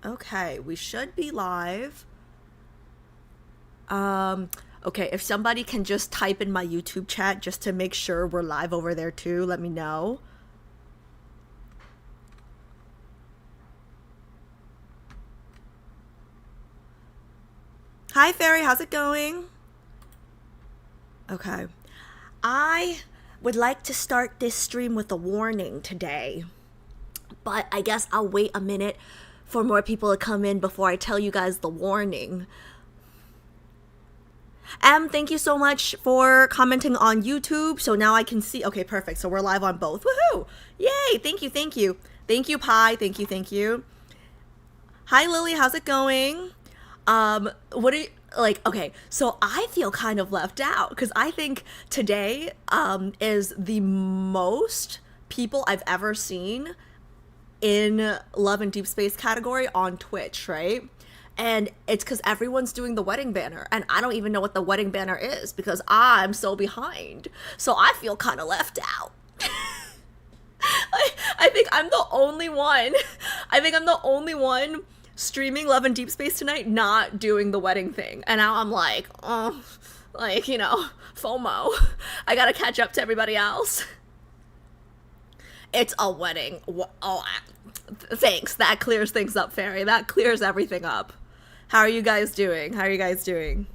Okay, we should be live. Okay, if somebody can just type in my YouTube chat just to make sure we're live over there too, let me know. Hi, Fairy, how's it going? Okay. I would like to start this stream with a warning today, but I guess I'll wait a minute for more people to come in before I tell you guys the warning. Thank you so much for commenting on YouTube. So now I can see. Okay, perfect. So we're live on both. Woohoo! Yay! Thank you, thank you. Thank you, Pi. Thank you, thank you. Hi, Lily. How's it going? What are you, like, okay, so I feel kind of left out because I think today, is the most people I've ever seen in Love and Deepspace category on Twitch, right? And it's because everyone's doing the wedding banner, and I don't even know what the wedding banner is because I'm so behind. So I feel kind of left out. I think I'm the only one. I think I'm the only one streaming Love and Deepspace tonight, not doing the wedding thing. And now I'm like, oh, like, you know, FOMO. I gotta catch up to everybody else. It's a wedding. Oh, thanks. That clears things up, Fairy. That clears everything up. How are you guys doing? How are you guys doing?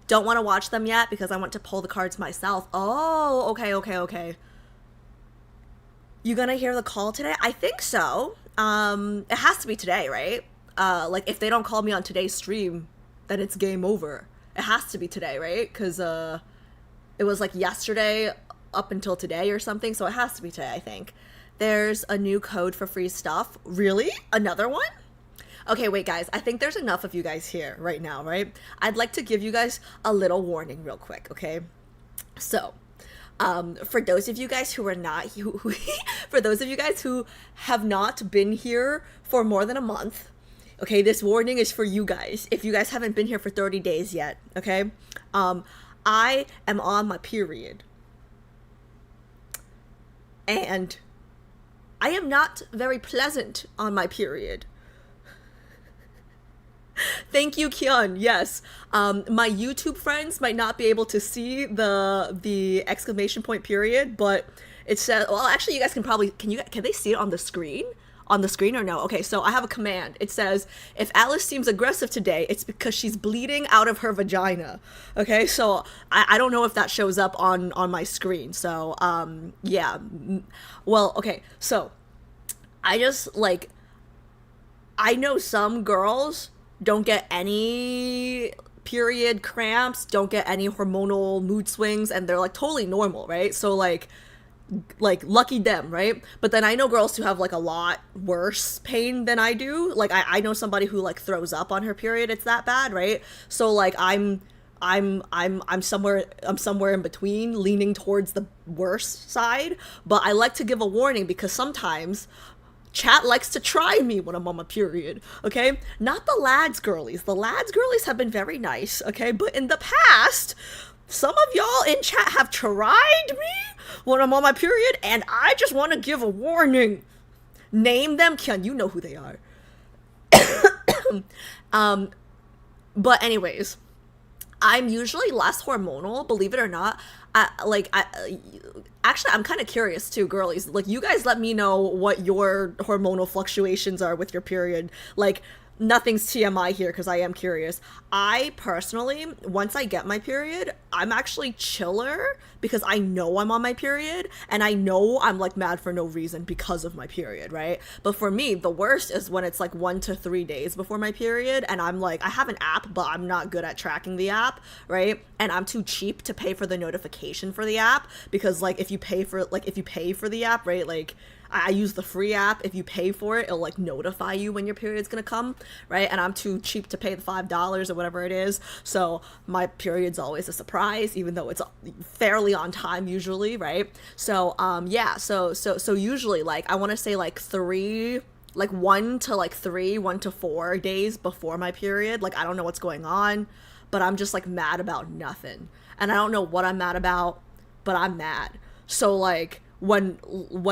Don't want to watch them yet because I want to pull the cards myself. Oh, okay. You gonna hear the call today? I think so. It has to be today, right? Like, if they don't call me on today's stream, then it's game over. It has to be today, right? Because, it was, like, yesterday up until today or something, so it has to be today, I think. There's a new code for free stuff. Really? Another one? Okay, wait, guys. I think there's enough of you guys here right now, right? I'd like to give you guys a little warning real quick, okay? So, for those of you guys who are not, for those of you guys who have not been here for more than a month, okay, this warning is for you guys. If you guys haven't been here for 30 days yet, okay, I am on my period, and I am not very pleasant on my period. Thank you, Kyun. Yes. My YouTube friends might not be able to see the exclamation point period, but it says, well, actually you guys can they see it on the screen? On the screen or no? Okay, so I have a command. It says, if Alice seems aggressive today, it's because she's bleeding out of her vagina. Okay, so I don't know if that shows up on my screen. So, yeah. Well, okay, so I just, like, I know some girls don't get any period cramps, don't get any hormonal mood swings, and they're like totally normal, right? So like lucky them, right? But then I know girls who have like a lot worse pain than I do. Like I know somebody who like throws up on her period, it's that bad, right? So like I'm somewhere in between, leaning towards the worse side, but I like to give a warning because sometimes chat likes to try me when I'm on my period, okay? Not the lads girlies. The lads girlies have been very nice, okay? But in the past, some of y'all in chat have tried me when I'm on my period, and I just want to give a warning. Name them, Kyun, you know who they are. But anyways, I'm usually less hormonal, believe it or not. Actually, I'm kind of curious too, girlies. Like, you guys let me know what your hormonal fluctuations are with your period. Like, nothing's TMI here because I am curious. I personally, once I get my period, I'm actually chiller because I know I'm on my period and I know I'm like mad for no reason because of my period, right? But for me, the worst is when it's like 1 to 3 days before my period and I'm like, I have an app, but I'm not good at tracking the app, right? And I'm too cheap to pay for the notification for the app because like if you pay for the app, right, like I use the free app. If you pay for it, it'll like notify you when your period's gonna come, right? And I'm too cheap to pay the $5 or whatever it is. So my period's always a surprise, even though it's fairly on time usually, right? So yeah, so usually like I want to say like 1 to 4 days before my period. Like I don't know what's going on, but I'm just like mad about nothing, and I don't know what I'm mad about, but I'm mad. So like when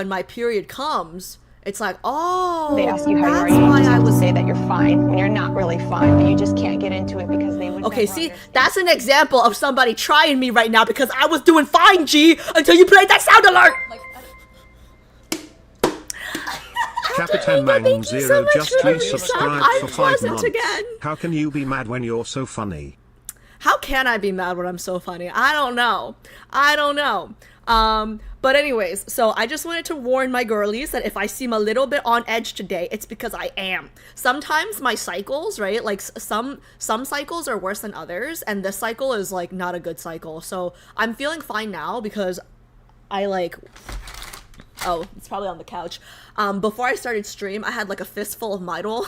my period comes It's like, They ask you oh, how you are, that's you why just I have to was. say that you're fine when you're not really fine, but you just can't get into it because they would Okay, never see, understand. that's an example of somebody trying me right now because I was doing fine, G, until you played that sound alert. Like, Capitan Mango, thank you so Mang0 much just for the resub. resubscribed I'm for 5 pleasant months. again. How can you be mad when you're so funny? How can I be mad when I'm so funny? I don't know. I don't know. But anyways, so I just wanted to warn my girlies that if I seem a little bit on edge today, it's because I am. Sometimes my cycles, right? Like some cycles are worse than others, and this cycle is like not a good cycle. So I'm feeling fine now because I like, oh, it's probably on the couch. Before I started stream, I had like a fistful of Midol.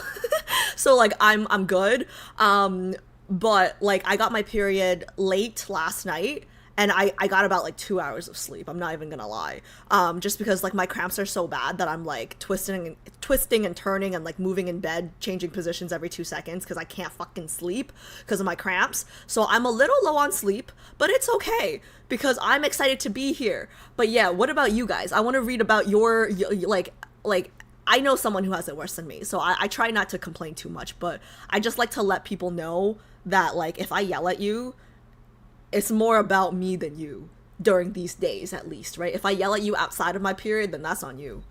So like I'm good. But like I got my period late last night and I got about like 2 hours of sleep. I'm not even gonna lie. Just because like my cramps are so bad that I'm like twisting and turning and like moving in bed, changing positions every 2 seconds because I can't fucking sleep because of my cramps. So I'm a little low on sleep, but it's okay because I'm excited to be here. But yeah, what about you guys? I want to read about your like I know someone who has it worse than me, so I try not to complain too much, but I just like to let people know that like if I yell at you, it's more about me than you during these days at least, right? If I yell at you outside of my period, then that's on you.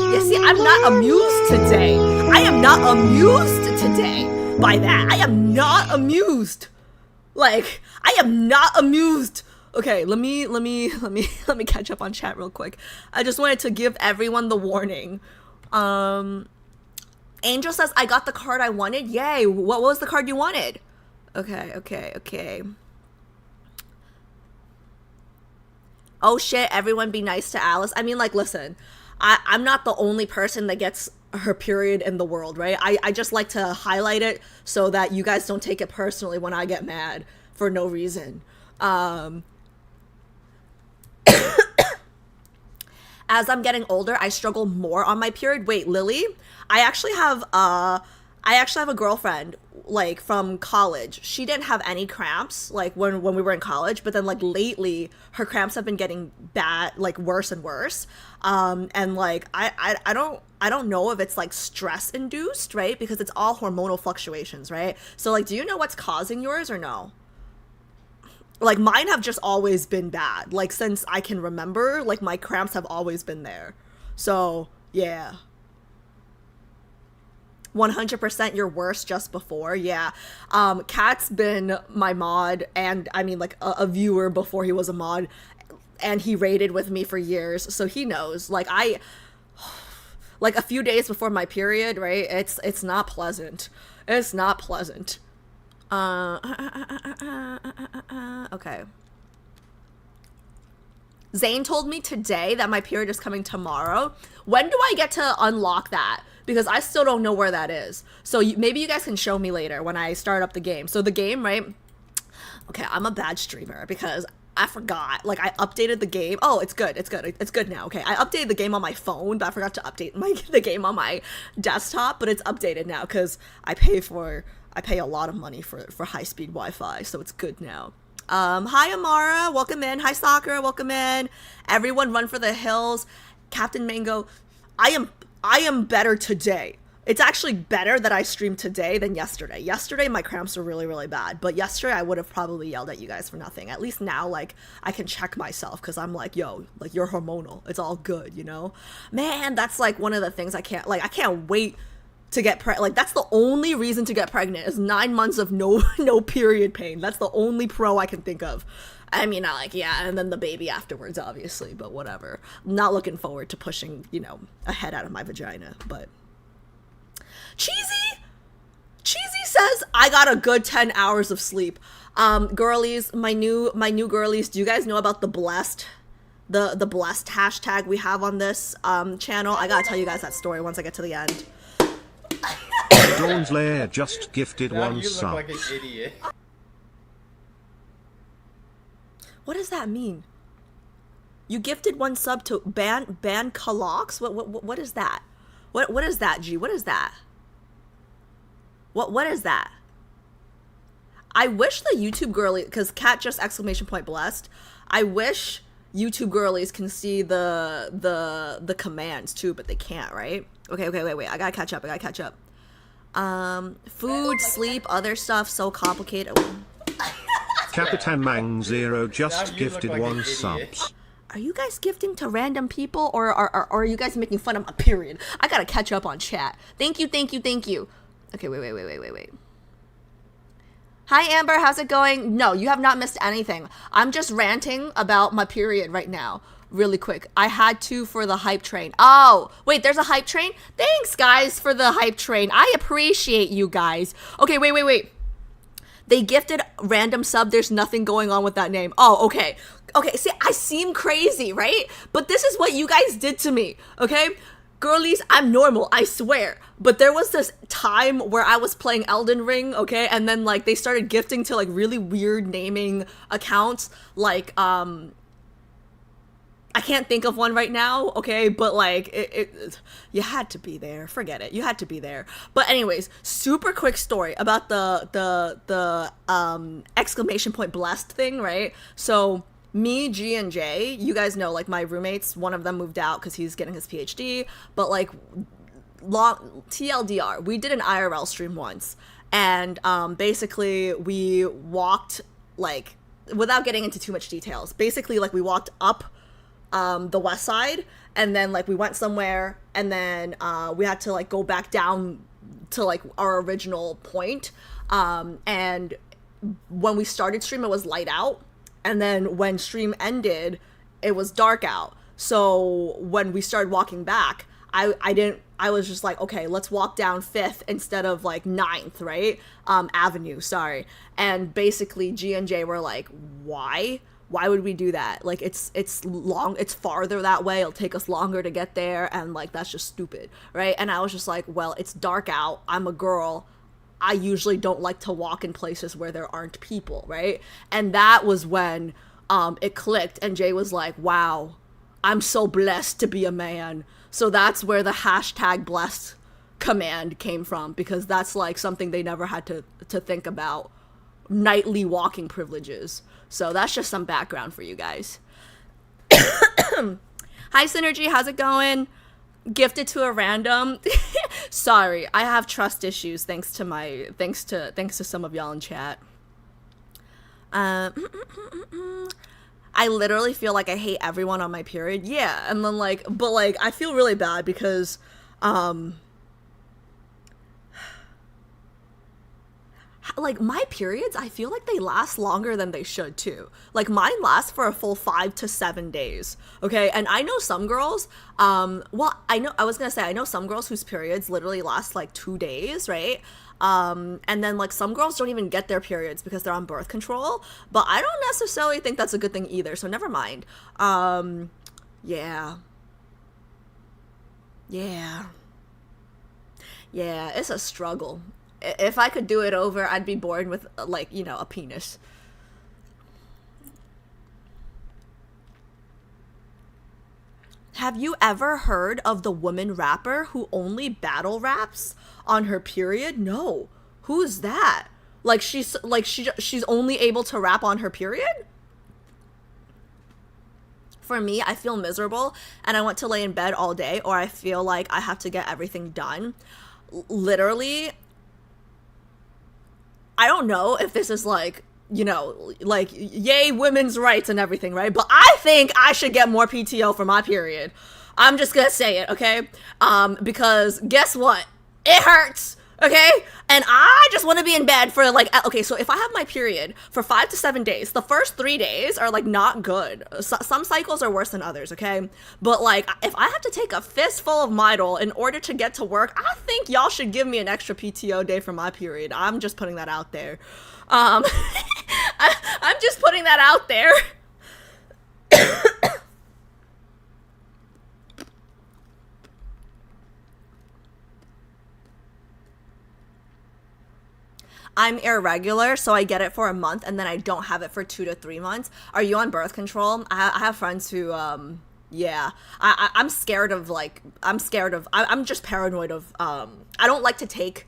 Yeah, see, I'm not amused today. I am not amused today by that. I am not amused. Like, I am not amused. Okay, let me catch up on chat real quick. I just wanted to give everyone the warning. Angel says I got the card I wanted. Yay! What was the card you wanted? Okay. Oh shit! Everyone be nice to Alice. I mean, like, listen, I'm not the only person that gets her period in the world, right? I just like to highlight it so that you guys don't take it personally when I get mad for no reason. As I'm getting older, I struggle more on my period. Wait, Lily? I actually have a girlfriend like from college. She didn't have any cramps like when we were in college, but then like lately her cramps have been getting bad, like worse and worse. And like I don't know if it's like stress induced, right? Because it's all hormonal fluctuations, right? So like, do you know what's causing yours or no? Like mine have just always been bad. Like since I can remember, like my cramps have always been there. So yeah. 100% your worst just before. Yeah. Kat's been my mod and I mean like a viewer before he was a mod, and he raided with me for years, so he knows. Like like a few days before my period, right? It's not pleasant. It's not pleasant. Okay. Zane told me today that my period is coming tomorrow. When do I get to unlock that? Because I still don't know where that is. So maybe you guys can show me later when I start up the game. So the game, right? Okay, I'm a bad streamer because I forgot. Like I updated the game. Oh, it's good. It's good now. Okay, I updated the game on my phone, but I forgot to update the game on my desktop. But it's updated now because I pay a lot of money for high-speed Wi-Fi, so it's good now. Hi Amara, welcome in. Hi Soccer, welcome in. Everyone run for the hills. Captain Mango, I am better today. It's actually better that I streamed today than yesterday. Yesterday my cramps were really, really bad, but yesterday I would have probably yelled at you guys for nothing. At least now, like, I can check myself because I'm like, yo, like, you're hormonal. It's all good, you know? Man, that's like one of the things I can't wait to get like that's the only reason to get pregnant is 9 months of no period pain. That's the only pro I can think of. I mean, I like, yeah, and then the baby afterwards, obviously, but whatever. I'm not looking forward to pushing, you know, a head out of my vagina, but Cheesy says I got a good 10 hours of sleep. Girlies, my new girlies, do you guys know about the blessed hashtag we have on this channel? I gotta tell you guys that story once I get to the end. Dawn's Lair just gifted one sub. You look like an idiot. What does that mean? You gifted 1 sub to ban Calox? What is that? What is that, G? What is that? What is that? I wish the YouTube girly, because Cat just exclamation point blessed. I wish YouTube girlies can see the commands too, but they can't, right? Okay, wait. I gotta catch up. Food, sleep, other stuff, so complicated. Capitan Mang Zero just gifted like 1 subs. Are you guys gifting to random people, or are you guys making fun of my period? I gotta catch up on chat. Thank you. Okay, wait. Hi, Amber, how's it going? No, you have not missed anything. I'm just ranting about my period right now. Really quick. I had to for the hype train. Oh, wait, there's a hype train? Thanks, guys, for the hype train. I appreciate you guys. Okay, wait. They gifted random sub. There's nothing going on with that name. Oh, okay. Okay, see, I seem crazy, right? But this is what you guys did to me, okay? Girlies, I'm normal, I swear. But there was this time where I was playing Elden Ring, okay? And then, like, they started gifting to, like, really weird naming accounts. Like, I can't think of one right now, okay? But, like, you had to be there. Forget it. You had to be there. But anyways, super quick story about the exclamation point blessed thing, right? So me, G, and J, you guys know, like, my roommates, one of them moved out because he's getting his PhD, but, like, TLDR, we did an IRL stream once, and basically we walked, like, without getting into too much details, basically, like, we walked up the west side, and then, like, we went somewhere, and then we had to, like, go back down to, like, our original point, and when we started stream, it was light out, and then when stream ended, it was dark out. So when we started walking back, I was just like, okay, let's walk down 5th instead of, like, 9th, right? Avenue, sorry. And basically G and J were like, why would we do that? Like, it's farther that way, it'll take us longer to get there, and, like, that's just stupid, right? And I was just like, well, it's dark out, I'm a girl, I usually don't like to walk in places where there aren't people, right? And that was when it clicked, and Jay was like, wow, I'm so blessed to be a man. So that's where the hashtag blessed command came from, because that's, like, something they never had to think about, nightly walking privileges. So that's just some background for you guys. Hi, Synergy, how's it going? Gifted to a random. Sorry, I have trust issues thanks to some of y'all in chat. I literally feel like I hate everyone on my period. Yeah, and then, like, but, like, I feel really bad because like, my periods, I feel like they last longer than they should too. Like, mine lasts for a full 5 to 7 days, okay? And I know some girls, I know some girls whose periods literally last, like, 2 days, right? And then, like, some girls don't even get their periods because they're on birth control, but I don't necessarily think that's a good thing either, so never mind. Yeah, it's a struggle. If I could do it over, I'd be born with, like, you know, a penis. Have you ever heard of the woman rapper who only battle raps on her period? No. Who's that? Like, she's only able to rap on her period? For me, I feel miserable and I want to lay in bed all day, or I feel like I have to get everything done. Literally, I don't know if this is, like, you know, like, yay women's rights and everything, right? But I think I should get more PTO for my period. I'm just gonna say it, okay? Because guess what? It hurts, okay? And I just want to be in bed for, like, okay, so if I have my period for 5 to 7 days, the first 3 days are, like, not good. Some cycles are worse than others, okay? But, like, if I have to take a fistful of Midol in order to get to work, I think y'all should give me an extra PTO day for my period. I'm just putting that out there. I'm just putting that out there. I'm irregular, so I get it for a month and then I don't have it for 2 to 3 months. Are you on birth control? I have friends who, yeah, I'm scared of like, I'm just paranoid of, I don't like to take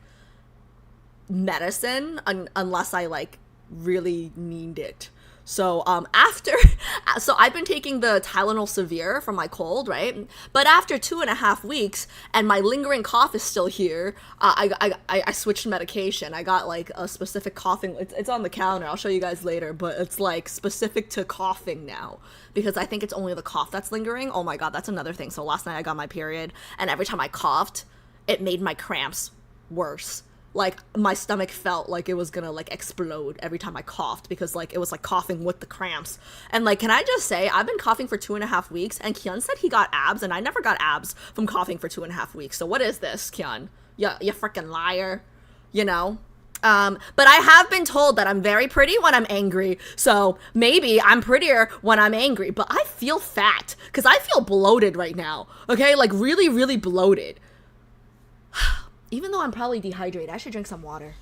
medicine unless I like really need it. So so I've been taking the Tylenol Severe for my cold, right? But after 2.5 weeks and my lingering cough is still here, I switched medication. I got like a specific coughing. It's on the counter. I'll show you guys later, but it's like specific to coughing now because I think it's only the cough that's lingering. Oh my God, that's another thing. So last night I got my period, and every time I coughed, it made my cramps worse. Like my stomach felt like it was gonna like explode every time I coughed because like it was like coughing with the cramps. And like, can I just say, I've been coughing for 2.5 weeks, and Kyun said he got abs, and I never got abs from coughing for 2.5 weeks. So what is this, Kyun? You freaking liar, you know? But I have been told that I'm very pretty when I'm angry, so maybe I'm prettier when I'm angry, but I feel fat because I feel bloated right now, okay? Like really, really bloated. Even though I'm probably dehydrated, I should drink some water.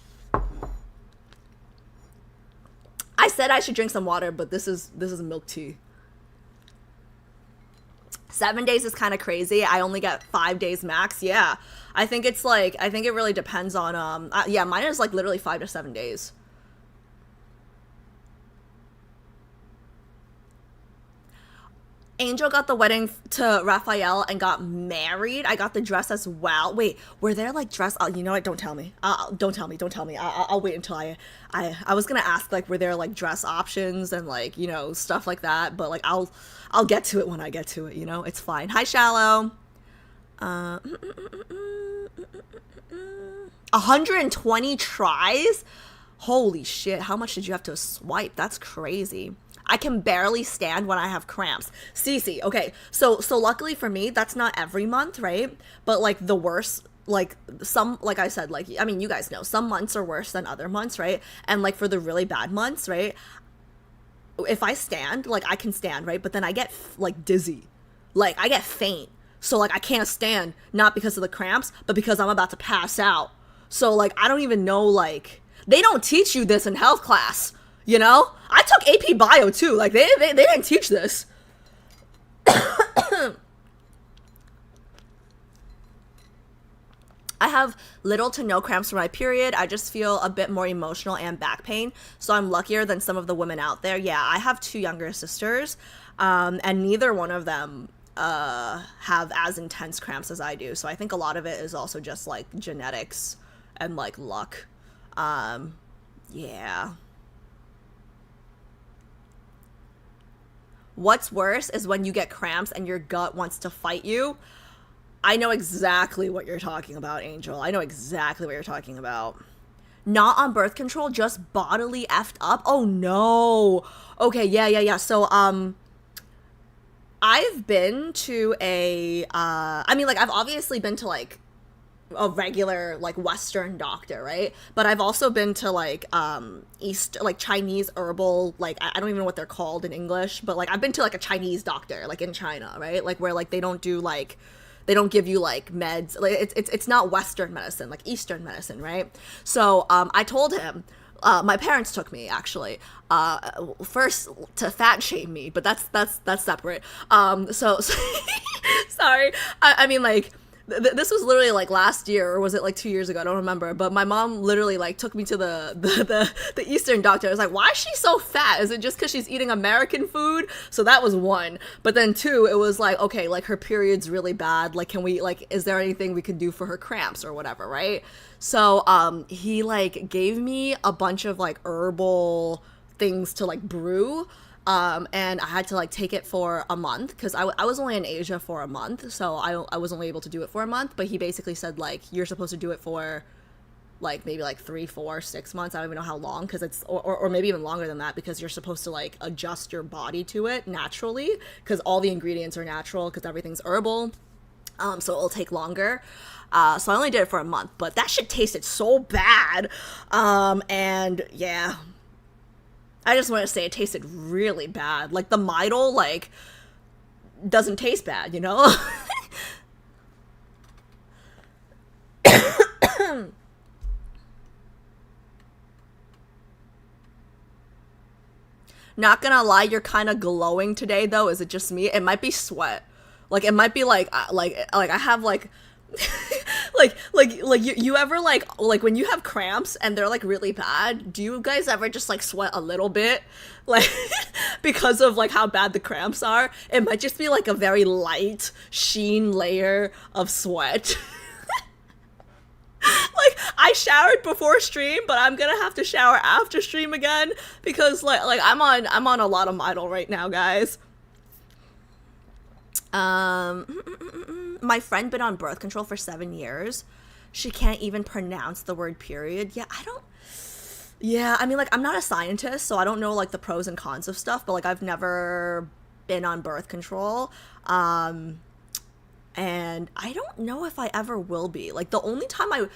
I said I should drink some water, but this is milk tea. 7 days is kind of crazy. I only get 5 days max. Yeah, I think it's like, I think it really depends on, yeah, mine is like literally 5 to 7 days. Angel got the wedding to Raphael and got married. I got the dress as well. Wait, were there like dress? Oh, you know what? Don't tell me. Don't tell me. Don't tell me. I'll wait until I was gonna ask like, were there like dress options and like, you know, stuff like that. But like, I'll get to it when I get to it. You know, it's fine. Hi, Shallow. 120 tries. Holy shit! How much did you have to swipe? That's crazy. I can barely stand when I have cramps. Cece, okay, so luckily for me, that's not every month, right? But like the worst, like some, like I said, like, I mean, you guys know, some months are worse than other months, right? And like for the really bad months, right? If I stand, like I can stand, right? But then I get like dizzy, like I get faint. So like I can't stand, not because of the cramps, but because I'm about to pass out. So like, I don't even know, like, they don't teach you this in health class. You know, I took AP Bio too. Like they didn't teach this. I have little to no cramps for my period. I just feel a bit more emotional and back pain. So I'm luckier than some of the women out there. Yeah, I have 2 younger sisters, and neither one of them have as intense cramps as I do. So I think a lot of it is also just like genetics and like luck. Yeah. What's worse is when you get cramps and your gut wants to fight you. I know exactly what you're talking about, Angel. I know exactly what you're talking about. Not on birth control, just bodily effed up? Oh, no. Okay, yeah. So, I've been to I mean, like, I've obviously been to, like, a regular like Western doctor, right? But I've also been to like like Chinese herbal, like I don't even know what they're called in English, but like I've been to like a Chinese doctor like in China, right? Like where like they don't do like, they don't give you like meds, like it's not Western medicine, like Eastern medicine, right? So I told him, my parents took me actually first to fat shame me, but that's separate. So sorry, I mean like this was literally like last year, or was it like 2 years ago? I don't remember. But my mom literally like took me to the Eastern doctor. I was like, why is she so fat? Is it just because she's eating American food? So that was one. But then 2, it was like, okay, like her period's really bad. Like, can we like, is there anything we could do for her cramps or whatever, right? So he like gave me a bunch of like herbal things to like brew. And I had to like take it for a month because I was only in Asia for a month, so I was only able to do it for a month. But he basically said like, you're supposed to do it for like maybe like 3, 4, 6 months. I don't even know how long, because it's or maybe even longer than that, because you're supposed to like adjust your body to it naturally, because all the ingredients are natural, because everything's herbal. So it'll take longer. So I only did it for a month, but that shit tasted so bad. And yeah. I just want to say it tasted really bad. Like the Midol, like, doesn't taste bad, you know? Not gonna lie, you're kind of glowing today, though. Is it just me? It might be sweat. Like, it might be like I have like, you ever like when you have cramps and they're like really bad, do you guys ever just like sweat a little bit? Like, because of like how bad the cramps are? It might just be like a very light sheen layer of sweat. Like, I showered before stream, but I'm gonna have to shower after stream again because like I'm on a lot of Midol right now, guys. My friend been on birth control for 7 years. She can't even pronounce the word period. Yeah, I mean, like, I'm not a scientist, so I don't know like the pros and cons of stuff, but like I've never been on birth control. And I don't know if I ever will be. Like, the only time I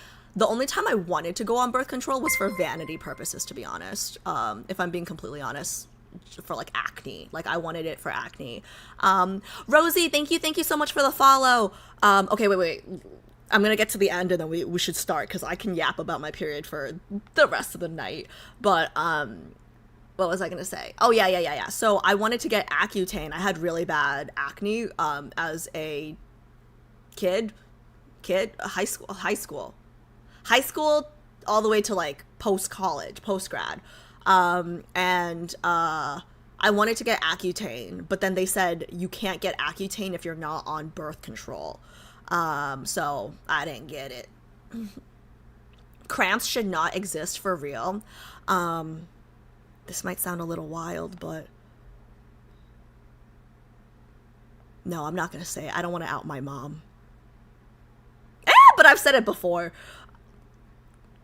wanted to go on birth control was for vanity purposes, to be honest. If I'm being completely honest, for like acne. Like, I wanted it for acne. Rosie, thank you so much for the follow. Okay, wait. I'm gonna get to the end and then we should start because I can yap about my period for the rest of the night. But what was I gonna say? Oh yeah. So I wanted to get Accutane. I had really bad acne as a kid, high school, all the way to like post-college, post-grad. And I wanted to get Accutane, but then they said you can't get Accutane if you're not on birth control. So I didn't get it. Cramps should not exist for real. This might sound a little wild, but no, I'm not gonna say it. I don't want to out my mom. But I've said it before.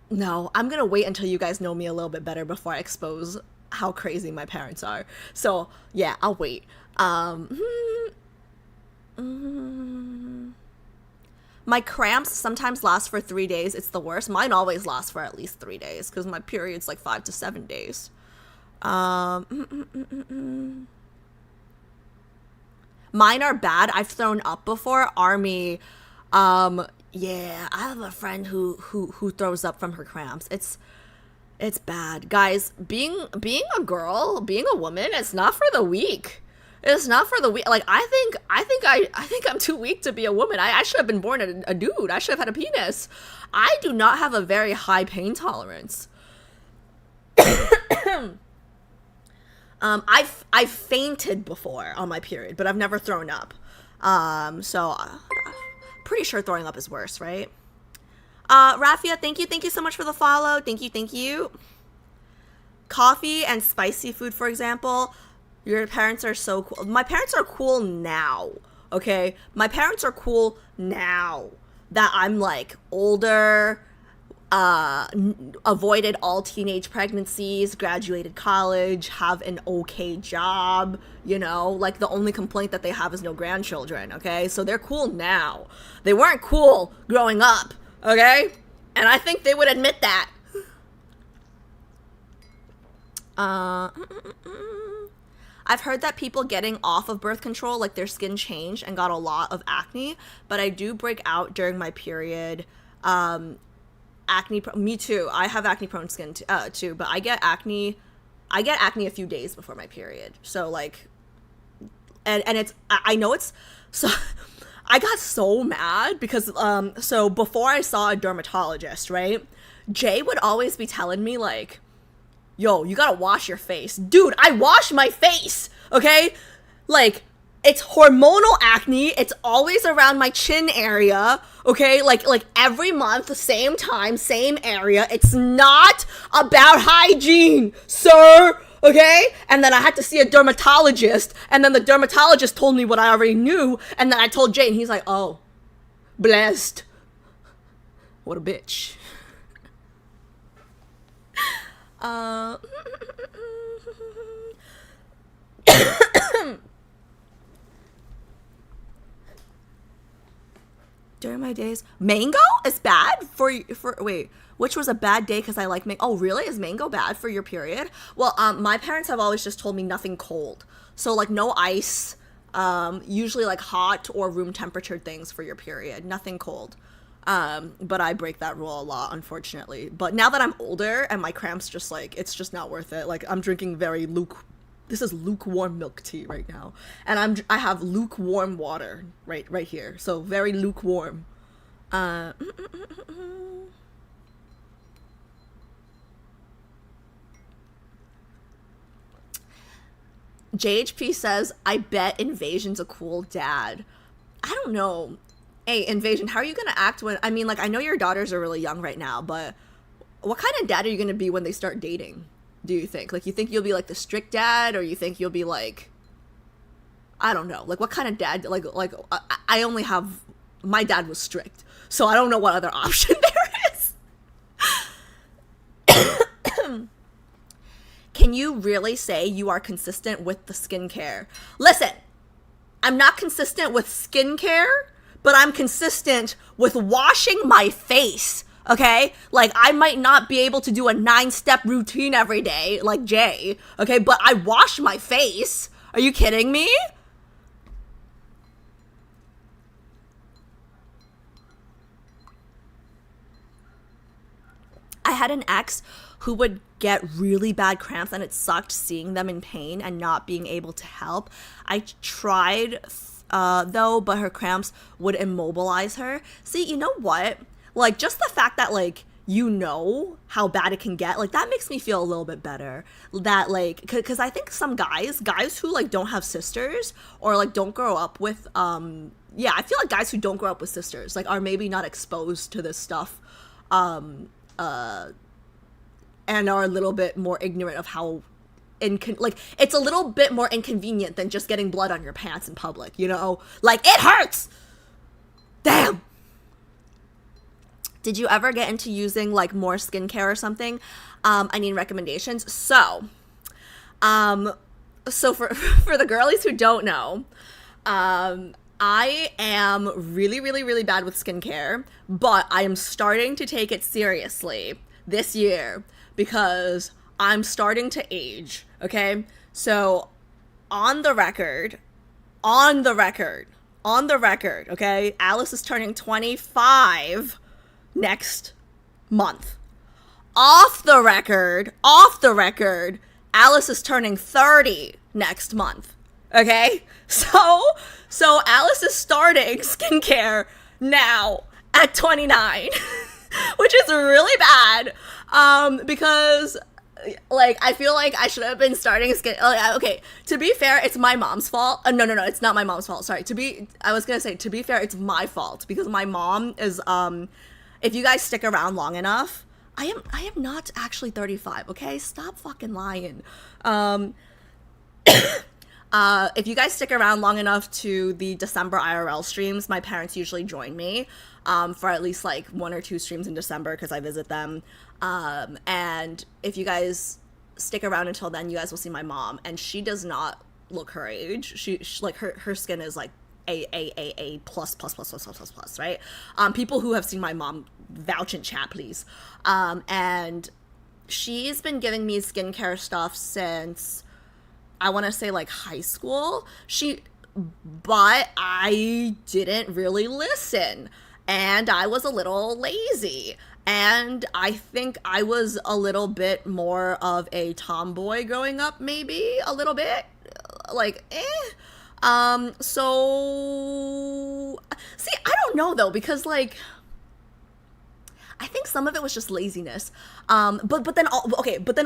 No, I'm gonna wait until you guys know me a little bit better before I expose how crazy my parents are. So yeah, I'll wait. My cramps sometimes last for 3 days. It's the worst. Mine always lasts for at least 3 days because my period's like 5 to 7 days. Mine are bad. I've thrown up before. Army. Yeah, I have a friend who throws up from her cramps. It's bad, guys. Being a girl, being a woman, it's not for the weak. It's not for the weak. Like, I think I'm too weak to be a woman. I should have been born a dude. I should have had a penis. I do not have a very high pain tolerance. I've fainted before on my period, but I've never thrown up. So pretty sure throwing up is worse, right? Rafia, thank you so much for the follow. Thank you. Coffee and spicy food, for example. Your parents are so cool. My parents are cool now, okay? My parents are cool now that I'm, like, older, avoided all teenage pregnancies, graduated college, have an okay job, you know? Like, the only complaint that they have is no grandchildren, okay? So they're cool now. They weren't cool growing up, okay? And I think they would admit that. I've heard that people getting off of birth control, like their skin changed and got a lot of acne, but I do break out during my period. Me too. I have acne prone skin too, but I get acne a few days before my period. So like, and it's, I know it's, so I got so mad because, so before I saw a dermatologist, right, Jay would always be telling me like, yo, you gotta wash your face. Dude, I wash my face, okay? Like, it's hormonal acne. It's always around my chin area, okay? Like every month, same time, same area. It's not about hygiene, sir, okay? And then I had to see a dermatologist, and then the dermatologist told me what I already knew, and then I told Jay, and he's like, oh, blessed. What a bitch. During my days, mango is bad for wait, which was a bad day because I like mango. Oh, really? Is mango bad for your period? Well, my parents have always just told me nothing cold. So like no ice, usually like hot or room temperature things for your period, nothing cold. But I break that rule a lot, unfortunately. But now that I'm older and my cramps just like, it's just not worth it. Like I'm drinking very This is lukewarm milk tea right now, and I have lukewarm water right here, so very lukewarm. uh JHP says, I bet Invasion's a cool dad. I don't know. Hey, Invasion, how are you gonna act when, I mean, like, I know your daughters are really young right now, but what kind of dad are you gonna be when they start dating, do you think? Like, you think you'll be like the strict dad, or you think you'll be like, I don't know, like, what kind of dad, like I only have, my dad was strict, so I don't know what other option there is. Can you really say you are consistent with the skincare? Listen, I'm not consistent with skincare, but I'm consistent with washing my face, okay? Like, I might not be able to do a 9-step routine every day, like Jay, okay? But I wash my face. Are you kidding me? I had an ex who would get really bad cramps, and it sucked seeing them in pain and not being able to help. I tried though, but her cramps would immobilize her. See, you know what? Like, just the fact that, like, you know how bad it can get, like, that makes me feel a little bit better. That, like, because I think some guys who, like, don't have sisters, or, like, don't grow up with, yeah, I feel like guys who don't grow up with sisters, like, are maybe not exposed to this stuff, and are a little bit more ignorant of how like, it's a little bit more inconvenient than just getting blood on your pants in public, you know? Like, it hurts! Damn! Did you ever get into using, like, more skincare or something? I need recommendations. So for the girlies who don't know, I am really, really, really bad with skincare, but I am starting to take it seriously this year because I'm starting to age, okay? So, on the record, okay? Alice is turning 25 next month. Off the record, Alice is turning 30 next month, okay? So Alice is starting skincare now at 29, which is really bad, because, like, I feel like I should have been starting okay, to be fair, it's my mom's fault. No, it's not my mom's fault. Sorry. To be fair, it's my fault, because my mom is, if you guys stick around long enough, I am not actually 35, okay? Stop fucking lying. If you guys stick around long enough to the December IRL streams, my parents usually join me for at least, like, 1 or 2 streams in December, because I visit them. And if you guys stick around until then, you guys will see my mom, and she does not look her age. She like, her skin is like A plus, right? People who have seen my mom vouch in chat, please. And she's been giving me skincare stuff since, I want to say, like, high school. But I didn't really listen, and I was a little lazy, and I think I was a little bit more of a tomboy growing up, maybe a little bit, like, so, see, I don't know, though, because, like, I think some of it was just laziness. But then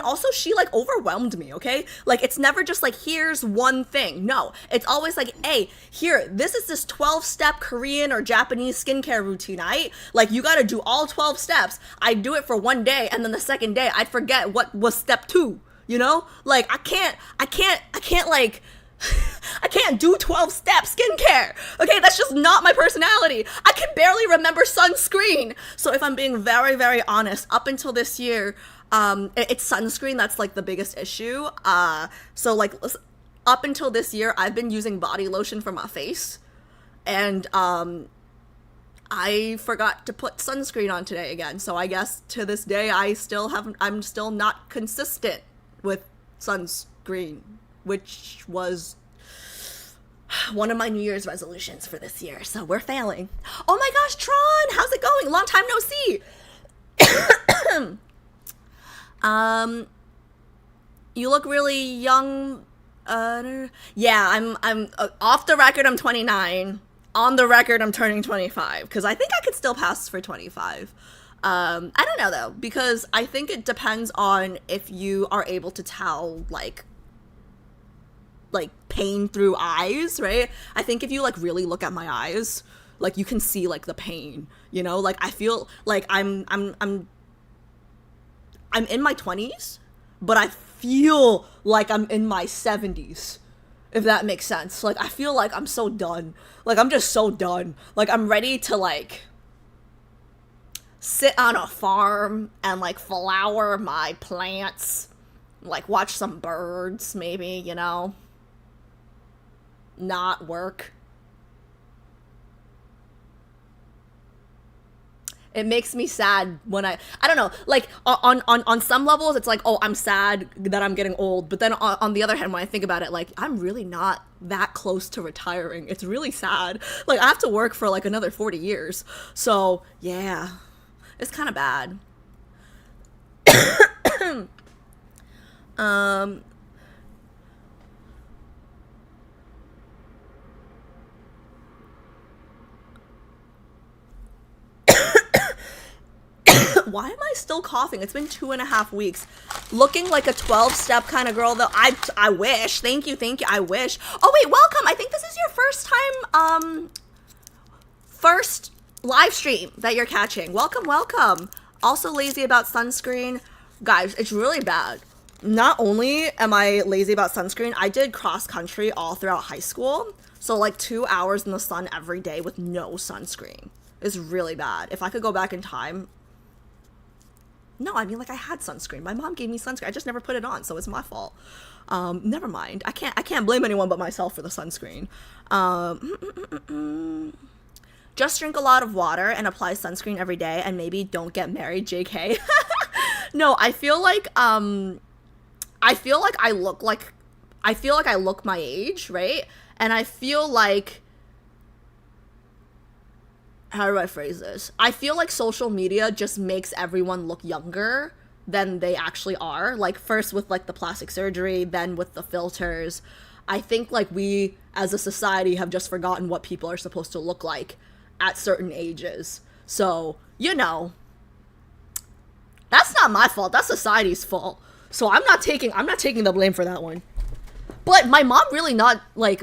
also she, like, overwhelmed me, okay? Like, it's never just like, here's one thing. No, it's always like, hey, here, this is this 12-step Korean or Japanese skincare routine, right? Like, you gotta do all 12 steps. I'd do it for one day, and then the second day I'd forget what was step 2, you know? Like, I can't like, I can't do 12-step skincare, okay? That's just not my personality. I can barely remember sunscreen. So if I'm being very, very honest, up until this year, it's sunscreen that's, like, the biggest issue. So, like, up until this year, I've been using body lotion for my face, and I forgot to put sunscreen on today again. So I guess to this day, I'm still not consistent with sunscreen, which was one of my New Year's resolutions for this year. So we're failing. Oh my gosh, Tron, how's it going? Long time no see. You look really young Yeah, I'm off the record. I'm 29. On the record, I'm turning 25 because I think I could still pass for 25. I don't know though, because I think it depends on if you are able to tell like pain through eyes, right? I think if you like really look at my eyes, like you can see like the pain, you know? Like I feel like I'm in my 20s, but I feel like I'm in my 70s. If that makes sense. Like I feel like I'm so done. Like I'm just so done. Like I'm ready to like sit on a farm and like flower my plants, like watch some birds maybe, you know, not work. It makes me sad when I don't know, like on some levels it's like, oh, I'm sad that I'm getting old, but then on the other hand, when I think about it, like I'm really not that close to retiring. It's really sad. Like I have to work for like another 40 years. So yeah, it's kind of bad. Why am I still coughing? It's been 2.5 weeks. Looking like a 12-step kind of girl, though. I wish. Thank you. I wish. Oh, wait, welcome. I think this is your first live stream that you're catching. Welcome. Also lazy about sunscreen. Guys, it's really bad. Not only am I lazy about sunscreen, I did cross country all throughout high school. So like 2 hours in the sun every day with no sunscreen is really bad. If I could go back in time. No, I mean, like, I had sunscreen. My mom gave me sunscreen. I just never put it on, so it's my fault. Never mind. I can't blame anyone but myself for the sunscreen. Just drink a lot of water and apply sunscreen every day, and maybe don't get married, JK. No, I feel like I look my age, right? And I feel like, how do I phrase this? I feel like social media just makes everyone look younger than they actually are. Like first with like the plastic surgery, then with the filters. I think like we as a society have just forgotten what people are supposed to look like at certain ages. So, you know, that's not my fault. That's society's fault. So I'm not taking the blame for that one. But my mom really not like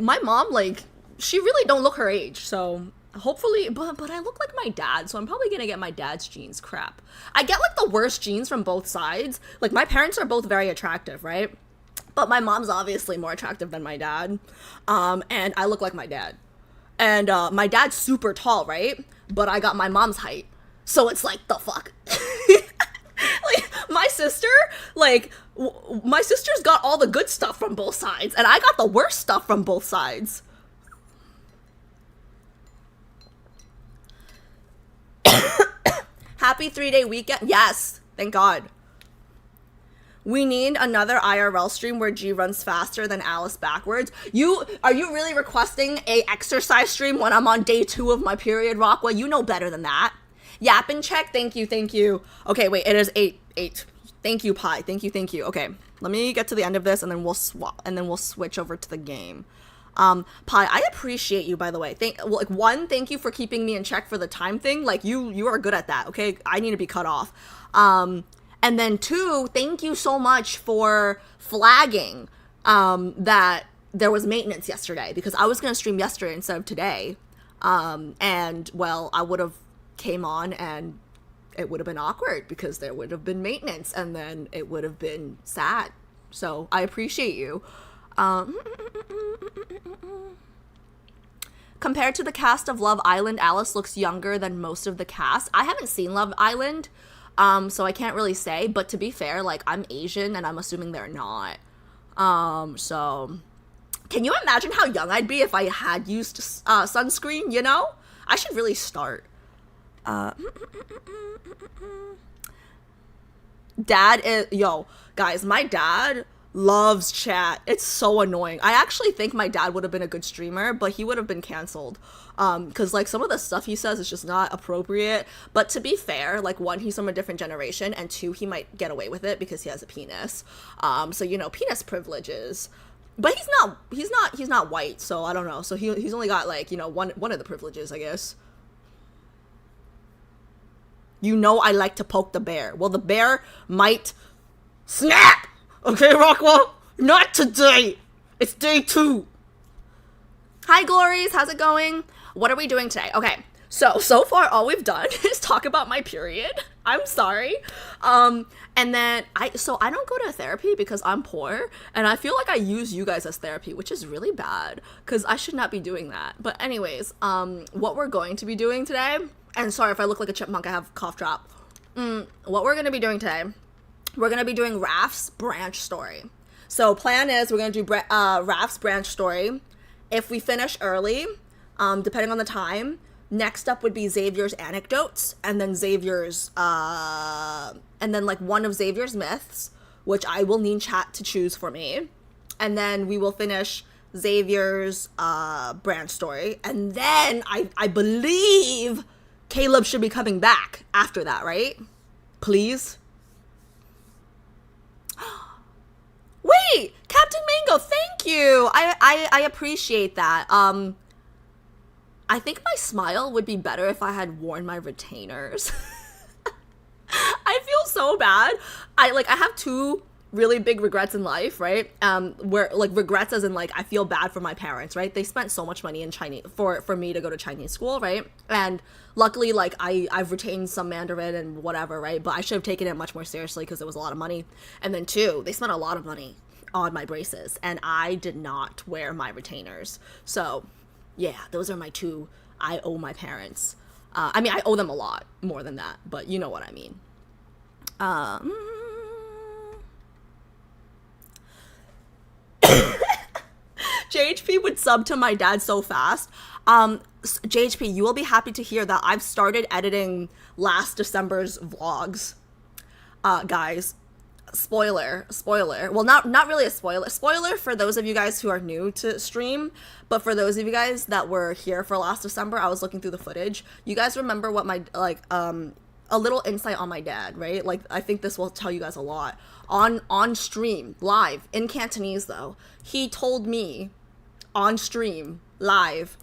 she really don't look her age. So hopefully, but I look like my dad, so I'm probably gonna get my dad's genes. Crap. I get like the worst genes from both sides. Like my parents are both very attractive, right? But my mom's obviously more attractive than my dad. And I look like my dad. And my dad's super tall, right? But I got my mom's height. So it's like, the fuck? Like, my sister's got all the good stuff from both sides, and I got the worst stuff from both sides. Happy 3-day weekend. Yes, thank God. We need another IRL stream where G runs faster than Alice backwards. Are you really requesting a exercise stream when I'm on day 2 of my period, Rockwell? You know better than that. Yapping check. Thank you. Okay, wait, it is 8. Thank you, Pi. Thank you. Okay, let me get to the end of this and then we'll switch over to the game. Pi, I appreciate you, by the way. Thank you for keeping me in check for the time thing. Like, you are good at that, okay? I need to be cut off. And then 2, thank you so much for flagging, that there was maintenance yesterday, because I was gonna stream yesterday instead of today. And, well, I would have came on and it would have been awkward because there would have been maintenance and then it would have been sad. So, I appreciate you. Compared to the cast of Love Island, Alice looks younger than most of the cast. I haven't seen Love Island, so I can't really say, but to be fair, like, I'm Asian and I'm assuming they're not. So can you imagine how young I'd be if I had used sunscreen, you know? I should really start. Guys, my dad loves chat. It's so annoying. I actually think my dad would have been a good streamer, but he would have been canceled. Because, like, some of the stuff he says is just not appropriate. But to be fair, like, 1, he's from a different generation, and 2, he might get away with it because he has a penis. So, you know, penis privileges. But he's not white, so I don't know. So he's only got like, you know, one of the privileges, I guess. You know I like to poke the bear. Well, the bear might snap. Okay, Rockwell? Not today. It's day 2. Hi, Glories. How's it going? What are we doing today? Okay. So far all we've done is talk about my period. I'm sorry. And then I don't go to therapy because I'm poor, and I feel like I use you guys as therapy, which is really bad because I should not be doing that. But anyways, what we're going to be doing today, and sorry if I look like a chipmunk, I have cough drop. What we're going to be doing today, we're going to be doing Raf's branch story. So plan is we're going to do Raf's branch story. If we finish early, depending on the time, next up would be Xavier's anecdotes, and then Xavier's, and then like one of Xavier's myths, which I will need chat to choose for me. And then we will finish Xavier's branch story. And then I believe Caleb should be coming back after that, right? Please? Wait! Captain Mango, thank you! I appreciate that. I think my smile would be better if I had worn my retainers. I feel so bad. I have 2 really big regrets in life, right? Where like regrets as in like I feel bad for my parents, right? They spent so much money in Chinese for me to go to Chinese school, right? And luckily like I've retained some Mandarin and whatever, right? But I should have taken it much more seriously because it was a lot of money. And then 2, they spent a lot of money on my braces, and I did not wear my retainers. So yeah, those are my 2 I owe my parents. I mean, I owe them a lot more than that, but you know what I mean. JHP would sub to my dad so fast. JHP, you will be happy to hear that I've started editing last December's vlogs. Guys, spoiler. Well, not really a spoiler. Spoiler for those of you guys who are new to stream, but for those of you guys that were here for last December, I was looking through the footage. You guys remember what my, a little insight on my dad, right? Like, I think this will tell you guys a lot. On stream, live, in Cantonese though, he told me on stream, live,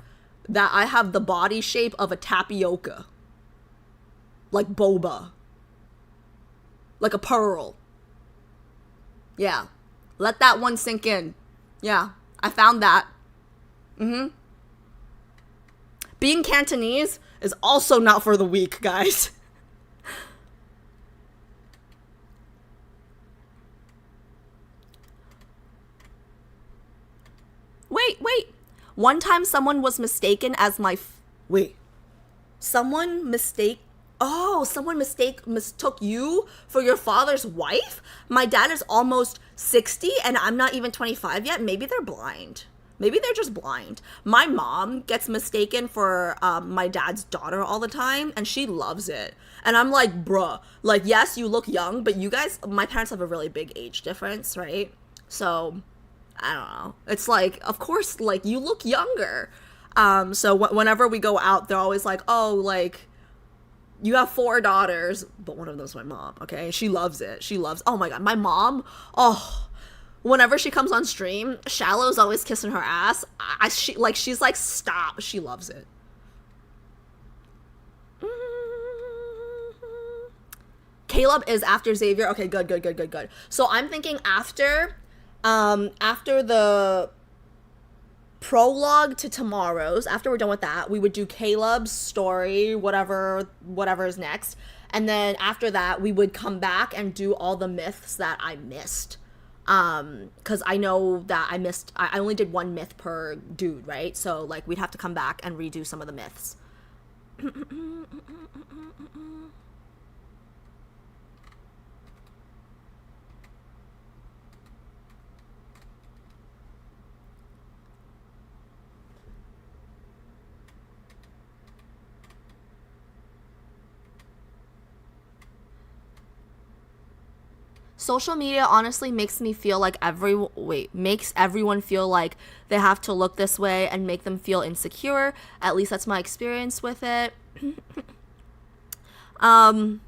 that I have the body shape of a tapioca. Like boba. Like a pearl. Yeah. Let that one sink in. Yeah. I found that. Being Cantonese is also not for the weak, guys. Wait. One time someone was mistaken as my... Someone mistook you for your father's wife? My dad is almost 60 and I'm not even 25 yet. Maybe they're blind. Maybe they're just blind. My mom gets mistaken for my dad's daughter all the time, and she loves it. And I'm like, bruh, like, yes, you look young, but you guys, my parents have a really big age difference, right? So, I don't know. It's like, of course, like, you look younger. So whenever we go out, they're always like, oh, like, you have 4 daughters, but one of them's my mom, okay? She loves it. Oh my God, my mom, whenever she comes on stream, Shallow's always kissing her ass. She's like, stop. She loves it. Caleb is after Xavier. Okay, good. So I'm thinking after the prologue to tomorrow's, after we're done with that, we would do Caleb's story, whatever is next. And then after that, we would come back and do all the myths that I missed. Because I know that I only did 1 myth per dude, right? So, like, we'd have to come back and redo some of the myths. Social media honestly makes me feel like makes everyone feel like they have to look this way and make them feel insecure. At least that's my experience with it. I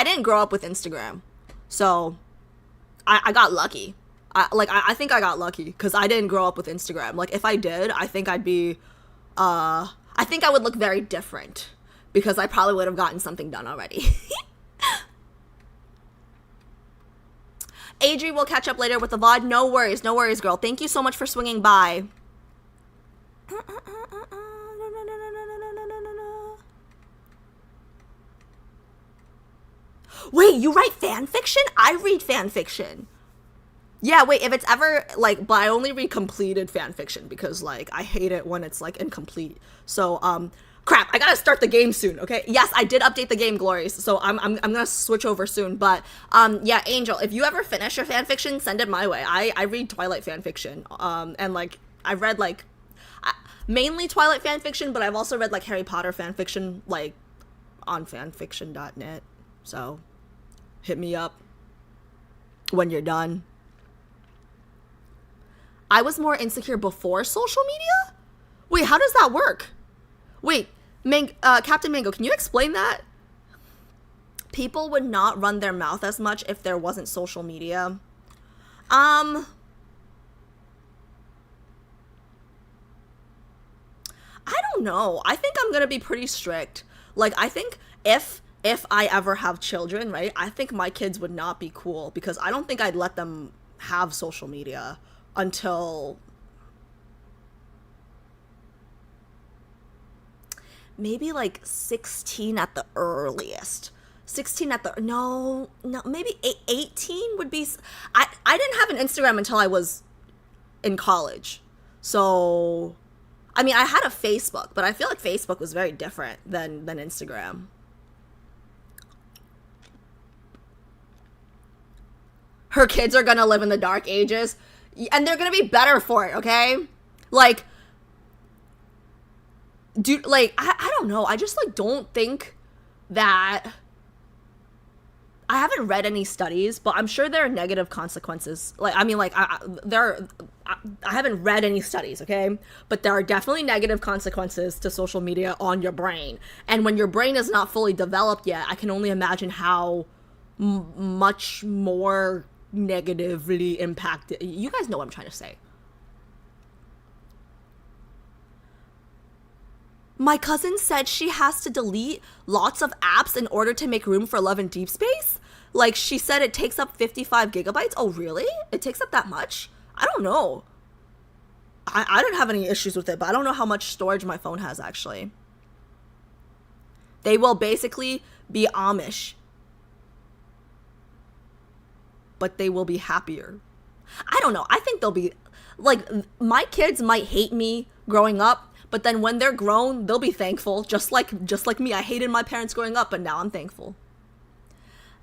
didn't grow up with Instagram, so I got lucky. I think I got lucky because I didn't grow up with Instagram. Like, if I did, I think I'd be, I think I would look very different because I probably would have gotten something done already. Adri will catch up later with the VOD. No worries, girl. Thank you so much for swinging by. Wait, you write fan fiction? I read fan fiction. Yeah, wait, if it's ever, like, but I only read completed fan fiction because, like, I hate it when it's, like, incomplete. So, crap, I gotta start the game soon, okay? Yes, I did update the game, Glories, so I'm gonna switch over soon, but, yeah, Angel, if you ever finish your fan fiction, send it my way. I read Twilight fan fiction, and, like, I've read, like, mainly Twilight fan fiction, but I've also read, like, Harry Potter fan fiction, like, on fanfiction.net, so hit me up when you're done. I was more insecure before social media? Wait, how does that work? Wait, Captain Mango, can you explain that? People would not run their mouth as much if there wasn't social media. I don't know. I think I'm gonna be pretty strict. Like, I think if I ever have children, right, I think my kids would not be cool because I don't think I'd let them have social media until maybe like 16 at the earliest. 16 at the no maybe 18 would be. I didn't have an Instagram until I was in college, so I mean I had a Facebook, but I feel like Facebook was very different than Instagram. Her kids are gonna live in the dark ages. And they're gonna be better for it, okay? Like, dude, like, I don't know. I just, like, don't think that... I haven't read any studies, but I'm sure there are negative consequences. Like, I mean, like, I haven't read any studies, okay? But there are definitely negative consequences to social media on your brain. And when your brain is not fully developed yet, I can only imagine how much more negatively impacted. You guys know what I'm trying to say. My cousin said she has to delete lots of apps in order to make room for Love and Deepspace. Like, she said it takes up 55 gigabytes. Oh, really? It takes up that much? I don't know. I don't have any issues with it, but I don't know how much storage my phone has, actually. They will basically be Amish, but they will be happier. I don't know. I think they'll be, like, my kids might hate me growing up, but then when they're grown, they'll be thankful. Just like me. I hated my parents growing up, but now I'm thankful.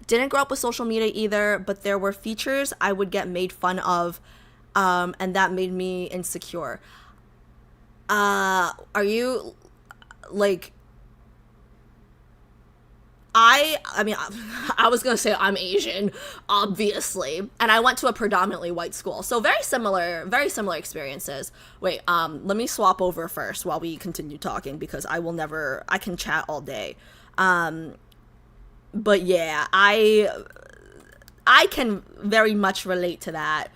Didn't grow up with social media either, but there were features I would get made fun of, and that made me insecure. Are you, like... I mean, I was gonna say I'm Asian, obviously, and I went to a predominantly white school, so very similar experiences. Wait, let me swap over first while we continue talking because I can chat all day. But yeah, I can very much relate to that.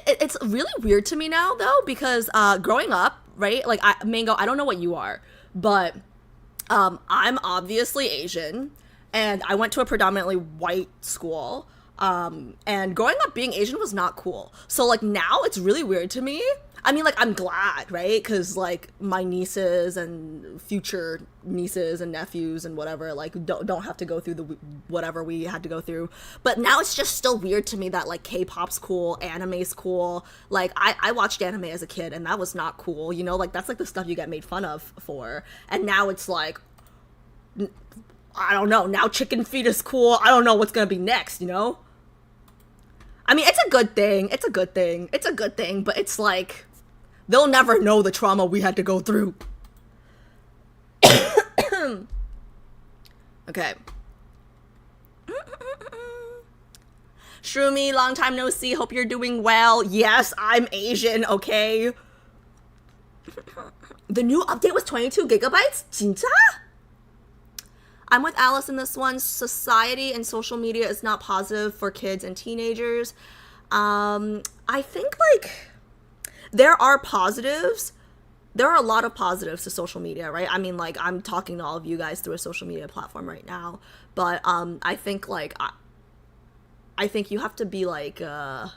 It's really weird to me now though because growing up, right? Like Mango, I don't know what you are, but I'm obviously Asian, and I went to a predominantly white school, and growing up being Asian was not cool. So, like, now it's really weird to me. I mean, like, I'm glad, right? Because, like, my nieces and future nieces and nephews and whatever, like, don't have to go through whatever we had to go through. But now it's just still weird to me that, like, K-pop's cool, anime's cool. Like, I watched anime as a kid, and that was not cool, you know? Like, that's, like, the stuff you get made fun of for. And now it's, like, I don't know. Now chicken feet is cool. I don't know what's gonna be next, you know? I mean, it's a good thing. It's a good thing, but it's, like... They'll never know the trauma we had to go through. Okay. Shroomy, long time no see. Hope you're doing well. Yes, I'm Asian, okay? The new update was 22 gigabytes? 진짜? I'm with Alice in this one. Society and social media is not positive for kids and teenagers. I think like there are positives. There are a lot of positives to social media, right? I mean, like, I'm talking to all of you guys through a social media platform right now, but I think like I think you have to be like I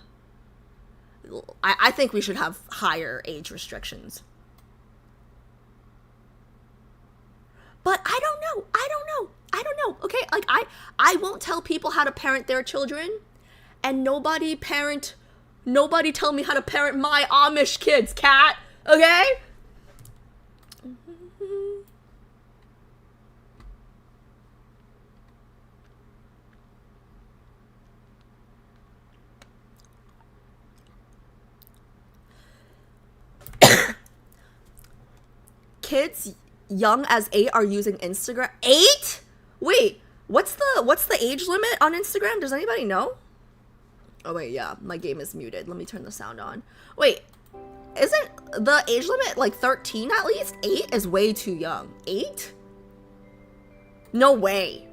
think we should have higher age restrictions. But I don't know. Okay, like I won't tell people how to parent their children, and nobody tell me how to parent my Amish kids, cat. Okay? Kids young as 8 are using Instagram. 8? Wait, what's the age limit on Instagram? Does anybody know? Oh wait, yeah, my game is muted. Let me turn the sound on. Wait, isn't the age limit like 13 at least? 8 is way too young. 8? No way.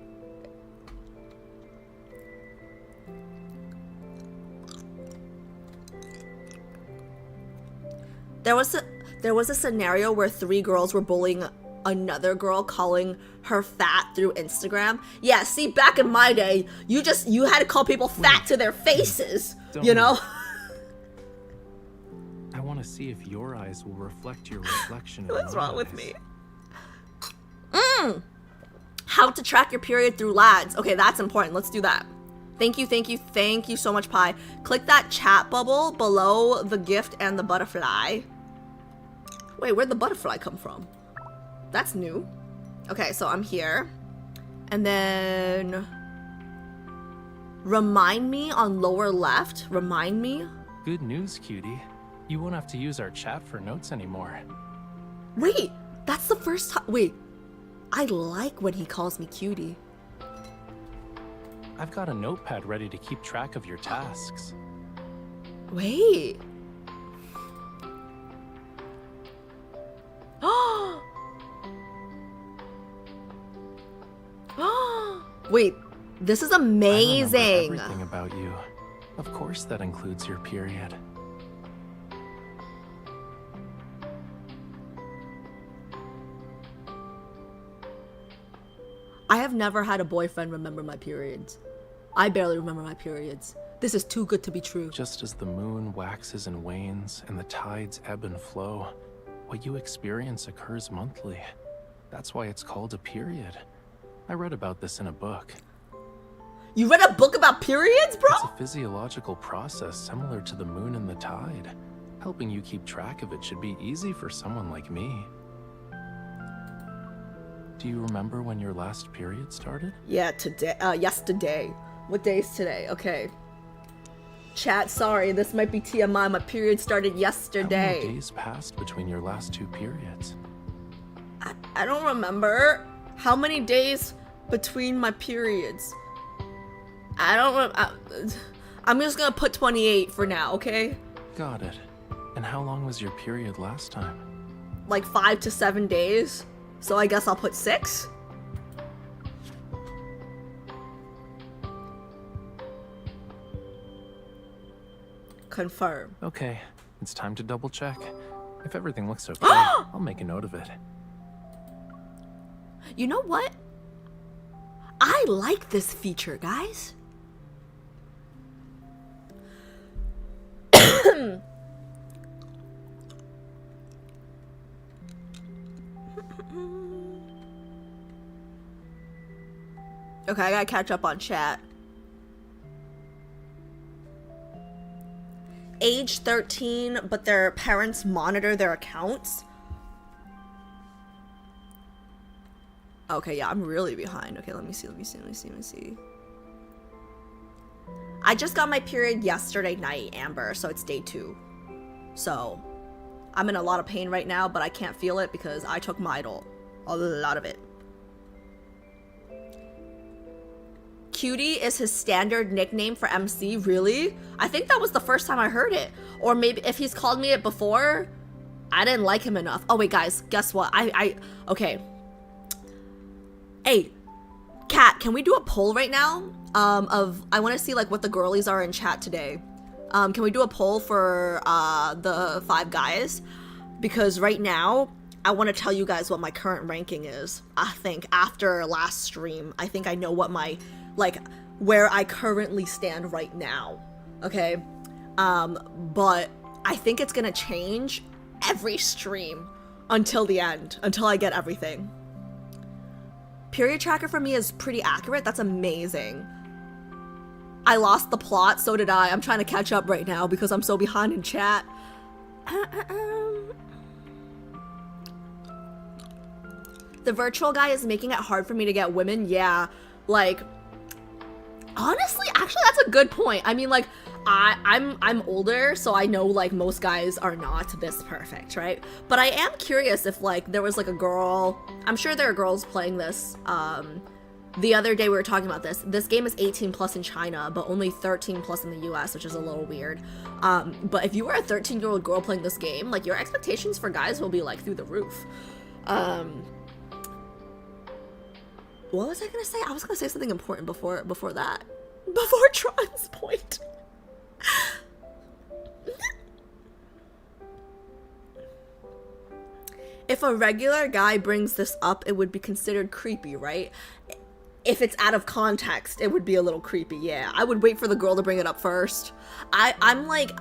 There was a scenario where 3 girls were bullying another girl, calling her fat through Instagram. Yeah, see, back in my day, you had to call people fat to their faces, you know? I want to see if your eyes will reflect your reflection in What's my wrong with eyes. me? How to track your period through lads. Okay, that's important. Let's do that. Thank you so much, Pi. Click that chat bubble below the gift and the butterfly. Wait, where'd the butterfly come from? That's new. Okay, so I'm here. And then remind me on lower left. Remind me. Good news, cutie. You won't have to use our chat for notes anymore. Wait, that's the first time. Wait, I like when he calls me cutie. I've got a notepad ready to keep track of your tasks. Wait. Wait, this is I remember amazing. everything about you. Of course that includes your period. I have never had a boyfriend remember my periods. I barely remember my periods. This is too good to be true. Just as the moon waxes and wanes and the tides ebb and flow, what you experience occurs monthly. That's why it's called a period. I read about this in a book. You read a book about periods, bro? It's a physiological process similar to the moon and the tide. Helping you keep track of it should be easy for someone like me. Do you remember when your last period started? Yeah, yesterday. What day is today? Okay. Chat, sorry, this might be TMI. My period started How yesterday. many days passed between your last 2 periods? I don't remember. How many days between my periods? I don't I'm just gonna put 28 for now, okay? Got it. And how long was your period last time? Like 5 to 7 days. So I guess I'll put 6. Confirm. Okay, it's time to double check. If everything looks okay, I'll make a note of it. You know what? I like this feature, guys. Okay, I gotta catch up on chat. Age 13, but their parents monitor their accounts. Okay, yeah, I'm really behind. Okay, let me see. I just got my period yesterday night, Amber, so it's day 2. So, I'm in a lot of pain right now, but I can't feel it because I took Midol. A lot of it. Cutie is his standard nickname for MC, really? I think that was the first time I heard it. Or maybe if he's called me it before, I didn't like him enough. Oh wait, guys, guess what? Okay. Hey, Kat, can we do a poll right now? I want to see like what the girlies are in chat today. Can we do a poll for the 5 guys? Because right now, I want to tell you guys what my current ranking is. I think after last stream, I think I know what my, like, where I currently stand right now. Okay? But I think it's gonna change every stream until the end, until I get everything. Period tracker for me is pretty accurate. That's amazing. I lost the plot, so did I. I'm trying to catch up right now because I'm so behind in chat. The virtual guy is making it hard for me to get women. Yeah, like, honestly, actually, that's a good point. I mean, like, I'm older, so I know, like, most guys are not this perfect, right? But I am curious if, like, there was, like, a girl... I'm sure there are girls playing this. The other day we were talking about this. This game is 18 plus in China, but only 13 plus in the US, which is a little weird. But if you were a 13-year-old girl playing this game, like, your expectations for guys will be, like, through the roof. What was I gonna say? I was gonna say something important before that. Before Tron's point. If a regular guy brings this up, it would be considered creepy, right? If it's out of context, it would be a little creepy, yeah. I would wait for the girl to bring it up first. I'm like,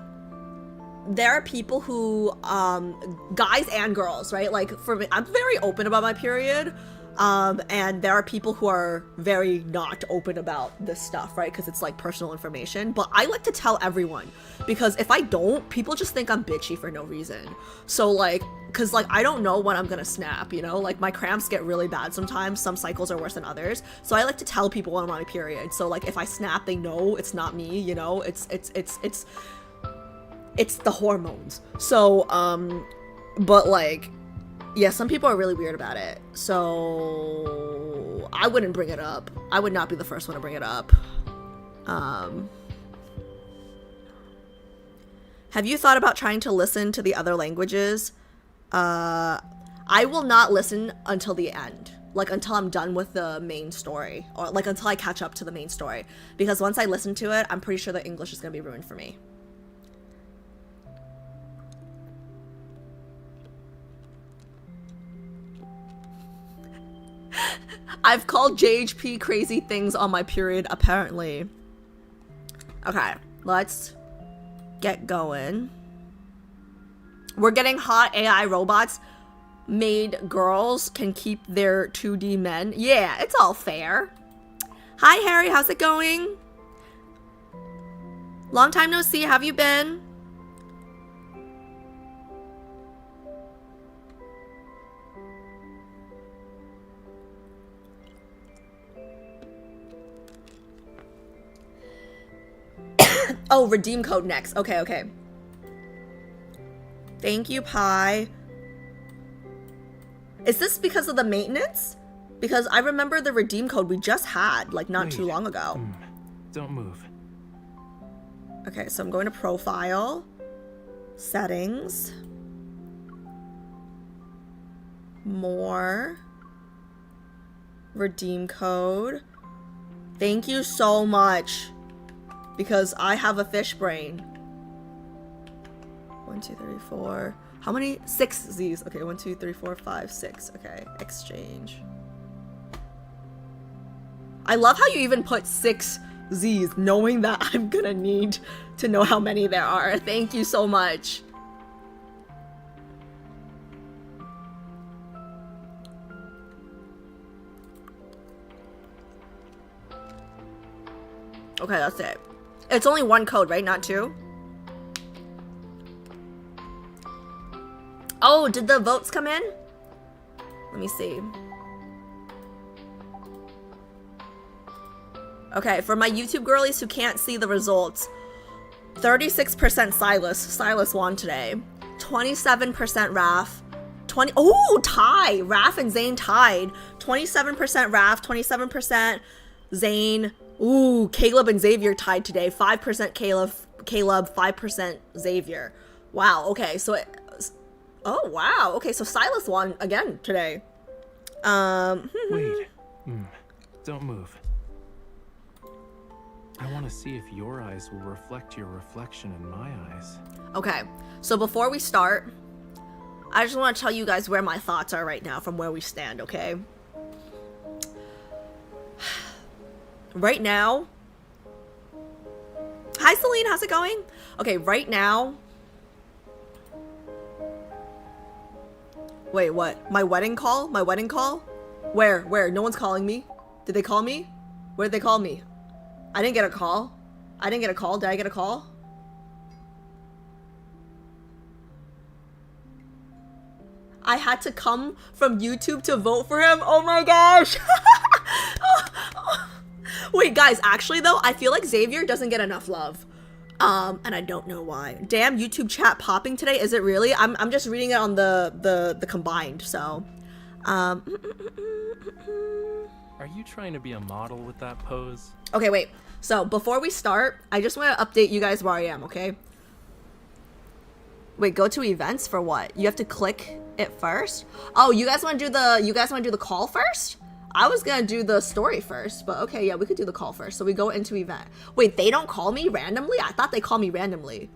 there are people who, guys and girls, right? Like, for me, I'm very open about my period. And there are people who are very not open about this stuff, right? Because it's like personal information. But I like to tell everyone, because if I don't, people just think I'm bitchy for no reason. So like, because like I don't know when I'm gonna snap, you know? Like my cramps get really bad sometimes. Some cycles are worse than others. So I like to tell people when I'm on my period. So like if I snap, they know it's not me, you know? It's the hormones. So but like, yeah, some people are really weird about it, so I wouldn't bring it up. I would not be the first one to bring it up. Have you thought about trying to listen to the other languages? I will not listen until the end, like until I'm done with the main story, or like until I catch up to the main story, because once I listen to it, I'm pretty sure the English is gonna be ruined for me. I've called JHP crazy things on my period, apparently. Okay, let's get going. We're getting hot AI robots. Made girls can keep their 2D men. Yeah, it's all fair. Hi, Harry, how's it going? Long time no see, how have you been? Oh, redeem code next. Okay, okay. Thank you, Pi. Is this because of the maintenance? Because I remember the redeem code we just had, like, not too long ago. Don't move. Okay, so I'm going to profile. Settings. More. Redeem code. Thank you so much. Because I have a fish brain. 1, 2, 3, 4. How many? 6 Z's. Okay, 1, 2, 3, 4, 5, 6. Okay, exchange. I love how you even put 6 Z's, knowing that I'm gonna need to know how many there are. Thank you so much. Okay, that's it. It's only 1 code, right? Not 2? Oh, did the votes come in? Let me see. Okay, for my YouTube girlies who can't see the results, 36% Silas. Silas won today. 27% Raf. Oh, tie! Raf and Zane tied. 27% Raf, 27% Zane. Ooh, Caleb and Xavier tied today. 5% Caleb, 5% Xavier. Wow, okay, so oh, wow. Okay, so Silas won again today. Wait. Don't move. I want to see if your eyes will reflect your reflection in my eyes. Okay, so before we start, I just want to tell you guys where my thoughts are right now from where we stand, okay? Right now... Hi, Celine, how's it going? Okay, right now... Wait, what? My wedding call? My wedding call? Where? Where? No one's calling me? Did they call me? Where did they call me? I didn't get a call. I didn't get a call. Did I get a call? I had to come from YouTube to vote for him? Oh my gosh! Wait, guys, actually though, I feel like Xavier doesn't get enough love. And I don't know why. Damn, YouTube chat popping today, is it really? I'm just reading it on the combined, so. Are you trying to be a model with that pose? Okay, wait. So, before we start, I just want to update you guys where I am, okay? Wait, go to events for what? You have to click it first? Oh, you guys want to do the call first? I was gonna do the story first, but okay, yeah, we could do the call first. So we go into event. Wait, they don't call me randomly? I thought they call me randomly.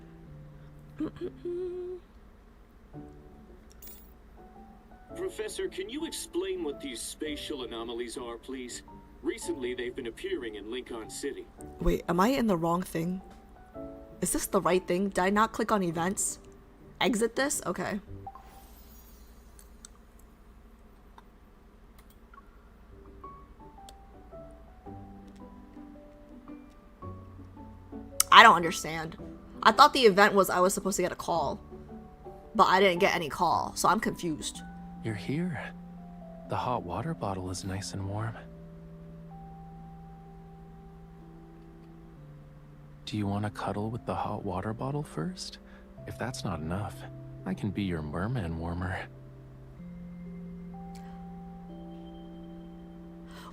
Professor, can you explain what these spatial anomalies are, please? Recently, they've been appearing in Lincoln City. Wait, am I in the wrong thing? Is this the right thing? Did I not click on events? Exit this? Okay. I don't understand. I thought the event was I was supposed to get a call, but I didn't get any call, so I'm confused. You're here. The hot water bottle is nice and warm. Do you want to cuddle with the hot water bottle first? If that's not enough, I can be your merman warmer.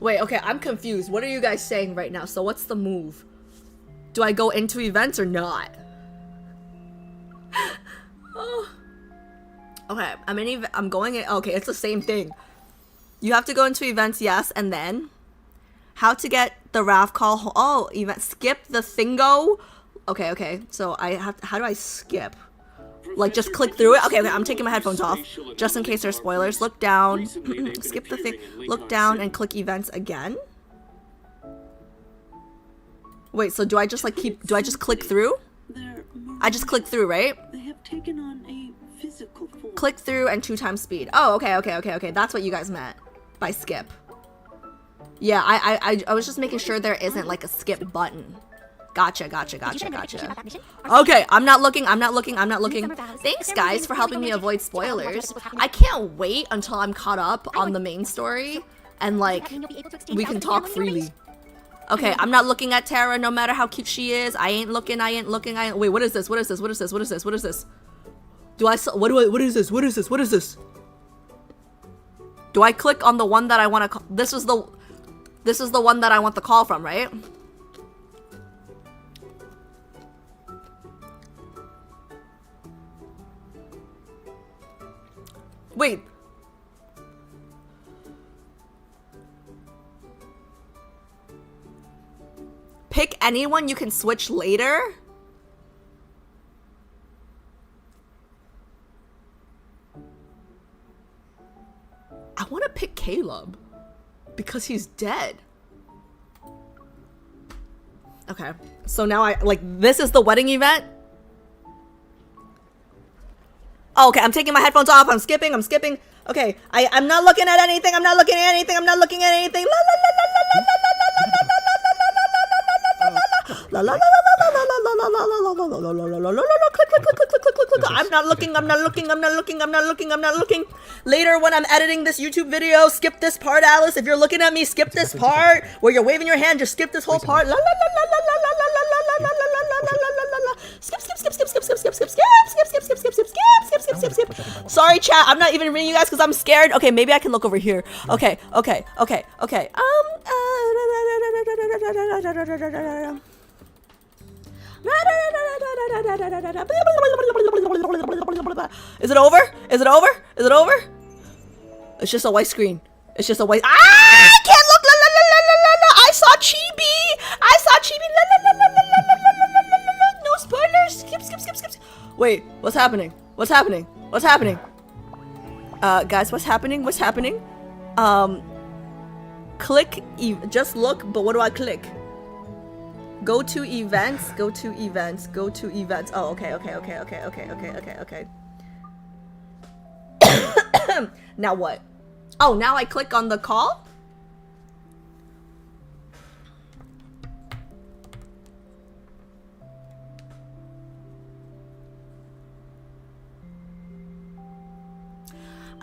Wait, okay, I'm confused. What are you guys saying right now? So what's the move? Do I go into events or not? Oh. Okay, I'm going in. Okay, it's the same thing. You have to go into events, yes, and then how to get the RAV call. Oh, event. Skip the thingo. Okay. So how do I skip? Like, just click through it? Okay, I'm taking my headphones off. Just in case there's spoilers. Look down. Skip the thing. Look down and click events again. Wait, so do I just click through? I just click through, right? They have taken on a physical form. Click through and 2x speed. Oh, okay. That's what you guys meant by skip. Yeah, I was just making sure there isn't like a skip button. Gotcha. Okay, I'm not looking. Thanks, guys, for helping me avoid spoilers. I can't wait until I'm caught up on the main story and like we can talk freely. Okay, I'm not looking at Tara no matter how cute she is. I ain't looking. Wait, what is this? What is this? What is this? Do I click on the one that I want to call? This is the one that I want the call from, right? Wait. Pick anyone you can switch later? I want to pick Caleb because he's dead. Okay, so now this is the wedding event? Oh, okay, I'm taking my headphones off. I'm skipping. Okay, I'm not looking at anything. La la la la la click. I'm not looking. Later when I'm editing this YouTube video, skip this part, Alice. If you're looking at me, skip this part. Where you're waving your hand, just skip this whole part. Skip. Sorry, chat. I'm not even reading you guys because I'm scared. Okay, maybe I can look over here. Okay. Is it over? It's just a white screen. I can't look. saw Chibi! I saw Chibi! La, la, la, la, la, la, la, la, la, la, la. No spoilers! Skip, skip, skip, skip. Wait, what's happening? What's happening? What's happening? Guys, what's happening? What's happening? Click, just look, but what do I click? Go to events, go to events, go to events. Oh, okay. Now what? Oh, now I click on the call?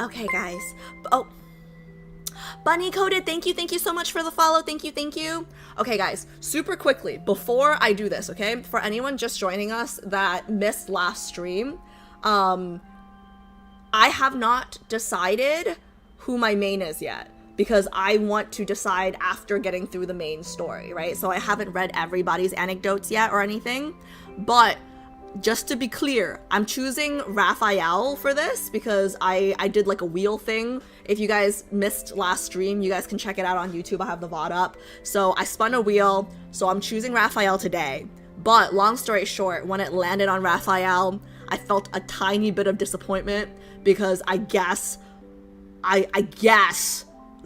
Okay, guys. Oh. Bunny Coded, thank you so much for the follow. Thank you. Okay, guys, super quickly, before I do this, okay? For anyone just joining us that missed last stream, I have not decided who my main is yet, because I want to decide after getting through the main story, right? So I haven't read everybody's anecdotes yet or anything, but just to be clear, I'm choosing Rafayel for this because I did like a wheel thing. If you guys missed last stream, you guys can check it out on YouTube. I have the VOD up. So I spun a wheel, so I'm choosing Rafayel today. But long story short, when it landed on Rafayel, I felt a tiny bit of disappointment because I guess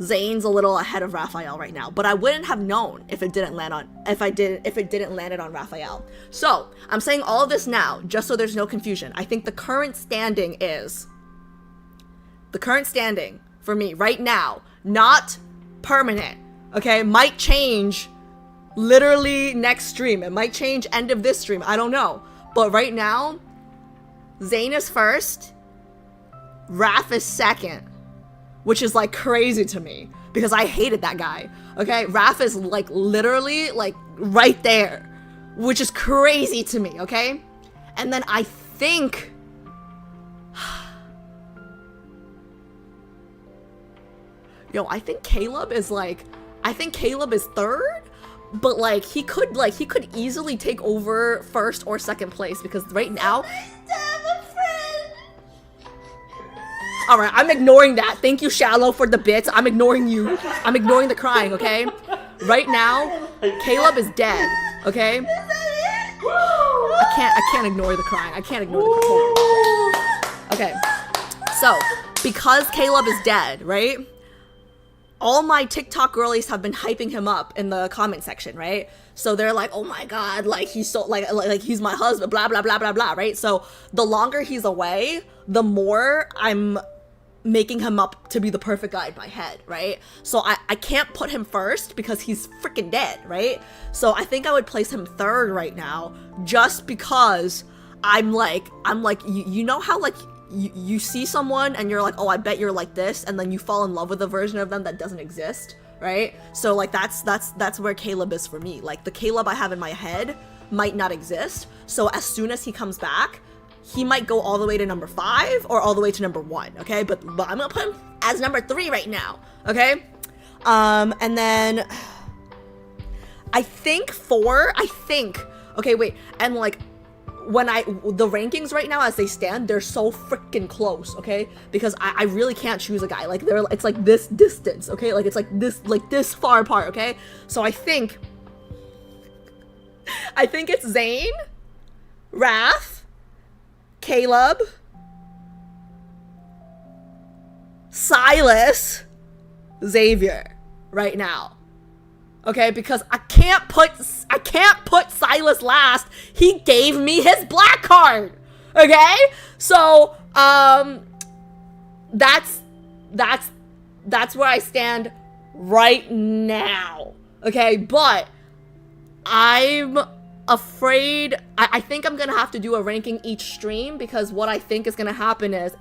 Zane's a little ahead of Rafayel right now, but I wouldn't have known if it didn't land on if it didn't land it on Rafayel. So I'm saying all of this now just so there's no confusion. I think the current standing for me right now, not permanent, okay, might change literally next stream. It might change end of this stream. I don't know, but right now, Zane is first, Raf is second. Which is like crazy to me because I hated that guy. Okay, Raf is like literally like right there, which is crazy to me. Okay, and then I think I think Caleb is third, but like he could easily take over first or second place because right now. Alright, I'm ignoring that. Thank you, Shallow, for the bits. I'm ignoring you. I'm ignoring the crying, okay? Right now, Caleb is dead, okay? I can't ignore the crying. I can't ignore the crying. Okay, so, because Caleb is dead, right? All my TikTok girlies have been hyping him up in the comment section, right? So they're like, oh my god, like he's so like he's my husband, blah blah blah blah blah, right? So the longer he's away, the more I'm making him up to be the perfect guy in my head, right? So I can't put him first because he's freaking dead, right? So I think I would place him third right now just because I'm like you know how like you see someone and you're like, oh, I bet you're like this, and then you fall in love with a version of them that doesn't exist, right? So like that's where Caleb is for me. Like the Caleb I have in my head might not exist. So as soon as he comes back, he might go all the way to number 5 or all the way to number 1, okay? But I'm gonna put him as number 3 right now, okay? And then I think 4, okay, wait, and like when the rankings right now as they stand, they're so freaking close, okay? Because I really can't choose a guy. Like it's like this distance, okay? Like it's like this far apart, okay? So I think it's Zane, Raph, Caleb, Silas, Xavier right now. Okay, because I can't put Silas last. He gave me his black card. Okay? So, that's where I stand right now. Okay, but I'm afraid I think I'm gonna have to do a ranking each stream because what I think is gonna happen is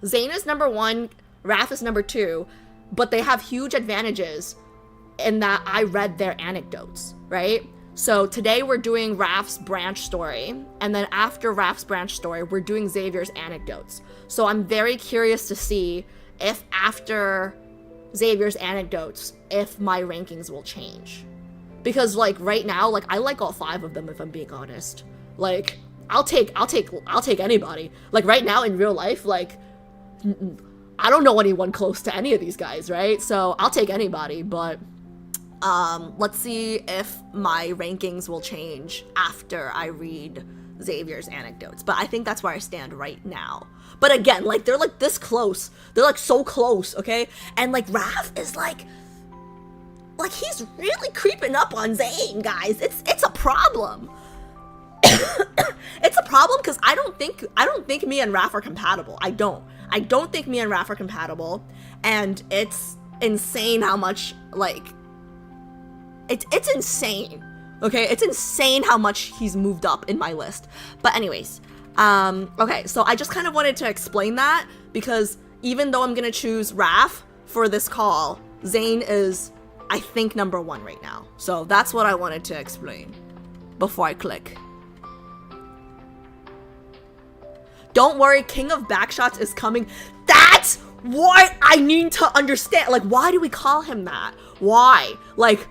Zayn is number 1, Raph is number 2, but they have huge advantages in that I read their anecdotes, right? So today we're doing Raph's branch story, and then after Raph's branch story, we're doing Xavier's anecdotes. So I'm very curious to see if after Xavier's anecdotes, if my rankings will change. Because like right now, like I like all 5 of them if I'm being honest. Like I'll take anybody. Like right now in real life, like I don't know anyone close to any of these guys, right? So I'll take anybody, but Let's see if my rankings will change after I read Xavier's anecdotes. But I think that's where I stand right now. But again, like, they're like this close. They're like so close, okay? And like Raph is like he's really creeping up on Zane, guys. It's a problem. It's a problem because I don't think me and Raph are compatible. I don't think me and Raph are compatible, and it's insane how much, like, it's insane. Okay, it's insane how much he's moved up in my list. But anyways, okay, so I just kind of wanted to explain that because even though I'm gonna choose Raph for this call, Zane is, I think, number 1 right now. So that's what I wanted to explain before I click. Don't worry, King of Backshots is coming. That's what I need to understand. Like, why do we call him that? Why? Like,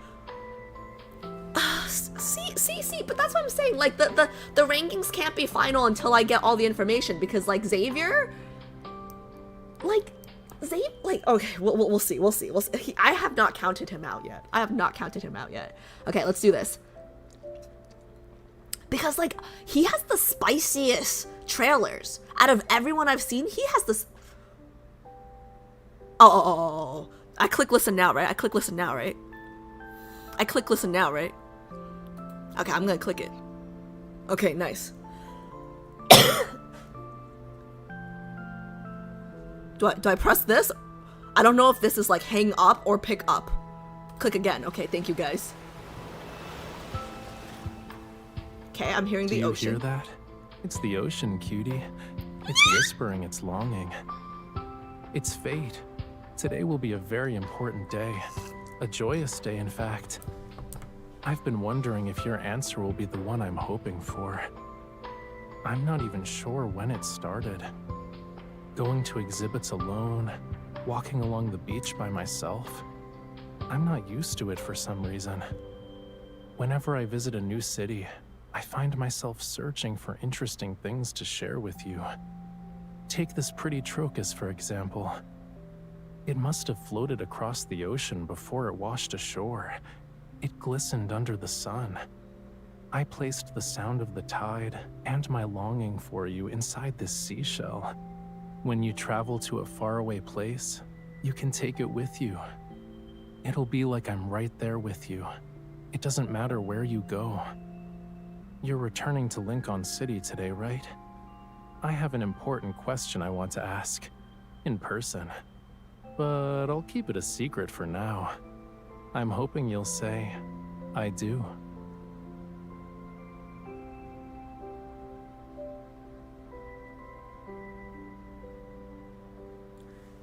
see, but that's what I'm saying. Like, the rankings can't be final until I get all the information because, like, Xavier, like, okay, we'll see. I have not counted him out yet. Okay, let's do this. Because, like, he has the spiciest trailers. Out of everyone I've seen, he has this... Oh. I click listen now, right? Okay, I'm gonna click it. Okay, nice. Do I press this? I don't know if this is like hang up or pick up. Click again. Okay, thank you guys. Okay, I'm hearing the ocean. Do you hear that? It's the ocean, cutie. It's whispering its longing. It's fate. Today will be a very important day. A joyous day, in fact. I've been wondering if your answer will be the one I'm hoping for. I'm not even sure when it started. Going to exhibits alone, walking along the beach by myself. I'm not used to it for some reason. Whenever I visit a new city, I find myself searching for interesting things to share with you. Take this pretty trocus, for example. It must have floated across the ocean before it washed ashore. It glistened under the sun. I placed the sound of the tide and my longing for you inside this seashell. When you travel to a faraway place, you can take it with you. It'll be like I'm right there with you. It doesn't matter where you go. You're returning to Lincoln City today, right? I have an important question I want to ask. In person. But I'll keep it a secret for now. I'm hoping you'll say, I do.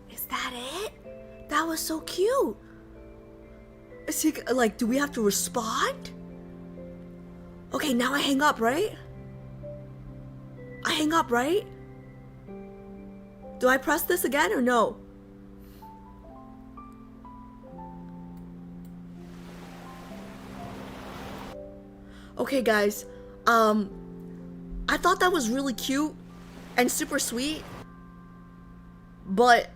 Is that it? That was so cute. Is he, like, do we have to respond? Okay, now I hang up, right? I hang up, right? Do I press this again or no? Okay, guys. I thought that was really cute and super sweet, but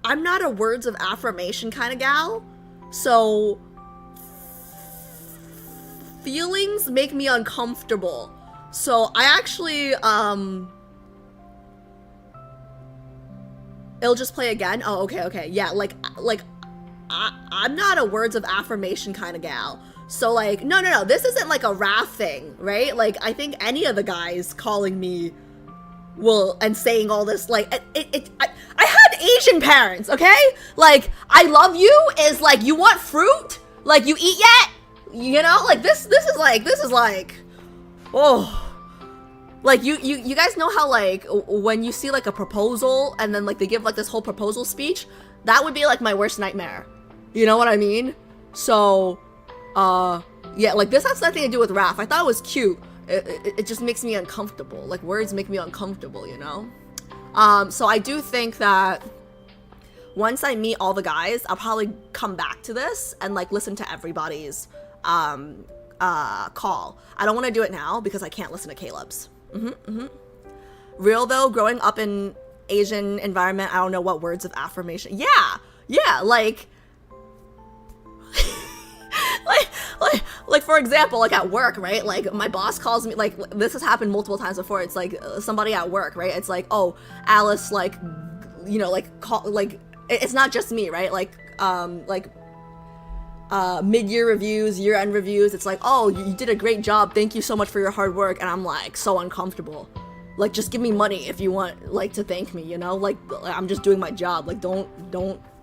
I'm not a words of affirmation kind of gal, so feelings make me uncomfortable. So I actually, it'll just play again. Oh, okay. Yeah, like I'm not a words of affirmation kind of gal. So, like, no, this isn't like a Raph thing, right? Like, I think any of the guys calling me will, and saying all this, like, I had Asian parents, okay? Like, I love you is like, you want fruit? Like, you eat yet? You know, like, this is like, oh. Like, you guys know how, like, when you see, like, a proposal, and then, like, they give, like, this whole proposal speech? That would be, like, my worst nightmare. You know what I mean? So... yeah, like, this has nothing to do with Raph. I thought it was cute. It just makes me uncomfortable. Like, words make me uncomfortable, you know? So I do think that once I meet all the guys, I'll probably come back to this and, like, listen to everybody's, call. I don't want to do it now because I can't listen to Caleb's. Real, though, growing up in Asian environment, I don't know what words of affirmation. Yeah, like... like for example, like at work, right? Like my boss calls me, like this has happened multiple times before. It's like somebody at work, right? It's like, oh, Alice, like, you know, like call, like it's not just me, right? Like mid-year reviews, year-end reviews. It's like, oh, you did a great job. Thank you so much for your hard work. And I'm like so uncomfortable. Like, just give me money if you want, like, to thank me, you know? Like, I'm just doing my job. Like, don't,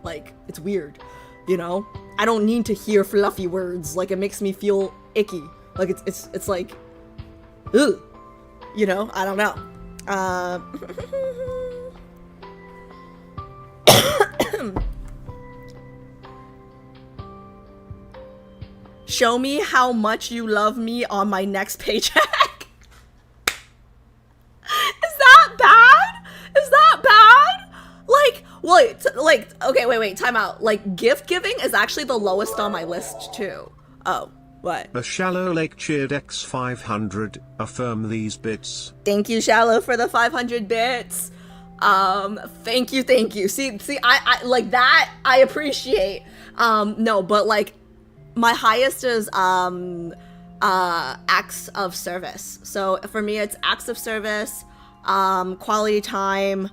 like, it's weird, you know? I don't need to hear fluffy words. Like, it makes me feel icky. Like, it's like, ugh, you know? I don't know. Show me how much you love me on my next paycheck. Is that bad? Like, wait, like, okay, wait, time out. Like, gift giving is actually the lowest on my list, too. Oh, what? A Shallow Lake cheered X 500, affirm these bits. Thank you, Shallow, for the 500 bits. Thank you. See, I like that, I appreciate. No, but, like, my highest is, acts of service. So, for me, it's acts of service, quality time,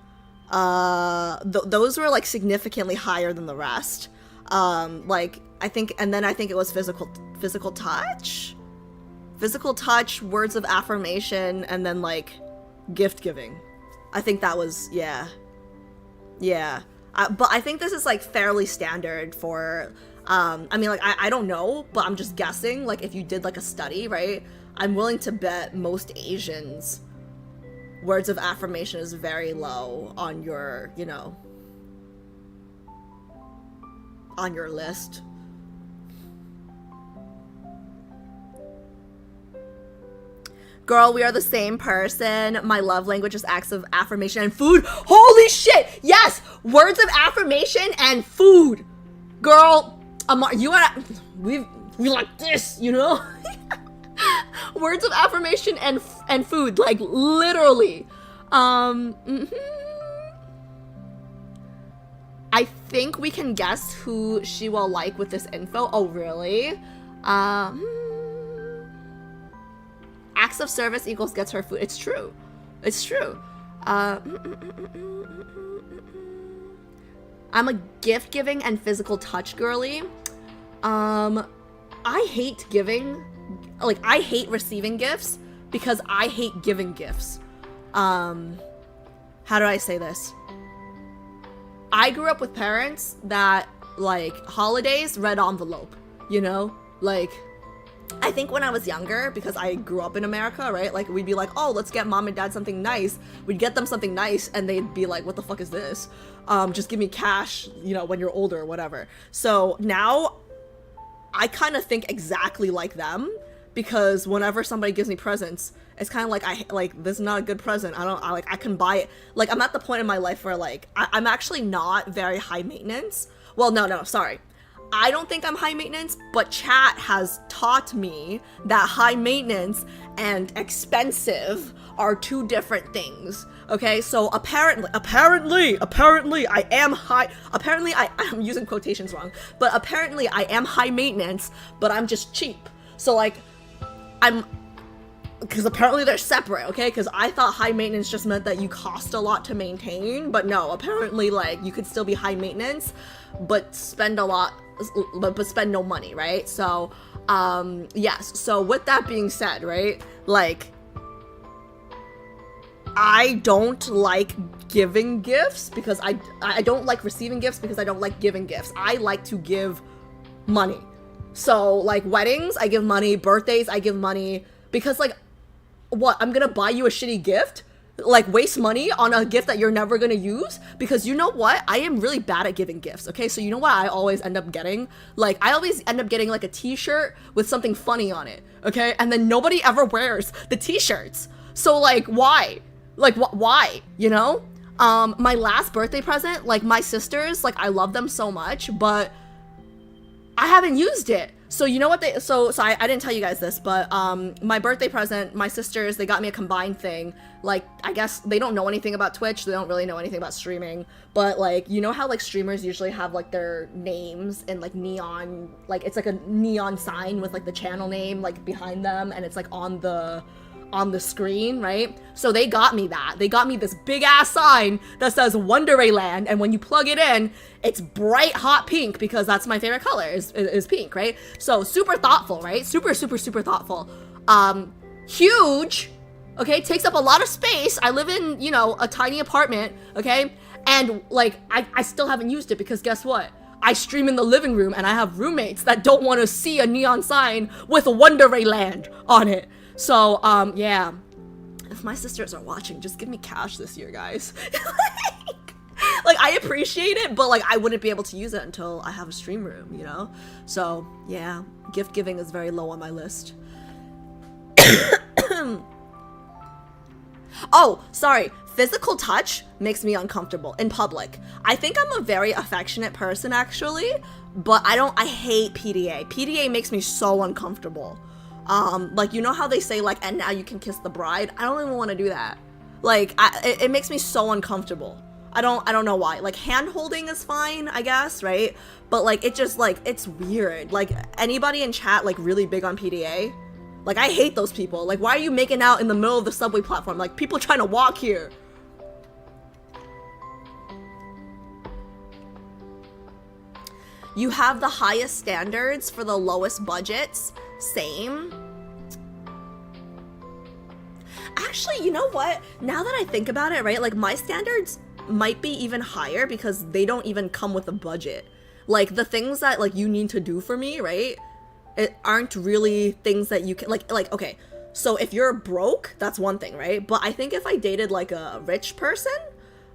those were like significantly higher than the rest. Like I think it was physical touch, words of affirmation, and then like gift giving. I think that was, yeah. But I think this is like fairly standard for, I mean, like, I don't know, but I'm just guessing, like if you did like a study, right? I'm willing to bet most Asians, words of affirmation is very low on your, you know, on your list. Girl, we are the same person. My love language is acts of affirmation and food. Holy shit! Yes! Words of affirmation and food. Girl, you and we like this, you know? Words of affirmation and food, like literally. I think we can guess who she will like with this info. Oh, really? Acts of service equals gets her food. It's true. I'm a gift giving and physical touch girly. I hate giving. Like, I hate receiving gifts because I hate giving gifts. How do I say this? I grew up with parents that, like, holidays, red envelope, you know? Like, I think when I was younger, because I grew up in America, right? Like, we'd be like, oh, let's get mom and dad something nice. We'd get them something nice, and they'd be like, what the fuck is this? Just give me cash, you know, when you're older or whatever. So now, I kind of think exactly like them, because whenever somebody gives me presents, it's kind of like, this is not a good present. I can buy it. Like, I'm at the point in my life where, like, I'm actually not very high maintenance. Well, no, sorry. I don't think I'm high maintenance, but chat has taught me that high maintenance and expensive are two different things. Okay, so apparently I am high, I'm using quotations wrong, but apparently I am high maintenance, but I'm just cheap. So like, because apparently they're separate, okay? Because I thought high maintenance just meant that you cost a lot to maintain, but no, apparently like you could still be high maintenance, but spend a lot, but spend no money, right? So, yes. So with that being said, right, like, I don't like giving gifts because I don't like receiving gifts because I don't like giving gifts. I like to give money. So like weddings, I give money. Birthdays, I give money. Because like, what? I'm gonna buy you a shitty gift? Like waste money on a gift that you're never gonna use? Because you know what? I am really bad at giving gifts, okay? So you know what I always end up getting? Like, I always end up getting like a t-shirt with something funny on it, okay? And then nobody ever wears the t-shirts. So like, why? Like, why? You know? My last birthday present, like my sisters, like I love them so much, but I haven't used it. So you know what they, so I didn't tell you guys this, but my birthday present, my sisters, they got me a combined thing. Like, I guess they don't know anything about Twitch, they don't really know anything about streaming, but like, you know how like streamers usually have like their names and like neon, like it's like a neon sign with like the channel name like behind them, and it's like on the screen, right? So they got me that. They got me this big ass sign that says Wondere Land, and when you plug it in, it's bright hot pink because that's my favorite color is pink, right? So super thoughtful, right? Super thoughtful. Huge, okay? Takes up a lot of space. I live in, you know, a tiny apartment, okay? And like I still haven't used it because guess what? I stream in the living room and I have roommates that don't want to see a neon sign with Wondere Land on it. So, yeah. If my sisters are watching, just give me cash this year, guys. like, I appreciate it, but, like, I wouldn't be able to use it until I have a stream room, you know? So, yeah. Gift giving is very low on my list. Oh, sorry. Physical touch makes me uncomfortable in public. I think I'm a very affectionate person, actually, but I hate PDA. PDA makes me so uncomfortable. Like, you know how they say, like, and now you can kiss the bride? I don't even want to do that. Like, it makes me so uncomfortable. I don't know why. Like, hand holding is fine, I guess, right? But, like, it just, like, it's weird. Like, anybody in chat, like, really big on PDA? Like, I hate those people. Like, why are you making out in the middle of the subway platform? Like, people trying to walk here. You have the highest standards for the lowest budgets. Same. Actually, you know what? Now that I think about it, right? Like, my standards might be even higher because they don't even come with a budget. Like, the things that, like, you need to do for me, right? It aren't really things that you can, like, okay. So if you're broke, that's one thing, right? But I think if I dated, like, a rich person,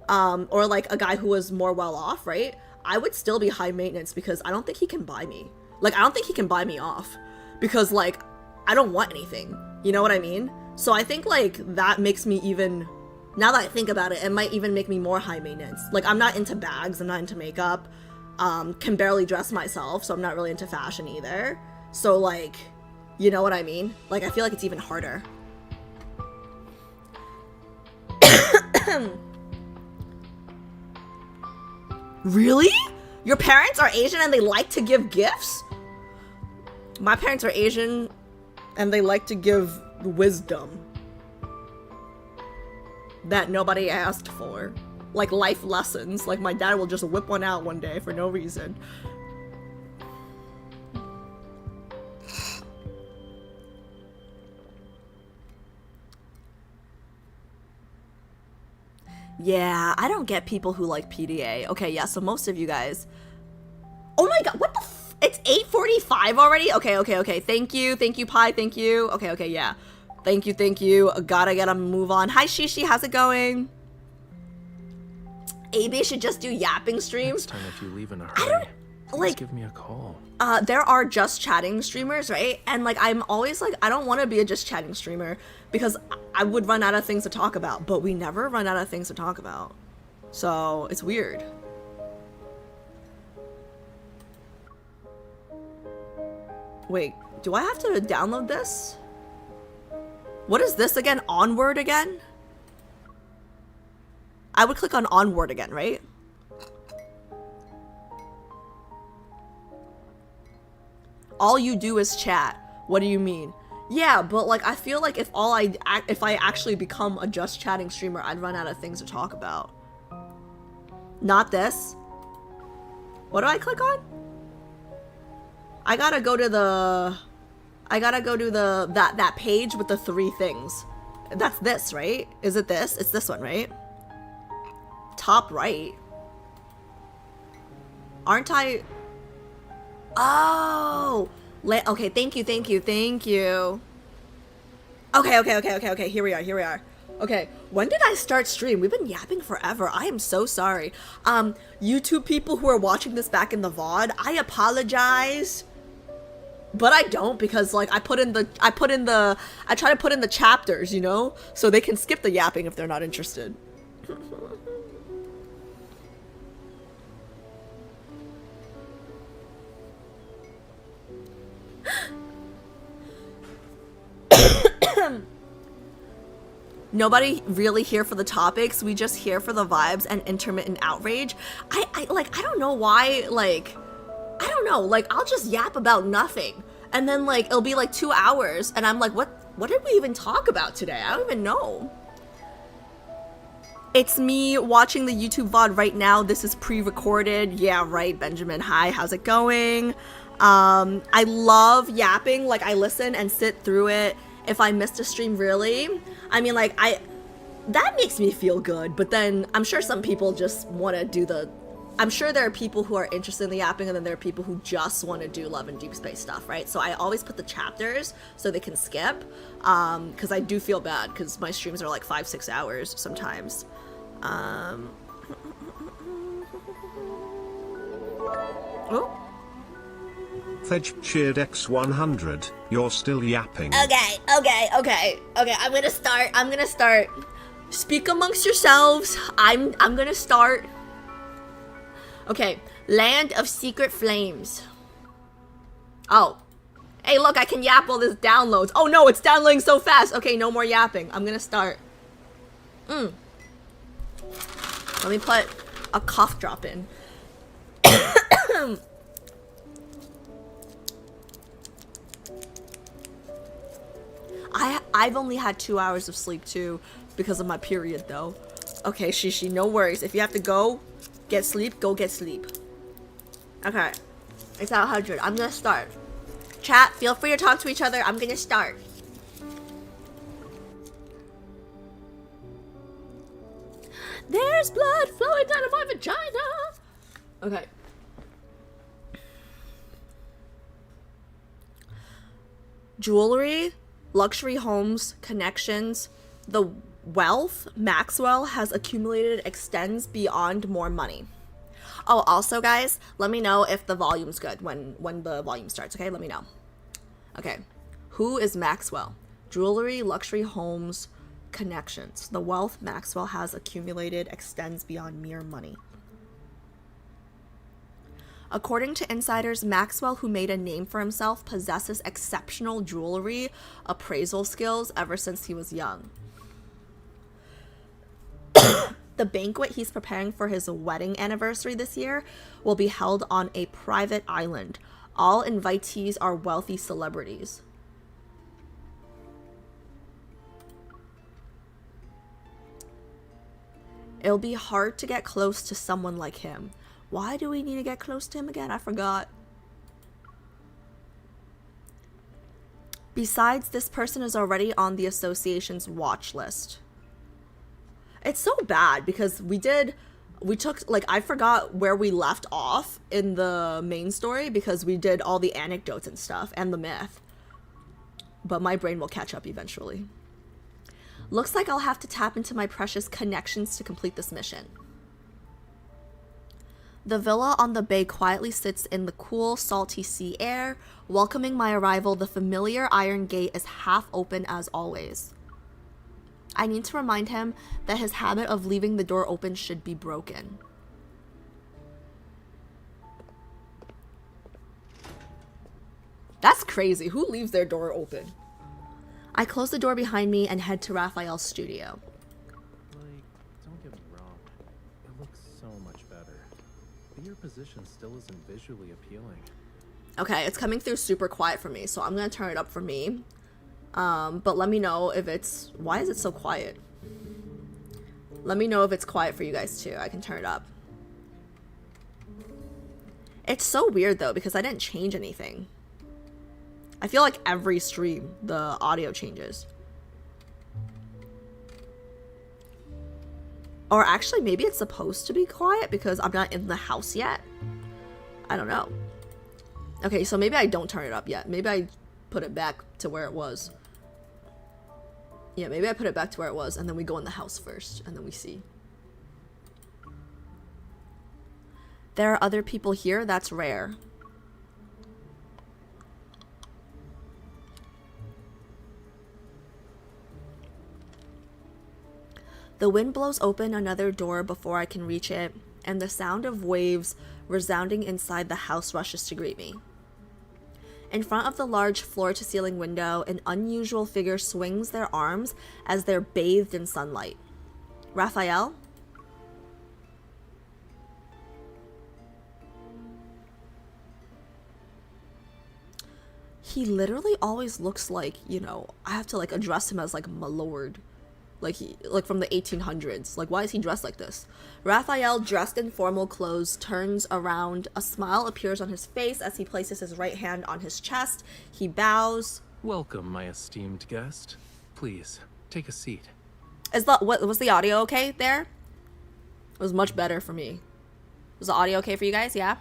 or, like, a guy who was more well off, right? I would still be high maintenance because I don't think he can buy me. Like, I don't think he can buy me off. Because, like, I don't want anything. You know what I mean? So I think, like, that makes me even... Now that I think about it, it might even make me more high maintenance. Like, I'm not into bags. I'm not into makeup. Can barely dress myself, so I'm not really into fashion either. So, like, you know what I mean? Like, I feel like it's even harder. Really? Your parents are Asian and they like to give gifts? My parents are Asian and they like to give wisdom that nobody asked for. Like life lessons. Like my dad will just whip one out one day for no reason. Yeah, I don't get people who like PDA. Okay, yeah, so most of you guys... Oh my god, what the it's 8:45 already? Okay. Thank you, Pi, thank you. Okay, yeah. Thank you. Gotta move on. Hi, Shishi, how's it going? AB should just do yapping streams. Next time if you leave in a hurry, please give me a call. There are just chatting streamers, right? And like, I'm always like, I don't want to be a just chatting streamer because I would run out of things to talk about, but we never run out of things to talk about. So it's weird. Wait, do I have to download this? What is this again? Onward again? I would click on Onward again, right? All you do is chat. What do you mean? Yeah, but like I feel like if I actually become a just chatting streamer, I'd run out of things to talk about. Not this. What do I click on? I gotta go to that page with the 3 things. That's this, right? Is it this? It's this one, right? Top right. Aren't I? Oh! Okay, thank you. Okay, here we are. Okay, when did I start stream? We've been yapping forever. I am so sorry. YouTube people who are watching this back in the VOD, I apologize. But I don't because like I try to put in the chapters, you know? So they can skip the yapping if they're not interested. Nobody really here for the topics. We just here for the vibes and intermittent outrage. I don't know why, like, I don't know, like, I'll just yap about nothing. And then, like, it'll be like 2 hours, and I'm like, what did we even talk about today? I don't even know. It's me watching the YouTube VOD right now. This is pre-recorded. Yeah, right, Benjamin. Hi, how's it going? I love yapping. Like, I listen and sit through it. If I missed a stream, really, I mean, like, that makes me feel good. But then I'm sure some people just want to do I'm sure there are people who are interested in the yapping, and then there are people who just want to do Love and Deepspace stuff, right? So I always put the chapters so they can skip, because I do feel bad because my streams are like 5-6 hours sometimes. Oh. Fedge cheered X100, you're still yapping. Okay. I'm gonna start. Speak amongst yourselves. I'm gonna start. Okay, Land of Secret Flames. Oh. Hey, look, I can yap while this downloads. Oh no, it's downloading so fast. Okay, no more yapping. I'm gonna start. Let me put a cough drop in. I've only had 2 hours of sleep too because of my period though. Okay, Shishi, no worries. If you have to go get sleep, go get sleep. Okay, it's at 100. I'm gonna start. Chat, feel free to talk to each other. I'm gonna start. There's blood flowing down my vagina. Okay. Jewelry, luxury homes, connections, the wealth Maxwell has accumulated extends beyond more money. Oh, also guys, let me know if the volume's good when the volume starts, okay? Let me know. Okay. Who is Maxwell? Jewelry, luxury homes, connections. The wealth Maxwell has accumulated extends beyond mere money. According to insiders, Maxwell, who made a name for himself, possesses exceptional jewelry appraisal skills ever since he was young. The banquet he's preparing for his wedding anniversary this year will be held on a private island. All invitees are wealthy celebrities. It'll be hard to get close to someone like him. Why do we need to get close to him again? I forgot. Besides, this person is already on the association's watch list. It's so bad because we took, like, I forgot where we left off in the main story because we did all the anecdotes and stuff and the myth. But my brain will catch up eventually. Looks like I'll have to tap into my precious connections to complete this mission. The villa on the bay quietly sits in the cool, salty sea air. Welcoming my arrival, the familiar iron gate is half open as always. I need to remind him that his habit of leaving the door open should be broken. That's crazy. Who leaves their door open? I close the door behind me and head to Rafayel's studio. Like, don't get me wrong. It looks so much better. But your position still isn't visually appealing. Okay, it's coming through super quiet for me, so I'm gonna turn it up for me. But let me know if it's... Why is it so quiet? Let me know if it's quiet for you guys too. I can turn it up. It's so weird though, because I didn't change anything. I feel like every stream, the audio changes. Or actually, maybe it's supposed to be quiet because I'm not in the house yet. I don't know. Okay, so maybe I don't turn it up yet. Maybe I put it back to where it was. Yeah, maybe I put it back to where it was, and then we go in the house first, and then we see. There are other people here? That's rare. The wind blows open another door before I can reach it, and the sound of waves resounding inside the house rushes to greet me. In front of the large floor-to-ceiling window, an unusual figure swings their arms as they're bathed in sunlight. Rafayel? He literally always looks like, you know, I have to like address him as like my lord. Like from the 1800s. Like, why is he dressed like this? Rafayel, dressed in formal clothes, turns around. A smile appears on his face as he places his right hand on his chest. He bows. Welcome, my esteemed guest. Please, take a seat. Was the audio okay there? It was much better for me. Was the audio okay for you guys? Yeah?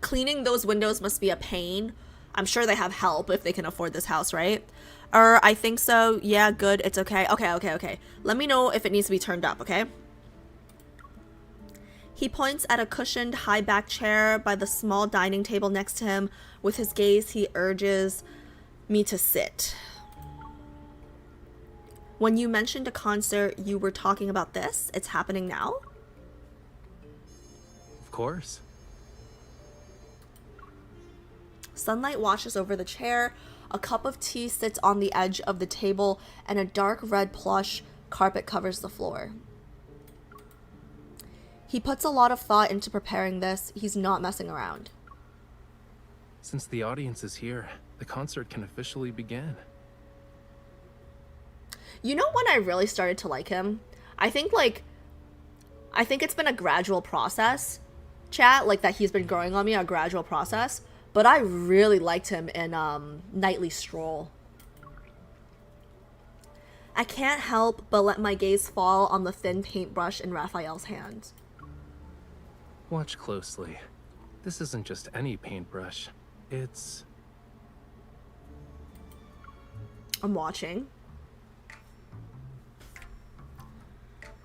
Cleaning those windows must be a pain. I'm sure they have help if they can afford this house, right? I think so. Yeah, good. It's okay. Okay. Let me know if it needs to be turned up, okay? He points at a cushioned high-back chair by the small dining table next to him. With his gaze, he urges me to sit. When you mentioned a concert, you were talking about this? It's happening now? Of course. Sunlight washes over the chair. A cup of tea sits on the edge of the table, and a dark red plush carpet covers the floor. He puts a lot of thought into preparing this. He's not messing around. Since the audience is here, the concert can officially begin. You know when I really started to like him? I think it's been a gradual process, chat, like that he's been growing on me, a gradual process. But I really liked him in Nightly Stroll. I can't help but let my gaze fall on the thin paintbrush in Raphael's hand. Watch closely. This isn't just any paintbrush. It's... I'm watching.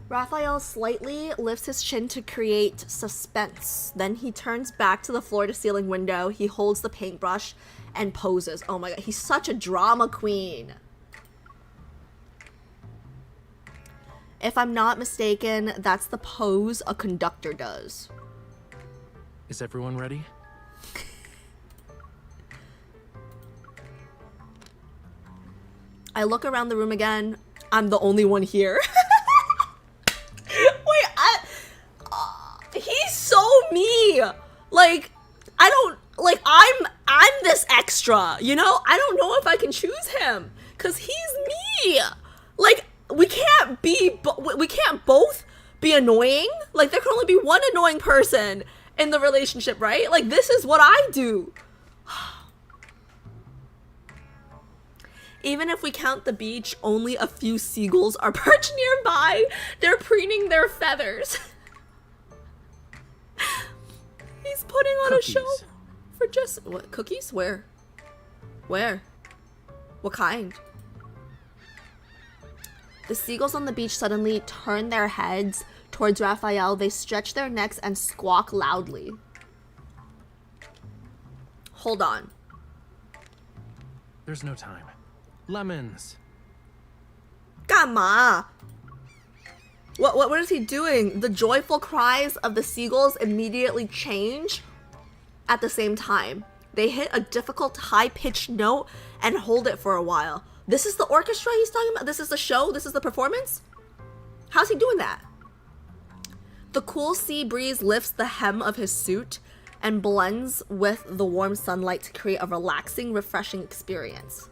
Raphael slightly lifts his chin to create suspense. Then he turns back to the floor-to-ceiling window. He holds the paintbrush and poses. Oh my god, he's such a drama queen. If I'm not mistaken, that's the pose a conductor does. Is everyone ready? I look around the room again. I'm the only one here. He's so me. Like, I don't, like, I'm this extra, you know? I don't know if I can choose him, because he's me. Like, we can't both be annoying. Like, there can only be one annoying person in the relationship, right? Like, this is what I do. Even if we count the beach, only a few seagulls are perched nearby. They're preening their feathers. He's putting on Cookies. a show for just... What? Cookies? Where? Where? What kind? The seagulls on the beach suddenly turn their heads towards Raphael. They stretch their necks and squawk loudly. Hold on. There's no time. Lemons. 干嘛? What is he doing? The joyful cries of the seagulls immediately change at the same time. They hit a difficult high-pitched note and hold it for a while. This is the orchestra he's talking about? This is the show? This is the performance? How's he doing that? The cool sea breeze lifts the hem of his suit and blends with the warm sunlight to create a relaxing, refreshing experience.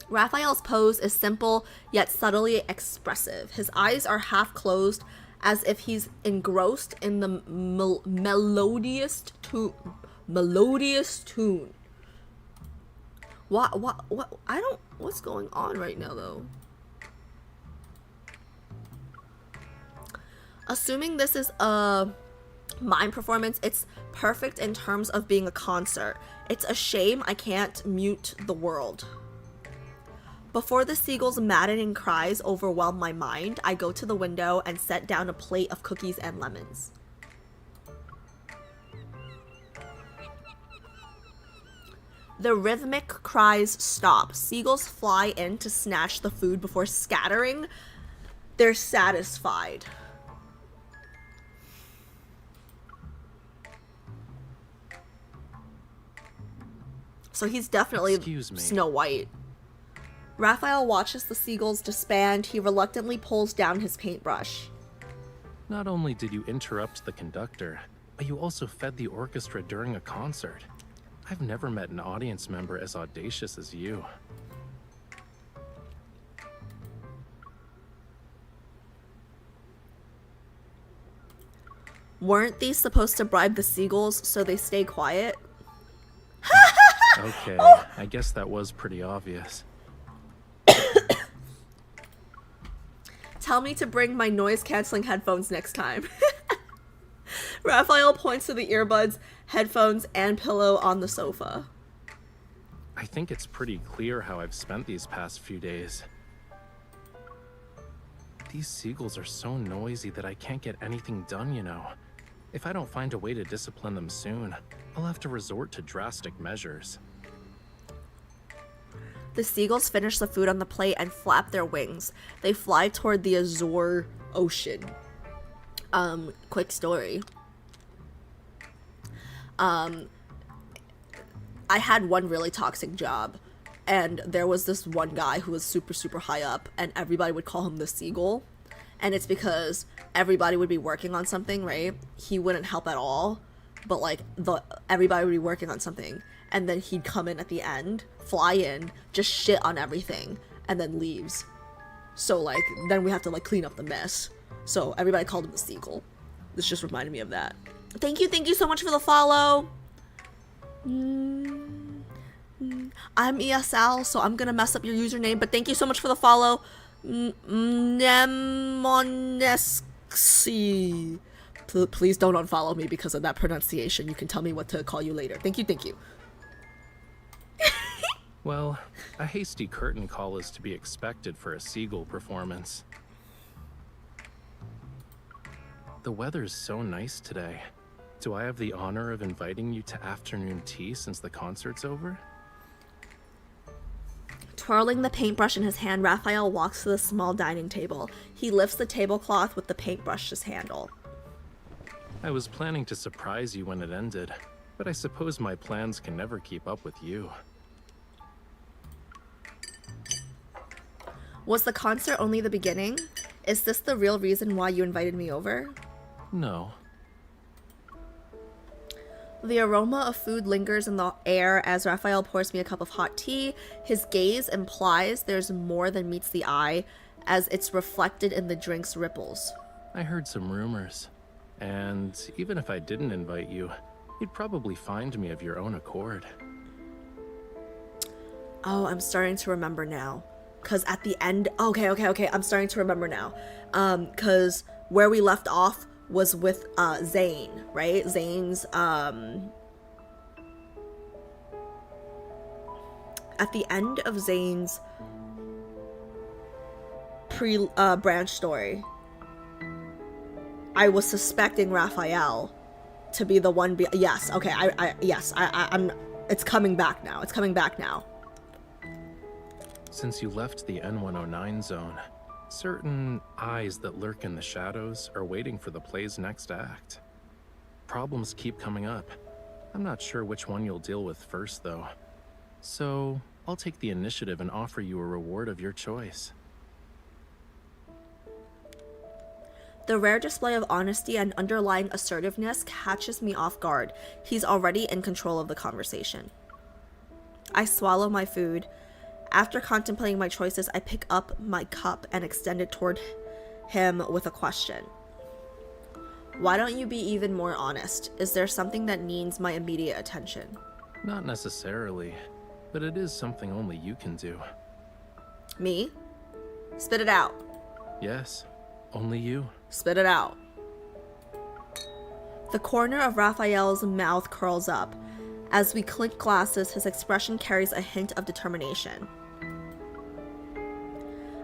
Raphael's pose is simple yet subtly expressive. His eyes are half closed as if he's engrossed in the melodious tune. What? What's going on right now though? Assuming this is a mime performance, it's perfect in terms of being a concert. It's a shame I can't mute the world. Before the seagulls' maddening cries overwhelm my mind, I go to the window and set down a plate of cookies and lemons. The rhythmic cries stop. Seagulls fly in to snatch the food before scattering. They're satisfied. So he's definitely Excuse me. Snow White. Raphael watches the seagulls disband. He reluctantly pulls down his paintbrush. Not only did you interrupt the conductor, but you also fed the orchestra during a concert. I've never met an audience member as audacious as you. Weren't these supposed to bribe the seagulls so they stay quiet? Okay, I guess that was pretty obvious. Tell me to bring my noise-canceling headphones next time. Raphael points to the earbuds, headphones, and pillow on the sofa. I think it's pretty clear how I've spent these past few days. These seagulls are so noisy that I can't get anything done, you know. If I don't find a way to discipline them soon, I'll have to resort to drastic measures. The seagulls finish the food on the plate and flap their wings. They fly toward the azure ocean. Quick story. I had one really toxic job, and there was this one guy who was super, super high up, and everybody would call him the seagull. And it's because everybody would be working on something, right? He wouldn't help at all, but like everybody would be working on something, and then he'd come in at the end, fly in, just shit on everything, and then leaves. So like then we have to like clean up the mess. So everybody called him the seagull. This just reminded me of that. Thank you so much for the follow. I'm ESL, so I'm gonna mess up your username, but thank you so much for the follow. Nemonesxi. Please don't unfollow me because of that pronunciation. You can tell me what to call you later. Thank you. Well, a hasty curtain call is to be expected for a seagull performance. The weather's so nice today. Do I have the honor of inviting you to afternoon tea since the concert's over? Twirling the paintbrush in his hand, Raphael walks to the small dining table. He lifts the tablecloth with the paintbrush's handle. I was planning to surprise you when it ended, but I suppose my plans can never keep up with you. Was the concert only the beginning? Is this the real reason why you invited me over? No. The aroma of food lingers in the air as Raphael pours me a cup of hot tea. His gaze implies there's more than meets the eye as it's reflected in the drink's ripples. I heard some rumors, and even if I didn't invite you, you'd probably find me of your own accord. Oh, I'm starting to remember now. Cause at the end, okay, I'm starting to remember now. Cause where we left off was with Zane, right? Zane's at the end of Zane's Branch story, I was suspecting Raphael to be the one. Yes, okay, I'm. It's coming back now. Since you left the N109 zone, certain eyes that lurk in the shadows are waiting for the play's next act. Problems keep coming up. I'm not sure which one you'll deal with first, though. So, I'll take the initiative and offer you a reward of your choice. The rare display of honesty and underlying assertiveness catches me off guard. He's already in control of the conversation. I swallow my food. After contemplating my choices, I pick up my cup and extend it toward him with a question. Why don't you be even more honest? Is there something that needs my immediate attention? Not necessarily, but it is something only you can do. Me? Spit it out. Yes, only you. Spit it out. The corner of Raphael's mouth curls up. As we clink glasses, his expression carries a hint of determination.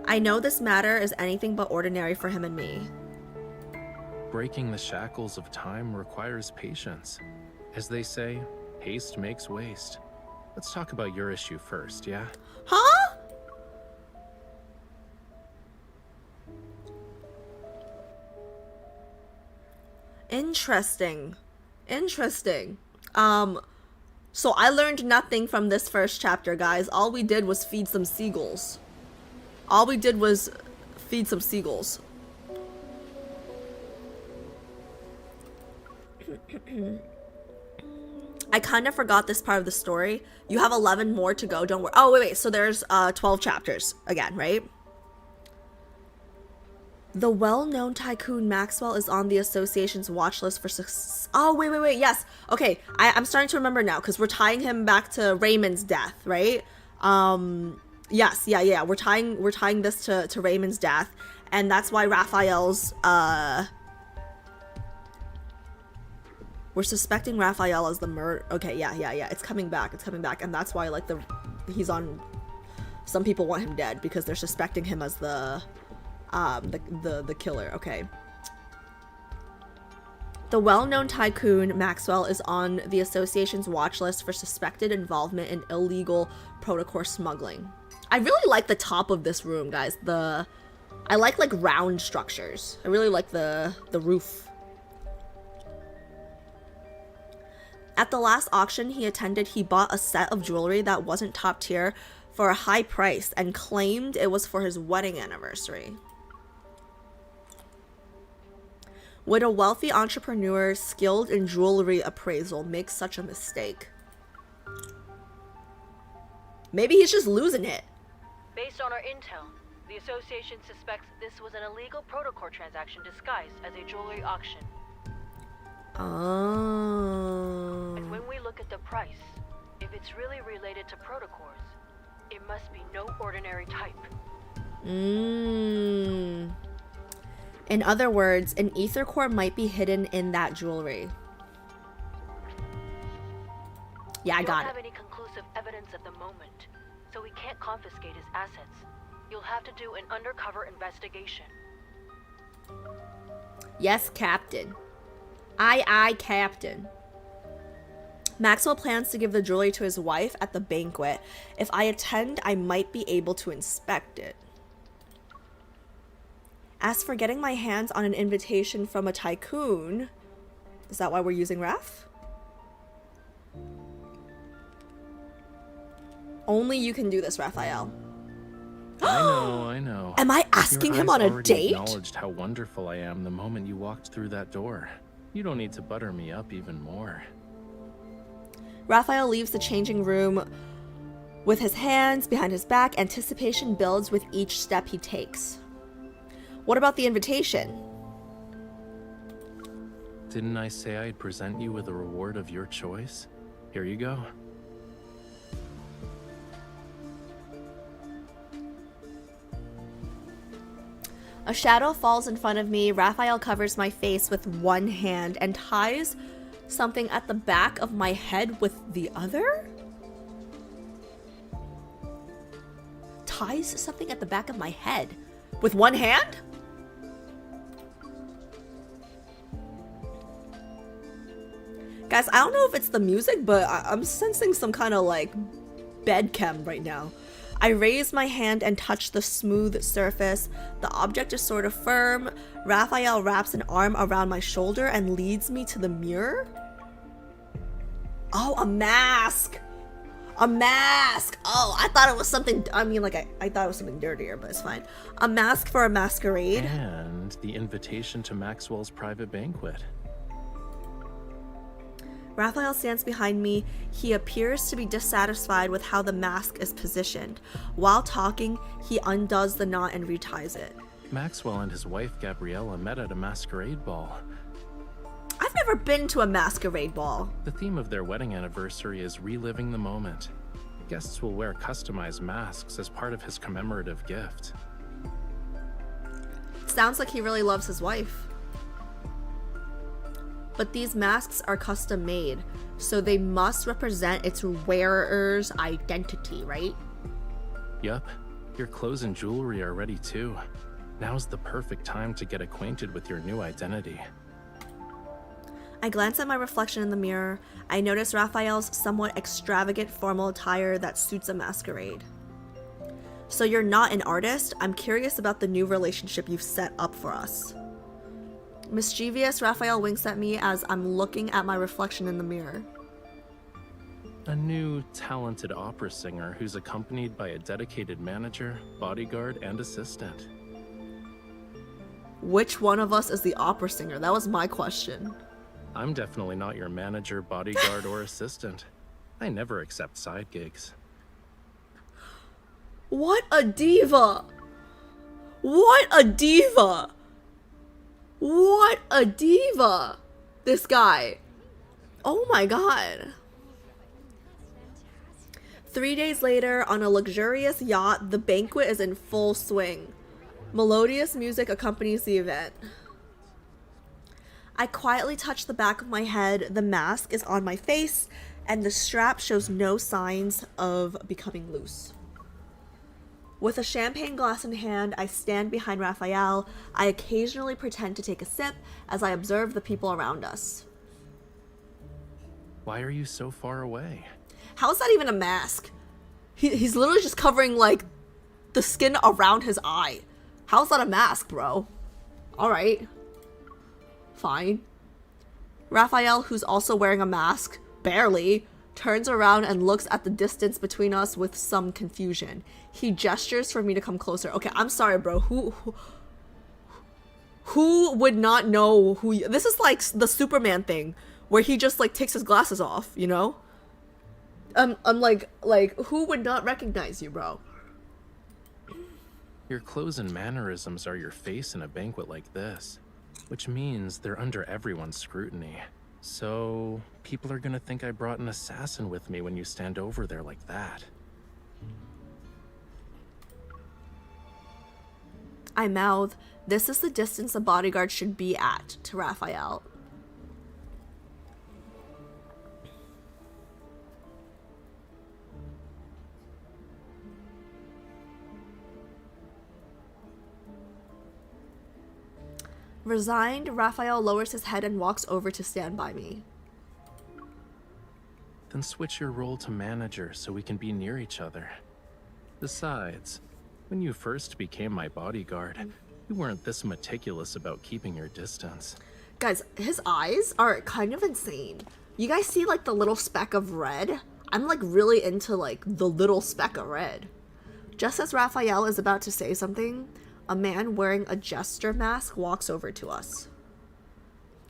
I know this matter is anything but ordinary for him and me. Breaking the shackles of time requires patience. As they say, haste makes waste. Let's talk about your issue first, yeah? Huh? Interesting. So I learned nothing from this first chapter, guys. All we did was feed some seagulls. All we did was feed some seagulls. I kind of forgot this part of the story. You have 11 more to go, don't worry. Oh, wait. So there's 12 chapters again, right? The well-known tycoon Maxwell is on the association's watch list for success. Oh, wait. Yes. Okay, I'm starting to remember now because we're tying him back to Raymond's death, right? Yes, yeah. We're tying this to Raymond's death, and that's why Raphael's we're suspecting Raphael as the murder. Okay, yeah. It's coming back, and that's why like he's on. Some people want him dead because they're suspecting him as the killer. Okay. The well-known tycoon Maxwell is on the association's watch list for suspected involvement in illegal protocol smuggling. I really like the top of this room, guys. I like round structures. I really like the roof. At the last auction he attended, he bought a set of jewelry that wasn't top tier for a high price and claimed it was for his wedding anniversary. Would a wealthy entrepreneur skilled in jewelry appraisal make such a mistake? Maybe he's just losing it. Based on our intel, the association suspects this was an illegal protocol transaction disguised as a jewelry auction. Oh. And when we look at the price, if it's really related to protocols, it must be no ordinary type. In other words, an ether core might be hidden in that jewelry. Yeah, I got it. We don't have any conclusive evidence at the moment, so we can't confiscate his assets. You'll have to do an undercover investigation. Yes, Captain. Aye, Captain. Maxwell plans to give the jewelry to his wife at the banquet. If I attend, I might be able to inspect it. As for getting my hands on an invitation from a tycoon, is that why we're using Raph? Only you can do this, Raphael. I know. Am I asking him on a date? You acknowledged how wonderful I am the moment you walked through that door. You don't need to butter me up even more. Raphael leaves the changing room with his hands behind his back. Anticipation builds with each step he takes. What about the invitation? Didn't I say I'd present you with a reward of your choice? Here you go. A shadow falls in front of me. Raphael covers my face with one hand and ties something at the back of my head with the other? Ties something at the back of my head with one hand? Guys, I don't know if it's the music, but I'm sensing some kind of like bed chem right now. I raise my hand and touch the smooth surface. The object is sort of firm. Raphael wraps an arm around my shoulder and leads me to the mirror. Oh, a mask. A mask. Oh, I thought it was something, I thought it was something dirtier, but it's fine. A mask for a masquerade. And the invitation to Maxwell's private banquet. Raphael stands behind me. He appears to be dissatisfied with how the mask is positioned. While talking, he undoes the knot and reties it. Maxwell and his wife Gabriella met at a masquerade ball. I've never been to a masquerade ball. The theme of their wedding anniversary is reliving the moment. Guests will wear customized masks as part of his commemorative gift. Sounds like he really loves his wife. But these masks are custom made, so they must represent its wearer's identity, right? Yup, your clothes and jewelry are ready too. Now's the perfect time to get acquainted with your new identity. I glance at my reflection in the mirror. I notice Raphael's somewhat extravagant formal attire that suits a masquerade. So you're not an artist? I'm curious about the new relationship you've set up for us. Mischievous, Raphael winks at me as I'm looking at my reflection in the mirror. A new, talented opera singer who's accompanied by a dedicated manager, bodyguard, and assistant. Which one of us is the opera singer? That was my question. I'm definitely not your manager, bodyguard, or assistant. I never accept side gigs. What a diva! What a diva! What a diva! This guy. Oh my god. 3 days later, on a luxurious yacht, the banquet is in full swing. Melodious music accompanies the event. I quietly touch the back of my head, the mask is on my face, and the strap shows no signs of becoming loose. With a champagne glass in hand, I stand behind Rafayel. I occasionally pretend to take a sip as I observe the people around us. Why are you so far away? How is that even a mask? He's literally just covering, like, the skin around his eye. How's that a mask, bro? Alright. Fine. Rafayel, who's also wearing a mask, barely, turns around and looks at the distance between us with some confusion. He gestures for me to come closer. Okay, I'm sorry, bro. Who would not know who you... This is like the Superman thing, where he just, like, takes his glasses off, you know? I'm like, who would not recognize you, bro? Your clothes and mannerisms are your face in a banquet like this, which means they're under everyone's scrutiny. So, people are gonna think I brought an assassin with me when you stand over there like that. I mouth, this is the distance a bodyguard should be at, to Rafayel. Resigned, Rafayel lowers his head and walks over to stand by me. Then switch your role to manager so we can be near each other. Besides, when you first became my bodyguard, you weren't this meticulous about keeping your distance. Guys, his eyes are kind of insane. You guys see, like, the little speck of red? I'm, like, really into, like, the little speck of red. Just as Rafayel is about to say something, a man wearing a jester mask walks over to us.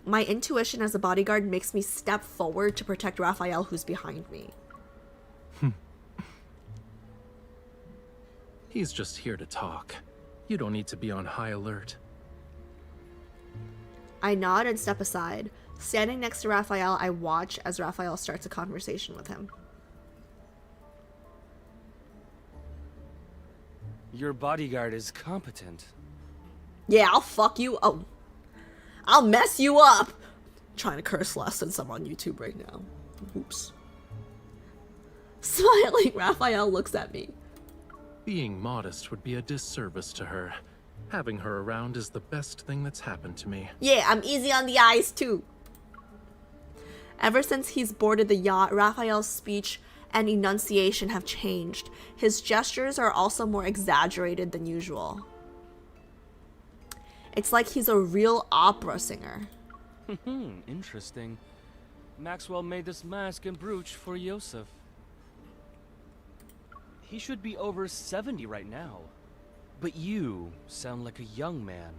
My intuition as a bodyguard makes me step forward to protect Rafayel, who's behind me. He's just here to talk. You don't need to be on high alert. I nod and step aside. Standing next to Rafayel, I watch as Rafayel starts a conversation with him. Your bodyguard is competent. Yeah, I'll fuck you. Oh, I'll mess you up. I'm trying to curse less since I'm on YouTube right now. Oops. Smiling, Rafayel looks at me. Being modest would be a disservice to her. Having her around is the best thing that's happened to me. Yeah, I'm easy on the eyes too. Ever since he's boarded the yacht, Raphael's speech and enunciation have changed. His gestures are also more exaggerated than usual. It's like he's a real opera singer. Interesting. Maxwell made this mask and brooch for Yosef. He should be over 70 right now. But you sound like a young man.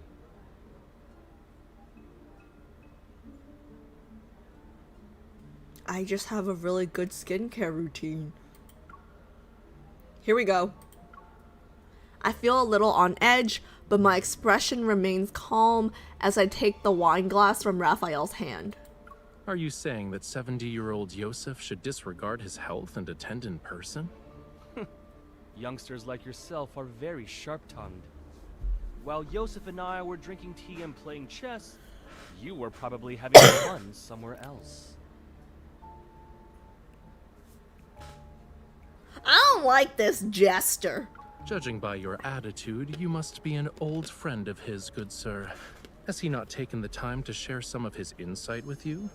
I just have a really good skincare routine. Here we go. I feel a little on edge, but my expression remains calm as I take the wine glass from Raphael's hand. Are you saying that 70-year-old Yosef should disregard his health and attend in person? Youngsters like yourself are very sharp-tongued. While Yosef and I were drinking tea and playing chess, you were probably having fun somewhere else. I don't like this jester. Judging by your attitude, you must be an old friend of his, good sir. Has he not taken the time to share some of his insight with you?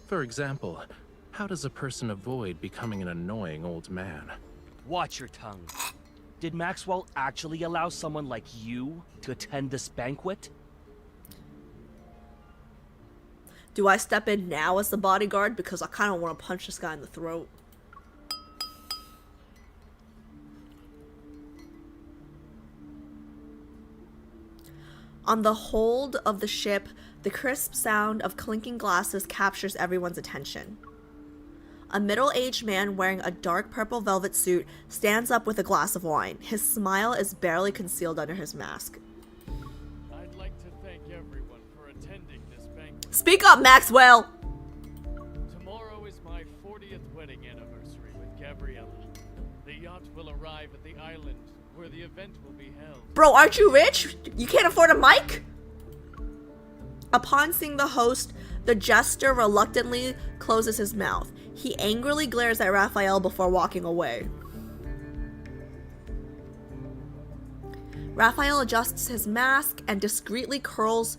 For example, how does a person avoid becoming an annoying old man? Watch your tongue. Did Maxwell actually allow someone like you to attend this banquet? Do I step in now as the bodyguard? Because I kind of want to punch this guy in the throat. On the hold of the ship, the crisp sound of clinking glasses captures everyone's attention. A middle-aged man wearing a dark purple velvet suit stands up with a glass of wine. His smile is barely concealed under his mask. I'd like to thank everyone for attending this banquet. Speak up, Maxwell! Tomorrow is my 40th wedding anniversary with Gabriella. The yacht will arrive at the island where the event will be held. Bro, aren't you rich? You can't afford a mic? Upon seeing the host, the jester reluctantly closes his mouth. He angrily glares at Rafayel before walking away. Rafayel adjusts his mask and discreetly curls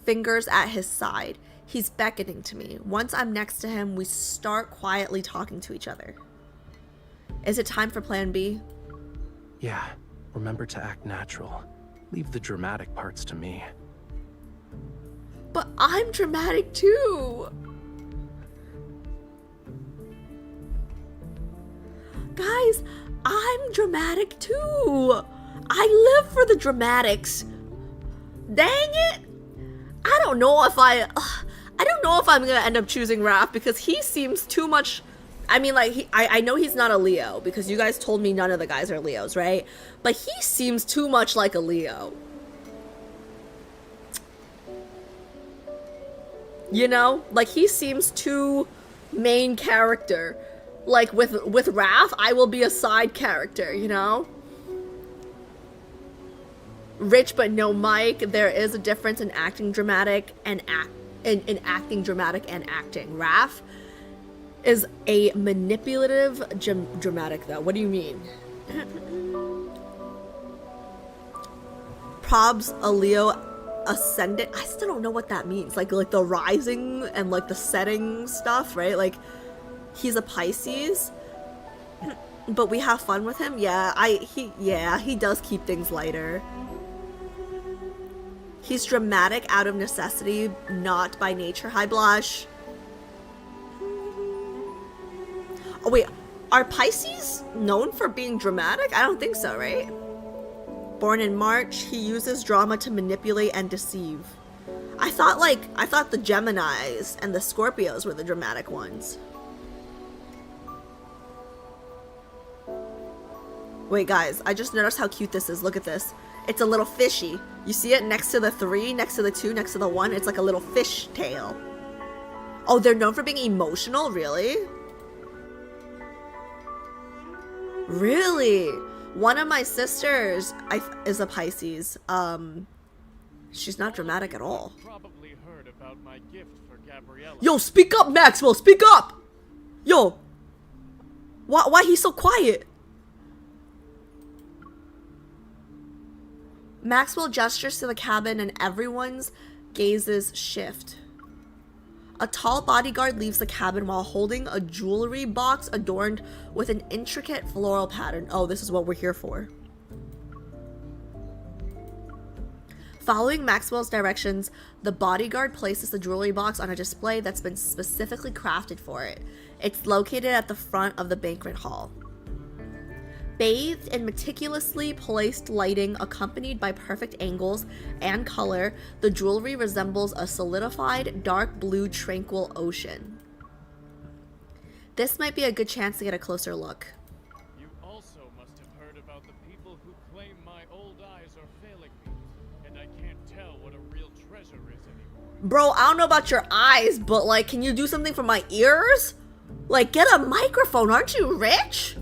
fingers at his side. He's beckoning to me. Once I'm next to him, we start quietly talking to each other. Is it time for plan B? Yeah, remember to act natural. Leave the dramatic parts to me. But I'm dramatic too. Guys, I'm dramatic too. I live for the dramatics. Dang it. I don't know if I'm gonna end up choosing Raph because he seems too much. I mean, like, I know he's not a Leo because you guys told me none of the guys are Leos, right? But he seems too much like a Leo. You know? Like, he seems too main character. Like, with Raph, I will be a side character, you know? Rich but no mic. There is a difference in acting dramatic and in acting dramatic and acting. Raph is a manipulative dramatic though. What do you mean? Probs a Leo ascendant. I still don't know what that means. Like the rising and like the setting stuff, right? Like he's a Pisces, but we have fun with him. He does keep things lighter. He's dramatic out of necessity, not by nature. Hi, Blush. Oh, wait. Are Pisces known for being dramatic? I don't think so, right? Born in March, he uses drama to manipulate and deceive. I thought the Geminis and the Scorpios were the dramatic ones. Wait, guys. I just noticed how cute this is. Look at this. It's a little fishy. You see it next to the 3, next to the 2, next to the 1? It's like a little fish tail. Oh, they're known for being emotional? Really? Really? One of my sisters is a Pisces. She's not dramatic at all. Probably heard about my gift for Gabriella. Yo, speak up, Maxwell! Speak up! Yo! Why he's so quiet? Maxwell gestures to the cabin and everyone's gazes shift. A tall bodyguard leaves the cabin while holding a jewelry box adorned with an intricate floral pattern. Oh, this is what we're here for. Following Maxwell's directions, the bodyguard places the jewelry box on a display that's been specifically crafted for it. It's located at the front of the banquet hall. Bathed in meticulously placed lighting accompanied by perfect angles and color, the jewelry resembles a solidified, dark blue, tranquil ocean. This might be a good chance to get a closer look. You also must have heard about the people who claim my old eyes are failing me, and I can't tell what a real treasure is anymore. Bro, I don't know about your eyes, but like, can you do something for my ears? Like, get a microphone, aren't you rich?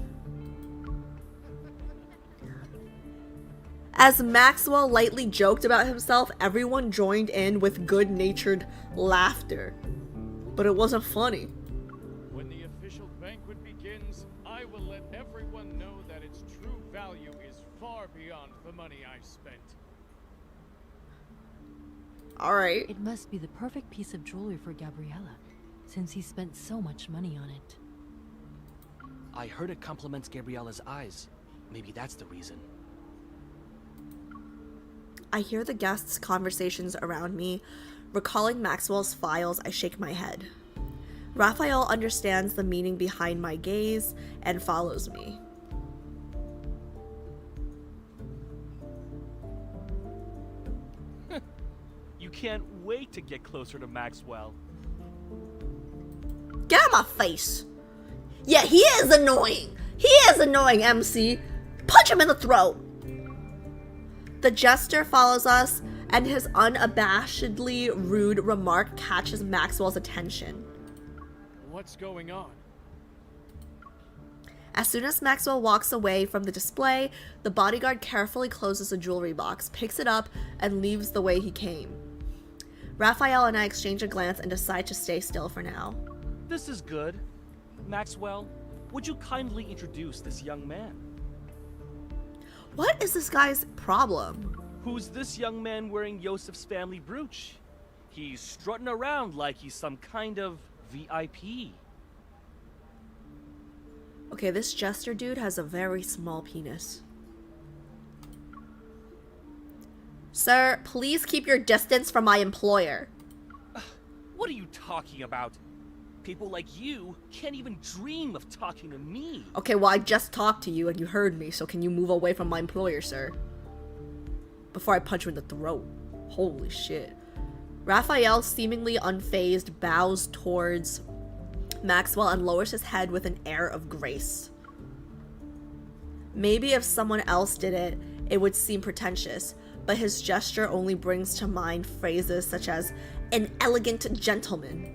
As Maxwell lightly joked about himself, everyone joined in with good-natured laughter. But it wasn't funny. When the official banquet begins, I will let everyone know that its true value is far beyond the money I spent. Alright. It must be the perfect piece of jewelry for Gabriella, since he spent so much money on it. I heard it compliments Gabriella's eyes. Maybe that's the reason. I hear the guests' conversations around me. Recalling Maxwell's files, I shake my head. Raphael understands the meaning behind my gaze and follows me. You can't wait to get closer to Maxwell. Get out of my face! Yeah, he is annoying! He is annoying, MC! Punch him in the throat! The jester follows us, and his unabashedly rude remark catches Maxwell's attention. What's going on? As soon as Maxwell walks away from the display, the bodyguard carefully closes the jewelry box, picks it up, and leaves the way he came. Raphael and I exchange a glance and decide to stay still for now. This is good. Maxwell, would you kindly introduce this young man? What is this guy's problem? Who's this young man wearing Yosef's family brooch? He's strutting around like he's some kind of VIP. Okay, this jester dude has a very small penis. Sir, please keep your distance from my employer. What are you talking about? People like you can't even dream of talking to me. Okay, well, I just talked to you and you heard me, so can you move away from my employer, sir? Before I punch you in the throat. Holy shit. Raphael, seemingly unfazed, bows towards Maxwell and lowers his head with an air of grace. Maybe if someone else did it, it would seem pretentious, but his gesture only brings to mind phrases such as an elegant gentleman.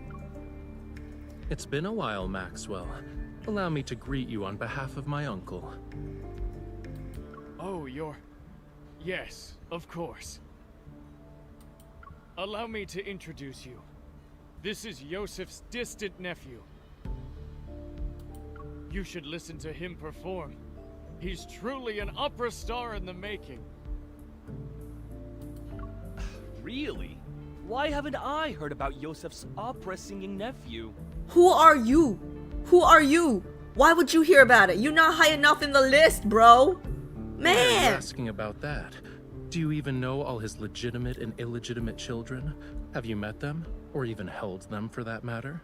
It's been a while, Maxwell. Allow me to greet you on behalf of my uncle. Oh, yes, of course. Allow me to introduce you. This is Yosef's distant nephew. You should listen to him perform. He's truly an opera star in the making. Really? Why haven't I heard about Yosef's opera-singing nephew? Who are you? Who are you? Why would you hear about it? You're not high enough in the list, bro. Why are you Man. asking about that? Do you even know all his legitimate and illegitimate children? Have you met them? Or even held them, for that matter?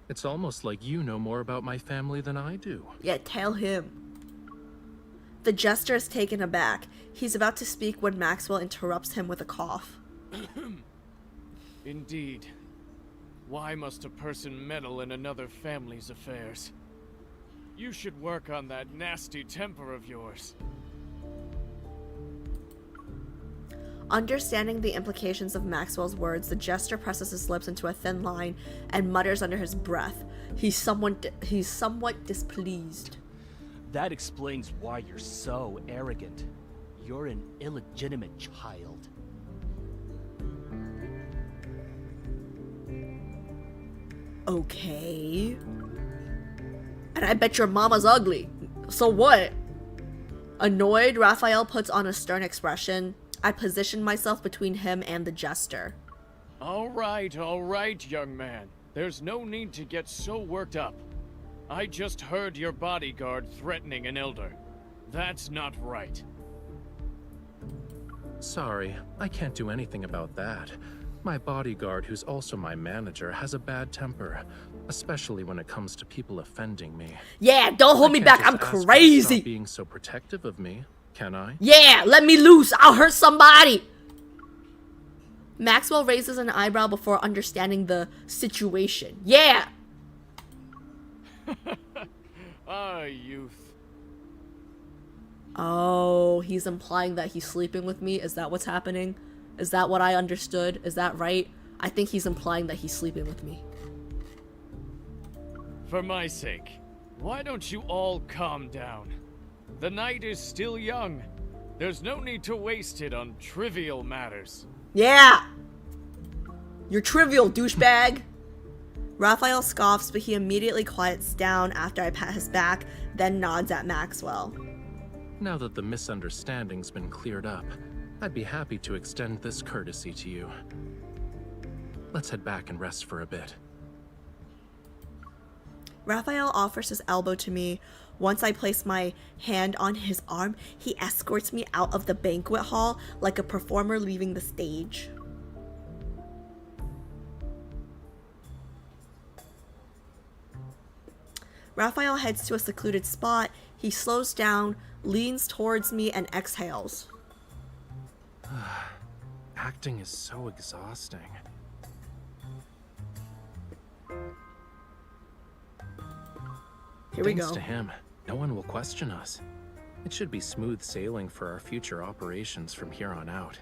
It's almost like you know more about my family than I do. Yeah, tell him. The jester is taken aback. He's about to speak when Maxwell interrupts him with a cough. Indeed. Why must a person meddle in another family's affairs? You should work on that nasty temper of yours. Understanding the implications of Maxwell's words, the jester presses his lips into a thin line and mutters under his breath. He's somewhat displeased. That explains why you're so arrogant. You're an illegitimate child. Okay. And I bet your mama's ugly. So what? Annoyed, Raphael puts on a stern expression. I position myself between him and the jester. All right, young man. There's no need to get so worked up. I just heard your bodyguard threatening an elder. That's not right. Sorry, I can't do anything about that. My bodyguard, who's also my manager, has a bad temper, especially when it comes to people offending me. Yeah, don't hold me can't back. just I'm ask her to crazy. stop being so protective of me, can I? Yeah, let me loose. I'll hurt somebody. Maxwell raises an eyebrow before understanding the situation. Yeah. Ah, youth. Oh, he's implying that he's sleeping with me. Is that what's happening? Is that what I understood? Is that right? I think he's implying that he's sleeping with me. For my sake, why don't you all calm down? The night is still young. There's no need to waste it on trivial matters. Yeah! You're trivial, douchebag! Raphael scoffs, but he immediately quiets down after I pat his back, then nods at Maxwell. Now that the misunderstanding's been cleared up, I'd be happy to extend this courtesy to you. Let's head back and rest for a bit. Raphael offers his elbow to me. Once I place my hand on his arm, he escorts me out of the banquet hall like a performer leaving the stage. Raphael heads to a secluded spot. He slows down, leans towards me, and exhales. Acting is so exhausting. Here we Thanks go. to him, no one will question us. It should be smooth sailing for our future operations from here on out.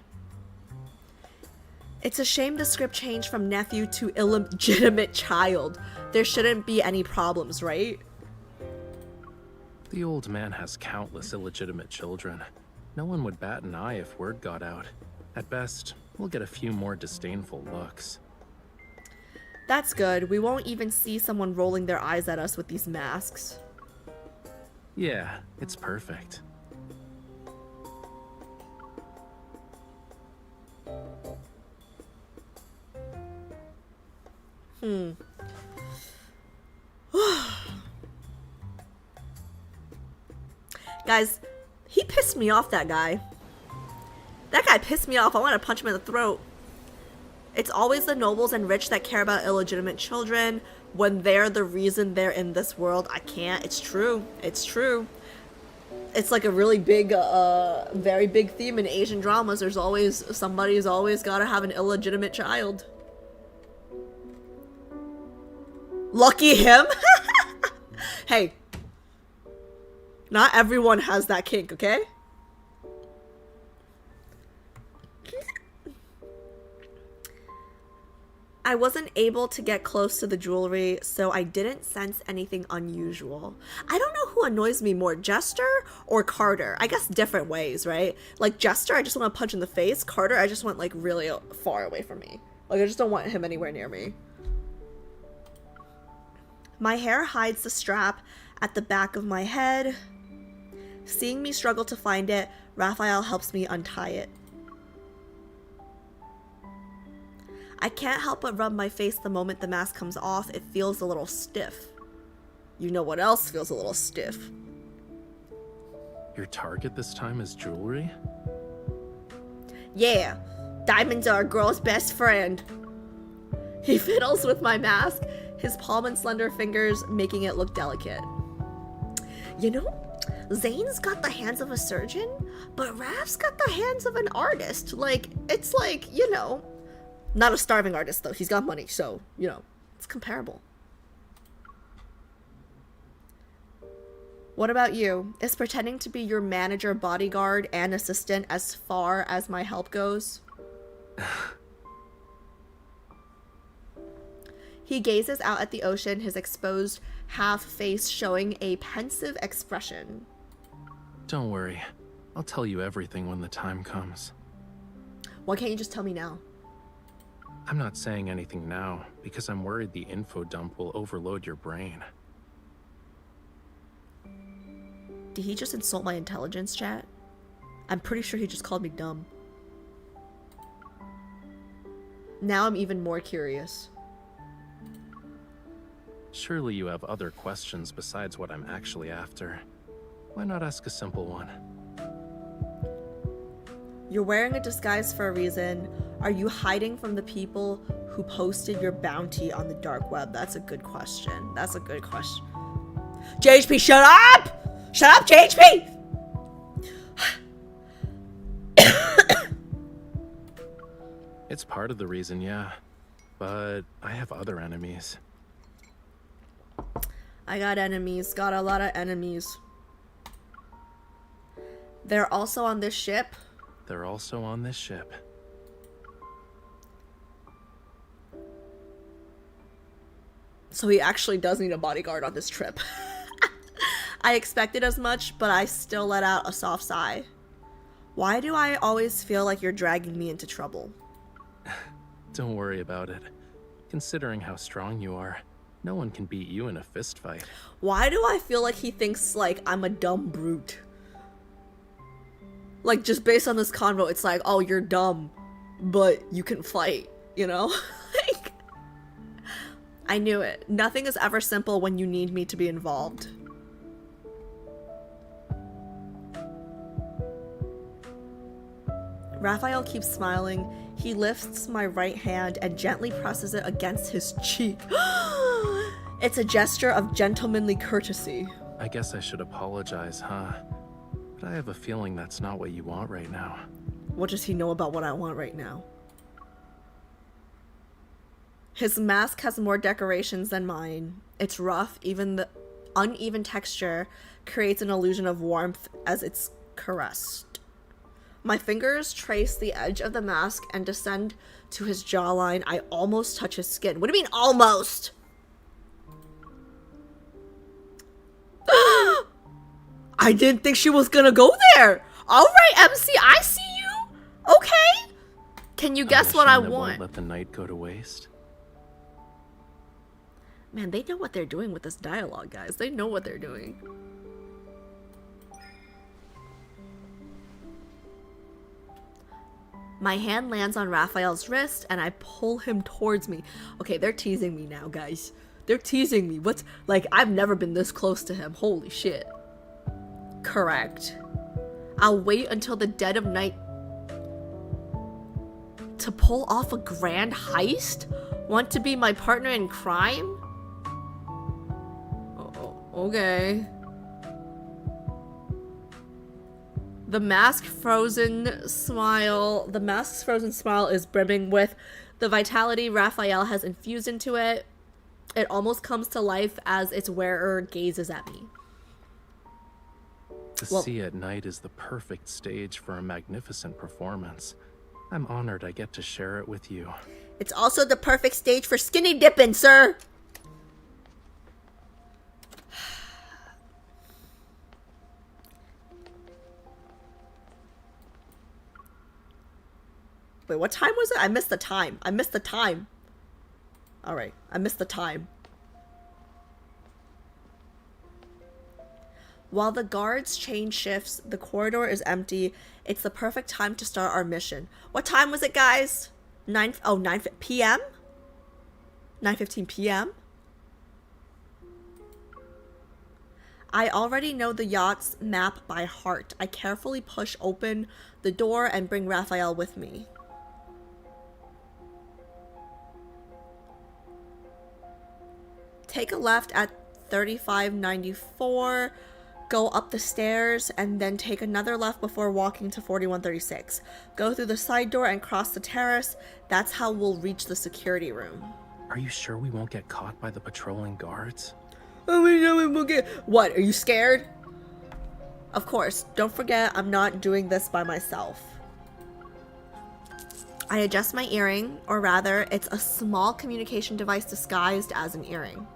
It's a shame the script changed from nephew to illegitimate child. There shouldn't be any problems, right? The old man has countless illegitimate children. No one would bat an eye if word got out. At best, we'll get a few more disdainful looks. That's good. We won't even see someone rolling their eyes at us with these masks. Yeah, it's perfect. Guys, he pissed me off, that guy. That guy pissed me off. I want to punch him in the throat. It's always the nobles and rich that care about illegitimate children when they're the reason they're in this world. I can't. It's true. It's true. It's like a really big, very big theme in Asian dramas. There's always, somebody's always got to have an illegitimate child. Lucky him. Hey, not everyone has that kink, okay? I wasn't able to get close to the jewelry, so I didn't sense anything unusual. I don't know who annoys me more, Jester or Carter. I guess different ways, right? Like Jester, I just want to punch in the face. Carter, I just want like really far away from me. Like I just don't want him anywhere near me. My hair hides the strap at the back of my head. Seeing me struggle to find it, Raphael helps me untie it. I can't help but rub my face the moment the mask comes off. It feels a little stiff. You know what else feels a little stiff? Your target this time is jewelry? Yeah, diamonds are a girl's best friend. He fiddles with my mask, his palm and slender fingers making it look delicate. You know, Zane's got the hands of a surgeon, but Raf's got the hands of an artist. Like, it's like, you know, not a starving artist, though. He's got money, so, you know, it's comparable. What about you? Is pretending to be your manager, bodyguard, and assistant as far as my help goes? He gazes out at the ocean, his exposed half face showing a pensive expression. Don't worry. I'll tell you everything when the time comes. Why can't you just tell me now? I'm not saying anything now, because I'm worried the info dump will overload your brain. Did he just insult my intelligence, chat? I'm pretty sure he just called me dumb. Now I'm even more curious. Surely you have other questions besides what I'm actually after. Why not ask a simple one? You're wearing a disguise for a reason. Are you hiding from the people who posted your bounty on the dark web? That's a good question. That's a good question. JHP, shut up! Shut up, JHP! It's part of the reason, yeah. But I have other enemies. I got enemies. Got a lot of enemies. They're also on this ship. They're also on this ship. So he actually does need a bodyguard on this trip. I expected as much, but I still let out a soft sigh. Why do I always feel like you're dragging me into trouble? Don't worry about it. Considering how strong you are, no one can beat you in a fist fight. Why do I feel like he thinks like I'm a dumb brute? Like just based on this convo, it's like, oh, you're dumb, but you can fight, you know? Like, I knew it. Nothing is ever simple when you need me to be involved. Raphael keeps smiling. He lifts my right hand and gently presses it against his cheek. It's a gesture of gentlemanly courtesy. I guess I should apologize, huh? But I have a feeling that's not what you want right now. What does he know about what I want right now? His mask has more decorations than mine. It's rough, even the uneven texture creates an illusion of warmth as it's caressed. My fingers trace the edge of the mask and descend to his jawline. I almost touch his skin. What do you mean, almost? I didn't think she was gonna go there. All right, MC, I see you. Okay. Can you guess what I want? Won't let the night go to waste. Man, they know what they're doing with this dialogue, guys. They know what they're doing. My hand lands on Raphael's wrist and I pull him towards me. Okay, they're teasing me now, guys. They're teasing me. What's like, I've never been this close to him. Holy shit. Correct. I'll wait until the dead of night to pull off a grand heist? Want to be my partner in crime? Okay. The mask's frozen smile is brimming with the vitality Raphael has infused into it. It almost comes to life as its wearer gazes at me. The sea at night is the perfect stage for a magnificent performance. I'm honored I get to share it with you. It's also the perfect stage for skinny dipping, sir. Wait, what time was it? I missed the time. Alright, I missed the time. While the guards change shifts, the corridor is empty. It's the perfect time to start our mission. What time was it, guys? 9 p.m.? 9:15 p.m.? I already know the yacht's map by heart. I carefully push open the door and bring Raphael with me. Take a left at 3594, go up the stairs, and then take another left before walking to 4136. Go through the side door and cross the terrace. That's how we'll reach the security room. Are you sure we won't get caught by the patrolling guards? Oh, we know we will get... What, are you scared? Of course, don't forget I'm not doing this by myself. I adjust my earring, or rather, it's a small communication device disguised as an earring.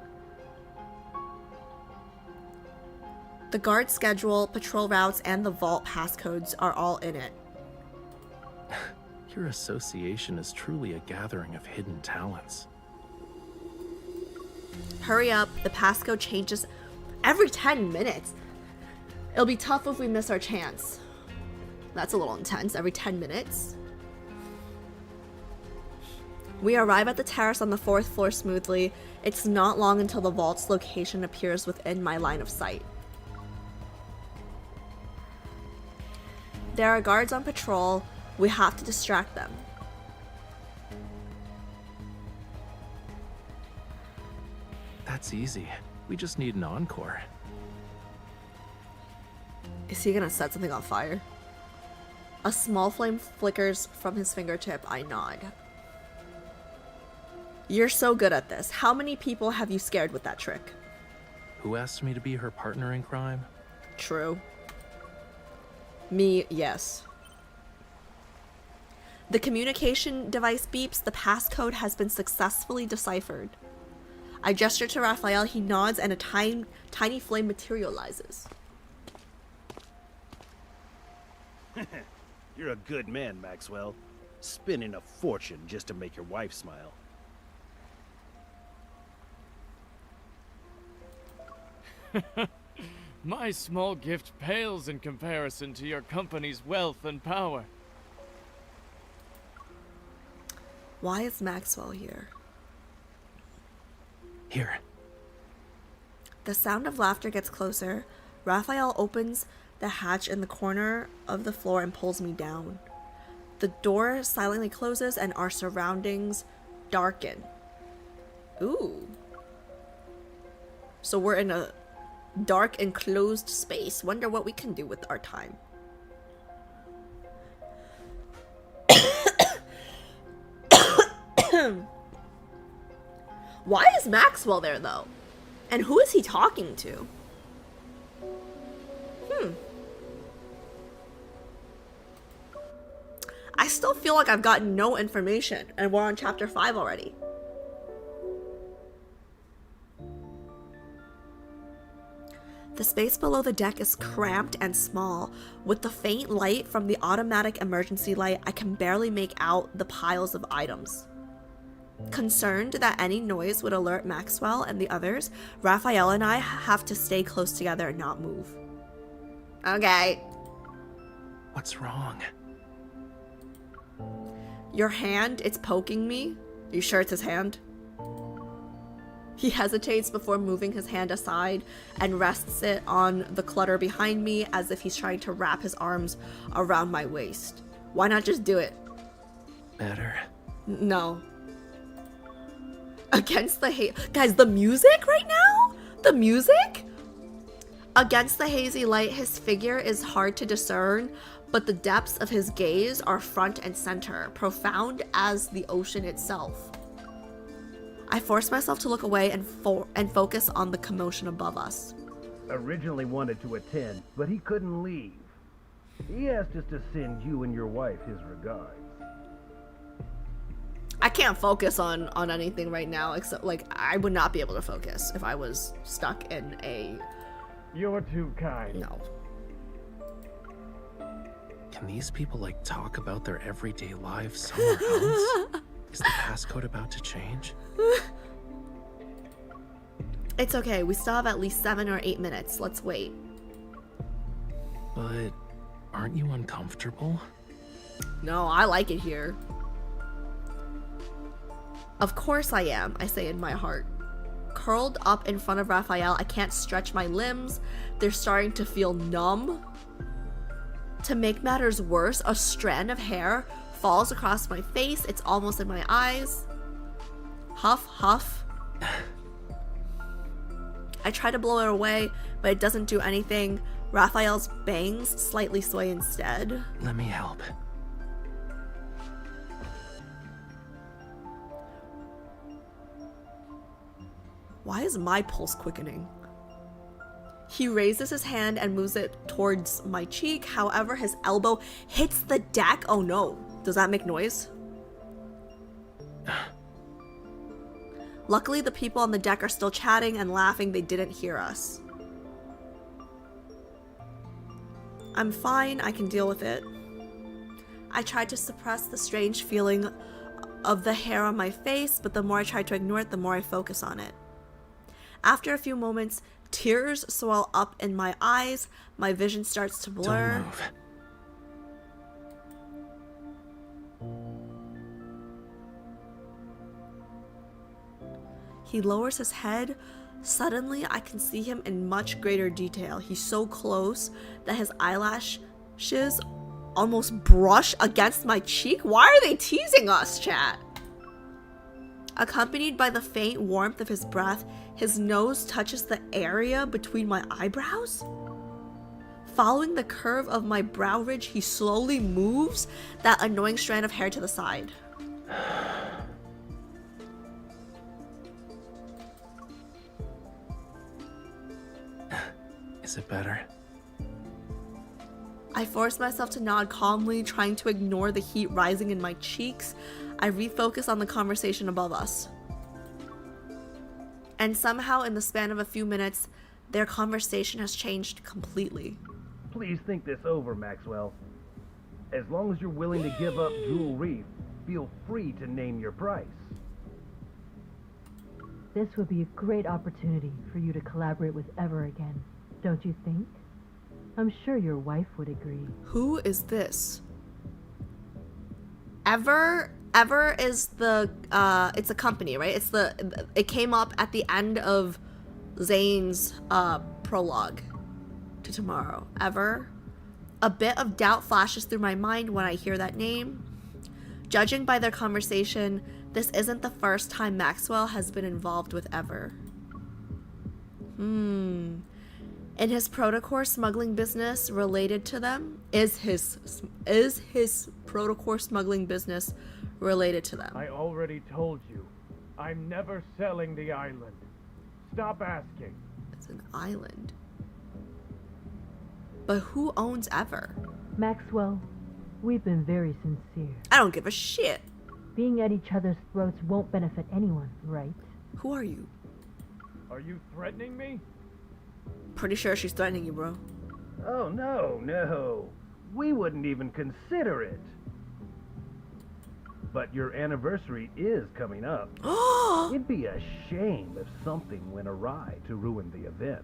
The guard schedule, patrol routes, and the vault passcodes are all in it. Your association is truly a gathering of hidden talents. Hurry up, the passcode changes every 10 minutes. It'll be tough if we miss our chance. That's a little intense, every 10 minutes. We arrive at the terrace on the 4th floor smoothly. It's not long until the vault's location appears within my line of sight. There are guards on patrol. We have to distract them. That's easy. We just need an encore. Is he gonna set something on fire? A small flame flickers from his fingertip. I nod. You're so good at this. How many people have you scared with that trick? Who asked me to be her partner in crime? True. Me, yes. The communication device beeps. The passcode has been successfully deciphered. I gesture to Raphael. He nods and a tiny flame materializes. You're a good man, Maxwell. Spending a fortune just to make your wife smile. My small gift pales in comparison to your company's wealth and power. Why is Maxwell here? Here. The sound of laughter gets closer. Raphael opens the hatch in the corner of the floor and pulls me down. The door silently closes and our surroundings darken. Ooh. So we're in a dark enclosed space. Wonder what we can do with our time. Why is Maxwell there though? And who is he talking to? I still feel like I've gotten no information, and we're on chapter 5 already. The space below the deck is cramped and small. With the faint light from the automatic emergency light, I can barely make out the piles of items. Concerned that any noise would alert Maxwell and the others, Rafayel and I have to stay close together and not move. Okay. What's wrong? Your hand, it's poking me. Are you sure it's his hand? He hesitates before moving his hand aside and rests it on the clutter behind me as if he's trying to wrap his arms around my waist. Why not just do it? Better. No. Against the guys, the music right now? The music? Against the hazy light, his figure is hard to discern, but the depths of his gaze are front and center, profound as the ocean itself. I force myself to look away and focus on the commotion above us. Originally wanted to attend, but he couldn't leave. He asked us to send you and your wife his regards. I can't focus on anything right now, except, like, I would not be able to focus if I was stuck in a... You're too kind. No. Can these people, like, talk about their everyday lives somewhere else? Is the passcode about to change? It's okay, we still have at least 7 or 8 minutes. Let's wait. But aren't you uncomfortable? No, I like it here. Of course I am, I say in my heart. Curled up in front of Rafayel, I can't stretch my limbs. They're starting to feel numb. To make matters worse, a strand of hair falls across my face. It's almost in my eyes. Huff, huff. I try to blow it away, but it doesn't do anything. Raphael's bangs slightly sway instead. Let me help. Why is my pulse quickening? He raises his hand and moves it towards my cheek. However, his elbow hits the deck. Oh no. Does that make noise? Luckily, the people on the deck are still chatting and laughing. They didn't hear us. I'm fine. I can deal with it. I tried to suppress the strange feeling of the hair on my face, but the more I try to ignore it, the more I focus on it. After a few moments, tears swell up in my eyes. My vision starts to blur. Don't move. He lowers his head. Suddenly, I can see him in much greater detail. He's so close that his eyelashes almost brush against my cheek. Why are they teasing us, chat? Accompanied by the faint warmth of his breath, his nose touches the area between my eyebrows. Following the curve of my brow ridge, he slowly moves that annoying strand of hair to the side. Is it better? I force myself to nod calmly, trying to ignore the heat rising in my cheeks. I refocus on the conversation above us. And somehow, in the span of a few minutes, their conversation has changed completely. Please think this over, Maxwell. As long as you're willing to give up Jewel Reef, feel free to name your price. This would be a great opportunity for you to collaborate with Ever again, don't you think? I'm sure your wife would agree. Who is this? Ever is the it's a company, right? It came up at the end of Zane's prologue to Tomorrow. Ever. A bit of doubt flashes through my mind when I hear that name. Judging by their conversation, this isn't the first time Maxwell has been involved with Ever. And his protocore smuggling business related to them? Is his protocore smuggling business related to them? I already told you. I'm never selling the island. Stop asking. It's an island. But who owns Ever? Maxwell, we've been very sincere. I don't give a shit. Being at each other's throats won't benefit anyone, right? Who are you? Are you threatening me? Pretty sure she's threatening you, bro. Oh, no. We wouldn't even consider it. But your anniversary is coming up. It'd be a shame if something went awry to ruin the event.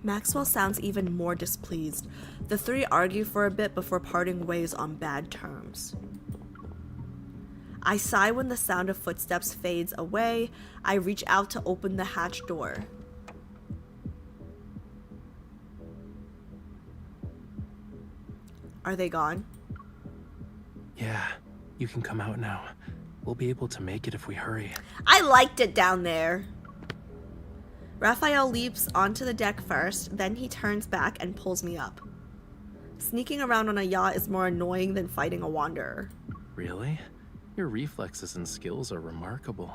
Maxwell sounds even more displeased. The three argue for a bit before parting ways on bad terms. I sigh when the sound of footsteps fades away. I reach out to open the hatch door. Are they gone? Yeah, you can come out now. We'll be able to make it if we hurry. I liked it down there. Raphael leaps onto the deck first, then he turns back and pulls me up. Sneaking around on a yacht is more annoying than fighting a wanderer. Really? Your reflexes and skills are remarkable.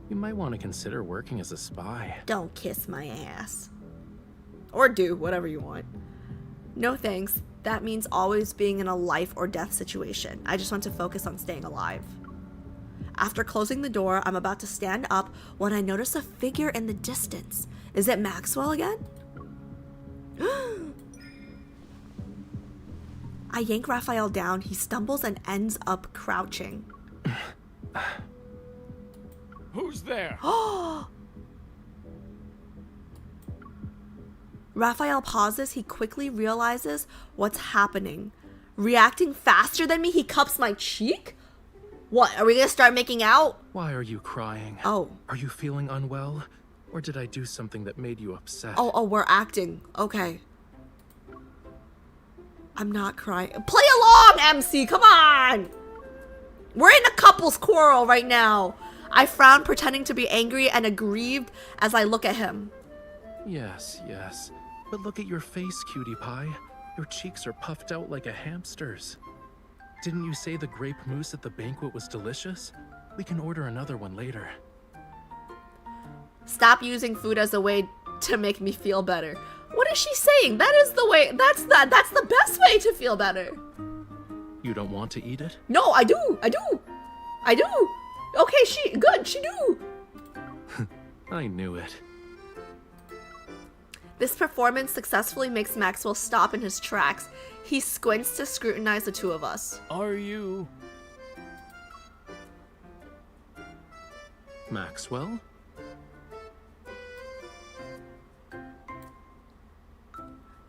You might want to consider working as a spy. Don't kiss my ass. Or do, whatever you want. No thanks. That means always being in a life or death situation. I just want to focus on staying alive. After closing the door, I'm about to stand up when I notice a figure in the distance. Is it Maxwell again? I yank Raphael down. He stumbles and ends up crouching. Who's there? Raphael pauses. He quickly realizes what's happening. Reacting faster than me, he cups my cheek? What, are we gonna start making out? Why are you crying? Oh. Are you feeling unwell? Or did I do something that made you upset? Oh, we're acting. Okay. I'm not crying. Play along, MC, come on! We're in a couple's quarrel right now. I frown, pretending to be angry and aggrieved as I look at him. Yes. But look at your face, cutie pie. Your cheeks are puffed out like a hamster's. Didn't you say the grape mousse at the banquet was delicious? We can order another one later. Stop using food as a way to make me feel better. What is she saying? That is the way, that's the best way to feel better. You don't want to eat it? No, I do. Okay, she do. I knew it. This performance successfully makes Maxwell stop in his tracks. He squints to scrutinize the two of us. Are you... Maxwell?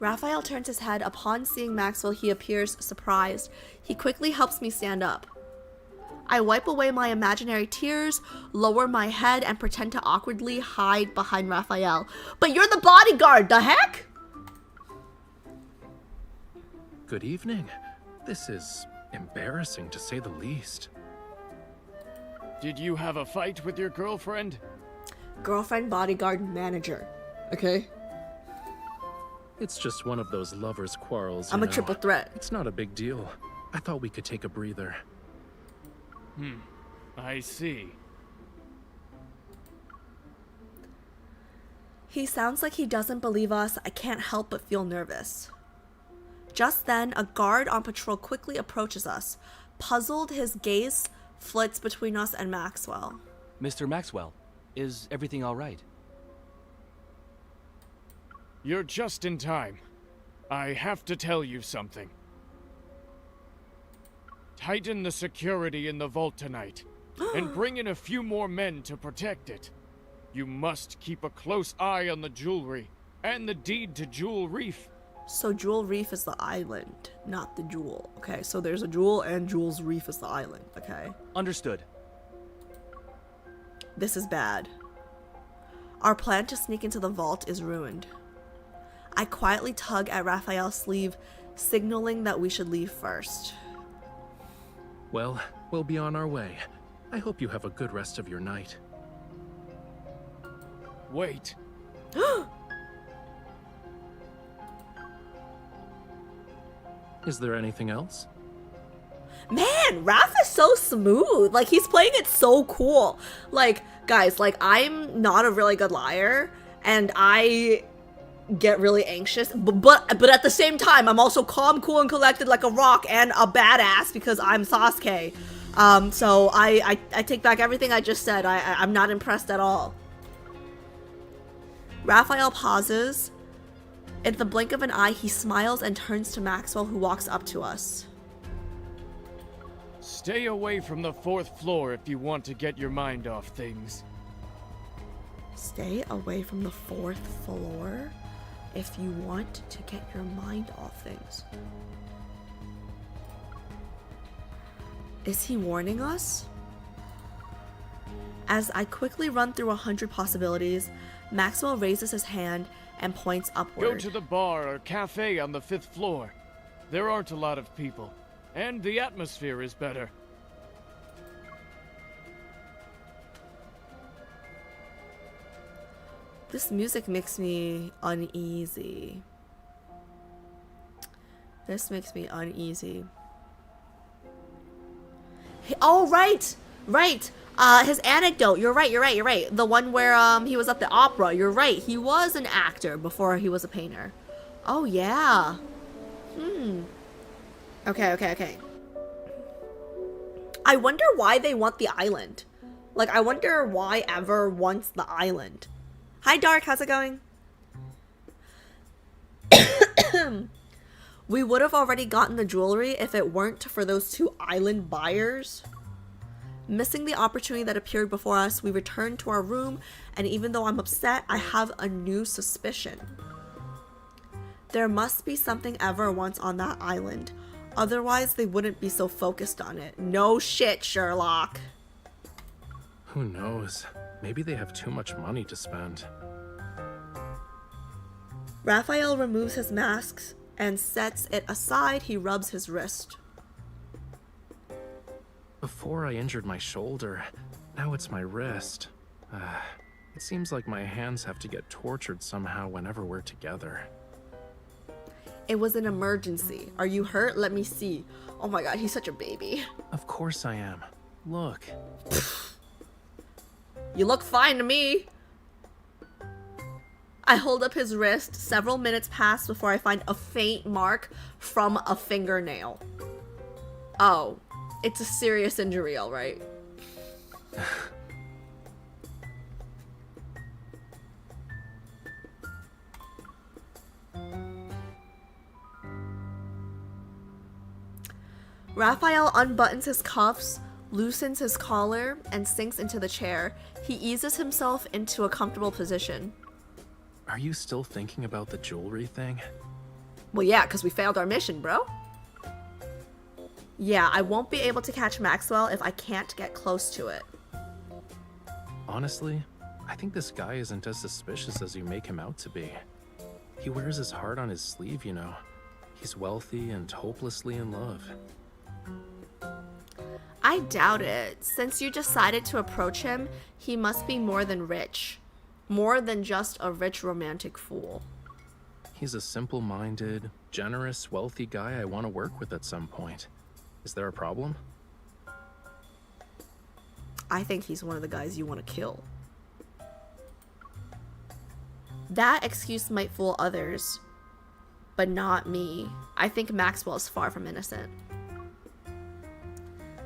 Raphael turns his head. Upon seeing Maxwell, he appears surprised. He quickly helps me stand up. I wipe away my imaginary tears, lower my head, and pretend to awkwardly hide behind Raphael. But you're the bodyguard, the heck? Good evening. This is embarrassing to say the least. Did you have a fight with your girlfriend? Girlfriend, bodyguard, manager. Okay? It's just one of those lovers' quarrels. I'm a triple threat. It's not a big deal. I thought we could take a breather. I see. He sounds like he doesn't believe us. I can't help but feel nervous. Just then, a guard on patrol quickly approaches us. Puzzled, his gaze flits between us and Maxwell. Mr. Maxwell, is everything all right? You're just in time. I have to tell you something. Tighten the security in the vault tonight, and bring in a few more men to protect it. You must keep a close eye on the jewelry, and the deed to Jewel Reef. So Jewel Reef is the island, not the jewel. Okay, so there's a jewel and Jewel's Reef is the island, okay? Understood. This is bad. Our plan to sneak into the vault is ruined. I quietly tug at Raphael's sleeve, signaling that we should leave first. Well, we'll be on our way. I hope you have a good rest of your night. Wait. Is there anything else? Man, Raph is so smooth. Like, he's playing it so cool. Like, guys, like, I'm not a really good liar, and I get really anxious, but at the same time, I'm also calm, cool, and collected like a rock and a badass because I'm Sasuke. So I take back everything I just said. I'm not impressed at all. Raphael pauses. In the blink of an eye, he smiles and turns to Maxwell, who walks up to us. Stay away from the 4th floor if you want to get your mind off things. Stay away from the 4th floor if you want to get your mind off things. Is he warning us? As I quickly run through 100 possibilities, Maxwell raises his hand and points upward. Go to the bar or cafe on the 5th floor. There aren't a lot of people, and the atmosphere is better. This music makes me uneasy. This makes me uneasy. Oh, right! Right! His anecdote. You're right. The one where, he was at the opera. You're right. He was an actor before he was a painter. Oh, yeah. Okay. I wonder why they want the island. Like, I wonder why Ever wants the island. Hi, Dark. How's it going? We would have already gotten the jewelry if it weren't for those 2 island buyers. Missing the opportunity that appeared before us, we returned to our room, and even though I'm upset, I have a new suspicion. There must be something Ever wants on that island. Otherwise, they wouldn't be so focused on it. No shit, Sherlock. Who knows? Maybe they have too much money to spend. Raphael removes his mask and sets it aside. He rubs his wrist. Before I injured my shoulder, now it's my wrist. It seems like my hands have to get tortured somehow whenever we're together. It was an emergency. Are you hurt? Let me see. Oh my god, he's such a baby. Of course I am. Look. You look fine to me. I hold up his wrist. Several minutes pass before I find a faint mark from a fingernail. Oh, it's a serious injury, all right. Raphael unbuttons his cuffs, loosens his collar, and sinks into the chair. He eases himself into a comfortable position. Are you still thinking about the jewelry thing? Well, yeah, because we failed our mission, bro. Yeah, I won't be able to catch Maxwell if I can't get close to it. Honestly, I think this guy isn't as suspicious as you make him out to be. He wears his heart on his sleeve, you know. He's wealthy and hopelessly in love. I doubt it. Since you decided to approach him, he must be more than rich. More than just a rich romantic fool. He's a simple-minded, generous, wealthy guy I want to work with at some point. Is there a problem? I think he's one of the guys you want to kill. That excuse might fool others, but not me. I think Maxwell's far from innocent.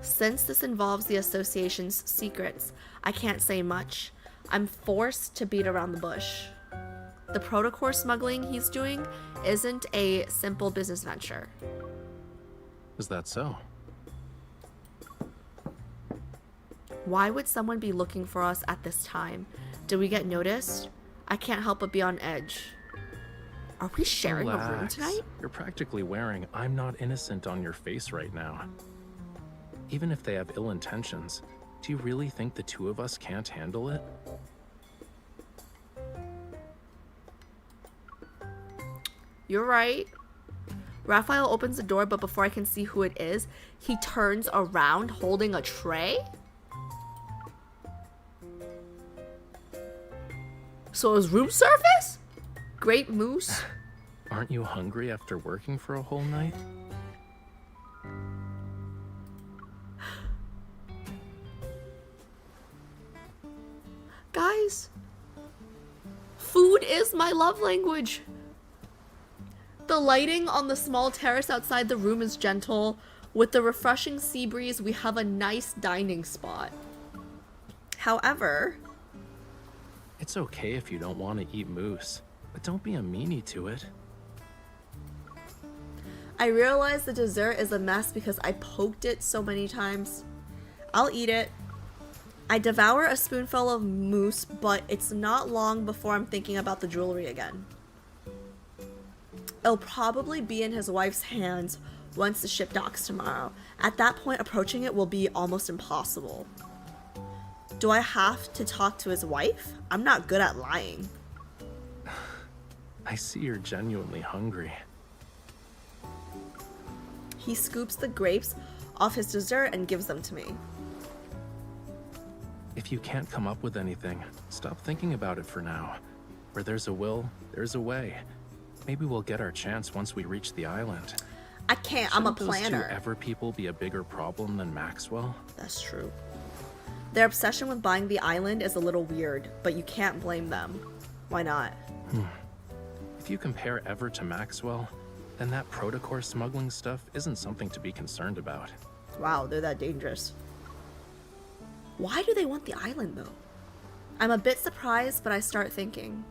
Since this involves the association's secrets, I can't say much. I'm forced to beat around the bush. The protocore smuggling he's doing isn't a simple business venture. Is that so? Why would someone be looking for us at this time? Did we get noticed? I can't help but be on edge. Are we sharing a room Relax. tonight? You're practically wearing "I'm not innocent" on your face right now. Even if they have ill intentions, do you really think the two of us can't handle it? You're right. Raphael opens the door, but before I can see who it is, he turns around holding a tray. So it was room service? Great moose? Aren't you hungry after working for a whole night? Guys, food is my love language. The lighting on the small terrace outside the room is gentle. With the refreshing sea breeze, we have a nice dining spot. However, It's okay if you don't want to eat moose, but don't be a meanie to it. I realize the dessert is a mess because I poked it so many times. I'll eat it. I devour a spoonful of mousse, but it's not long before I'm thinking about the jewelry again. It'll probably be in his wife's hands once the ship docks tomorrow. At that point, approaching it will be almost impossible. Do I have to talk to his wife? I'm not good at lying. I see you're genuinely hungry. He scoops the grapes off his dessert and gives them to me. If you can't come up with anything, stop thinking about it for now. Where there's a will, there's a way. Maybe we'll get our chance once we reach the island. I can't, I'm a Shouldn't those planner. two Ever people be a bigger problem than Maxwell? That's true. Their obsession with buying the island is a little weird, but you can't blame them. Why not? If you compare Ever to Maxwell, then that protocore smuggling stuff isn't something to be concerned about. Wow, they're that dangerous. Why do they want the island, though? I'm a bit surprised, but I start thinking.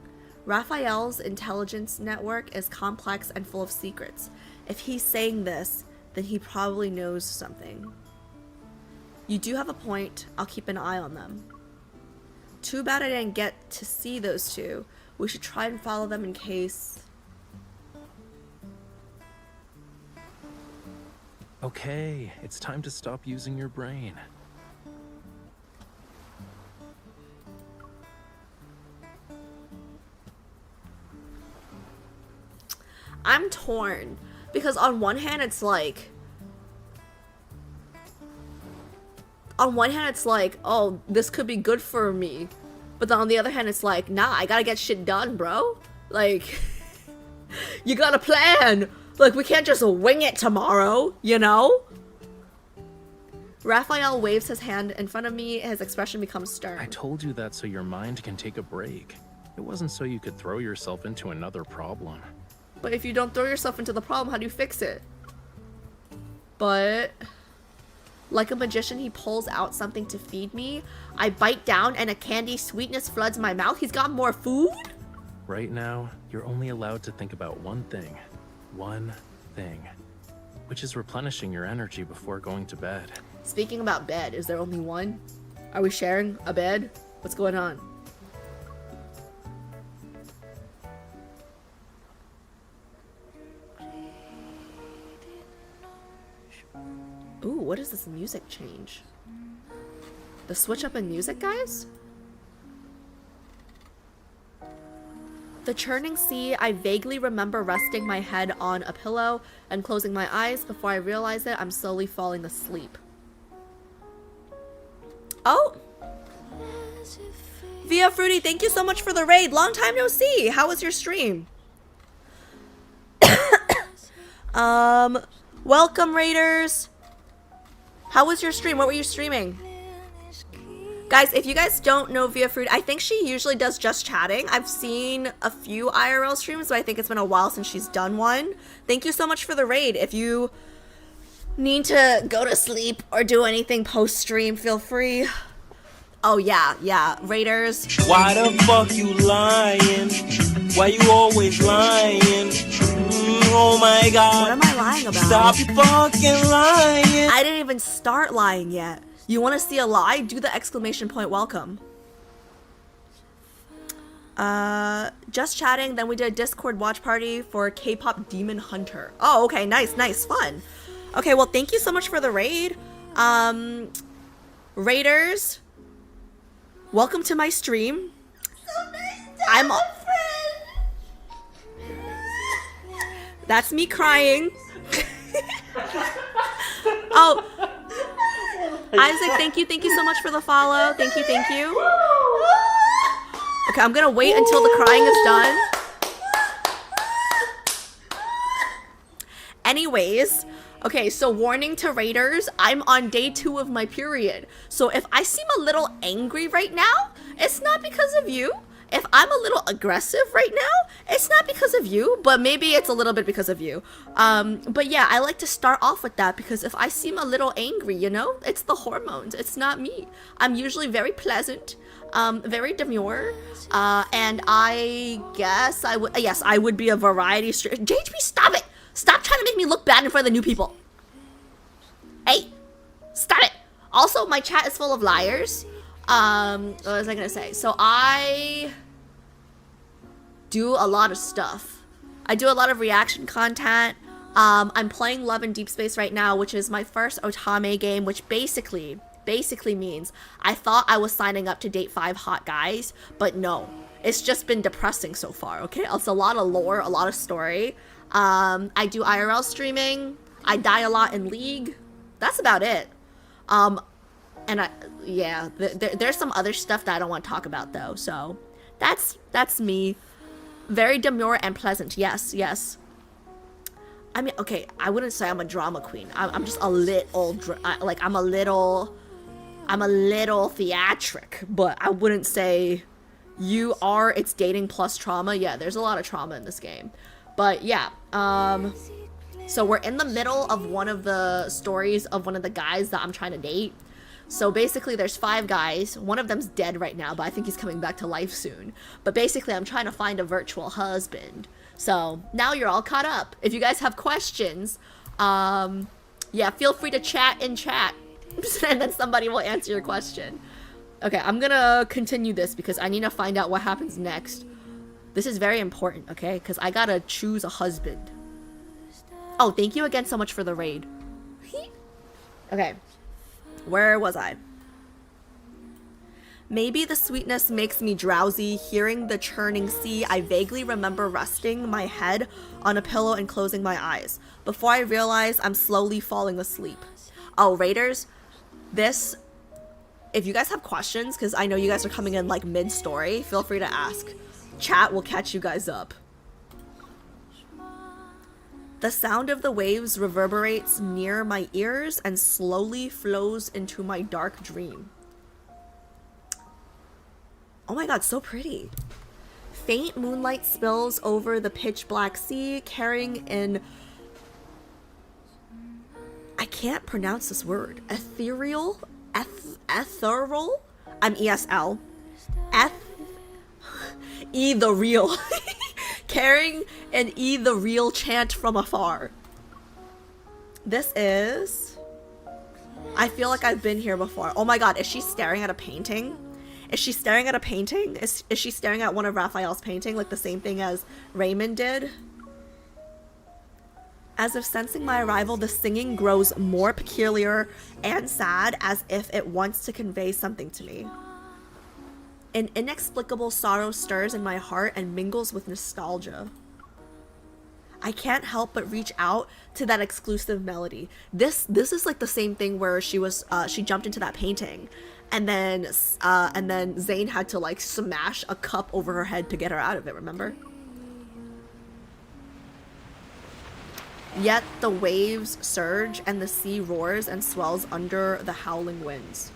Raphael's intelligence network is complex and full of secrets. If he's saying this, then he probably knows something. You do have a point. I'll keep an eye on them. Too bad I didn't get to see those two. We should try and follow them in case... Okay, it's time to stop using your brain. I'm torn. Because on one hand, it's like... oh, this could be good for me. But then on the other hand, it's like, nah, I gotta get shit done, bro. Like, you gotta plan. Like, we can't just wing it tomorrow, you know? Raphael waves his hand in front of me. His expression becomes stern. I told you that so your mind can take a break. It wasn't so you could throw yourself into another problem. But if you don't throw yourself into the problem, how do you fix it? But... like a magician, he pulls out something to feed me. I bite down and a candy sweetness floods my mouth. He's got more food? Right now, you're only allowed to think about one thing. One thing. Which is replenishing your energy before going to bed. Speaking about bed, is there only one? Are we sharing a bed? What's going on? Ooh, what is this music change? The switch up in music, guys? The churning sea, I vaguely remember resting my head on a pillow and closing my eyes. Before I realize it, I'm slowly falling asleep. Oh! Via Fruity, thank you so much for the raid. Long time no see. How was your stream? Welcome, raiders. How was your stream? What were you streaming? Guys, if you guys don't know Via Fruit, I think she usually does just chatting. I've seen a few IRL streams, but I think it's been a while since she's done one. Thank you so much for the raid. If you need to go to sleep or do anything post-stream, feel free. Oh, yeah, raiders. Why the fuck you lying? Why you always lying? Oh my god. What am I lying about? Stop fucking lying. I didn't even start lying yet. You want to see a lie? Do the exclamation point welcome. Just chatting. Then we did a Discord watch party for K-pop Demon Hunter. Oh, okay. Nice, fun. Okay, well, thank you so much for the raid. Raiders, welcome to my stream. So nice to have a friend. That's me crying. Oh. Isaac, thank you so much for the follow. Thank you. Okay, I'm gonna wait until the crying is done. Anyways, okay, so warning to raiders, I'm on day 2 of my period. So if I seem a little angry right now, it's not because of you. If I'm a little aggressive right now, it's not because of you, but maybe it's a little bit because of you. But yeah, I like to start off with that because if I seem a little angry, you know, it's the hormones, it's not me. I'm usually very pleasant, very demure, and I guess I would, yes, I would be a variety streamer. JHP, stop it! Stop trying to make me look bad in front of the new people. Hey, stop it. Also, my chat is full of liars. What was I gonna say? So I do a lot of stuff. I do a lot of reaction content. I'm playing Love and Deepspace right now, which is my first otame game, which basically means I thought I was signing up to date 5 hot guys, but no. It's just been depressing so far, okay? It's a lot of lore, a lot of story. I do IRL streaming. I die a lot in League. That's about it. And yeah, there's some other stuff that I don't want to talk about though. So that's me. Very demure and pleasant. Yes, yes. I mean, okay, I wouldn't say I'm a drama queen. I'm just a little, like I'm a little theatric, but I wouldn't say you are. It's dating plus trauma. Yeah, there's a lot of trauma in this game. But yeah, so we're in the middle of one of the stories of one of the guys that I'm trying to date. So basically there's 5 guys. One of them's dead right now, but I think he's coming back to life soon. But basically I'm trying to find a virtual husband. So now you're all caught up. If you guys have questions, yeah, feel free to chat in chat. And then somebody will answer your question. Okay, I'm gonna continue this because I need to find out what happens next. This is very important, okay? Because I gotta choose a husband. Oh, thank you again so much for the raid. Okay. Where was I? Maybe the sweetness makes me drowsy. Hearing the churning sea, I vaguely remember resting my head on a pillow and closing my eyes. Before I realize I'm slowly falling asleep. Oh, raiders, this... If you guys have questions, because I know you guys are coming in like mid-story, feel free to ask. Chat will catch you guys up. The sound of the waves reverberates near my ears and slowly flows into my dark dream. Oh my god, so pretty. Faint moonlight spills over the pitch black sea, carrying in... I can't pronounce this word. Ethereal? Ethereal? I'm ESL. E the real. Carrying an E the real chant from afar. This is... I feel like I've been here before. Oh my god, is she staring at a painting? Is she staring at a painting? Is she staring at one of Raphael's painting, like the same thing as Raymond did? As if sensing my arrival, the singing grows more peculiar and sad, as if it wants to convey something to me. An inexplicable sorrow stirs in my heart and mingles with nostalgia. I can't help but reach out to that exclusive melody. This is like the same thing where she jumped into that painting, and then Zayn had to like smash a cup over her head to get her out of it, remember? Yet the waves surge and the sea roars and swells under the howling winds.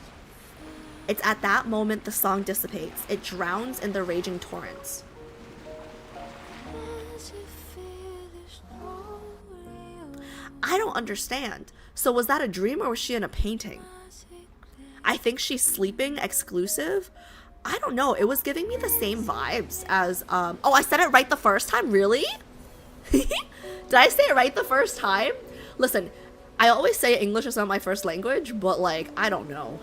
It's at that moment the song dissipates. It drowns in the raging torrents. I don't understand. So was that a dream or was she in a painting? I think she's sleeping exclusive. I don't know. It was giving me the same vibes as, oh, I said it right the first time? Really? Did I say it right the first time? Listen, I always say English is not my first language, but like, I don't know.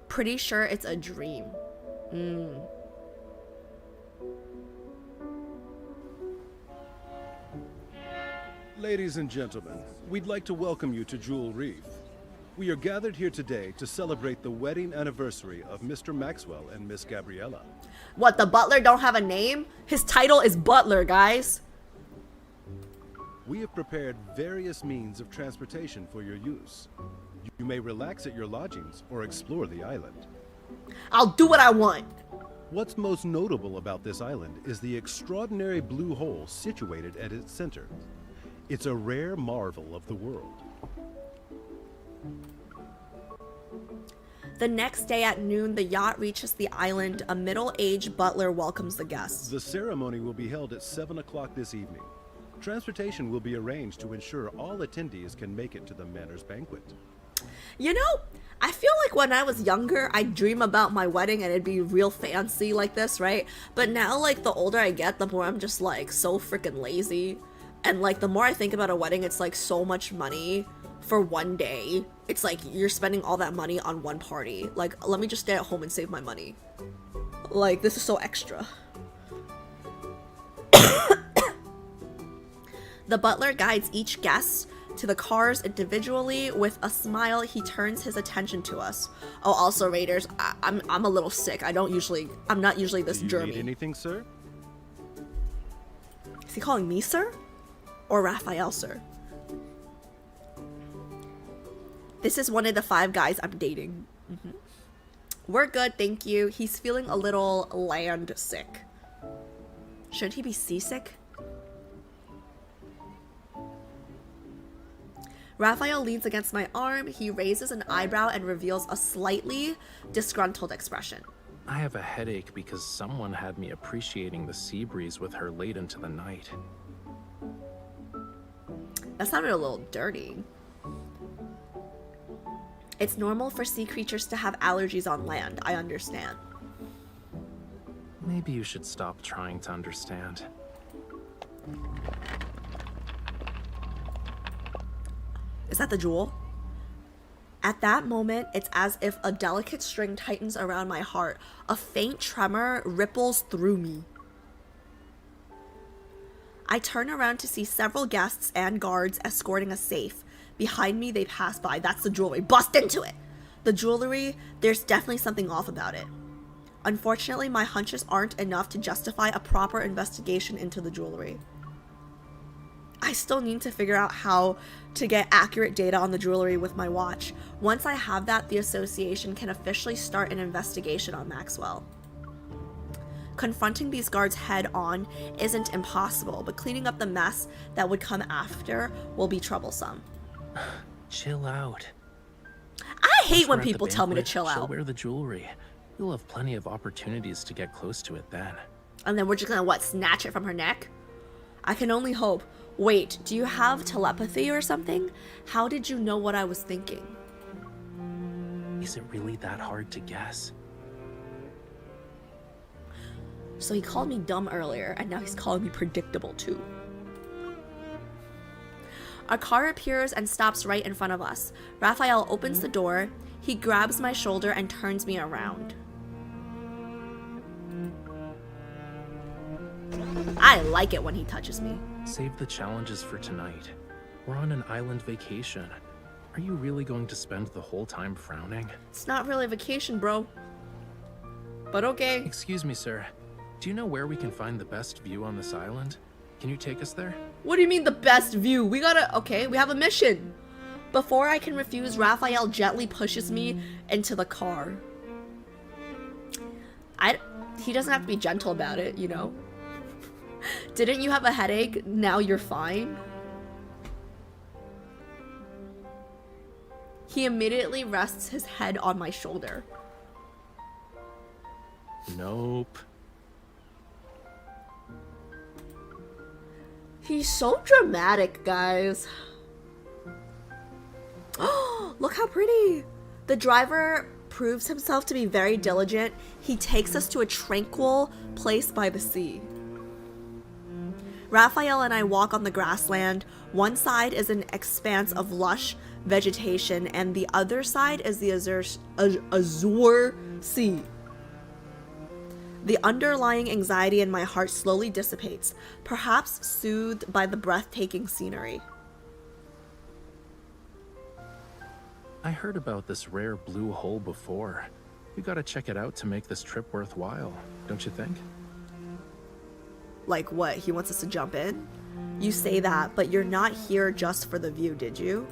Pretty sure it's a dream. Ladies and gentlemen, we'd like to welcome you to Jewel Reef. We are gathered here today to celebrate the wedding anniversary of Mr. Maxwell and Miss Gabriella. What, the butler don't have a name? His title is Butler, guys. We have prepared various means of transportation for your use. You may relax at your lodgings or explore the island. I'll do what I want. What's most notable about this island is the extraordinary blue hole situated at its center. It's a rare marvel of the world. The next day at noon, the yacht reaches the island. A middle-aged butler welcomes the guests. The ceremony will be held at 7 o'clock this evening. Transportation will be arranged to ensure all attendees can make it to the manor's banquet. You know, I feel like when I was younger, I'd dream about my wedding and it'd be real fancy like this, right? But now, like, the older I get, the more I'm just, like, so freaking lazy. And, like, the more I think about a wedding, it's, like, so much money for one day. It's like you're spending all that money on one party. Like, let me just stay at home and save my money. Like, this is so extra. The butler guides each guest to the cars individually. With a smile, he turns his attention to us. Oh, also, Raiders, I'm a little sick. I'm not usually this germy. Need anything, sir? Is he calling me sir? Or Raphael sir? This is one of the 5 guys I'm dating. We're good, thank you. He's feeling a little land sick. Shouldn't he be seasick? Raphael leans against my arm. He raises an eyebrow and reveals a slightly disgruntled expression. I have a headache because someone had me appreciating the sea breeze with her late into the night. That sounded a little dirty. It's normal for sea creatures to have allergies on land. I understand. Maybe you should stop trying to understand. Is that the jewel? At that moment, it's as if a delicate string tightens around my heart. A faint tremor ripples through me. I turn around to see several guests and guards escorting a safe. Behind me, they pass by. That's the jewelry. Bust into it! The jewelry, there's definitely something off about it. Unfortunately, my hunches aren't enough to justify a proper investigation into the jewelry. I still need to figure out how to get accurate data on the jewelry with my watch. Once I have that, the association can officially start an investigation on Maxwell. Confronting these guards head on isn't impossible, but cleaning up the mess that would come after will be troublesome. Chill out. I hate Once when we're at the people tell me to banquet, chill she'll out. wear the jewelry. You'll have plenty of opportunities to get close to it then. And then we're just gonna, what, snatch it from her neck? I can only hope. Wait, do you have telepathy or something? How did you know what I was thinking? Is it really that hard to guess? So he called me dumb earlier, and now he's calling me predictable too. A car appears and stops right in front of us. Raphael opens the door. He grabs my shoulder and turns me around. I like it when he touches me. Save the challenges for tonight. We're on an island vacation. Are you really going to spend the whole time frowning? It's not really a vacation, bro. But okay. Excuse me, sir. Do you know where we can find the best view on this island? Can you take us there? What do you mean the best view? We gotta... Okay, we have a mission. Before I can refuse, Raphael gently pushes me into the car. He doesn't have to be gentle about it, you know? Didn't you have a headache? Now you're fine? He immediately rests his head on my shoulder. Nope. He's so dramatic, guys. Oh, look how pretty. The driver proves himself to be very diligent. He takes us to a tranquil place by the sea. Raphael and I walk on the grassland. One side is an expanse of lush vegetation, and the other side is the azure sea. The underlying anxiety in my heart slowly dissipates, perhaps soothed by the breathtaking scenery. I heard about this rare blue hole before. We gotta check it out to make this trip worthwhile, don't you think? Like what? He wants us to jump in? You say that, but you're not here just for the view, did you?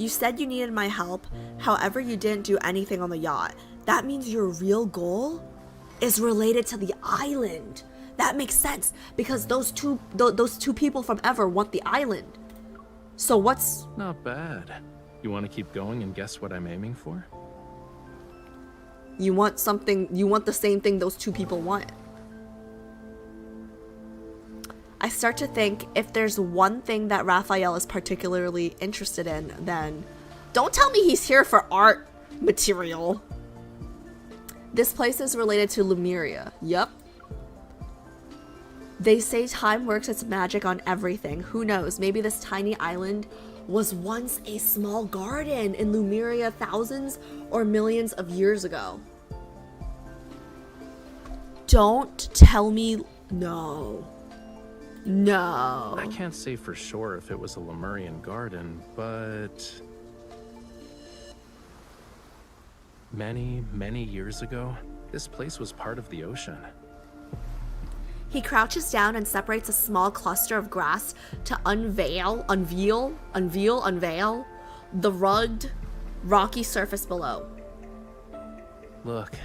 You said you needed my help. However, you didn't do anything on the yacht. That means your real goal is related to the island. That makes sense because those two people from Ever want the island. So what's... Not bad. You want to keep going and guess what I'm aiming for? You want something, you want the same thing those two people want. I start to think if there's one thing that Rafayel is particularly interested in, then don't tell me he's here for art material. This place is related to Lemuria. Yup. They say time works its magic on everything. Who knows? Maybe this tiny island was once a small garden in Lemuria thousands or millions of years ago. Don't tell me no. No. I can't say for sure if it was a Lemurian garden, but many, many years ago, this place was part of the ocean. He crouches down and separates a small cluster of grass to unveil the rugged, rocky surface below. Look,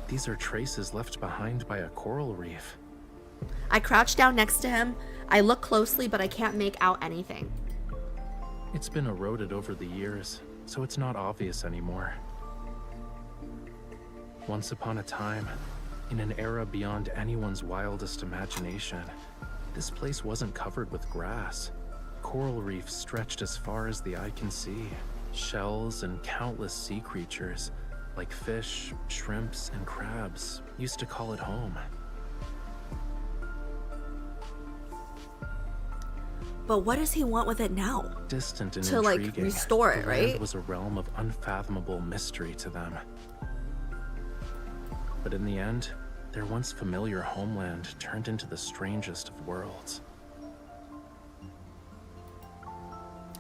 these are traces left behind by a coral reef. I crouch down next to him. I look closely, but I can't make out anything. It's been eroded over the years, so it's not obvious anymore. Once upon a time, in an era beyond anyone's wildest imagination, this place wasn't covered with grass. Coral reefs stretched as far as the eye can see. Shells and countless sea creatures, like fish, shrimps, and crabs, used to call it home. But what does he want with it now? Distant and to intriguing, like restore it, the land right? was a realm of unfathomable mystery to them. But in the end, their once familiar homeland turned into the strangest of worlds.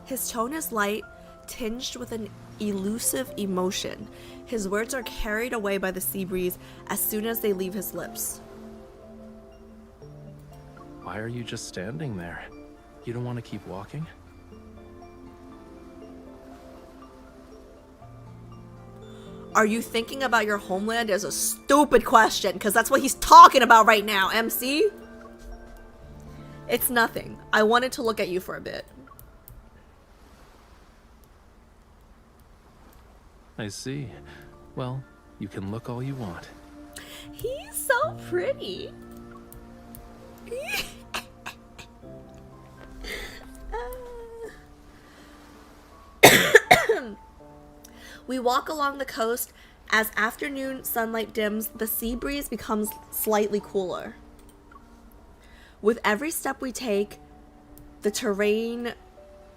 His tone is light, tinged with an elusive emotion. His words are carried away by the sea breeze as soon as they leave his lips. Why are you just standing there? You don't want to keep walking? Are you thinking about your homeland is a stupid question, because that's what he's talking about right now, MC. It's nothing. I wanted to look at you for a bit. I see. Well, you can look all you want. He's so pretty. We walk along the coast. As afternoon sunlight dims, the sea breeze becomes slightly cooler. With every step we take, the terrain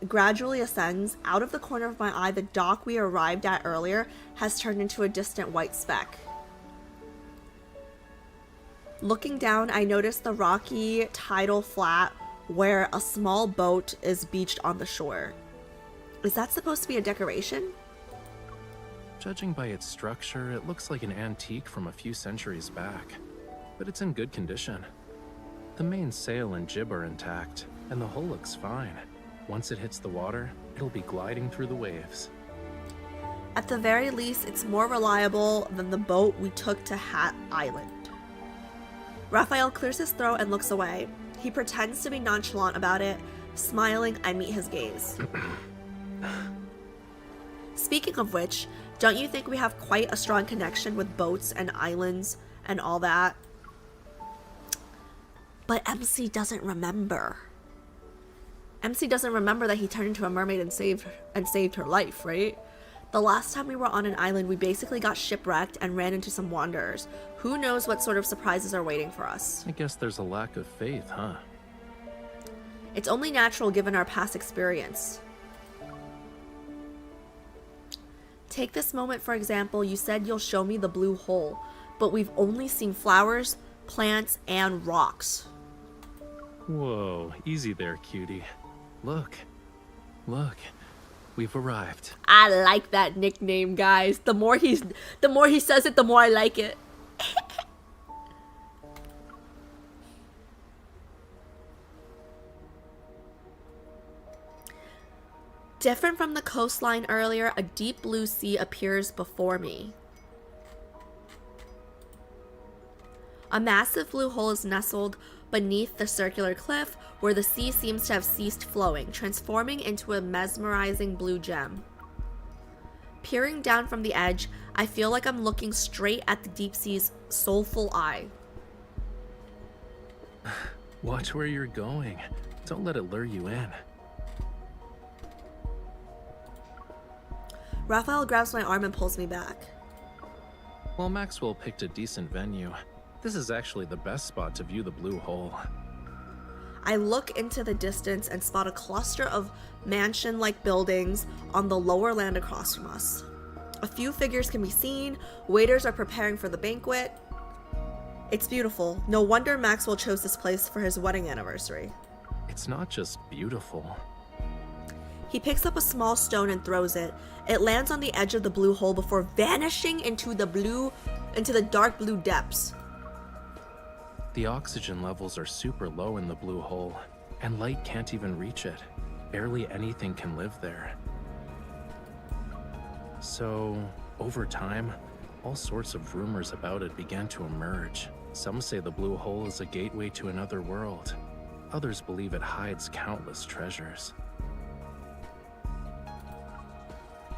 gradually ascends. Out of the corner of my eye, the dock we arrived at earlier has turned into a distant white speck. Looking down, I notice the rocky tidal flat where a small boat is beached on the shore. Is that supposed to be a decoration? Judging by its structure, it looks like an antique from a few centuries back, but it's in good condition. The main sail and jib are intact, and the hull looks fine. Once it hits the water, it'll be gliding through the waves. At the very least, it's more reliable than the boat we took to Hat Island. Rafayel clears his throat and looks away. He pretends to be nonchalant about it. Smiling, I meet his gaze. Speaking of which, don't you think we have quite a strong connection with boats and islands and all that? But MC doesn't remember. MC doesn't remember that he turned into a mermaid and saved her life, right? The last time we were on an island, we basically got shipwrecked and ran into some wanderers. Who knows what sort of surprises are waiting for us? I guess there's a lack of faith, huh? It's only natural given our past experience. Take this moment for example. You said you'll show me the blue hole, but we've only seen flowers, plants, and rocks. Whoa, easy there, cutie. Look, we've arrived. I like that nickname, guys. The more he says it, the more I like it. Different from the coastline earlier, a deep blue sea appears before me. A massive blue hole is nestled beneath the circular cliff where the sea seems to have ceased flowing, transforming into a mesmerizing blue gem. Peering down from the edge, I feel like I'm looking straight at the deep sea's soulful eye. Watch where you're going. Don't let it lure you in. Raphael grabs my arm and pulls me back. Well, Maxwell picked a decent venue. This is actually the best spot to view the blue hole. I look into the distance and spot a cluster of mansion-like buildings on the lower land across from us. A few figures can be seen. Waiters are preparing for the banquet. It's beautiful. No wonder Maxwell chose this place for his wedding anniversary. It's not just beautiful. He picks up a small stone and throws it. It lands on the edge of the blue hole before vanishing into the dark blue depths. The oxygen levels are super low in the blue hole, and light can't even reach it. Barely anything can live there. So, over time, all sorts of rumors about it began to emerge. Some say the blue hole is a gateway to another world. Others believe it hides countless treasures.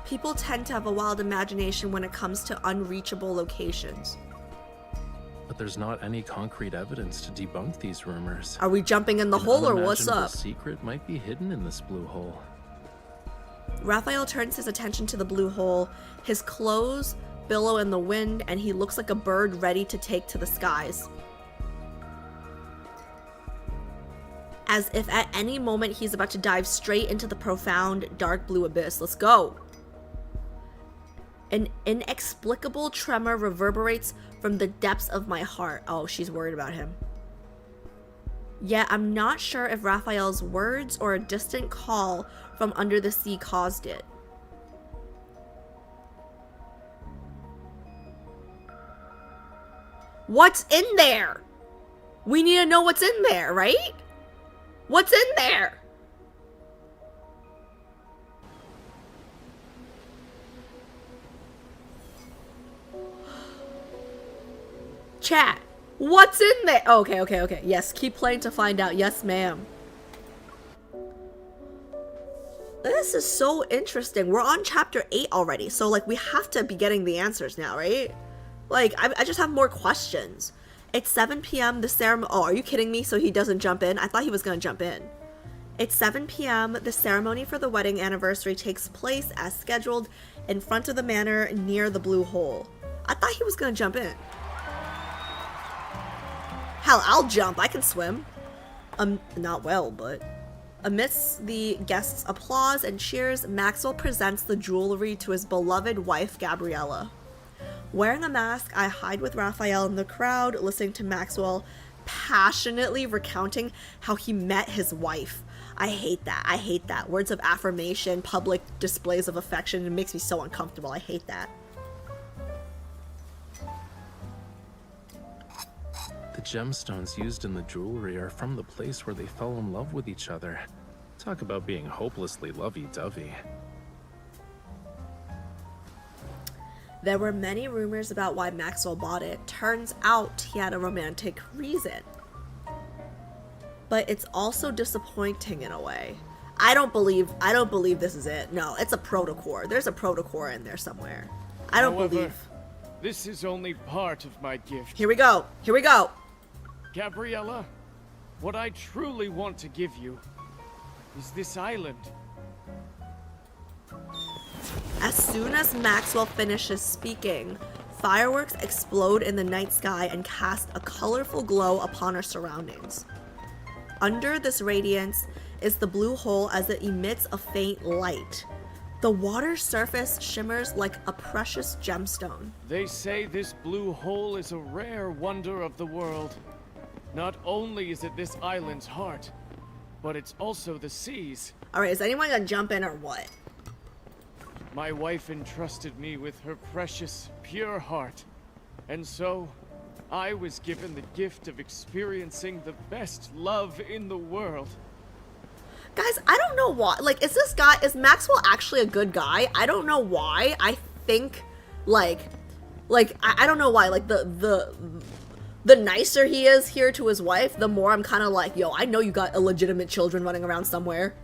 People tend to have a wild imagination when it comes to unreachable locations. But there's not any concrete evidence to debunk these rumors. Are we jumping in the hole or what's up? The secret might be hidden in this blue hole. Raphael turns his attention to the blue hole. His clothes billow in the wind, and he looks like a bird ready to take to the skies. As if at any moment he's about to dive straight into the profound, dark blue abyss. Let's go. An inexplicable tremor reverberates from the depths of my heart. Oh, she's worried about him. Yet I'm not sure if Raphael's words or a distant call from under the sea caused it. What's in there? We need to know what's in there, right? What's in there? Chat, what's in there? Okay. Yes, keep playing to find out. Yes, ma'am. This is so interesting. We're on chapter 8 already, so like we have to be getting the answers now, right? Like, I just have more questions. It's 7 p.m. The ceremony. Oh, are you kidding me? So he doesn't jump in? I thought he was gonna jump in. It's 7 p.m. The ceremony for the wedding anniversary takes place as scheduled in front of the manor near the blue hole. I thought he was gonna jump in. Hell, I'll jump. I can swim. Not well, but... Amidst the guests' applause and cheers, Maxwell presents the jewelry to his beloved wife, Gabriella. Wearing a mask, I hide with Raphael in the crowd, listening to Maxwell passionately recounting how he met his wife. I hate that. Words of affirmation, public displays of affection, it makes me so uncomfortable. I hate that. The gemstones used in the jewelry are from the place where they fell in love with each other. Talk about being hopelessly lovey-dovey. There were many rumors about why Maxwell bought it. Turns out he had a romantic reason. But it's also disappointing in a way. I don't believe this is it. No, it's a protocore. There's a protocore in there somewhere. I don't believe. This is only part of my gift. Here we go. Gabriella, what I truly want to give you is this island. As soon as Maxwell finishes speaking, fireworks explode in the night sky and cast a colorful glow upon our surroundings. Under this radiance is the blue hole as it emits a faint light. The water's surface shimmers like a precious gemstone. They say this blue hole is a rare wonder of the world. Not only is it this island's heart, but it's also the sea's. Alright, is anyone gonna jump in or what? My wife entrusted me with her precious, pure heart. And so, I was given the gift of experiencing the best love in the world. Guys, I don't know why. Like, is Maxwell actually a good guy? I don't know why. I think, I don't know why. Like, the nicer he is here to his wife, the more I'm kind of like, yo, I know you got illegitimate children running around somewhere.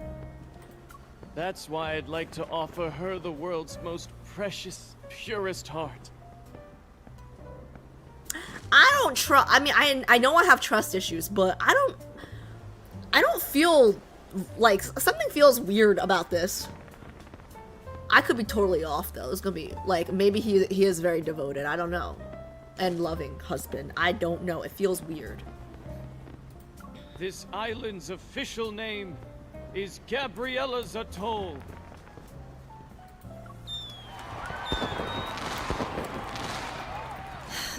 That's why I'd like to offer her the world's most precious, purest heart. I don't trust. I mean, I know I have trust issues, but I don't feel like something feels weird about this. I could be totally off though. It's gonna be like maybe he is very devoted. I don't know, and loving husband. I don't know. It feels weird. This island's official name is Gabriella's Atoll.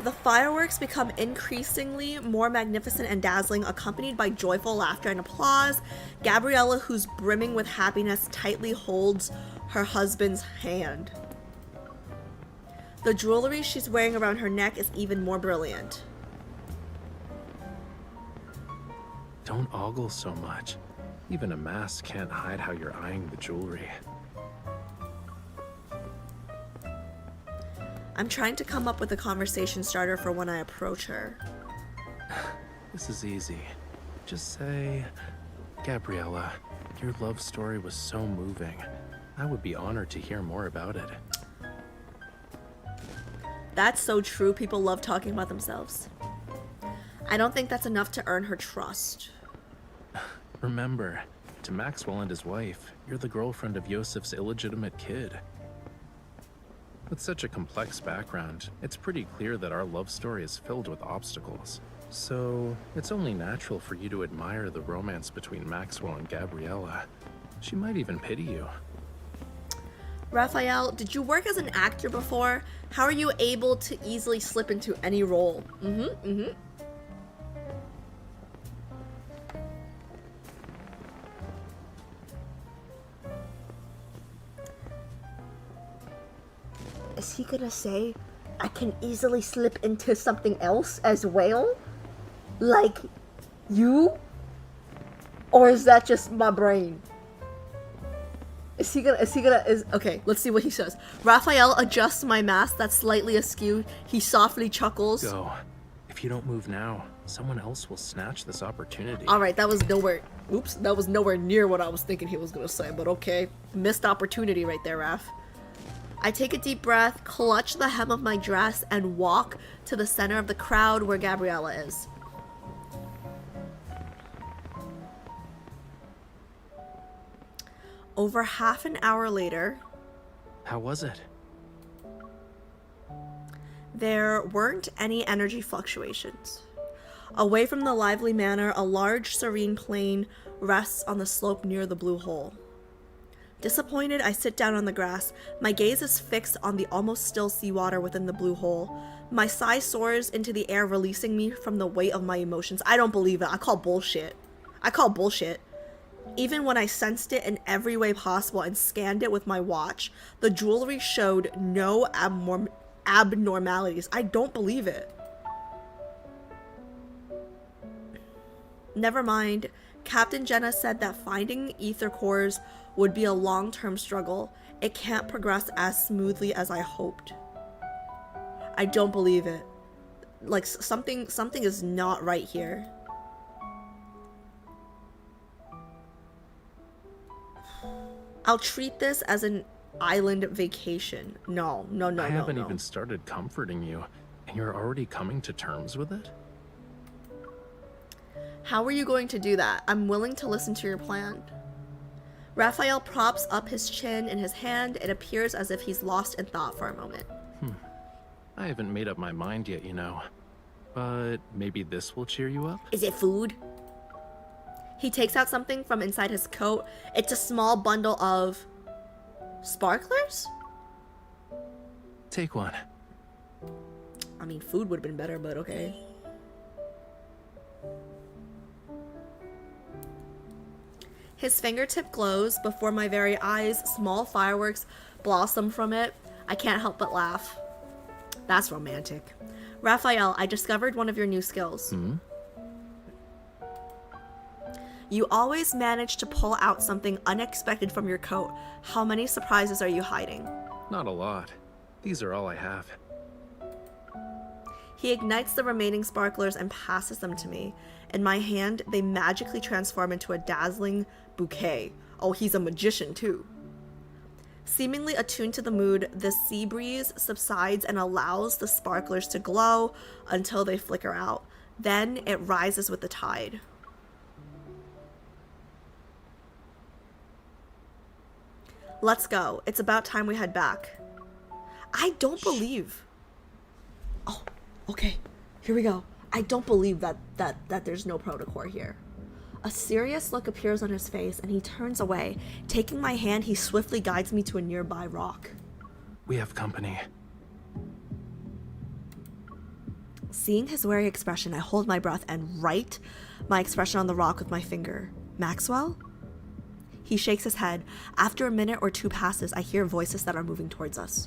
The fireworks become increasingly more magnificent and dazzling, accompanied by joyful laughter and applause. Gabriella, who's brimming with happiness, tightly holds her husband's hand. The jewelry she's wearing around her neck is even more brilliant. Don't ogle so much. Even a mask can't hide how you're eyeing the jewelry. I'm trying to come up with a conversation starter for when I approach her. This is easy. Just say, Gabriella, your love story was so moving. I would be honored to hear more about it. That's so true. People love talking about themselves. I don't think that's enough to earn her trust. Remember, to Maxwell and his wife, you're the girlfriend of Yosef's illegitimate kid. With such a complex background, it's pretty clear that our love story is filled with obstacles. So, it's only natural for you to admire the romance between Maxwell and Gabriella. She might even pity you. Raphael, did you work as an actor before? How are you able to easily slip into any role? Is he gonna say, I can easily slip into something else as well? Like, you? Or is that just my brain? Okay, let's see what he says. Raphael adjusts my mask that's slightly askew. He softly chuckles. Go. If you don't move now, someone else will snatch this opportunity. Alright, that was nowhere, oops, that was nowhere near what I was thinking he was gonna say, but okay. Missed opportunity right there, Raph. I take a deep breath, clutch the hem of my dress, and walk to the center of the crowd where Gabriella is. Over half an hour later... How was it? There weren't any energy fluctuations. Away from the lively manor, a large, serene plain rests on the slope near the blue hole. Disappointed, I sit down on the grass. My gaze is fixed on the almost still seawater within the blue hole. My sigh soars into the air, releasing me from the weight of my emotions. I don't believe it. I call bullshit. Even when I sensed it in every way possible and scanned it with my watch, the jewelry showed no abnormalities. I don't believe it. Never mind. Captain Jenna said that finding ether cores would be a long-term struggle. It can't progress as smoothly as I hoped. I don't believe it. Like, something is not right here. I'll treat this as an island vacation. No. I haven't even started comforting you, and you're already coming to terms with it? How are you going to do that? I'm willing to listen to your plan. Raphael props up his chin in his hand. It appears as if he's lost in thought for a moment. I haven't made up my mind yet, you know. But maybe this will cheer you up? Is it food? He takes out something from inside his coat. It's a small bundle of... sparklers? Take one. I mean, food would have been better, but okay. His fingertip glows before my very eyes. Small fireworks blossom from it. I can't help but laugh. That's romantic. Raphael, I discovered one of your new skills. You always manage to pull out something unexpected from your coat. How many surprises are you hiding? Not a lot. These are all I have. He ignites the remaining sparklers and passes them to me. In my hand, they magically transform into a dazzling bouquet. Oh, he's a magician too. Seemingly attuned to the mood, the sea breeze subsides and allows the sparklers to glow until they flicker out. Then it rises with the tide. Let's go. It's about time we head back. I don't believe. Oh, okay. Here we go. I don't believe that there's no protocol here. A serious look appears on his face and he turns away. Taking my hand, he swiftly guides me to a nearby rock. We have company. Seeing his wary expression, I hold my breath and write my expression on the rock with my finger. Maxwell? He shakes his head. After a minute or two passes, I hear voices that are moving towards us.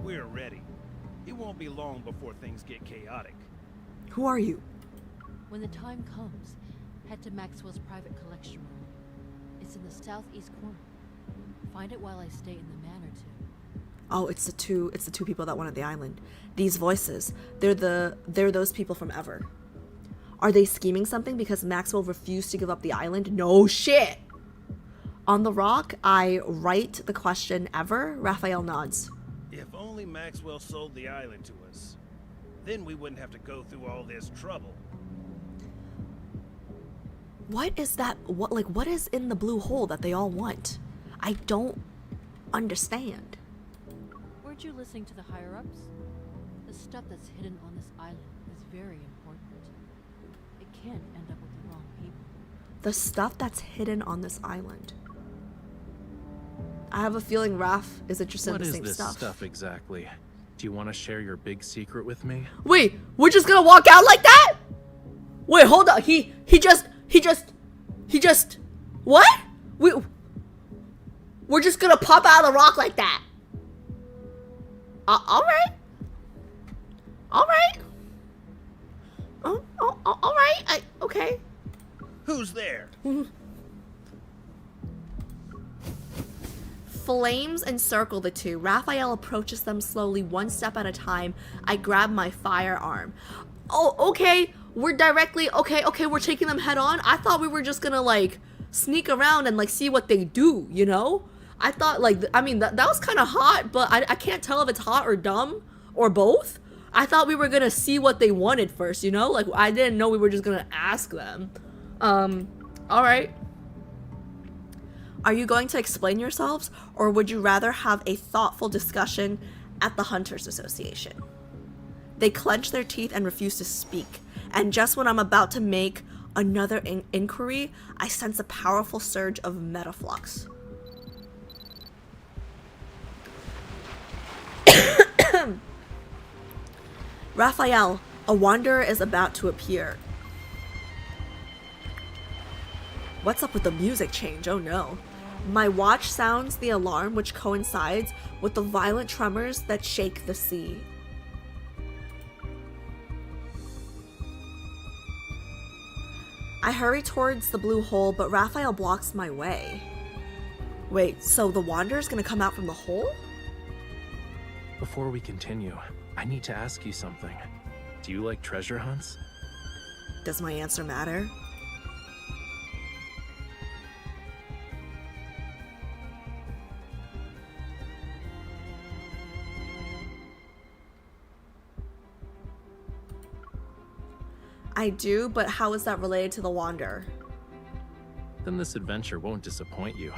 We're ready. It won't be long before things get chaotic. Who are you? When the time comes, head to Maxwell's private collection room. It's in the southeast corner. Find it while I stay in the manor too. Oh, it's the two people that wanted the island. These voices, they're those people from Ever. Are they scheming something because Maxwell refused to give up the island? No shit! On the rock, I write the question, Ever? Raphael nods. If only Maxwell sold the island to us. Then we wouldn't have to go through all this trouble. What is that? What is in the blue hole that they all want? I don't understand. Weren't you listening to the higher-ups? The stuff that's hidden on this island is very important. It can end up with the wrong people. The stuff that's hidden on this island. I have a feeling Raph is interested in the same What is stuff. this stuff exactly? Do you want to share your big secret with me? Wait, we're just gonna walk out like that? Wait, hold up. He just what? We're just gonna pop out of the rock like that. All right. Okay. Who's there? Flames encircle the two. Raphael approaches them slowly, one step at a time. I grab my firearm. Oh, okay. We're directly we're taking them head on. I thought we were just gonna like sneak around and like see what they do, you know? I thought that was kind of hot, but I can't tell if it's hot or dumb or both. I thought we were gonna see what they wanted first, you know? Like I didn't know we were just gonna ask them. All right. Are you going to explain yourselves, or would you rather have a thoughtful discussion at the Hunters Association? They clench their teeth and refuse to speak, and just when I'm about to make another inquiry, I sense a powerful surge of metaflux. Raphael, a Wanderer is about to appear. What's up with the music change? Oh no. My watch sounds the alarm, which coincides with the violent tremors that shake the sea. I hurry towards the blue hole, but Raphael blocks my way. Wait, so the Wanderer's gonna come out from the hole? Before we continue, I need to ask you something. Do you like treasure hunts? Does my answer matter? I do, but how is that related to the Wanderer? Then this adventure won't disappoint you.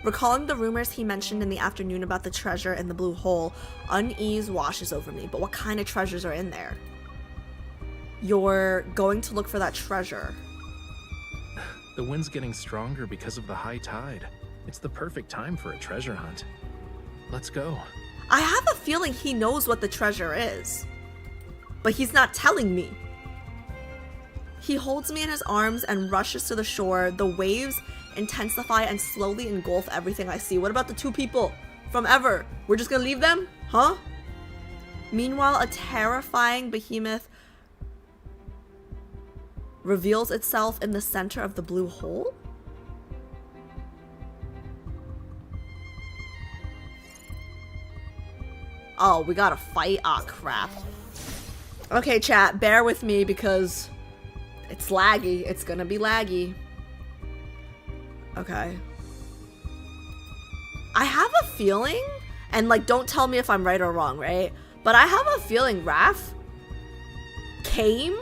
Recalling the rumors he mentioned in the afternoon about the treasure in the blue hole, unease washes over me. But what kind of treasures are in there? You're going to look for that treasure. The wind's getting stronger because of the high tide. It's the perfect time for a treasure hunt. Let's go. I have a feeling he knows what the treasure is, but he's not telling me. He holds me in his arms and rushes to the shore. The waves intensify and slowly engulf everything I see. What about the two people from Ever? We're just gonna leave them? Huh? Meanwhile, a terrifying behemoth reveals itself in the center of the blue hole? Oh, we gotta fight? Aw, crap. Okay, chat, bear with me because it's laggy. It's gonna be laggy. Okay. I have a feeling, and like, don't tell me if I'm right or wrong, right? But I have a feeling Raph came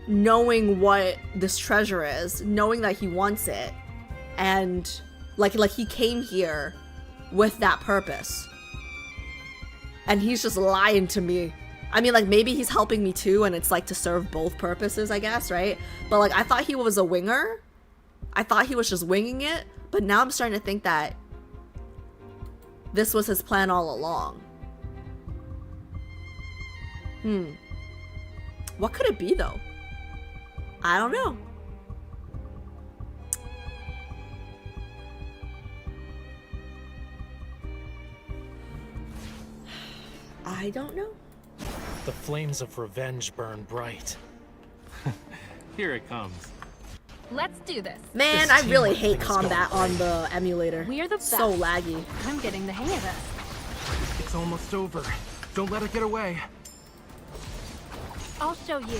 knowing what this treasure is, knowing that he wants it, and like he came here with that purpose. And he's just lying to me. I mean, like, maybe he's helping me too, and it's like to serve both purposes, I guess, right? But like, I thought he was a winger. I thought he was just winging it, but now I'm starting to think that this was his plan all along. What could it be though? I don't know. I don't know. The flames of revenge burn bright. Here it comes. Let's do this. Man, I really hate combat on the emulator. We're the best. So laggy. I'm getting the hang of this. It's almost over. Don't let it get away. I'll show you.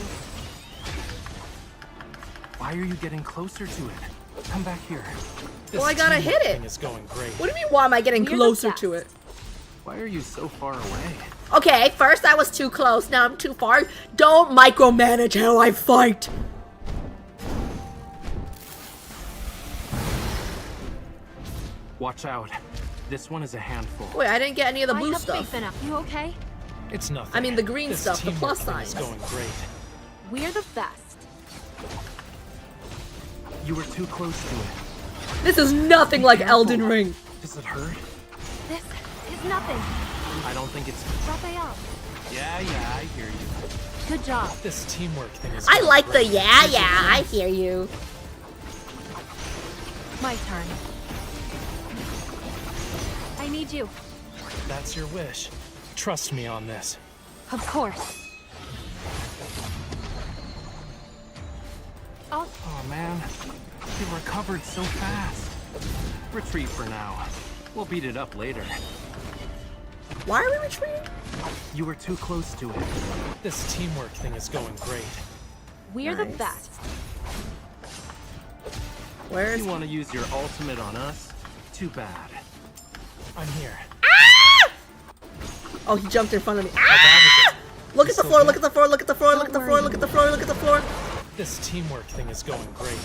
Why are you getting closer to it? Come back here. Well, I gotta hit it. Is going great. What do you mean, why am I getting closer to it? Why are you so far away? Okay, first I was too close, now I'm too far. Don't micromanage how I fight. Watch out. This one is a handful. Wait, I didn't get any of the blue I have stuff. faith enough. You okay? It's nothing. I mean the green This stuff, the plus teamwork thing signs. is going great. We're the best. You were too close to it. This is nothing like Elden Ring. Does it hurt? This is nothing. I don't think it's... Rafayel. Yeah, I hear you. Good job. This teamwork thing is I going like great. the yeah, I hear you. My turn. I need you. That's your wish. Trust me on this. Of course. Oh man, you recovered so fast. Retreat for now. We'll beat it up later. Why are we retreating? You were too close to it. This teamwork thing is going great. We're the best. Where is you want to use your ultimate on us? Too bad. I'm here. Oh, he jumped in front of me. Ah! Look at the floor, look at the floor, look at the floor, look at the floor, look at the floor, look at the floor. This teamwork thing is going great.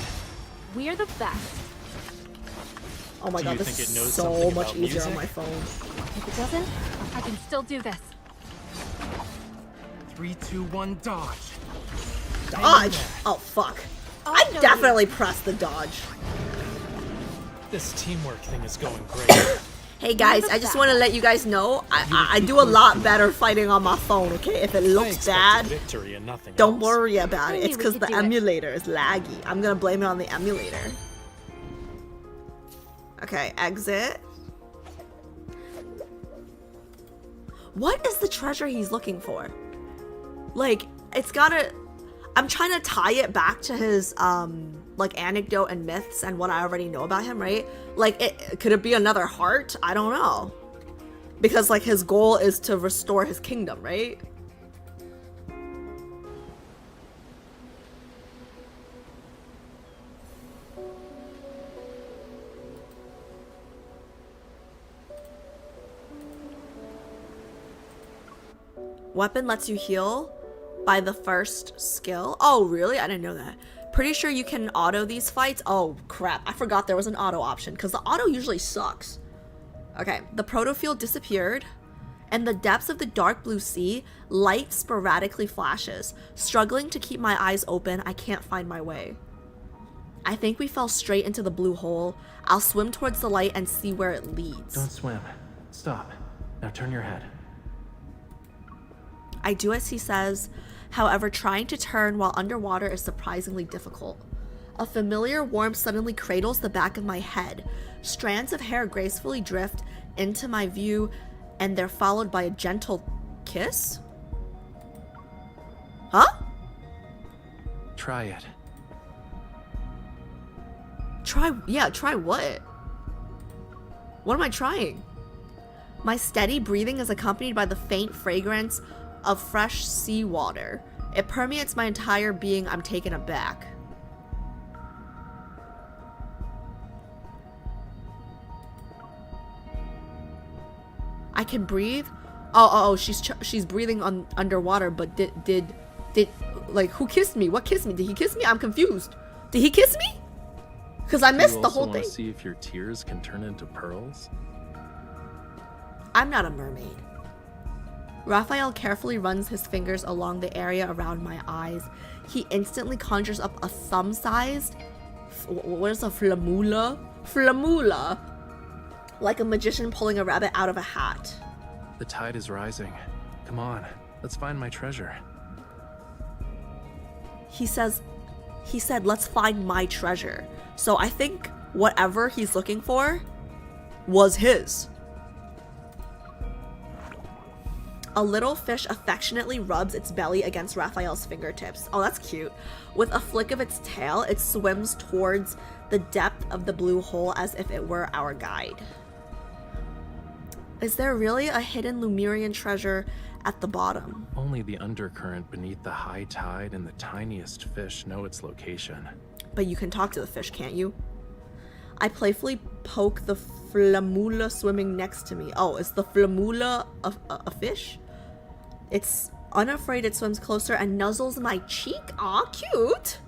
We're the best. Oh my Do god, you this think it is knows so something much about easier music? on my phone. If it doesn't, I can still do this. 3, 2, 1, dodge. Dodge? Oh, fuck. I definitely pressed the dodge. This teamwork thing is going great. Hey guys, I just want to let you guys know, I do a lot better fighting on my phone, okay? If it looks bad, Victory and nothing don't else. worry about it. I It's knew we because could the do it. emulator is laggy. I'm gonna blame it on the emulator. Okay, exit. What is the treasure he's looking for? Like, it's gotta... I'm trying to tie it back to his, like, anecdote and myths and what I already know about him, right? Like, could it be another heart? I don't know. Because, like, his goal is to restore his kingdom, right? Weapon lets you heal by the first skill. Oh, really? I didn't know that. Pretty sure you can auto these fights. Oh, crap. I forgot there was an auto option because the auto usually sucks. Okay, the protofield disappeared. In the depths of the dark blue sea, light sporadically flashes. Struggling to keep my eyes open, I can't find my way. I think we fell straight into the blue hole. I'll swim towards the light and see where it leads. Don't swim. Stop. Now turn your head. I do as he says, however, trying to turn while underwater is surprisingly difficult. A familiar warmth suddenly cradles the back of my head. Strands of hair gracefully drift into my view, and they're followed by a gentle kiss? Huh? Try it. Try what? What am I trying? My steady breathing is accompanied by the faint fragrance of fresh seawater. It permeates my entire being. I'm taken aback. I can breathe? Oh, she's breathing underwater, but did like, who kissed me? What kissed me? Did he kiss me? I'm confused. Did he kiss me? Because I missed the whole thing. Do you also want to see if your tears can turn into pearls? I'm not a mermaid. Raphael carefully runs his fingers along the area around my eyes. He instantly conjures up a thumb-sized, what is a flamula? Flamula! Like a magician pulling a rabbit out of a hat. The tide is rising. Come on, let's find my treasure. He said, let's find my treasure. So I think whatever he's looking for was his. A little fish affectionately rubs its belly against Raphael's fingertips. Oh, that's cute. With a flick of its tail, it swims towards the depth of the blue hole as if it were our guide. Is there really a hidden Lemurian treasure at the bottom? Only the undercurrent beneath the high tide and the tiniest fish know its location. But you can talk to the fish, can't you? I playfully poke the flamula swimming next to me. Oh, is the flamula a fish? It's unafraid. It swims closer and nuzzles my cheek. Aw, cute.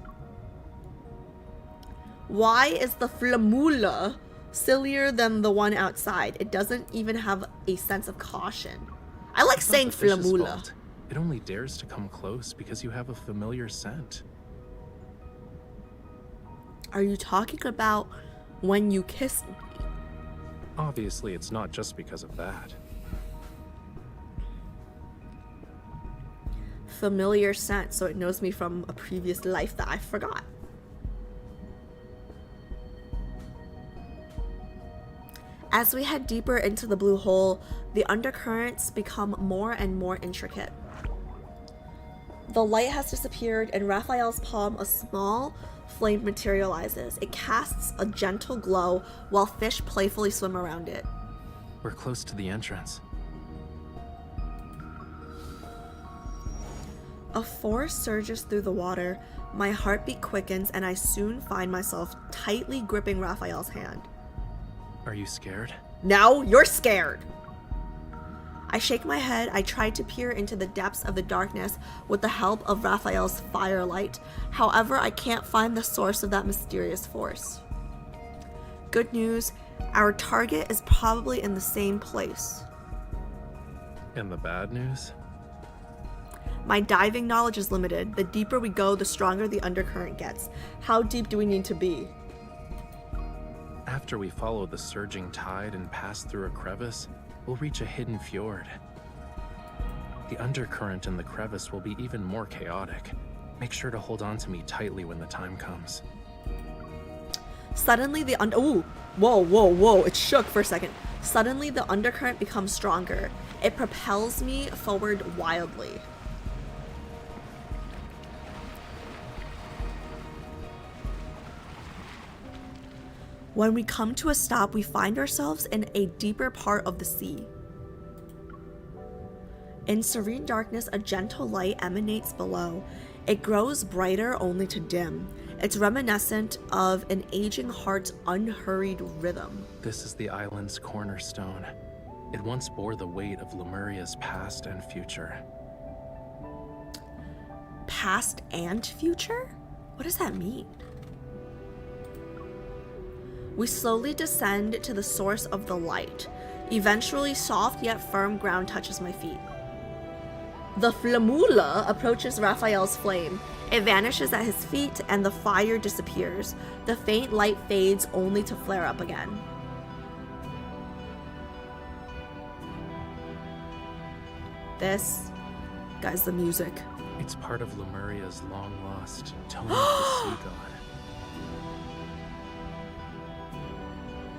Why is the flamula sillier than the one outside? It doesn't even have a sense of caution. I like saying flamula. It only dares to come close because you have a familiar scent. Are you talking about when you kissed me? Obviously, it's not just because of that. Familiar scent, so it knows me from a previous life that I forgot. As we head deeper into the blue hole, the undercurrents become more and more intricate. The light has disappeared. In Raphael's palm, a small flame materializes. It casts a gentle glow while fish playfully swim around it. We're close to the entrance. A force surges through the water. My heartbeat quickens, and I soon find myself tightly gripping Raphael's hand. Are you scared? No, you're scared. I shake my head. I try to peer into the depths of the darkness with the help of Raphael's firelight. However, I can't find the source of that mysterious force. Good news, our target is probably in the same place. And the bad news? My diving knowledge is limited. The deeper we go, the stronger the undercurrent gets. How deep do we need to be? After we follow the surging tide and pass through a crevice, we'll reach a hidden fjord. The undercurrent in the crevice will be even more chaotic. Make sure to hold on to me tightly when the time comes. Suddenly the whoa, it shook for a second. Suddenly the undercurrent becomes stronger. It propels me forward wildly. When we come to a stop, we find ourselves in a deeper part of the sea. In serene darkness, a gentle light emanates below. It grows brighter only to dim. It's reminiscent of an aging heart's unhurried rhythm. This is the island's cornerstone. It once bore the weight of Lemuria's past and future. Past and future? What does that mean? We slowly descend to the source of the light. Eventually, soft yet firm ground touches my feet. The flamula approaches Raphael's flame. It vanishes at his feet and the fire disappears. The faint light fades only to flare up again. This, guys, the music. It's part of Lemuria's long-lost Tone of the Sea God.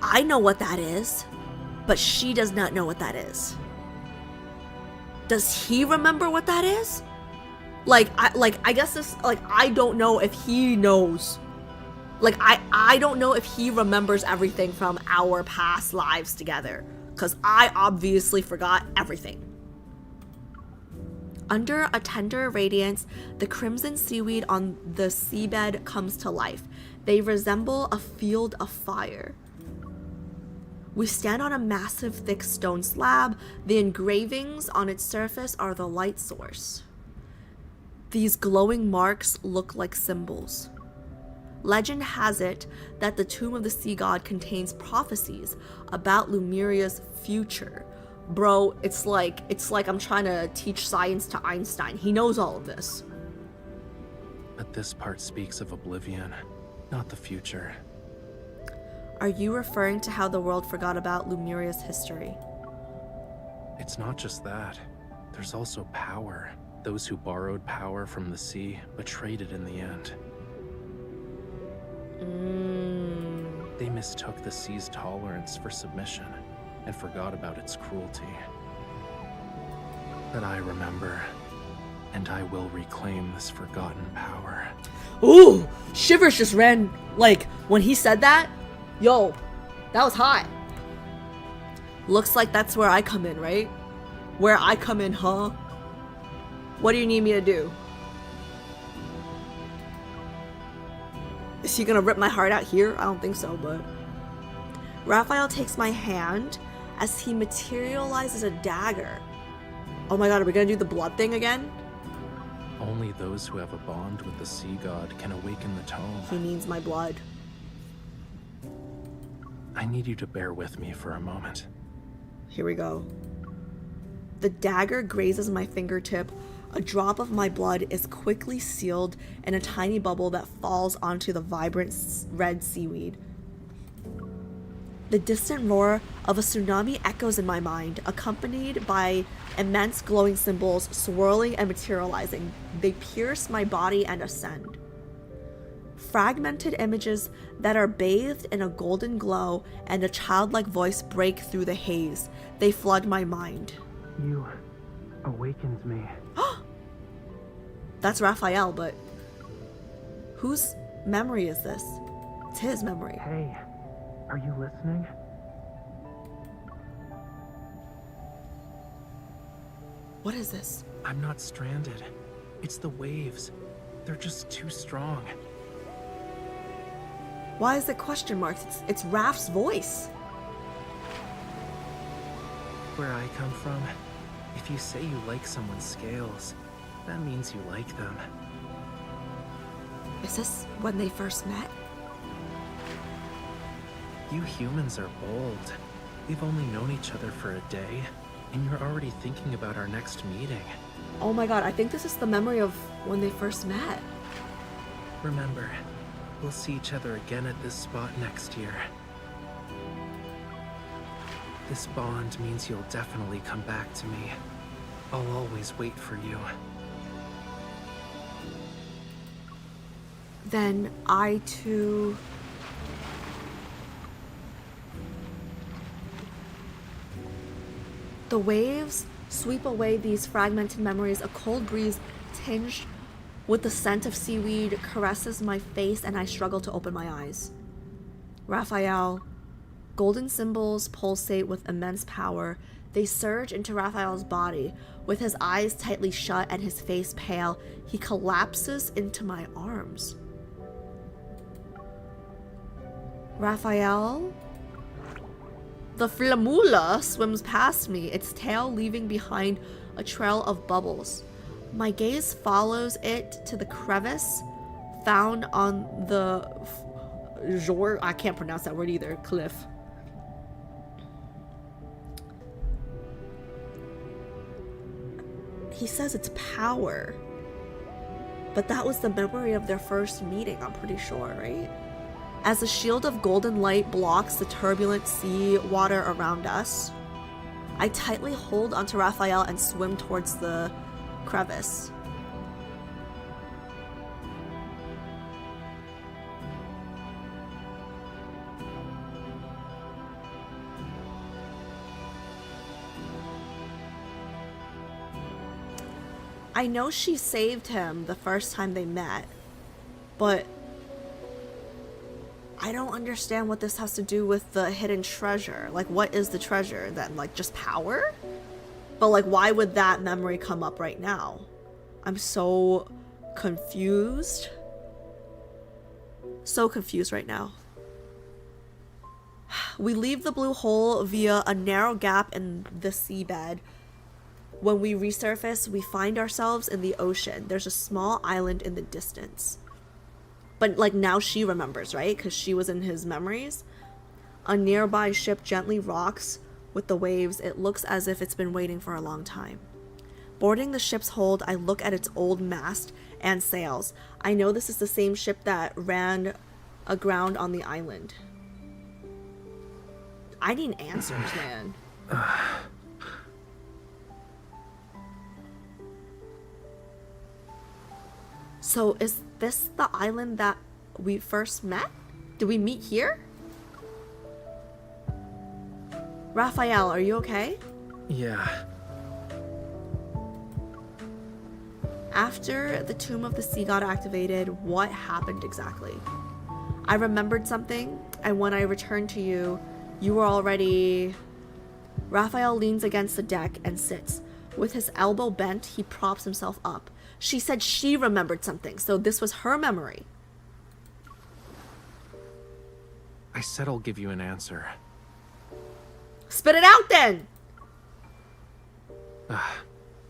I know what that is, but she does not know what that is. does he remember what that is? I guess this, I don't know if he knows. I don't know if he remembers everything from our past lives together, because I obviously forgot everything. Under a tender radiance, the crimson seaweed on the seabed comes to life. They resemble a field of fire. We stand on a massive, thick stone slab. The engravings on its surface are the light source. These glowing marks look like symbols. Legend has it that the tomb of the sea god contains prophecies about Lumeria's future. Bro, it's like I'm trying to teach science to Einstein. He knows all of this. But this part speaks of oblivion, not the future. Are you referring to how the world forgot about Lumeria's history? It's not just that. There's also power. Those who borrowed power from the sea betrayed it in the end. They mistook the sea's tolerance for submission and forgot about its cruelty. But I remember, and I will reclaim this forgotten power. Ooh! Shivers just ran, when he said that, yo, that was hot. Looks like that's where I come in, right? Where I come in, huh? What do you need me to do? Is he gonna rip my heart out here? I don't think so, but... Raphael takes my hand as he materializes a dagger. Oh my god, are we gonna do the blood thing again? Only those who have a bond with the sea god can awaken the tome. He needs my blood. I need you to bear with me for a moment. Here we go. The dagger grazes my fingertip. A drop of my blood is quickly sealed in a tiny bubble that falls onto the vibrant red seaweed. The distant roar of a tsunami echoes in my mind, accompanied by immense glowing symbols swirling and materializing. They pierce my body and ascend. Fragmented images that are bathed in a golden glow and a childlike voice break through the haze. They flood my mind. You awakened me. That's Raphael, but whose memory is this? It's his memory. Hey, are you listening? What is this? I'm not stranded. It's the waves. They're just too strong. Why is it question marks? It's Raph's voice. Where I come from, if you say you like someone's scales, that means you like them. Is this when they first met? You humans are bold. We've only known each other for a day, and you're already thinking about our next meeting. Oh my god, I think this is the memory of when they first met. Remember, we'll see each other again at this spot next year. This bond means you'll definitely come back to me. I'll always wait for you. Then I too... The waves sweep away these fragmented memories. A cold breeze tinged with the scent of seaweed caresses my face and I struggle to open my eyes. Raphael. Golden symbols pulsate with immense power. They surge into Raphael's body. With his eyes tightly shut and his face pale, he collapses into my arms. Raphael? The flamula swims past me, its tail leaving behind a trail of bubbles. My gaze follows it to the crevice found on the I can't pronounce that word either, cliff. He says it's power. But that was the memory of their first meeting, I'm pretty sure, right? As a shield of golden light blocks the turbulent sea water around us, I tightly hold onto Raphael and swim towards the crevice. I know she saved him the first time they met, but I don't understand what this has to do with the hidden treasure. Like, what is the treasure? That, like, just power? But, like, why would that memory come up right now? I'm so confused. So confused right now. We leave the blue hole via a narrow gap in the seabed. When we resurface, we find ourselves in the ocean. There's a small island in the distance. But, like, now she remembers, right? Because she was in his memories. A nearby ship gently rocks with the waves. It looks as if it's been waiting for a long time. Boarding the ship's hold, I look at its old mast and sails. I know this is the same ship that ran aground on the island. I need answers, man. So is this the island that we first met? Did we meet here? Raphael, are you okay? Yeah. After the Tomb of the Sea got activated, what happened exactly? I remembered something, and when I returned to you, you were already... Raphael leans against the deck and sits. With his elbow bent, he props himself up. She said she remembered something, so this was her memory. I said I'll give you an answer. Spit it out then!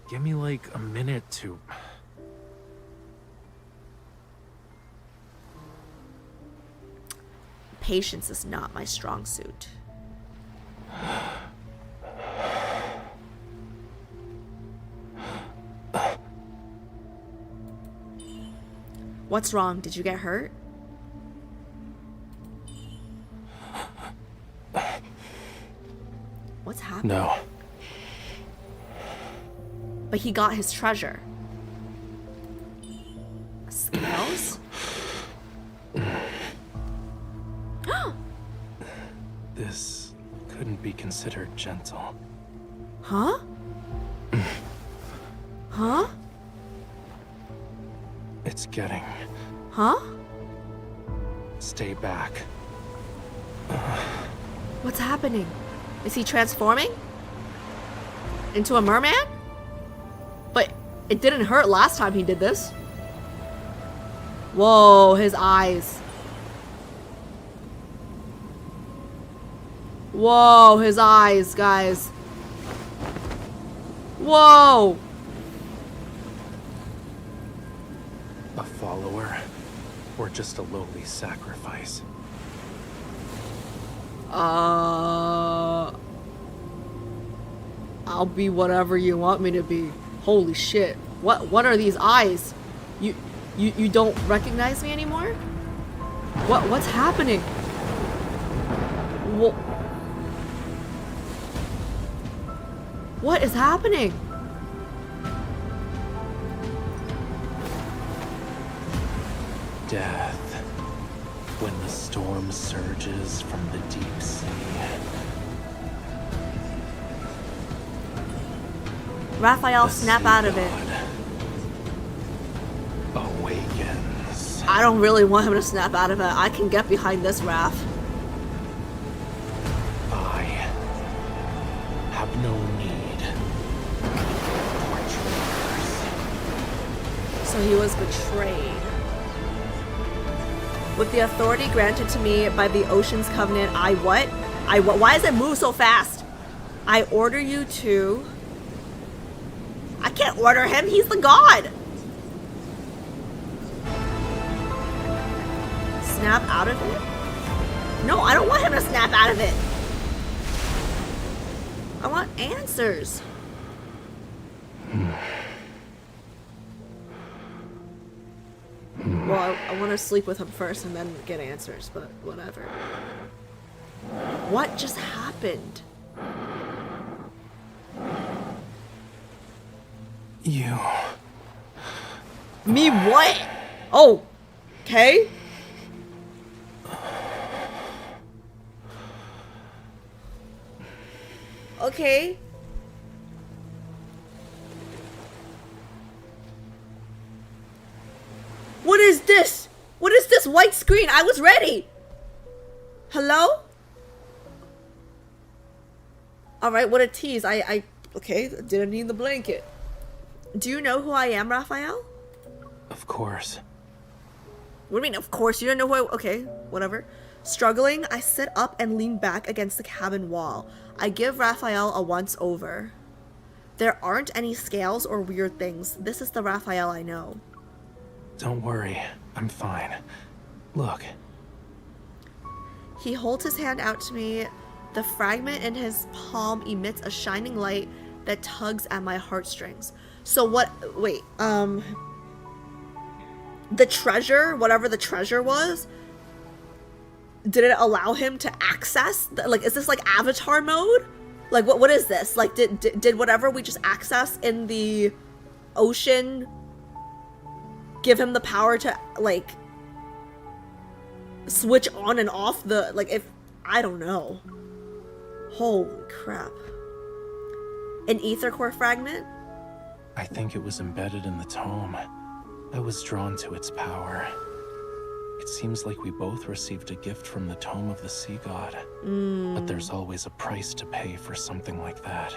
Give me like a minute to... Patience is not my strong suit. What's wrong? Did you get hurt? What's happening? No. But he got his treasure. Scales? This couldn't be considered gentle. Huh? Huh? It's getting... Huh? Stay back. What's happening? Is he transforming? Into a merman? But it didn't hurt last time he did this. Whoa, his eyes. Whoa, his eyes, guys. Whoa! A follower? Or just a lowly sacrifice? I'll be whatever you want me to be. Holy shit. What are these eyes? You don't recognize me anymore? What's happening? What is happening? Death. When the storm surges from the deep sea. Raphael, snap out of it. Awakens. I don't really want him to snap out of it. I can get behind this, Raph. I have no need for So he was betrayed. With the authority granted to me by the Ocean's Covenant, I what? Why does it move so fast? I order you to... I can't order him, he's the god! Snap out of it? No, I don't want him to snap out of it. I want answers. Well, I want to sleep with him first and then get answers, but whatever. What just happened? You. Me what? Oh, okay. Okay. screen. I was ready. Hello? Alright, what a tease. Okay, didn't need the blanket. Do you know who I am, Raphael? Of course. What do you mean, of course? You don't know who I... Okay, whatever. Struggling, I sit up and lean back against the cabin wall. I give Raphael a once-over. There aren't any scales or weird things. This is the Raphael I know. Don't worry. I'm fine. Look. He holds his hand out to me. The fragment in his palm emits a shining light that tugs at my heartstrings. So what... Wait, the treasure, whatever the treasure was, did it allow him to access? Like, is this like Avatar mode? Like, what is this? Like, did whatever we just access in the ocean give him the power to, like, switch on and off the, like, if... I don't know. Holy crap. An ether core fragment? I think it was embedded in the tome. I was drawn to its power. It seems like we both received a gift from the tome of the sea god. But there's always a price to pay for something like that.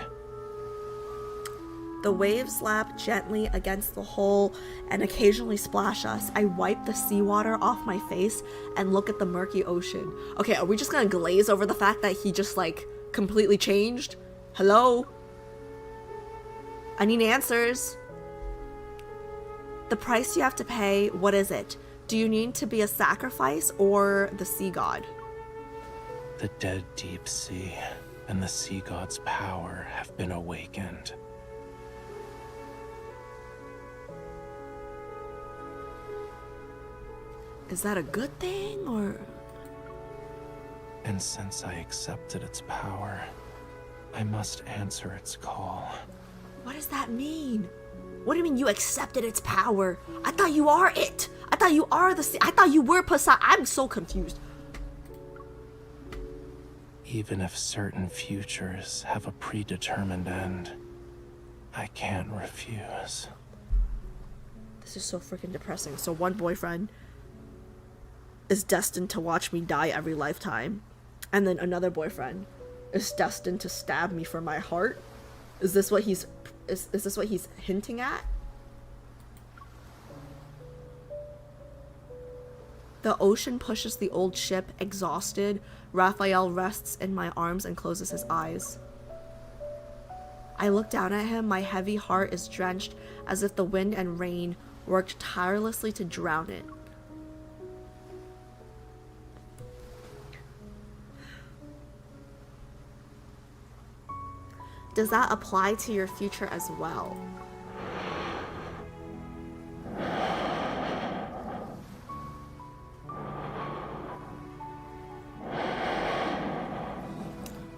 The waves lap gently against the hull and occasionally splash us. I wipe the seawater off my face and look at the murky ocean. Okay, are we just gonna glaze over the fact that he just, like, completely changed? Hello? I need answers. The price you have to pay, what is it? Do you need to be a sacrifice or the sea god? The dead deep sea and the sea god's power have been awakened. Is that a good thing, or...? And since I accepted its power, I must answer its call. What does that mean? What do you mean you accepted its power? I thought you are it. I thought you are the... I thought you were Poseidon. I'm so confused. Even if certain futures have a predetermined end, I can't refuse. This is so freaking depressing. So one boyfriend is destined to watch me die every lifetime, and then another boyfriend is destined to stab me for my heart. Is this what he's is this what he's hinting at? The ocean pushes the old ship, exhausted. Raphael rests in my arms and closes his eyes. I look down at him. My heavy heart is drenched as if the wind and rain worked tirelessly to drown it. Does that apply to your future as well?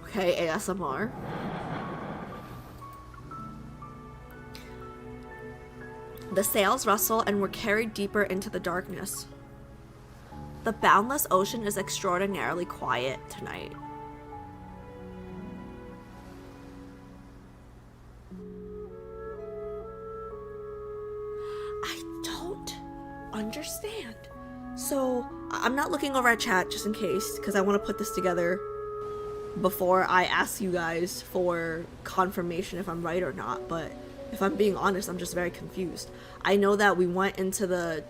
Okay, ASMR. The sails rustle and we're carried deeper into the darkness. The boundless ocean is extraordinarily quiet tonight. Understand. So I'm not looking over at chat just in case, because I want to put this together before I ask you guys for confirmation if I'm right or not. But if I'm being honest, I'm just very confused. I know that we went into the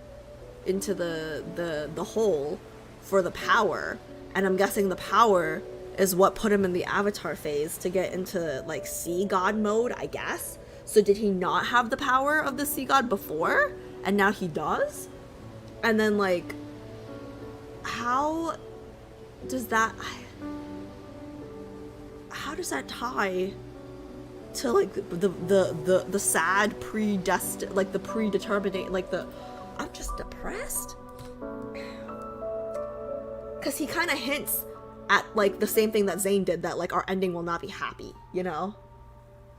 hole for the power, and I'm guessing the power is what put him in the avatar phase to get into like sea god mode, I guess. So did he not have the power of the sea god before, and now he does? And then, like, how does that tie to, like, the sad predestined, like, the predeterminate, like, I'm just depressed? Because he kind of hints at, like, the same thing that Zane did, that, like, our ending will not be happy, you know?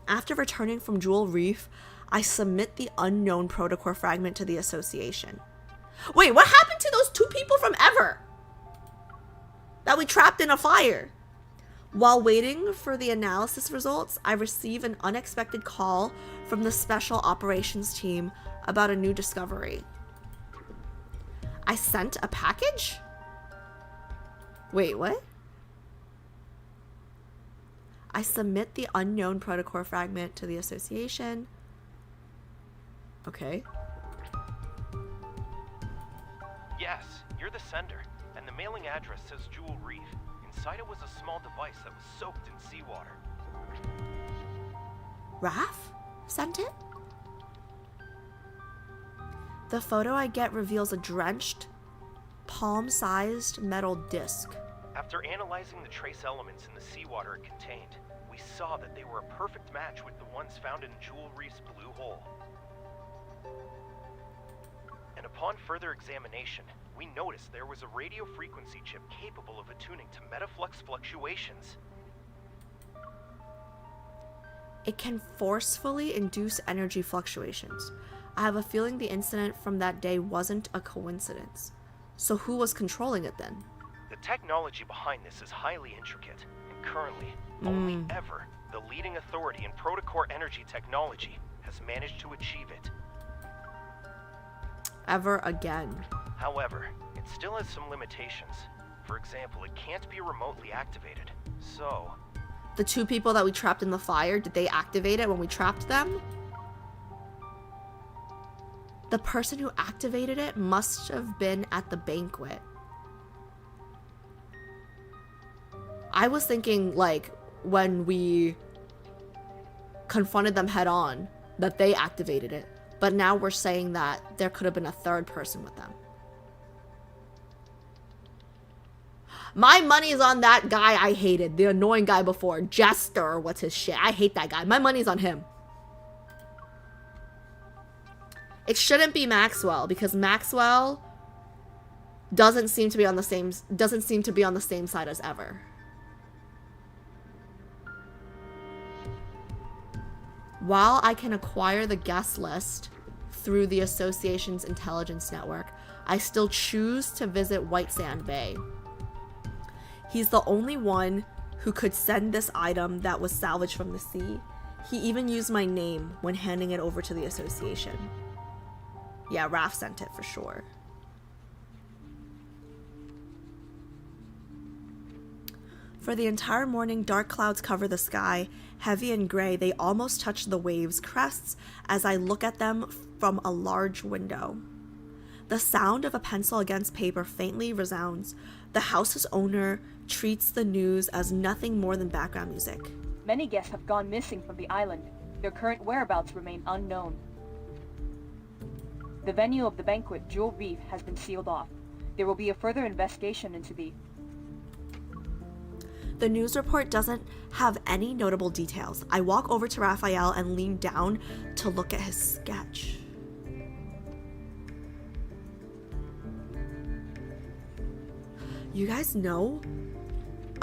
After returning from Jewel Reef, I submit the unknown protocore fragment to the association. Wait, what happened to those 2 people from Ever that we trapped in a fire? While waiting for the analysis results, I receive an unexpected call from the Special Operations Team about a new discovery. I sent a package? Wait, what? I submit the unknown protocore fragment to the association. Okay. Yes, you're the sender, and the mailing address says Jewel Reef. Inside it was a small device that was soaked in seawater. Raph sent it? The photo I get reveals a drenched, palm-sized metal disc. After analyzing the trace elements in the seawater it contained, we saw that they were a perfect match with the ones found in Jewel Reef's blue hole. And upon further examination, we noticed there was a radio frequency chip capable of attuning to metaflux fluctuations. It can forcefully induce energy fluctuations. I have a feeling the incident from that day wasn't a coincidence. So who was controlling it then? The technology behind this is highly intricate, and currently, only ever, the leading authority in protocore energy technology has managed to achieve it. Ever again. However, it still has some limitations. For example, it can't be remotely activated. So, The 2 people that we trapped in the fire, did they activate it when we trapped them? The person who activated it must have been at the banquet. I was thinking, like, when we confronted them head on, that they activated it. But now we're saying that there could have been a 3rd person with them. My money's on that guy I hated. The annoying guy before. Jester, what's his shit? I hate that guy. My money's on him. It shouldn't be Maxwell, because Maxwell doesn't seem to be on the same side as Ever. While I can acquire the guest list through the association's intelligence network, I still choose to visit White Sand Bay. He's the only one who could send this item that was salvaged from the sea. He even used my name when handing it over to the association. Yeah, Raph sent it for sure. For the entire morning, dark clouds cover the sky. Heavy and gray, they almost touch the waves' crests as I look at them from a large window. The sound of a pencil against paper faintly resounds. The house's owner treats the news as nothing more than background music. Many guests have gone missing from the island. Their current whereabouts remain unknown. The venue of the banquet, Jewel Reef, has been sealed off. There will be a further investigation into the... The news report doesn't have any notable details. I walk over to Rafayel and lean down to look at his sketch. You guys know?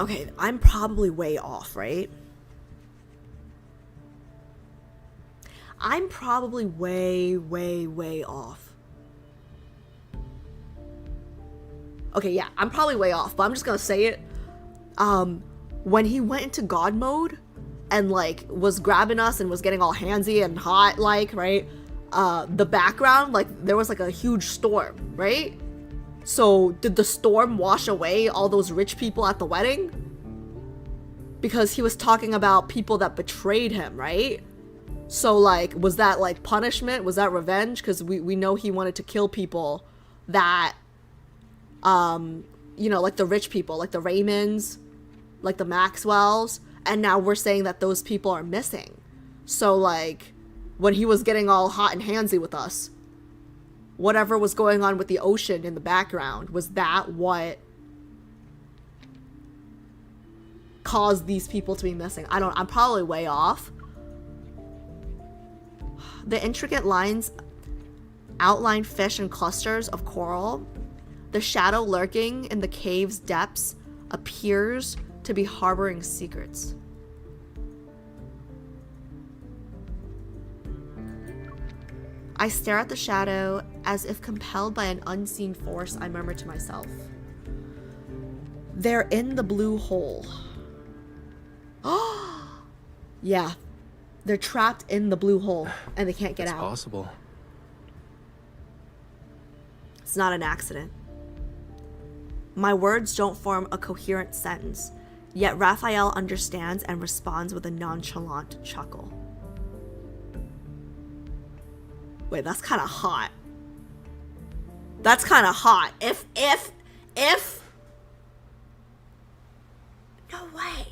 Okay, I'm probably way off, right? I'm probably way off. Okay, yeah, I'm probably way off, but I'm just gonna say it. When he went into God mode and like was grabbing us and was getting all handsy and hot, like, right? The background, like there was like a huge storm, right? So did the storm wash away all those rich people at the wedding? Because he was talking about people that betrayed him, right? So like, was that like punishment? Was that revenge? Because we know he wanted to kill people that, you know, like the rich people, like the Raymonds, like the Maxwells, and now we're saying that those people are missing. So like, when he was getting all hot and handsy with us, whatever was going on with the ocean in the background, was that what caused these people to be missing? I'm probably way off. The intricate lines outline fish and clusters of coral. The shadow lurking in the cave's depths appears to be harboring secrets. I stare at the shadow as if compelled by an unseen force. I murmur to myself. They're in the blue hole. Yeah, they're trapped in the blue hole and they can't get out. It's possible. It's not an accident. My words don't form a coherent sentence, yet Raphael understands and responds with a nonchalant chuckle. Wait, that's kind of hot. That's kind of hot. If... No way.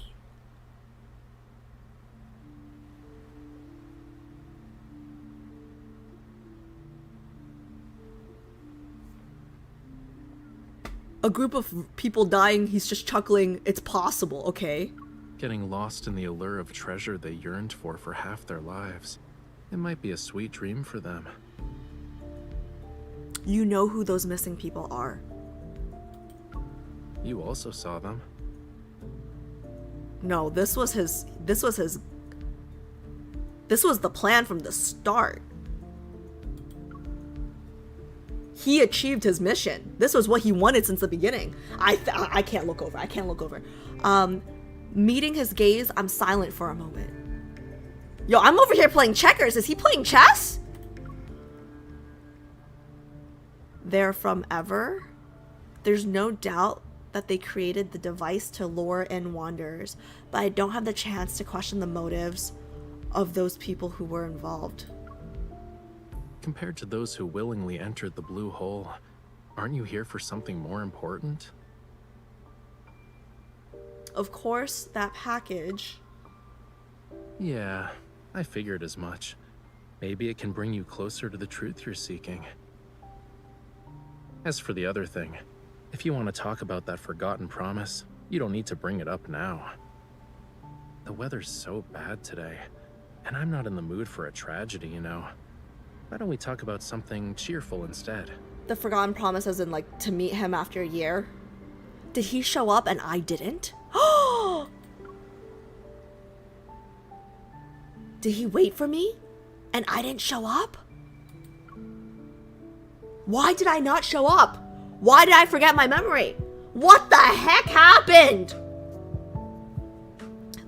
A group of people dying, he's just chuckling. It's possible, okay? Getting lost in the allure of treasure they yearned for half their lives. It might be a sweet dream for them. You know who those missing people are. You also saw them. No, this was the plan from the start. He achieved his mission. This was what he wanted since the beginning. I can't look over. I can't look over. Meeting his gaze, I'm silent for a moment. Yo, I'm over here playing checkers. Is he playing chess? They're from Ever. There's no doubt that they created the device to lure in wanderers, but I don't have the chance to question the motives of those people who were involved. Compared to those who willingly entered the blue hole, aren't you here for something more important? Of course, that package. Yeah, I figured as much. Maybe it can bring you closer to the truth you're seeking. As for the other thing, if you want to talk about that forgotten promise, you don't need to bring it up now. The weather's so bad today, and I'm not in the mood for a tragedy, you know. Why don't we talk about something cheerful instead? The forgotten promise as in, like, to meet him after a year? Did he show up and I didn't? Did he wait for me and I didn't show up? Why did I not show up? Why did I forget my memory? What the heck happened?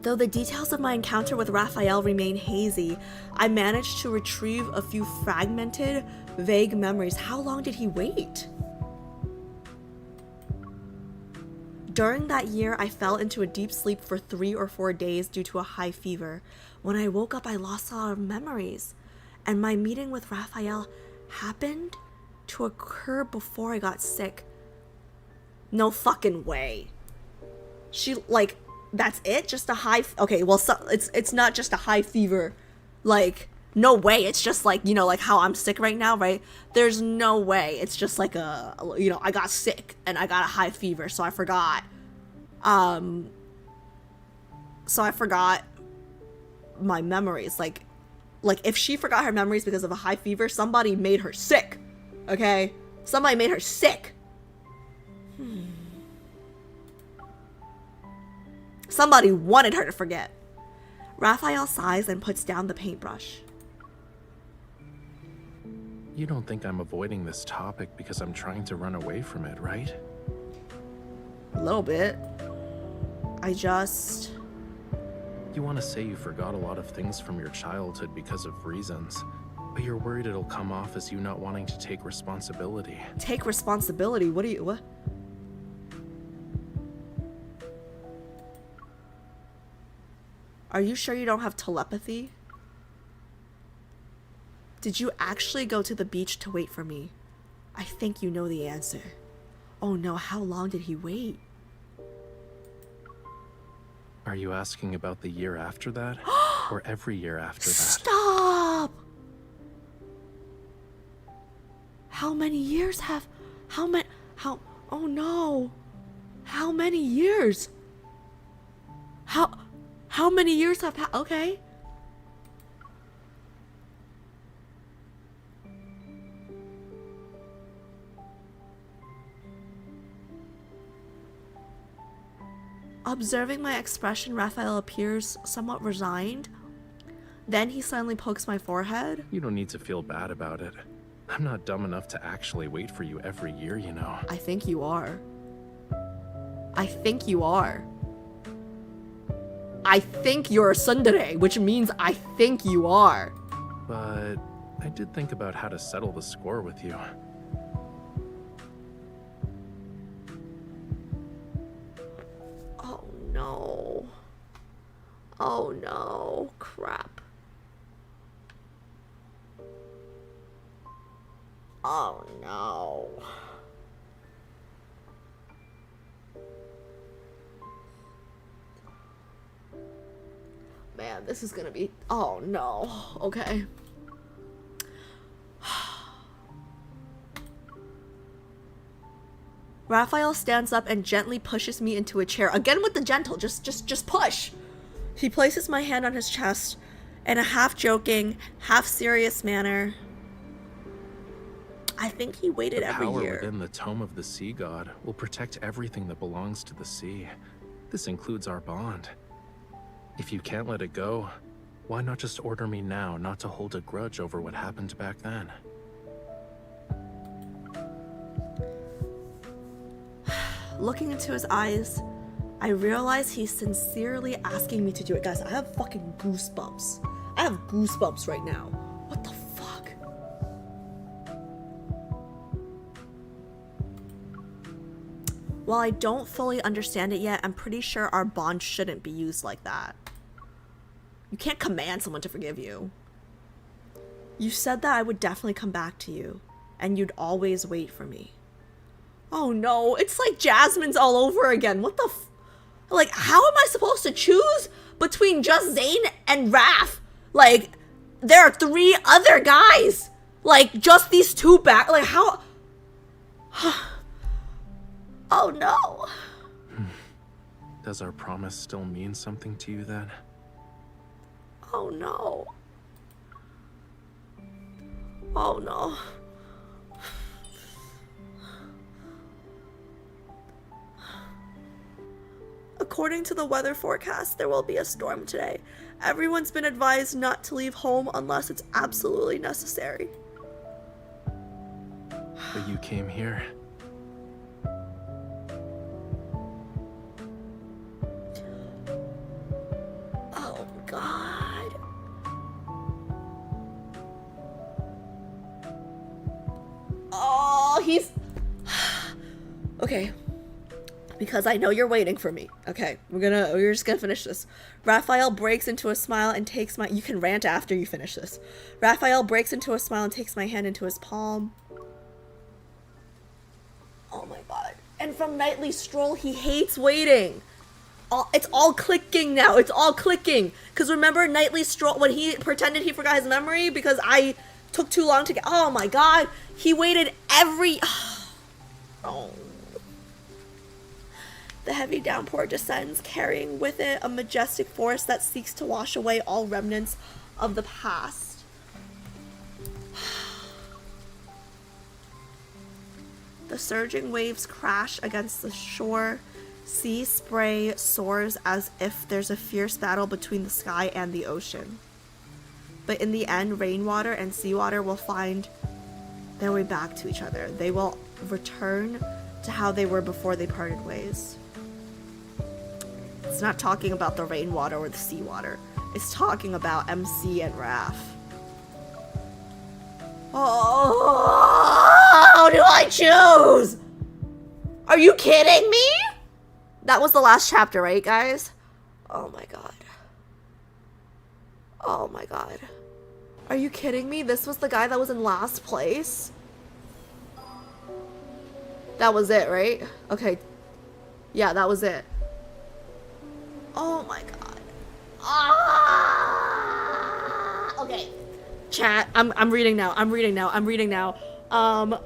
Though the details of my encounter with Raphael remain hazy, I managed to retrieve a few fragmented, vague memories. How long did he wait? During that year, I fell into a deep sleep for 3 or 4 days due to a high fever. When I woke up, I lost a lot of memories. And my meeting with Raphael happened to occur before I got sick. No fucking way. She, like, that's it? Just a high... Okay, well, so, it's not just a high fever. Like, no way. It's just like, you know, like how I'm sick right now, right? There's no way. It's just like a, you know, I got sick and I got a high fever, so I forgot. So I forgot my memories. Like if she forgot her memories because of a high fever, somebody made her sick. Okay? Somebody made her sick. Somebody wanted her to forget. Raphael sighs and puts down the paintbrush. You don't think I'm avoiding this topic because I'm trying to run away from it, right? A little bit. You want to say you forgot a lot of things from your childhood because of reasons, but you're worried it'll come off as you not wanting to take responsibility. Take responsibility? What? Are you sure you don't have telepathy? Did you actually go to the beach to wait for me? I think you know the answer. Oh no, how long did he wait? Are you asking about the year after that? Or every year after that? Stop! How many years have... Oh no! How many years? How many years have okay. Observing my expression, Raphael appears somewhat resigned. Then he suddenly pokes my forehead. You don't need to feel bad about it. I'm not dumb enough to actually wait for you every year, you know. I think you are. I think you are. I think you're a tsundere, which means I think you are. But I did think about how to settle the score with you. Oh no, crap. Oh no. Man, this is gonna be... Oh no. Okay. Raphael stands up and gently pushes me into a chair. Again with the gentle, just push. He places my hand on his chest in a half-joking, half-serious manner. I think he waited every year. The power within the tome of the sea god will protect everything that belongs to the sea. This includes our bond. If you can't let it go, why not just order me now not to hold a grudge over what happened back then? Looking into his eyes, I realize he's sincerely asking me to do it. Guys, I have fucking goosebumps. I have goosebumps right now. What the fuck? While I don't fully understand it yet, I'm pretty sure our bond shouldn't be used like that. You can't command someone to forgive you. You said that I would definitely come back to you, and you'd always wait for me. Oh no, it's like Jasmine's all over again. What the like, how am I supposed to choose between just Zane and Raph? Like, there are 3 other guys. Like, just these 2 back. Like, how? Oh no. Does our promise still mean something to you then? Oh no. Oh no. According to the weather forecast, there will be a storm today. Everyone's been advised not to leave home unless it's absolutely necessary. But you came here. Oh God. Oh, he's... Okay. Because I know you're waiting for me. Okay, we're just gonna finish this. Raphael breaks into a smile and takes my... You can rant after you finish this. Raphael breaks into a smile and takes my hand into his palm. Oh my God. And from Nightly Stroll, he hates waiting. It's all clicking now. It's all clicking. Because remember Nightly Stroll, when he pretended he forgot his memory because I took too long to get... Oh my God. He waited every... Oh. The heavy downpour descends, carrying with it a majestic force that seeks to wash away all remnants of the past. The surging waves crash against the shore. Sea spray soars as if there's a fierce battle between the sky and the ocean. But in the end, rainwater and seawater will find their way back to each other. They will return to how they were before they parted ways. It's not talking about the rainwater or the seawater. It's talking about MC and Raph. Oh, how do I choose? Are you kidding me? That was the last chapter, right, guys? Oh my God. Oh my God. Are you kidding me? This was the guy that was in last place? That was it, right? Okay. Yeah, that was it. Oh my God. Ah! Okay. Chat, I'm reading now. I'm reading now. How?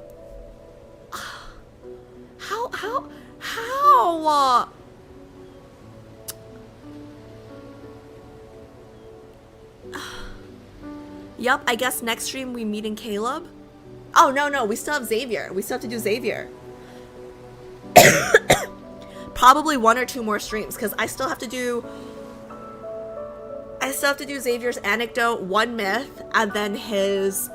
Yup, I guess next stream we meet in Caleb. Oh, no, we still have Xavier. We still have to do Xavier. Probably 1 or 2 more streams, because I still have to do Xavier's anecdote, 1 myth, and then his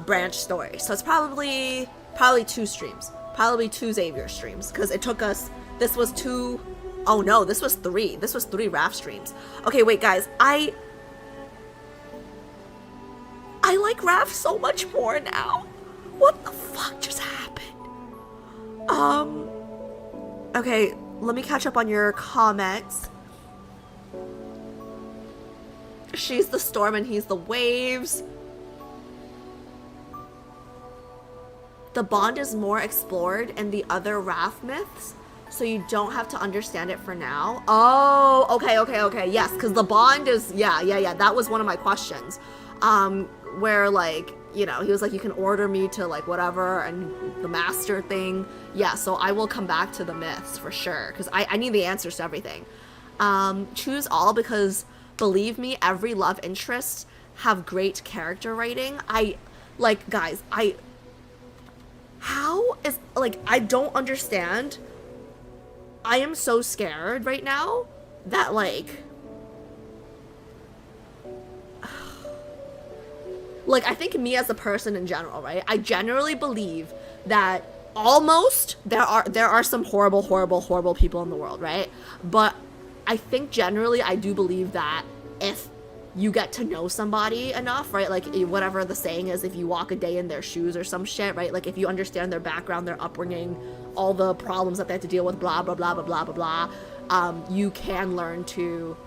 branch story. So it's probably 2 streams. Probably 2 Xavier streams, because it took us... This was 2... Oh no, this was 3. This was 3 Raph streams. Okay, wait, guys. I like Raph so much more now. What the fuck just happened? Okay, let me catch up on your comments. She's the storm and he's the waves. The bond is more explored in the other Raph myths, so you don't have to understand it for now. Oh, okay. Yes, because the bond is, yeah. That was one of my questions. Where, like, you know, he was like, you can order me to, like, whatever, and the master thing. Yeah, so I will come back to the myths for sure, because I need the answers to everything. Choose all because, believe me, every love interest have great character writing. Guys, how is, like, I don't understand. I am so scared right now that, like, I think me as a person in general, right? I generally believe that almost there are some horrible people in the world, right? But I think generally I do believe that if you get to know somebody enough, right? Like, whatever the saying is, if you walk a day in their shoes or some shit, right? Like, if you understand their background, their upbringing, all the problems that they have to deal with, blah, blah, blah, blah, blah, blah, blah, you can learn to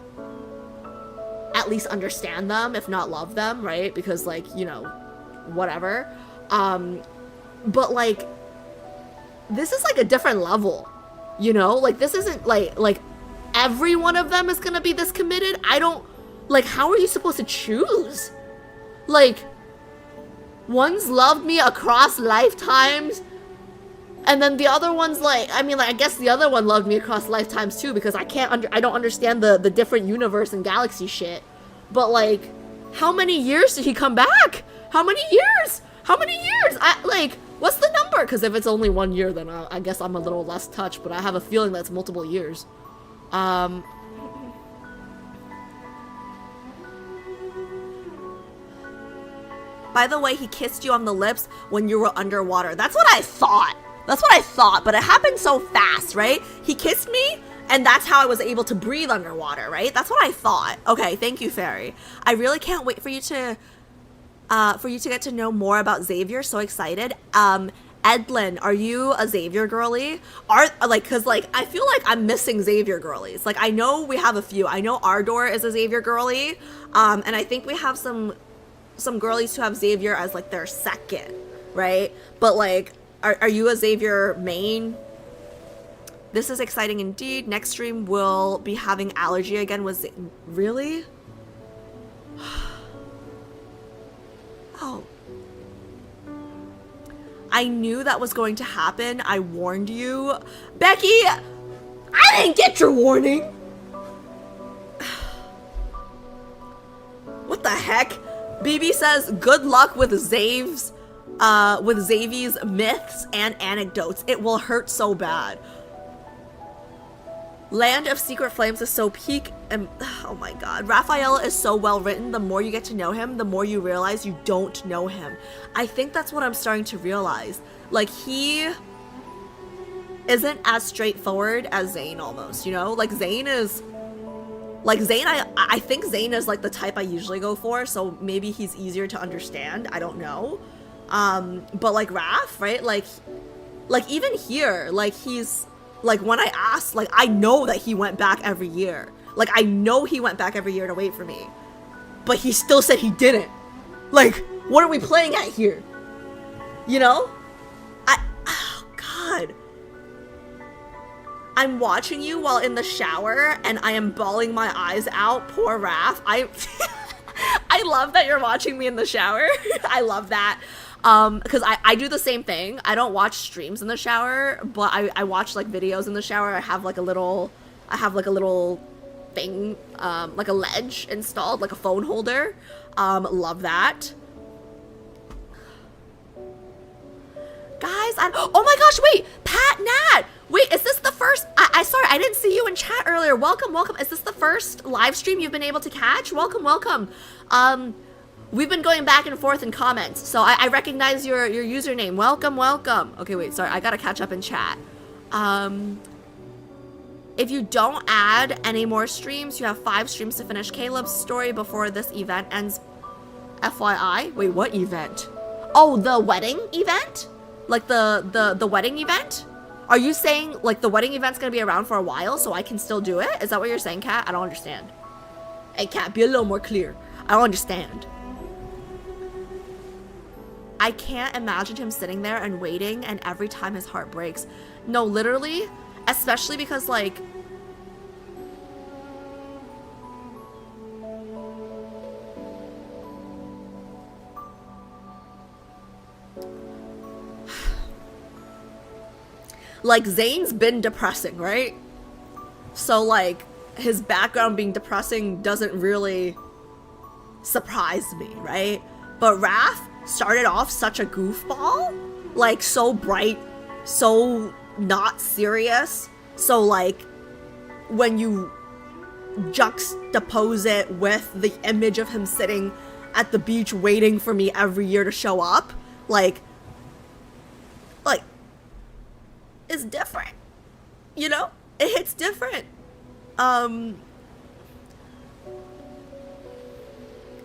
at least understand them, if not love them, right? Because, like, you know, whatever. But, like, this is, like, a different level, you know? Like, this isn't, like, every one of them is gonna be this committed. I don't, like, how are you supposed to choose? Like, one's loved me across lifetimes, and then the other one's like, I mean, like, I guess the other one loved me across lifetimes too, because I don't understand the different universe and galaxy shit. But, like, how many years did he come back? How many years? What's the number? Because if it's only 1 year, then I guess I'm a little less touched, but I have a feeling that's multiple years. By the way, he kissed you on the lips when you were underwater. That's what I thought. But it happened so fast, right? He kissed me, and that's how I was able to breathe underwater, right? That's what I thought. Okay, thank you, Fairy. I really can't wait for you to get to know more about Xavier. So excited. Edlin, are you a Xavier girly? Cause like I feel like I'm missing Xavier girlies. Like, I know we have a few. I know Ardor is a Xavier girly, and I think we have some girlies who have Xavier as like their second, right? But like, are you a Xavier main? This is exciting indeed. Next stream will be having allergy again. Really? Oh. I knew that was going to happen. I warned you. Becky, I didn't get your warning. What the heck? BB says, good luck with Xavier's myths and anecdotes. It will hurt so bad. Land of Secret Flames is so peak and oh my god. Rafayel is so well written. The more you get to know him, the more you realize you don't know him. I think that's what I'm starting to realize. Like, he isn't as straightforward as Zane almost, you know? Like, Zane, I think Zane is like the type I usually go for, so maybe he's easier to understand. I don't know. But like Raph, right? Like even here, like he's like, when I asked, like, I know that he went back every year. Like, I know he went back every year to wait for me. But he still said he didn't. Like, what are we playing at here? You know? Oh, God. I'm watching you while in the shower, and I am bawling my eyes out. Poor Raph. I love that you're watching me in the shower. I love that. Because I do the same thing. I don't watch streams in the shower, but I watch like videos in the shower. I have like a little thing, like a ledge installed, like a phone holder. Love that. Guys, oh my gosh, wait, Pat Nat. Wait, is this the first, sorry, I didn't see you in chat earlier. Welcome. Is this the first live stream you've been able to catch? Welcome. We've been going back and forth in comments, so I recognize your username. Welcome. Okay, wait, sorry, I gotta catch up in chat. If you don't add any more streams, you have 5 streams to finish Caleb's story before this event ends. FYI. Wait, what event? Oh, the wedding event? Like the wedding event? Are you saying like the wedding event's gonna be around for a while so I can still do it? Is that what you're saying, Kat? I don't understand. Hey, Cat, be a little more clear. I don't understand. I can't imagine him sitting there and waiting, and every time his heart breaks. No, literally, especially because, like, Zane's been depressing, right? So, like, his background being depressing doesn't really surprise me, right? But Raph started off such a goofball, like, so bright, so not serious. So, like, when you juxtapose it with the image of him sitting at the beach waiting for me every year to show up, like, it's different, you know? It hits different.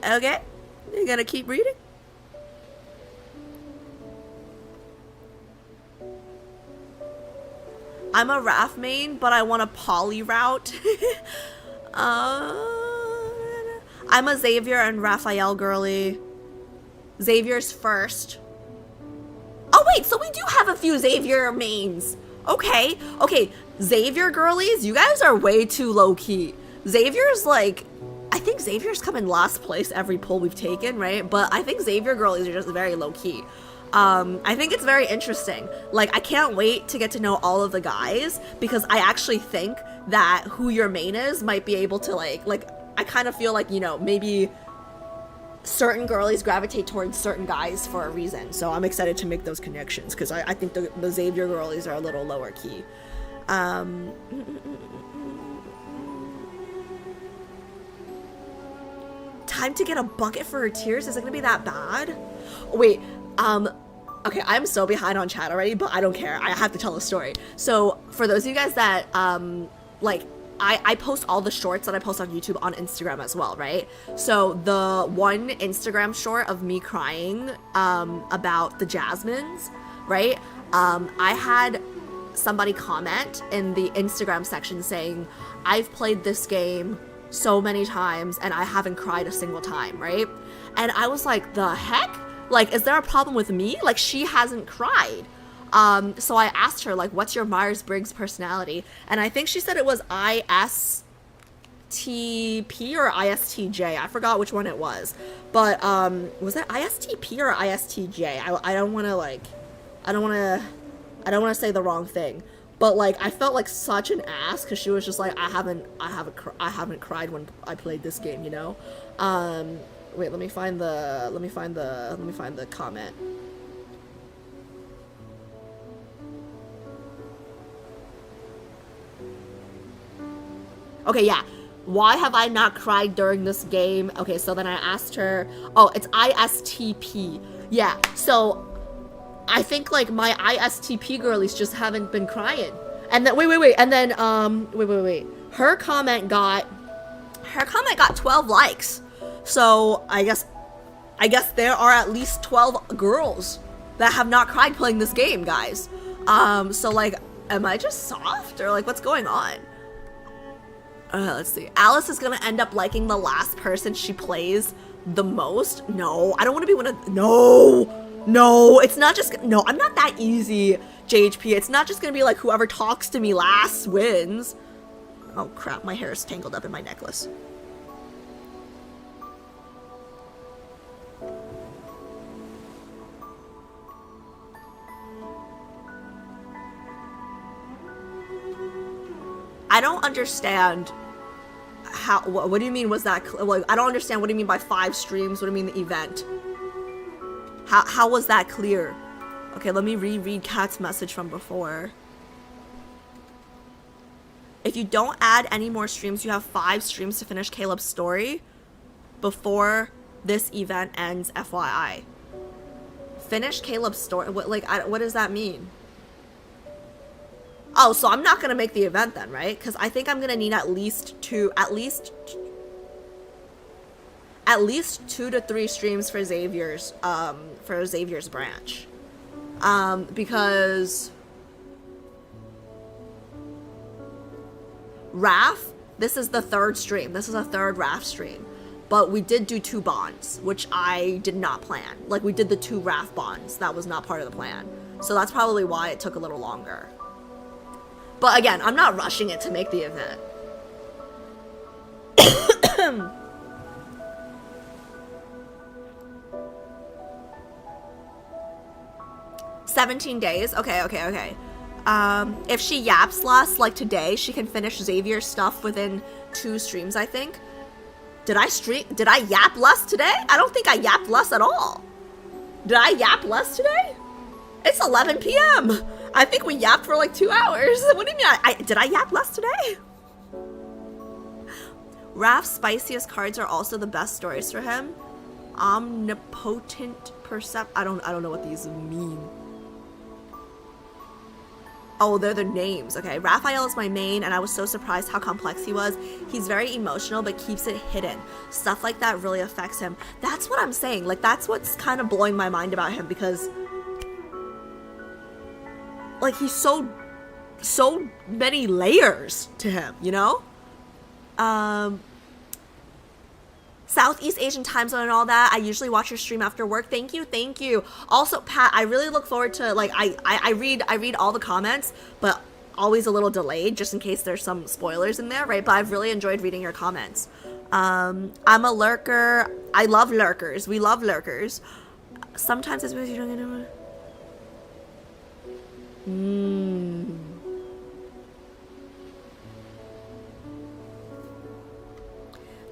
Okay, you gonna keep reading? I'm a Raph main, but I want a poly route. I'm a Xavier and Rafayel girly. Xavier's first. Oh wait, so we do have a few Xavier mains. Okay, Xavier girlies, you guys are way too low-key. Xavier's like, I think Xavier's come in last place every poll we've taken, right? But I think Xavier girlies are just very low-key. I think it's very interesting. Like, I can't wait to get to know all of the guys, because I actually think that who your main is might be able to like I kind of feel like, you know, maybe certain girlies gravitate towards certain guys for a reason. So I'm excited to make those connections, because I think the Xavier girlies are a little lower key. Time to get a bucket for her tears? Is it gonna be that bad? Wait, okay, I'm so behind on chat already, but I don't care. I have to tell a story. So for those of you guys that, like, I post all the shorts that I post on YouTube on Instagram as well, right? So the one Instagram short of me crying about the Jasmines, right? I had somebody comment in the Instagram section saying, I've played this game so many times and I haven't cried a single time, right? And I was like, the heck? Like, is there a problem with me? Like, she hasn't cried. So I asked her, like, what's your Myers-Briggs personality? And I think she said it was ISTP or ISTJ. I forgot which one it was. But, was it ISTP or ISTJ? I don't want to, like, I don't want to say the wrong thing. But, like, I felt like such an ass, because she was just like, I haven't cried when I played this game, you know? Wait, let me find the comment. Okay, yeah. Why have I not cried during this game? Okay, so then I asked her, oh, it's ISTP. Yeah, so I think, like, my ISTP girlies just haven't been crying. And then, wait, and then, wait. Her comment got 12 likes. So, I guess there are at least 12 girls that have not cried playing this game, guys. So, like, am I just soft? Or, like, what's going on? Let's see. Alice is gonna end up liking the last person she plays the most? No, I don't want to be one of... No, it's not just... No, I'm not that easy, JHP. It's not just gonna be like whoever talks to me last wins. Oh crap, my hair is tangled up in my necklace. I don't understand how... What do you mean was that... Like, I don't understand what do you mean by 5 streams. What do you mean the event? How was that clear? Okay, let me reread Kat's message from before. If you don't add any more streams, you have 5 streams to finish Caleb's story before this event ends, FYI. Finish Caleb's story? What does that mean? Oh, so I'm not gonna make the event then, right? Because I think I'm gonna need at least 2 to 3 streams for Xavier's branch. Because Raph This is the third stream. This is a third Raph stream. But we did do 2 bonds, which I did not plan. Like, we did the 2 Raph bonds. That was not part of the plan. So that's probably why it took a little longer. But again, I'm not rushing it to make the event. 17 days. Okay. If she yaps less, like today, she can finish Xavier's stuff within 2 streams, I think. Did I yap less today? I don't think I yapped less at all. Did I yap less today? It's 11 p.m. I think we yapped for like 2 hours. What do you mean? Did I yap less today? Raph's spiciest cards are also the best stories for him. Omnipotent percept. I don't know what these mean. Oh, they're the names. Okay, Rafayel is my main, and I was so surprised how complex he was. He's very emotional, but keeps it hidden. Stuff like that really affects him. That's what I'm saying. Like, that's what's kind of blowing my mind about him, because like, he's so many layers to him, you know? Southeast Asian time zone and all that. I usually watch your stream after work. Thank you. Also, Pat, I really look forward to, like, I read all the comments, but always a little delayed just in case there's some spoilers in there, right? But I've really enjoyed reading your comments. I'm a lurker. I love lurkers. We love lurkers. Sometimes it's because you don't know.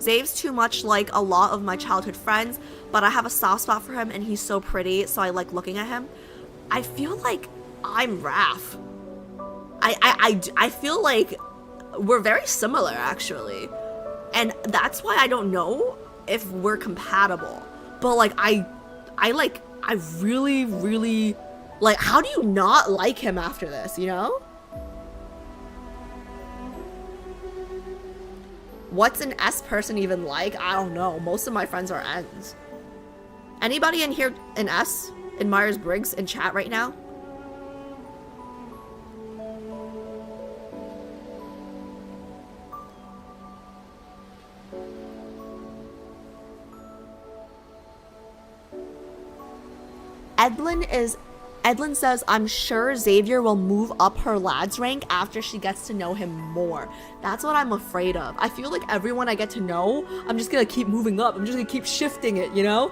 Zave's too much like a lot of my childhood friends, but I have a soft spot for him and he's so pretty, so I like looking at him. I feel like I'm Raph. I feel like we're very similar, actually. And that's why I don't know if we're compatible. But like, I really, like, how do you not like him after this, you know? What's an S person even like? I don't know. Most of my friends are N's. Anybody in here an S in Myers-Briggs in chat right now? Edlin says, I'm sure Xavier will move up her lad's rank after she gets to know him more. That's what I'm afraid of. I feel like everyone I get to know, I'm just gonna keep moving up. I'm just gonna keep shifting it, you know?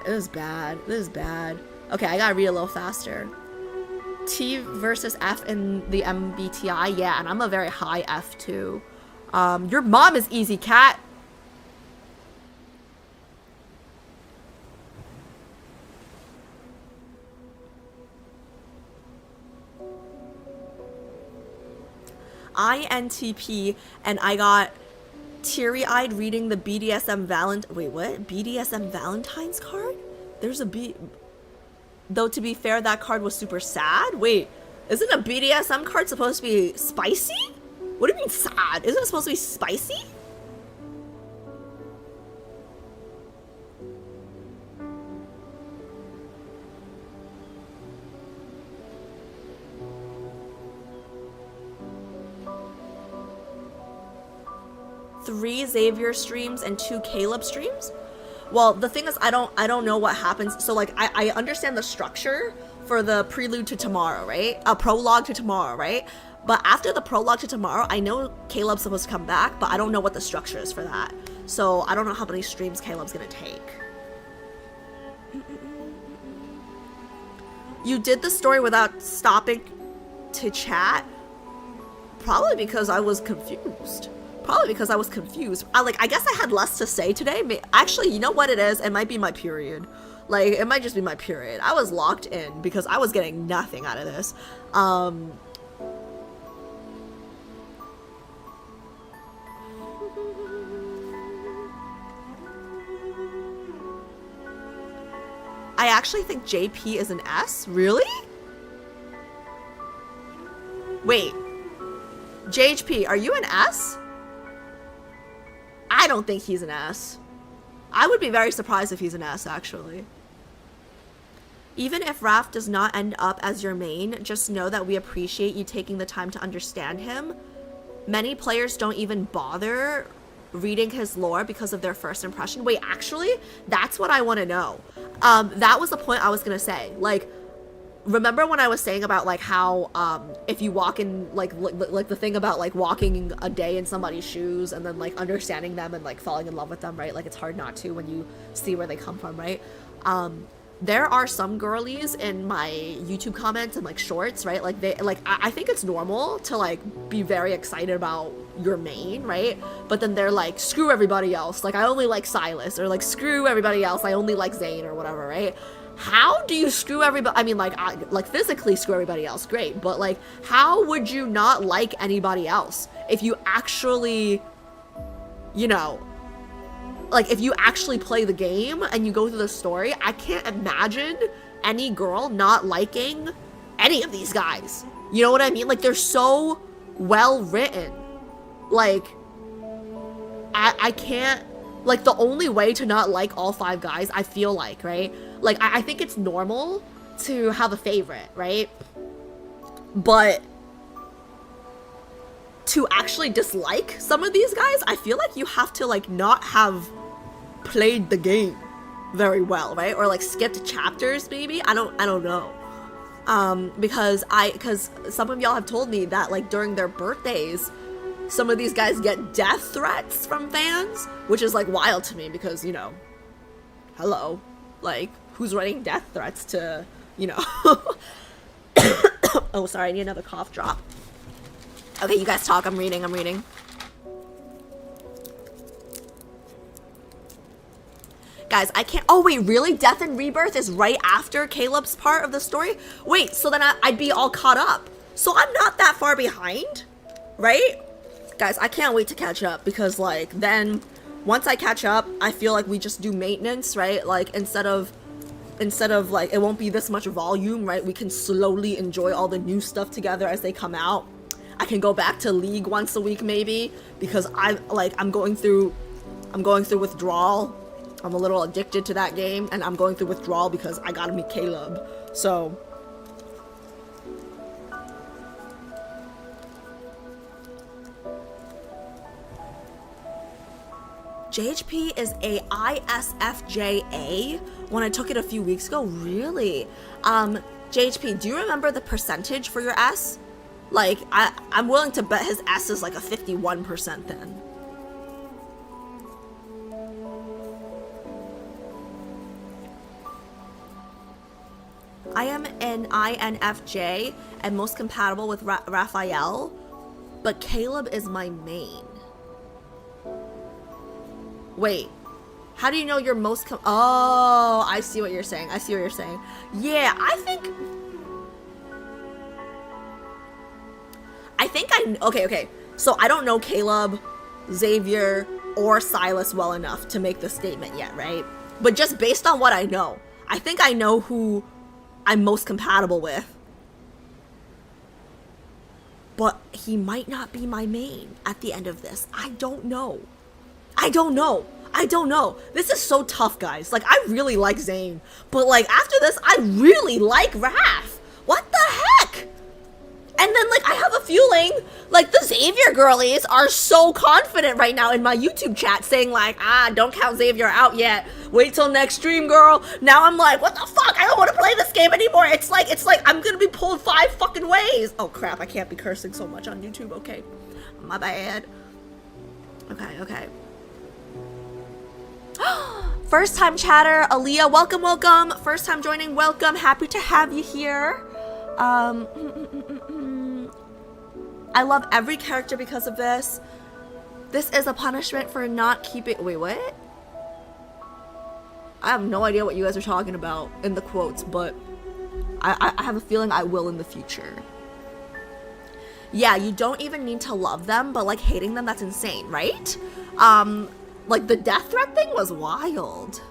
This is bad. This is bad. Okay, I gotta read a little faster. T versus F in the MBTI. Yeah, and I'm a very high F too. Your mom is easy, cat. INTP, and I got teary-eyed reading the BDSM BDSM Valentine's card? There's a B. Though to be fair, that card was super sad. Wait, isn't a BDSM card supposed to be spicy? What do you mean sad? Isn't it supposed to be spicy? Three Xavier streams and 2 Caleb streams? Well, the thing is, I don't know what happens. So like, I understand the structure for the prelude to tomorrow, right? A prologue to tomorrow, right? But after the prologue to tomorrow, I know Caleb's supposed to come back, but I don't know what the structure is for that. So I don't know how many streams Caleb's gonna take. You did the story without stopping to chat? Probably because I was confused. I guess I had less to say today. Actually, you know what it is? It might be my period. Like, it might just be my period. I was locked in because I was getting nothing out of this. I actually think JP is an S? Really? Wait. JHP, are you an S? I don't think he's an S. I would be very surprised if he's an S, actually. Even if Raph does not end up as your main, just know that we appreciate you taking the time to understand him. Many players don't even bother reading his lore because of their first impression. Wait, actually, that's what I want to know. That was the point I was gonna say. Like, remember when I was saying about like how if you walk in like the thing about like walking a day in somebody's shoes and then like understanding them and like falling in love with them, right? Like it's hard not to when you see where they come from, right? There are some girlies in my YouTube comments and like shorts, right? Like they like I think it's normal to like be very excited about your main, right? But then they're like, screw everybody else, like I only like Silas, or like screw everybody else, I only like Zane, or whatever, right? How do you screw everybody? I mean, like physically screw everybody else, great, but like how would you not like anybody else if you actually, you know, like if you actually play the game and you go through the story? I can't imagine any girl not liking any of these guys. You know what I mean? Like they're so well written. Like I can't, like the only way to not like all 5 guys, I feel like, right? Like I think it's normal to have a favorite, right? But to actually dislike some of these guys, I feel like you have to like not have played the game very well, right? Or like skipped chapters maybe. I don't know. Because some of y'all have told me that like during their birthdays, some of these guys get death threats from fans, which is like wild to me because, you know, hello, like who's writing death threats to, you know? Oh, sorry, I need another cough drop. Okay, you guys talk, I'm reading. Guys, I can't, oh wait, really? Death and Rebirth is right after Caleb's part of the story? Wait, so then I'd be all caught up. So I'm not that far behind, right? Guys, I can't wait to catch up because like then once I catch up, I feel like we just do maintenance, right? Like instead of like, it won't be this much volume, right? We can slowly enjoy all the new stuff together as they come out. I can go back to League once a week maybe because I'm going through withdrawal. I'm a little addicted to that game and I'm going through withdrawal because I gotta meet Caleb. So JHP is a ISFJA when I took it a few weeks ago. Really? JHP, do you remember the percentage for your S? Like, I'm willing to bet his S is like a 51% then. I am an INFJ and most compatible with Rafayel, but Caleb is my main. Wait, how do you know you're most oh, I see what you're saying. Yeah, okay. So I don't know Caleb, Xavier, or Silas well enough to make this statement yet, right? But just based on what I know, I think I know who I'm most compatible with. But he might not be my main at the end of this. I don't know. This is so tough, guys. Like, I really like Zane. But, like, after this, I really like Raph. What the heck? And then, like, I have a feeling, like, the Xavier girlies are so confident right now in my YouTube chat saying, like, don't count Xavier out yet. Wait till next stream, girl. Now I'm like, what the fuck? I don't want to play this game anymore. It's like I'm gonna be pulled 5 fucking ways. Oh, crap. I can't be cursing so much on YouTube. Okay. My bad. Okay. First time chatter, Aaliyah, welcome. First time joining, welcome. Happy to have you here. I love every character because of this. This is a punishment for not keeping... Wait, what? I have no idea what you guys are talking about in the quotes, but I have a feeling I will in the future. Yeah, you don't even need to love them, but like hating them, that's insane, right? Like the death threat thing was wild.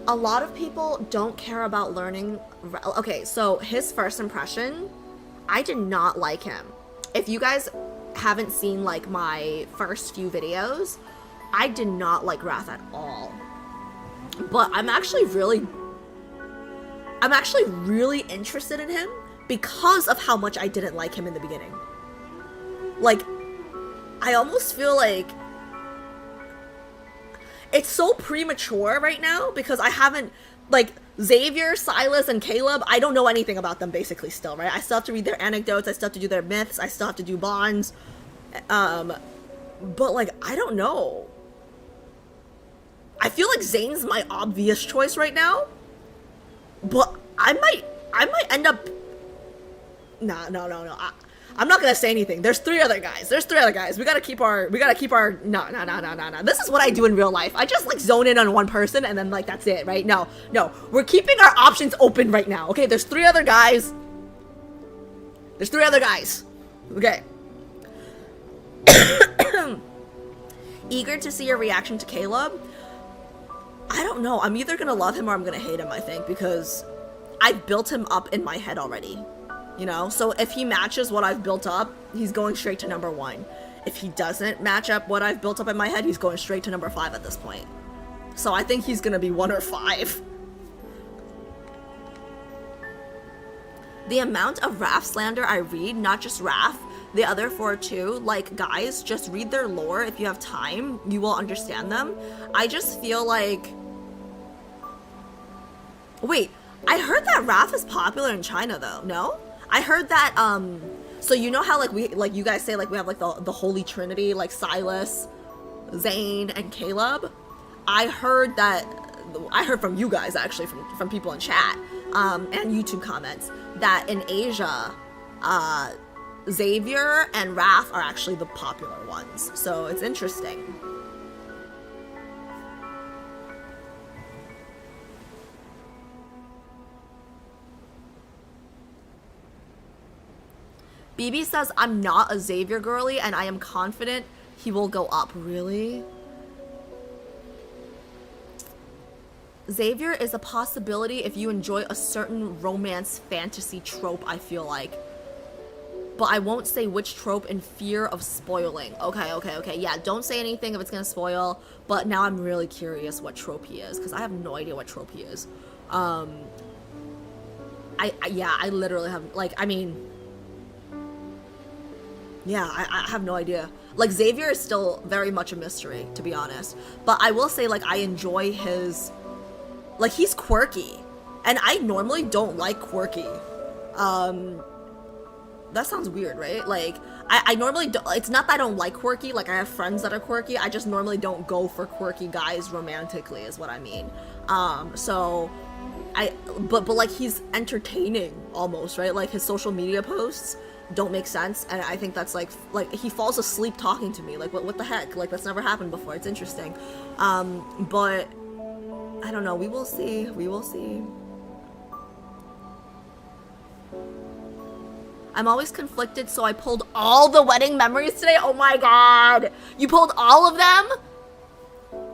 A lot of people don't care about learning. Okay, so his first impression, I did not like him. If you guys haven't seen like my first few videos, I did not like Wrath at all. But I'm actually really... I'm actually really interested in him because of how much I didn't like him in the beginning. Like, I almost feel like it's so premature right now because I haven't, like, Xavier, Silas, and Caleb, I don't know anything about them basically still, right? I still have to read their anecdotes, I still have to do their myths, I still have to do bonds. But, like, I don't know. I feel like Zane's my obvious choice right now. But I might end up... No. I'm not gonna say anything. There's 3 other guys. We gotta keep our... No. This is what I do in real life. I just, like, zone in on one person and then, like, that's it, right? No. We're keeping our options open right now, okay? There's 3 other guys. Okay. Eager to see your reaction to Caleb. I don't know. I'm either gonna love him or I'm gonna hate him, I think, because I've built him up in my head already. You know? So if he matches what I've built up, he's going straight to number 1. If he doesn't match up what I've built up in my head, he's going straight to number 5 at this point. So I think he's gonna be 1 or 5. The amount of Raph slander I read, not just Raph, the other 4 too, like, guys, just read their lore if you have time, you will understand them. I just feel like... Wait, I heard that Raph is popular in China though, no? I heard that, so you know how, like, you guys say, like, we have, like, the Holy Trinity, like, Silas, Zane, and Caleb? I heard from you guys, actually, from people in chat, and YouTube comments, that in Asia, Xavier and Raph are actually the popular ones. So it's interesting. BB says, I'm not a Xavier girly and I am confident he will go up. Really? Xavier is a possibility if you enjoy a certain romance fantasy trope, I feel like. But I won't say which trope in fear of spoiling. Okay. Yeah, don't say anything if it's gonna spoil. But now I'm really curious what trope he is, because I have no idea what trope he is. I literally have, like, I mean... Yeah, I have no idea. Like, Xavier is still very much a mystery, to be honest. But I will say, like, I enjoy his... Like, he's quirky. And I normally don't like quirky. That sounds weird, right? Like, I normally don't... It's not that I don't like quirky. Like, I have friends that are quirky. I just normally don't go for quirky guys romantically, is what I mean. But like, he's entertaining, almost, right? Like, his social media posts don't make sense, and I think that's like he falls asleep talking to me. Like, what the heck? Like, that's never happened before. It's interesting. But I don't know. We will see. I'm always conflicted, so I pulled all the wedding memories today. Oh my god! You pulled all of them?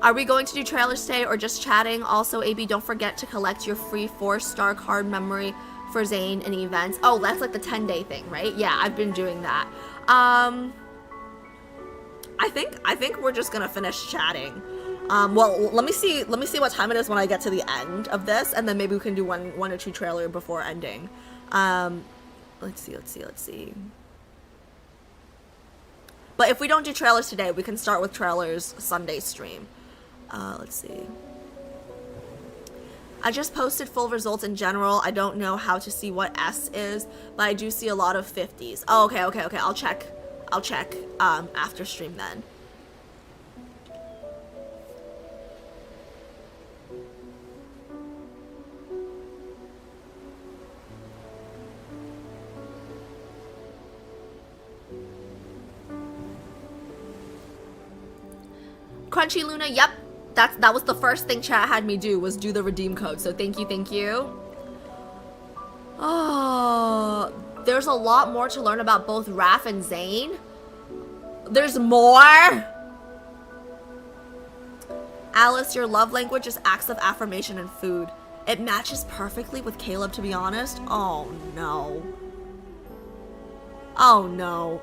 Are we going to do trailers today or just chatting? Also, AB, don't forget to collect your free 4-star card memory for Zane and events. Oh, that's like the 10-day thing, right? Yeah, I've been doing that. I think we're just gonna finish chatting. Well, let me see what time it is when I get to the end of this, and then maybe we can do one or two trailer before ending. Let's see. But if we don't do trailers today, we can start with trailers Sunday stream. Let's see. I just posted full results in general. I don't know how to see what S is, but I do see a lot of 50s. Oh, okay. I'll check after stream then. Crunchy Luna, yep. That was the first thing chat had me do, was do the redeem code. So thank you. Oh, there's a lot more to learn about both Raph and Zane. There's more? Alice, your love language is acts of affirmation and food. It matches perfectly with Caleb, to be honest. Oh no.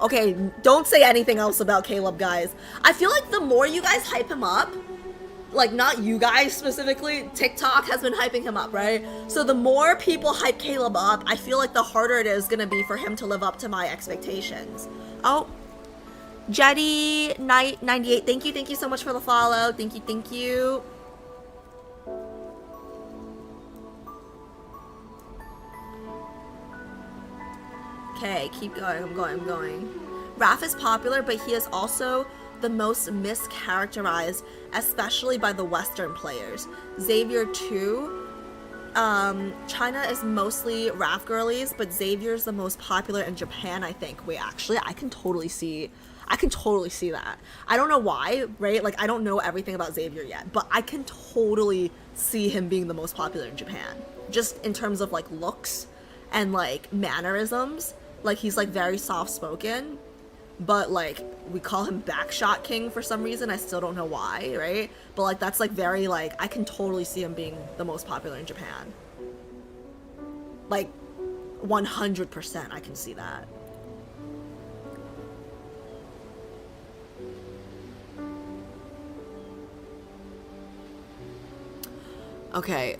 Okay, don't say anything else about Caleb, guys. I feel like the more you guys hype him up, like, not you guys specifically, TikTok has been hyping him up, right? So the more people hype Caleb up, I feel like the harder it is gonna be for him to live up to my expectations. Oh, Jetty Knight 98, thank you so much for the follow. Thank you. Okay, keep going, I'm going. Raph is popular, but he is also the most mischaracterized, especially by the Western players. Xavier too. China is mostly Raph girlies, but Xavier's the most popular in Japan, I think. Wait, actually, I can totally see that. I don't know why, right? Like, I don't know everything about Xavier yet, but I can totally see him being the most popular in Japan. Just in terms of, like, looks and, like, mannerisms. Like, he's, like, very soft-spoken, but, like, we call him Backshot King for some reason. I still don't know why, right? But, like, that's, like, very, like, I can totally see him being the most popular in Japan. Like, 100% I can see that. Okay.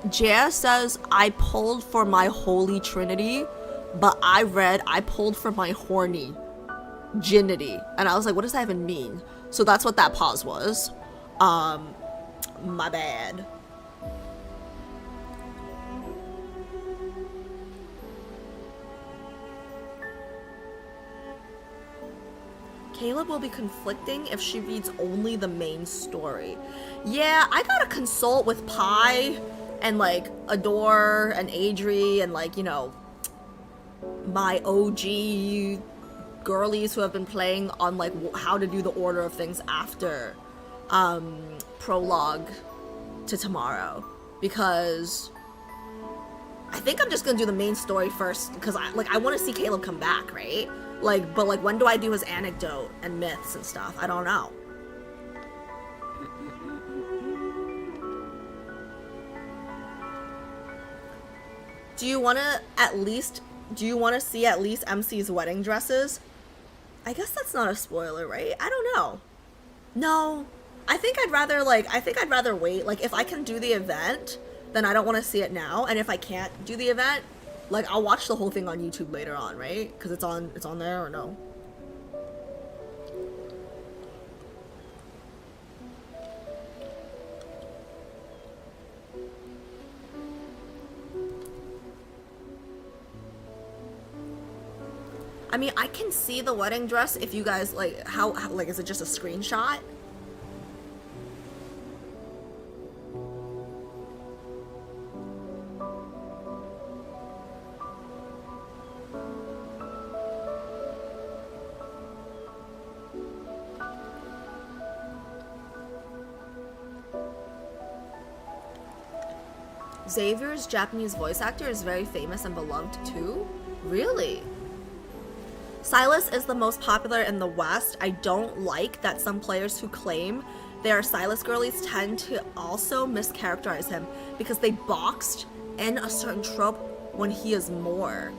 Jaya says, I pulled for my holy trinity, but I read, I pulled for my horny ginity. And I was like, what does that even mean? So that's what that pause was. My bad. Caleb will be conflicting if she reads only the main story. Yeah, I gotta consult with Pi and, like, Adore and Adri and, like, you know, my OG girlies who have been playing on, like, how to do the order of things after prologue to tomorrow, because I think I'm just gonna do the main story first, because I want to see Caleb come back, right? Like, but, like, when do I do his anecdote and myths and stuff? I don't know. Do you want to see at least MC's wedding dresses? I guess that's not a spoiler, right? I don't know. No. I think I'd rather wait. Like, if I can do the event, then I don't want to see it now. And if I can't do the event, like, I'll watch the whole thing on YouTube later on, right? Because it's on there, or no? I mean, I can see the wedding dress if you guys, like, how like, is it just a screenshot? Xavier's Japanese voice actor is very famous and beloved too? Really? Silas is the most popular in the West. I don't like that some players who claim they are Silas girlies tend to also mischaracterize him because they boxed in a certain trope when he is more.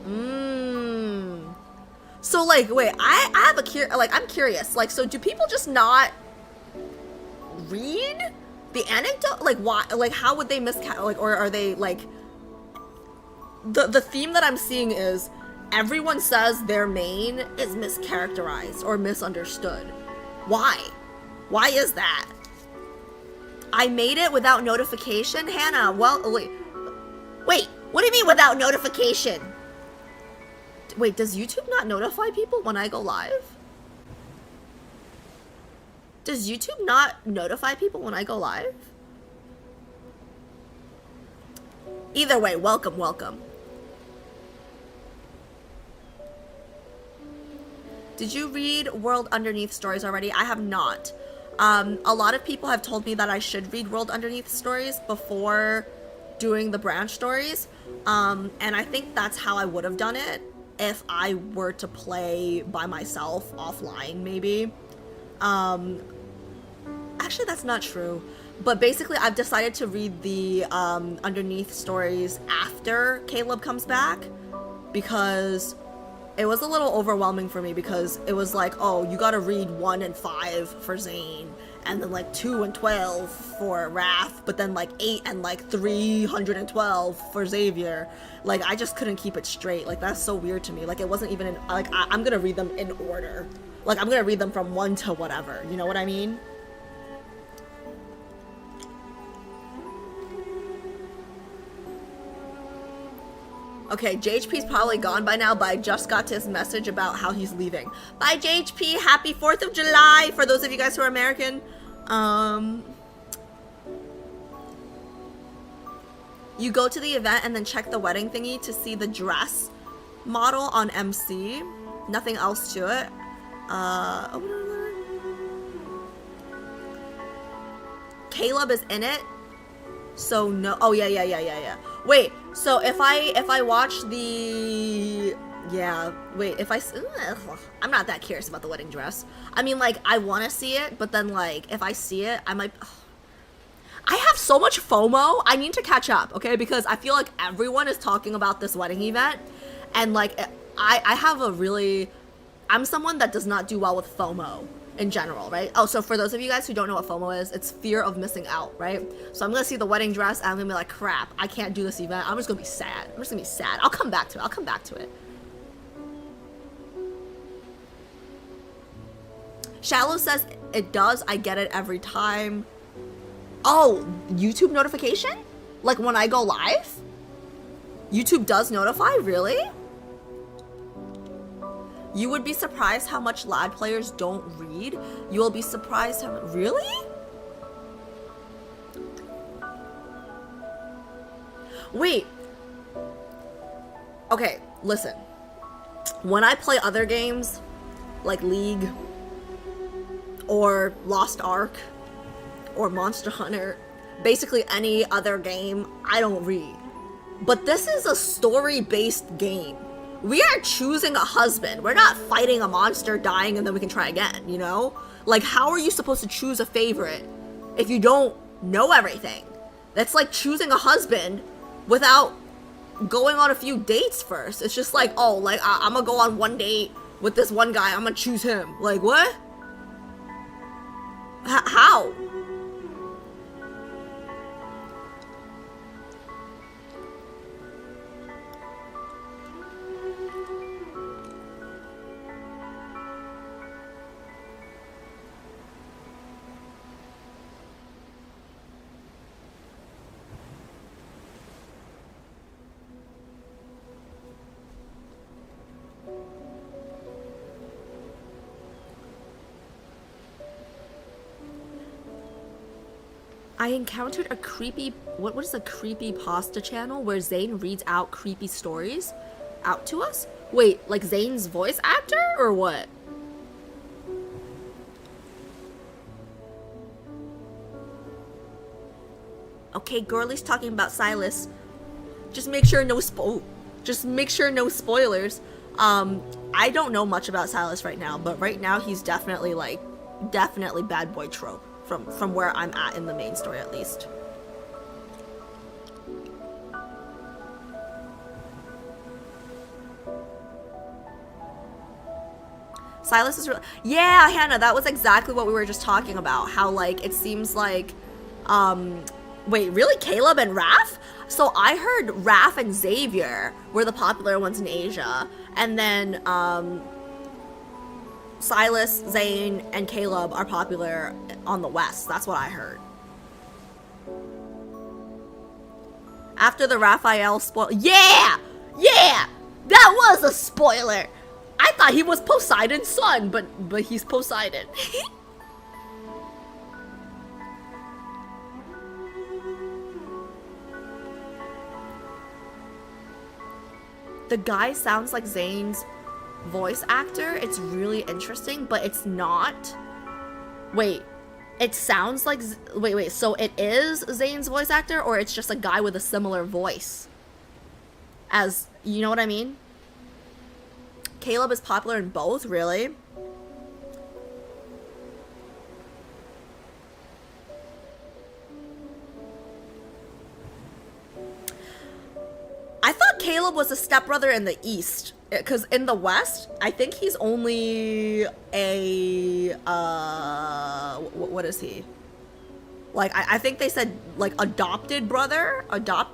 So, like, wait, I'm curious. Like, so do people just not read the anecdote? Like, why? Like, how would they like, or are they, like, the theme that I'm seeing is everyone says their main is mischaracterized or misunderstood. Why? Why is that? I made it without notification? Hannah, well, wait, what do you mean without notification? Wait, does YouTube not notify people when I go live? Does YouTube not notify people when I go live? Either way, welcome. Did you read World Underneath stories already? I have not. A lot of people have told me that I should read World Underneath stories before doing the branch stories. And I think that's how I would have done it if I were to play by myself offline, maybe. Actually, that's not true. But basically, I've decided to read the Underneath stories after Caleb comes back, because it was a little overwhelming for me because it was like, oh, you gotta read 1 and 5 for Zane, and then like 2 and 12 for Raph, but then like 8 and like 312 for Xavier. Like, I just couldn't keep it straight. Like, that's so weird to me. Like, it wasn't even in, like, I'm gonna read them in order. Like, I'm gonna read them from 1 to whatever, you know what I mean? Okay, JHP's probably gone by now, but I just got his message about how he's leaving. Bye, JHP. Happy 4th of July for those of you guys who are American. You go to the event and then check the wedding thingy to see the dress model on MC. Nothing else to it. Caleb is in it. So no, oh yeah. Wait, so if I watch the, yeah, wait, if I'm not that curious about the wedding dress. I mean, like, I want to see it, but then, like, if I see it, I might, I have so much FOMO, I need to catch up, okay, because I feel like everyone is talking about this wedding event, and, like, I have a really, I'm someone that does not do well with FOMO in general, right? Oh, so for those of you guys who don't know what FOMO is, it's fear of missing out, right? So I'm gonna see the wedding dress and I'm gonna be like, crap, I can't do this event. I'm just gonna be sad. I'll come back to it. Shallow says it does. I get it every time. Oh, YouTube notification? Like when I go live? YouTube does notify? Really? You would be surprised how much LAD players don't read. You will be surprised how... Really? Wait. Okay, listen. When I play other games, like League, or Lost Ark, or Monster Hunter, basically any other game, I don't read. But this is a story-based game. We are choosing a husband. We're not fighting a monster, dying, and then we can try again, you know? Like, how are you supposed to choose a favorite if you don't know everything? That's like choosing a husband without going on a few dates first. It's just like, oh, like, I'm gonna go on one date with this one guy. I'm gonna choose him. Like, what? How? I encountered a creepy, what is a creepy pasta channel where Zane reads out creepy stories out to us? Wait, like Zane's voice actor or what? Okay, Girly's talking about Silas. Just make sure no spoilers. I don't know much about Silas right now, but right now he's definitely bad boy trope. From where I'm at in the main story, at least. Silas is yeah, Hannah, that was exactly what we were just talking about. How, like, it seems like, wait, really? Caleb and Raph? So I heard Raph and Xavier were the popular ones in Asia, and then, Silas, Zane, and Caleb are popular on the West. That's what I heard. After the Raphael spoil... Yeah! Yeah! That was a spoiler! I thought he was Poseidon's son, but he's Poseidon. The guy sounds like Zane's voice actor. It's really interesting, but it's not. Wait, it sounds like wait, so it is Zane's voice actor, or it's just a guy with a similar voice as, you know what I mean? Caleb is popular in both, really? I thought Caleb was a stepbrother in the East. Because in the West, I think he's only a, what is he? Like, I think they said, like, adopted brother?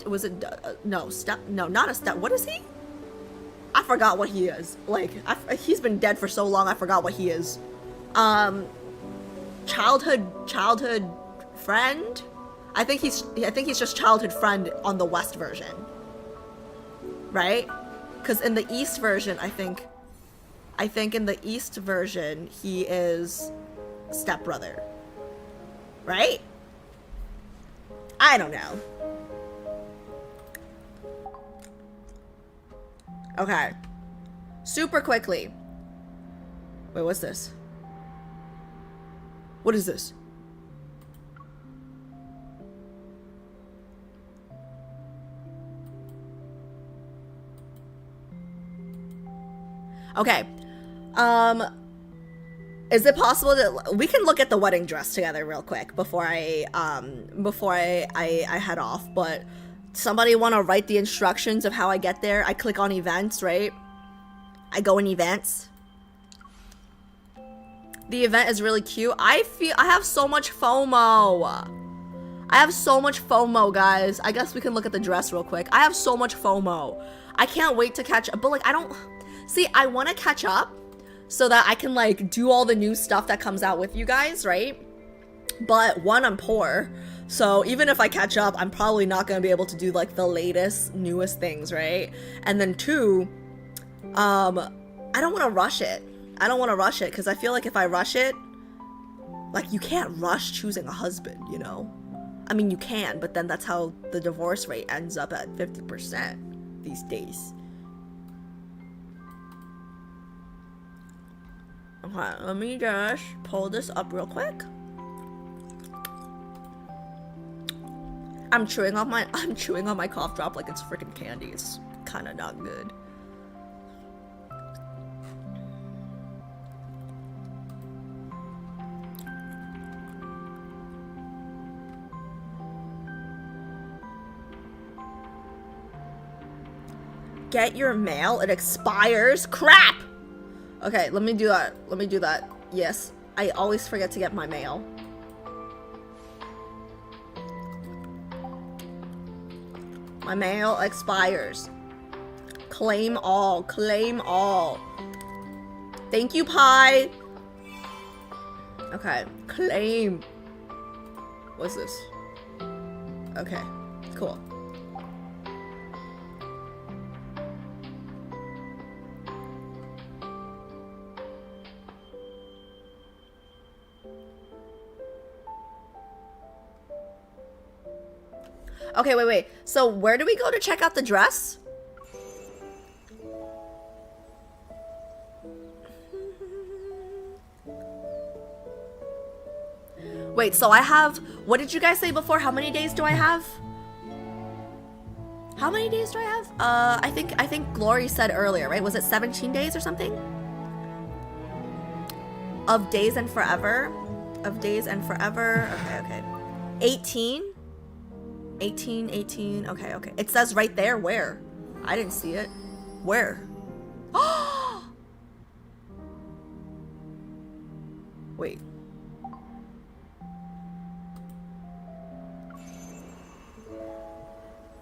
Was it, no, not a step, what is he? I forgot what he is. Like, he's been dead for so long, I forgot what he is. Childhood friend? I think he's just childhood friend on the West version. Right? Because in the East version, I think in the East version, he is stepbrother. Right? I don't know. Okay. Super quickly. Wait, what's this? What is this? Okay. Is it possible that we can look at the wedding dress together real quick before I head off, but somebody want to write the instructions of how I get there? I click on events, right? I go in events. The event is really cute. I have so much FOMO. I have so much FOMO, guys. I guess we can look at the dress real quick. I have so much FOMO. I can't wait to catch up, but like, I want to catch up so that I can like do all the new stuff that comes out with you guys, right? But one, I'm poor. So even if I catch up, I'm probably not going to be able to do like the latest, newest things, right? And then two, I don't want to rush it. I don't want to rush it because I feel like if I rush it, like you can't rush choosing a husband, you know? I mean, you can, but then that's how the divorce rate ends up at 50% these days. Okay, let me just pull this up real quick. I'm chewing on my cough drop like it's freaking candy. It's kind of not good. Get your mail, it expires. Crap! Okay, let me do that. Let me do that. Yes, I always forget to get my mail. My mail expires. Claim all. Claim all. Thank you, Pie. Okay, claim. What's this? Okay, cool. Okay, wait. So where do we go to check out the dress? Wait, so I have... What did you guys say before? How many days do I have? How many days do I have? I think Glory said earlier, right? Was it 17 days or something? Of days and forever? Of days and forever? Okay. 18? 18, okay. It says right there, where? I didn't see it. Where? Wait.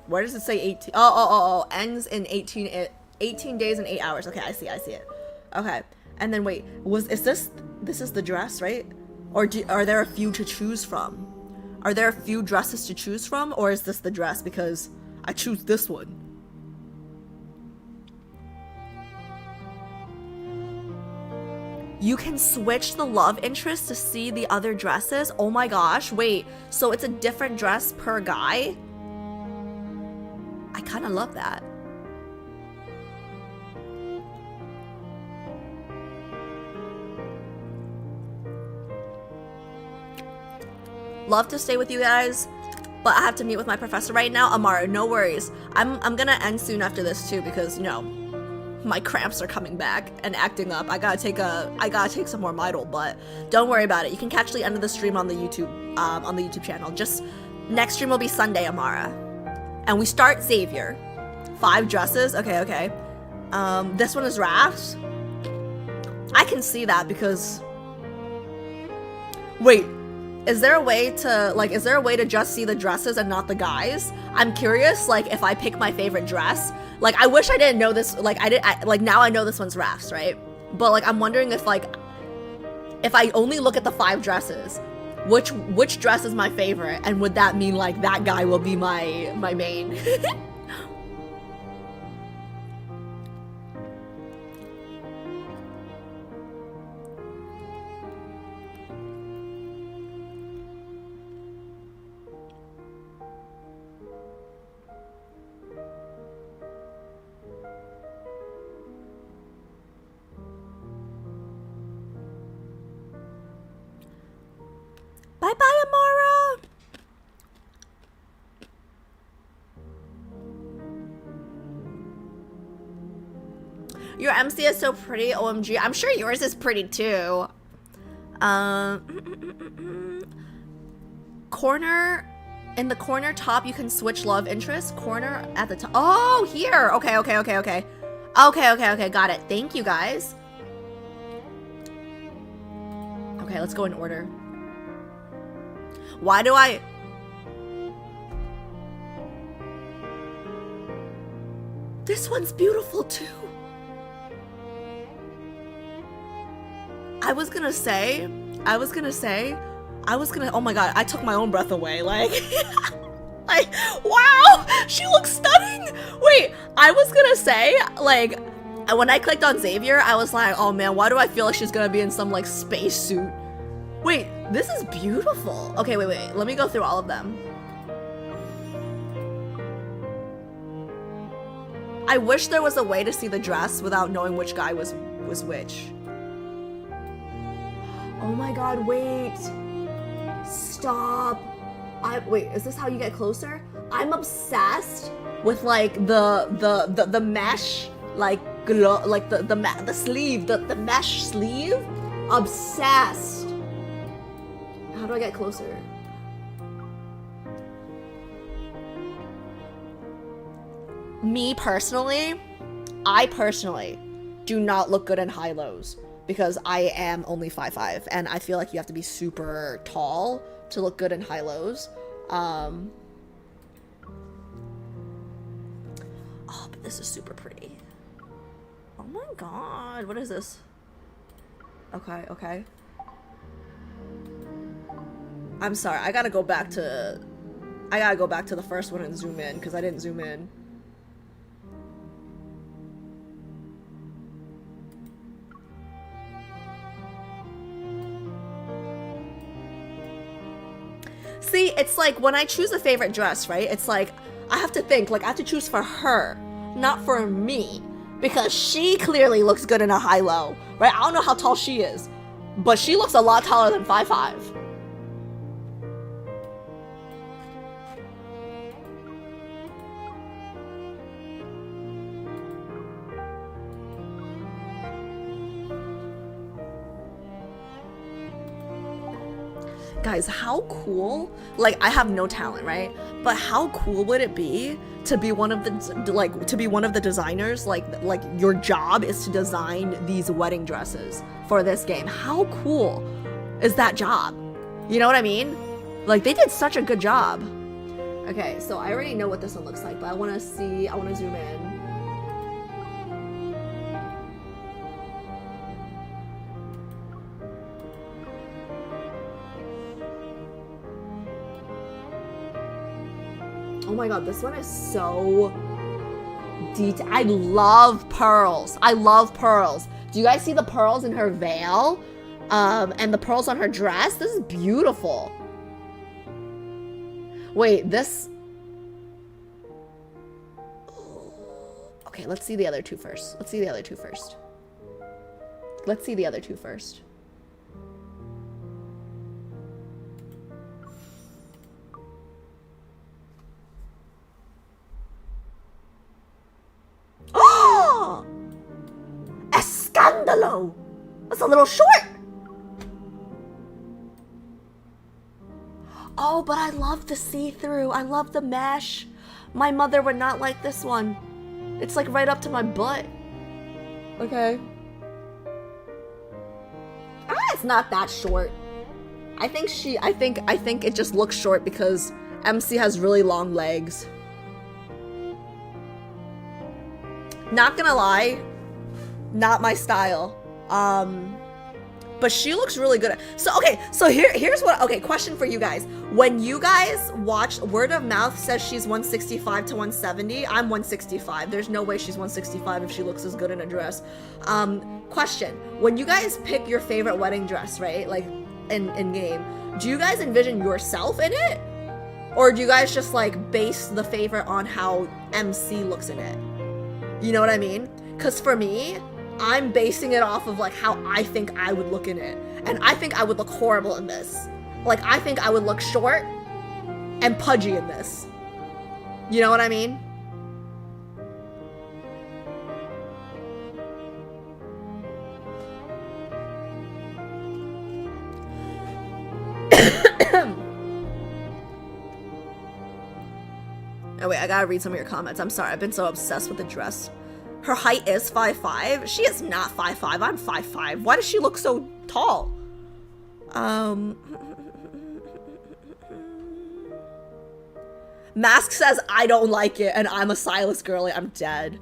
Where does it say 18? Oh, ends in 18 days and 8 hours. Okay, I see it. Okay, and then wait, this is the dress, right? Or are there a few to choose from? Are there a few dresses to choose from, or is this the dress? Because I choose this one. You can switch the love interest to see the other dresses? Oh my gosh, wait, so it's a different dress per guy? I kind of love that. Love to stay with you guys, but I have to meet with my professor right now. Amara, no worries. I'm gonna end soon after this too because, you know, my cramps are coming back and acting up. I gotta take some more Midol, but don't worry about it. You can catch the end of the stream on the YouTube channel. Just next stream will be Sunday, Amara. And we start Xavier. 5 dresses. Okay. This one is Raf's. I can see that because... Wait, is there a way to just see the dresses and not the guys? I'm curious, like, if I pick my favorite dress. Like, I wish I didn't know this. Like, like, now I know this one's Raf's, right? But, like, I'm wondering if, like, if I only look at the 5 dresses, which dress is my favorite? And would that mean, like, that guy will be my main? Bye-bye, Amara! Your MC is so pretty, OMG. I'm sure yours is pretty too. Corner, in the corner top, you can switch love interest. Corner at the top. Oh, here. Okay. Okay, got it. Thank you, guys. Okay, let's go in order. Why do I... This one's beautiful too. I was gonna say, oh my god, I took my own breath away, like, like, wow, she looks stunning. Wait, I was gonna say, like, when I clicked on Xavier, I was like, oh man, why do I feel like she's gonna be in some, like, space suit? Wait, this is beautiful. Okay, wait, let me go through all of them. I wish there was a way to see the dress without knowing which guy was which. Oh my god, wait. Stop. Wait, is this how you get closer? I'm obsessed with, like, the mesh, like, the sleeve, the mesh sleeve. Obsessed. How do I get closer? Me personally, I personally do not look good in high-lows because I am only 5'5", and I feel like you have to be super tall to look good in high-lows. Oh, but this is super pretty. Oh my god, what is this? Okay. I'm sorry, I gotta go back to the first one and zoom in because I didn't zoom in. See, it's like when I choose a favorite dress, right? It's like I have to think, like I have to choose for her, not for me, because she clearly looks good in a high-low, right? I don't know how tall she is, but she looks a lot taller than 5'5". Guys, how cool, like, I have no talent, right? But how cool would it be to be one of the designers, like your job is to design these wedding dresses for this game? How cool is that job? You know what I mean? Like, they did such a good job. Okay, so I already know what this one looks like, but I want to zoom in. Oh my god, this one is so detailed. I love pearls. Do you guys see the pearls in her veil? And the pearls on her dress? This is beautiful. Wait, this... Okay, let's see the other two first. Oh! Escandalo! That's a little short! Oh, but I love the see-through. I love the mesh. My mother would not like this one. It's like right up to my butt. Okay. It's not that short. I think it just looks short because MC has really long legs. Not gonna lie, not my style. But she looks really good. So here's what, question for you guys. When you guys watch, word of mouth says she's 165 to 170. I'm 165. There's no way she's 165 if she looks as good in a dress. Question, when you guys pick your favorite wedding dress, right? Like in game, do you guys envision yourself in it? Or do you guys just like base the favorite on how MC looks in it? You know what I mean? Because for me, I'm basing it off of like how I think I would look in it. And I think I would look horrible in this. Like I think I would look short and pudgy in this. You know what I mean? Oh wait, I gotta read some of your comments. I'm sorry, I've been so obsessed with the dress. Her height is 5'5". She is not 5'5". I'm 5'5". Why does she look so tall? Mask says, I don't like it, and I'm a Silas girly. I'm dead.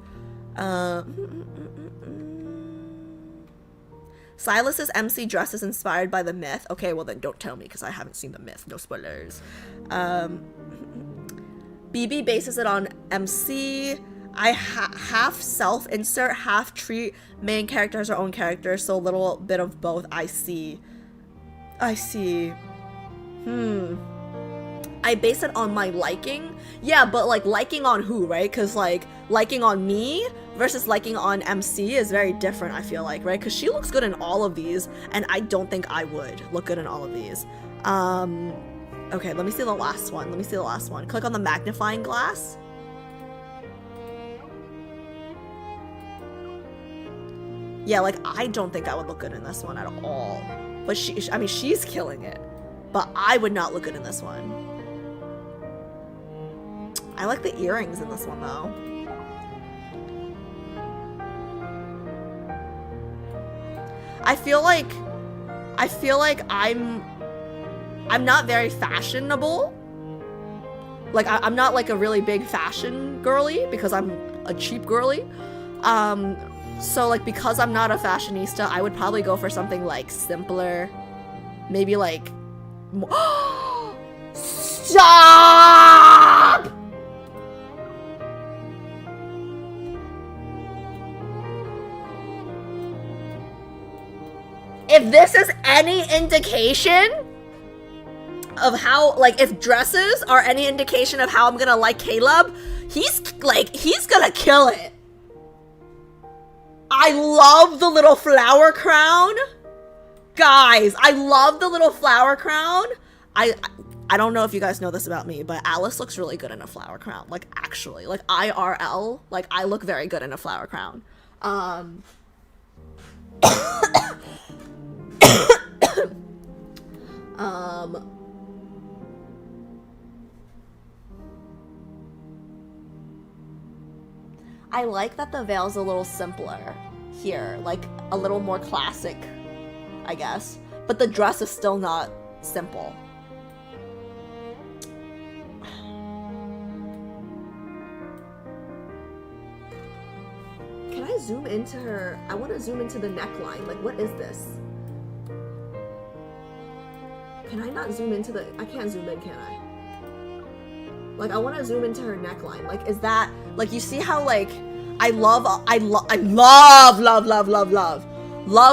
Silas's MC dress is inspired by The Myth. Okay, well then don't tell me, because I haven't seen The Myth. No spoilers. BB bases it on MC. I half self-insert, half treat main character as her own character, so a little bit of both. I see. I base it on my liking. Yeah, but like liking on who, right? Because like liking on me versus liking on MC is very different, I feel like, right? Because she looks good in all of these, and I don't think I would look good in all of these. Okay, let me see the last one. Click on the magnifying glass. Yeah, like, I don't think I would look good in this one at all. But she's killing it. But I would not look good in this one. I like the earrings in this one, though. I feel like I'm not very fashionable. Like, I'm not like a really big fashion girly because I'm a cheap girly. So like, because I'm not a fashionista, I would probably go for something like simpler. Maybe like Stop! If this is any indication of how, like, if dresses are any indication of how I'm gonna like Caleb, he's gonna kill it. I love the little flower crown. Guys, I love the little flower crown. I don't know if you guys know this about me, but Alice looks really good in a flower crown. Like, actually, like IRL, like I look very good in a flower crown. I like that the veil's a little simpler here, like a little more classic, I guess. But the dress is still not simple. Can I zoom into her? I want to zoom into the neckline. Like, what is this? Can I not zoom into the... I can't zoom in, can I? Like, I want to zoom into her neckline. Like, is that... Like, you see how, like... I love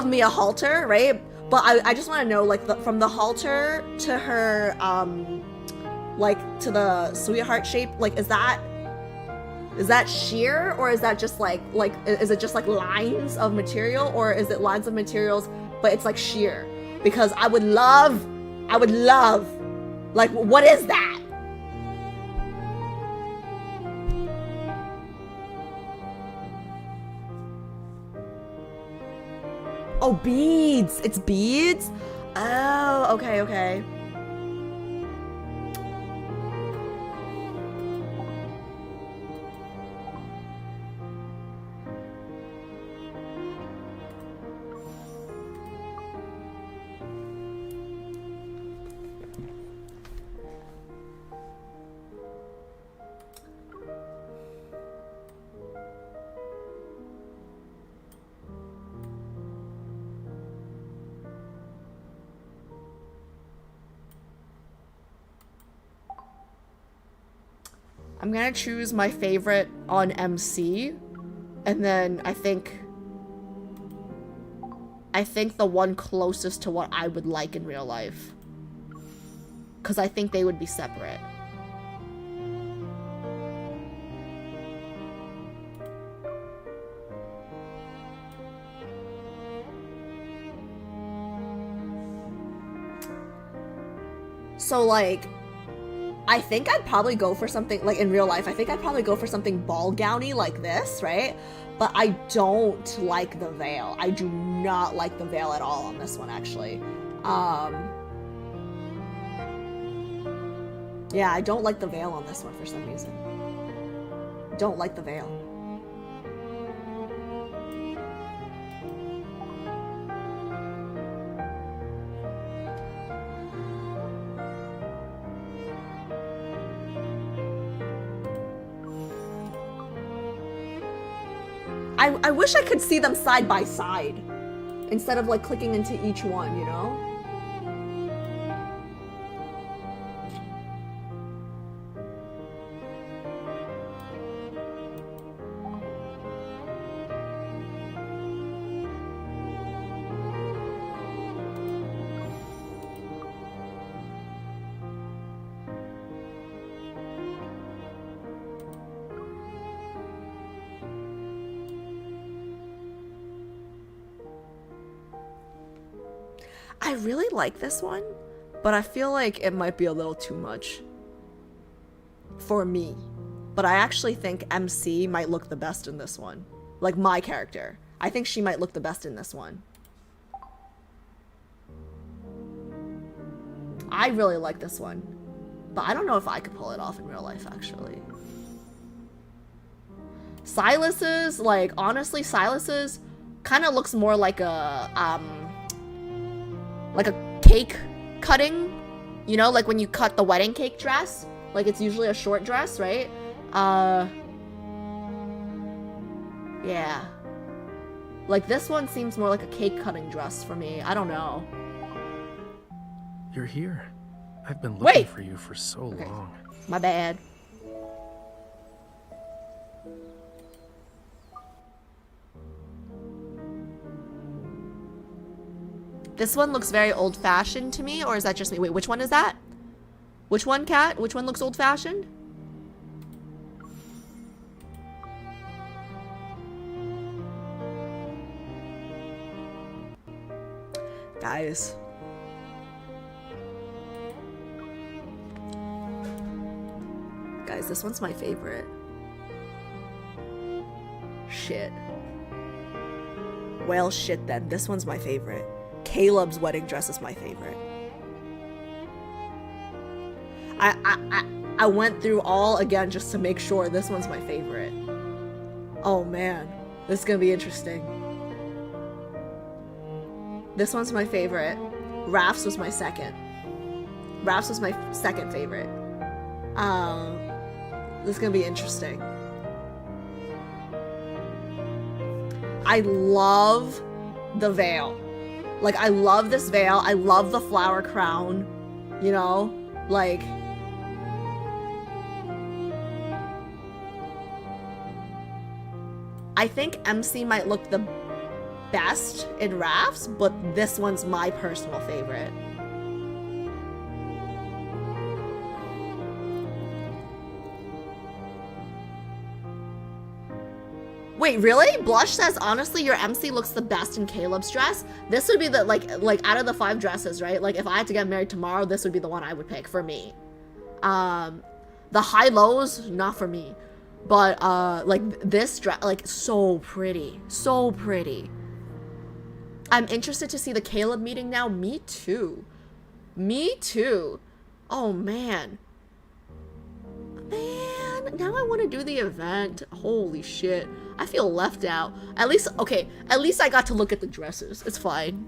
me a halter, right? But I just want to know, like, from the halter to her, like, to the sweetheart shape, like, is that sheer, or is that just is it just like lines of material, or is it lines of materials but it's like sheer? Because I would love, like, what is that? Oh, beads. It's beads? Oh, okay, okay. I'm gonna choose my favorite on MC, and then I think the one closest to what I would like in real life. Because I think they would be separate. So, like, I think I'd probably go for something, like, in real life, I think I'd probably go for something ball gowny like this, right? But I don't like the veil. I do not like the veil at all on this one, actually. Yeah, I don't like the veil on this one for some reason. Don't like the veil. I wish I could see them side by side instead of like clicking into each one, you know? I really like this one, but I feel like it might be a little too much for me. But I actually think MC might look the best in this one. Like my character. I think she might look the best in this one. I really like this one, but I don't know if I could pull it off in real life, actually. Silas's, like, honestly, Silas's kind of looks more like a cake cutting, you know, like when you cut the wedding cake dress, like it's usually a short dress, right? Yeah, like this one seems more like a cake cutting dress for me. I don't know. You're here. I've been looking for you for so long. My bad. This one looks very old-fashioned to me, or is that just me? Wait, which one is that? Which one, Kat? Which one looks old-fashioned? Guys. Guys, this one's my favorite. Shit. Well, shit then. This one's my favorite. Caleb's wedding dress is my favorite. I went through all again just to make sure this one's my favorite. Oh man, this is gonna be interesting. This one's my favorite. Raf's was my second. Raf's was my second favorite. This is gonna be interesting. I love the veil. Like, I love this veil. I love the flower crown. You know? Like... I think MC might look the best in Raf's, but this one's my personal favorite. Wait, really? Blush says, honestly, your MC looks the best in Caleb's dress. This would be the, like out of the 5 dresses, right? Like, if I had to get married tomorrow, this would be the one I would pick for me. The high-lows, not for me. But, like, this dress, like, so pretty. So pretty. I'm interested to see the Caleb meeting now. Me too. Me too. Oh, man. Man, now I want to do the event. Holy shit. I feel left out. At least, okay, at least I got to look at the dresses. It's fine.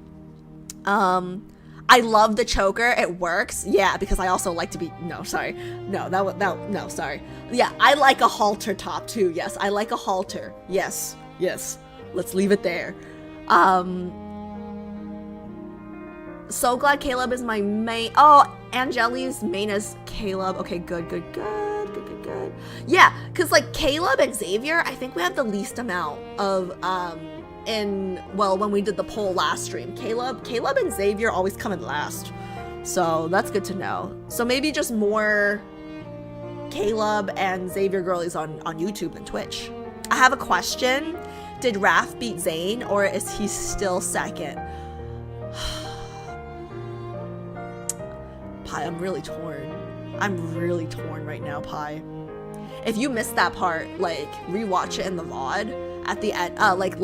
I love the choker. It works. Yeah, because I also like to be, no, sorry. No, no, sorry. Yeah, I like a halter top too. Yes, I like a halter. Yes, yes. Let's leave it there. So glad Caleb is my main. Oh, Angeli's main is Caleb. Okay, good. Yeah, because like Caleb and Xavier, I think we have the least amount of when we did the poll last stream. Caleb and Xavier always come in last. So that's good to know. So maybe just more Caleb and Xavier girlies on YouTube than Twitch. I have a question. Did Raph beat Zane or is he still second? Pi, I'm really torn. I'm really torn right now, Pi. If you missed that part, like rewatch it in the VOD at the end. Like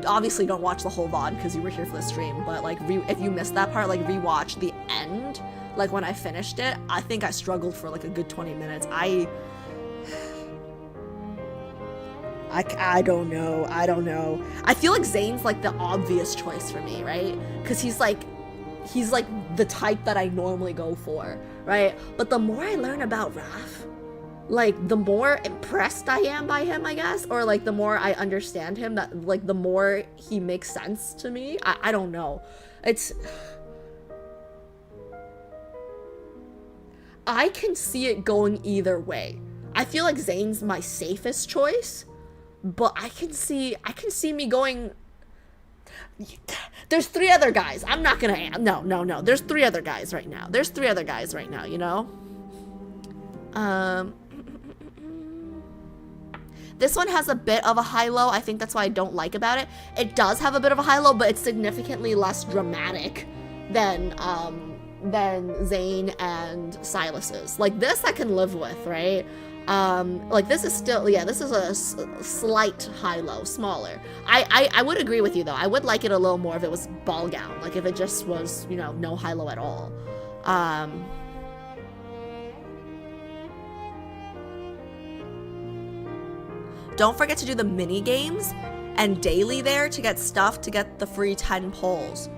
obviously don't watch the whole VOD because you were here for the stream, but like if you missed that part, like rewatch the end. Like when I finished it, I think I struggled for like a good 20 minutes. I don't know. I feel like Zane's like the obvious choice for me, right? Because he's like the type that I normally go for, right? But the more I learn about Raph, like the more impressed I am by him, I guess, or like the more I understand him, that like the more he makes sense to me. I don't know. I can see it going either way. I feel like Zane's my safest choice, but I can see me going. There's 3 other guys. I'm not gonna. No. There's 3 other guys right now. You know. This one has a bit of a high-low. I think that's why I don't like about it. It does have a bit of a high-low, but it's significantly less dramatic than Zane and Silas's. Like this I can live with, right? Like this is still, yeah, this is a slight high-low, smaller. I would agree with you though. I would like it a little more if it was ball gown, like if it just was, you know, no high-low at all. Don't forget to do the mini games and daily there to get stuff to get the free 10 polls.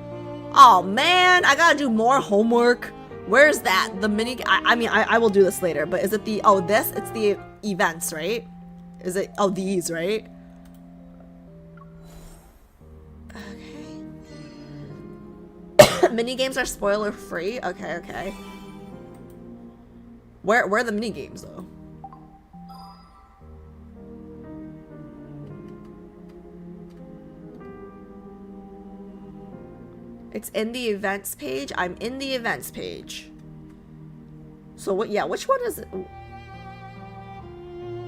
Oh man, I gotta do more homework. Where's that? The mini, I will do this later, but is it the, it's the events, right? Is it, these, right? Okay. Mini games are spoiler free? Okay. Where are the mini games though? It's in the events page. I'm in the events page. So what? Yeah, which one is it?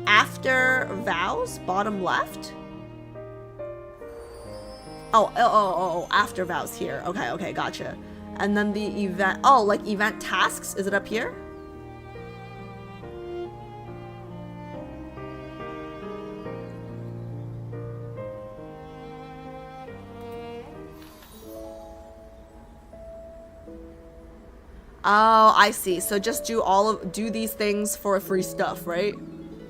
After Vows, bottom left. Oh, after Vows here. Okay, gotcha. And then the event. Oh, like event tasks. Is it up here? Oh, I see. So just do these things for free stuff, right?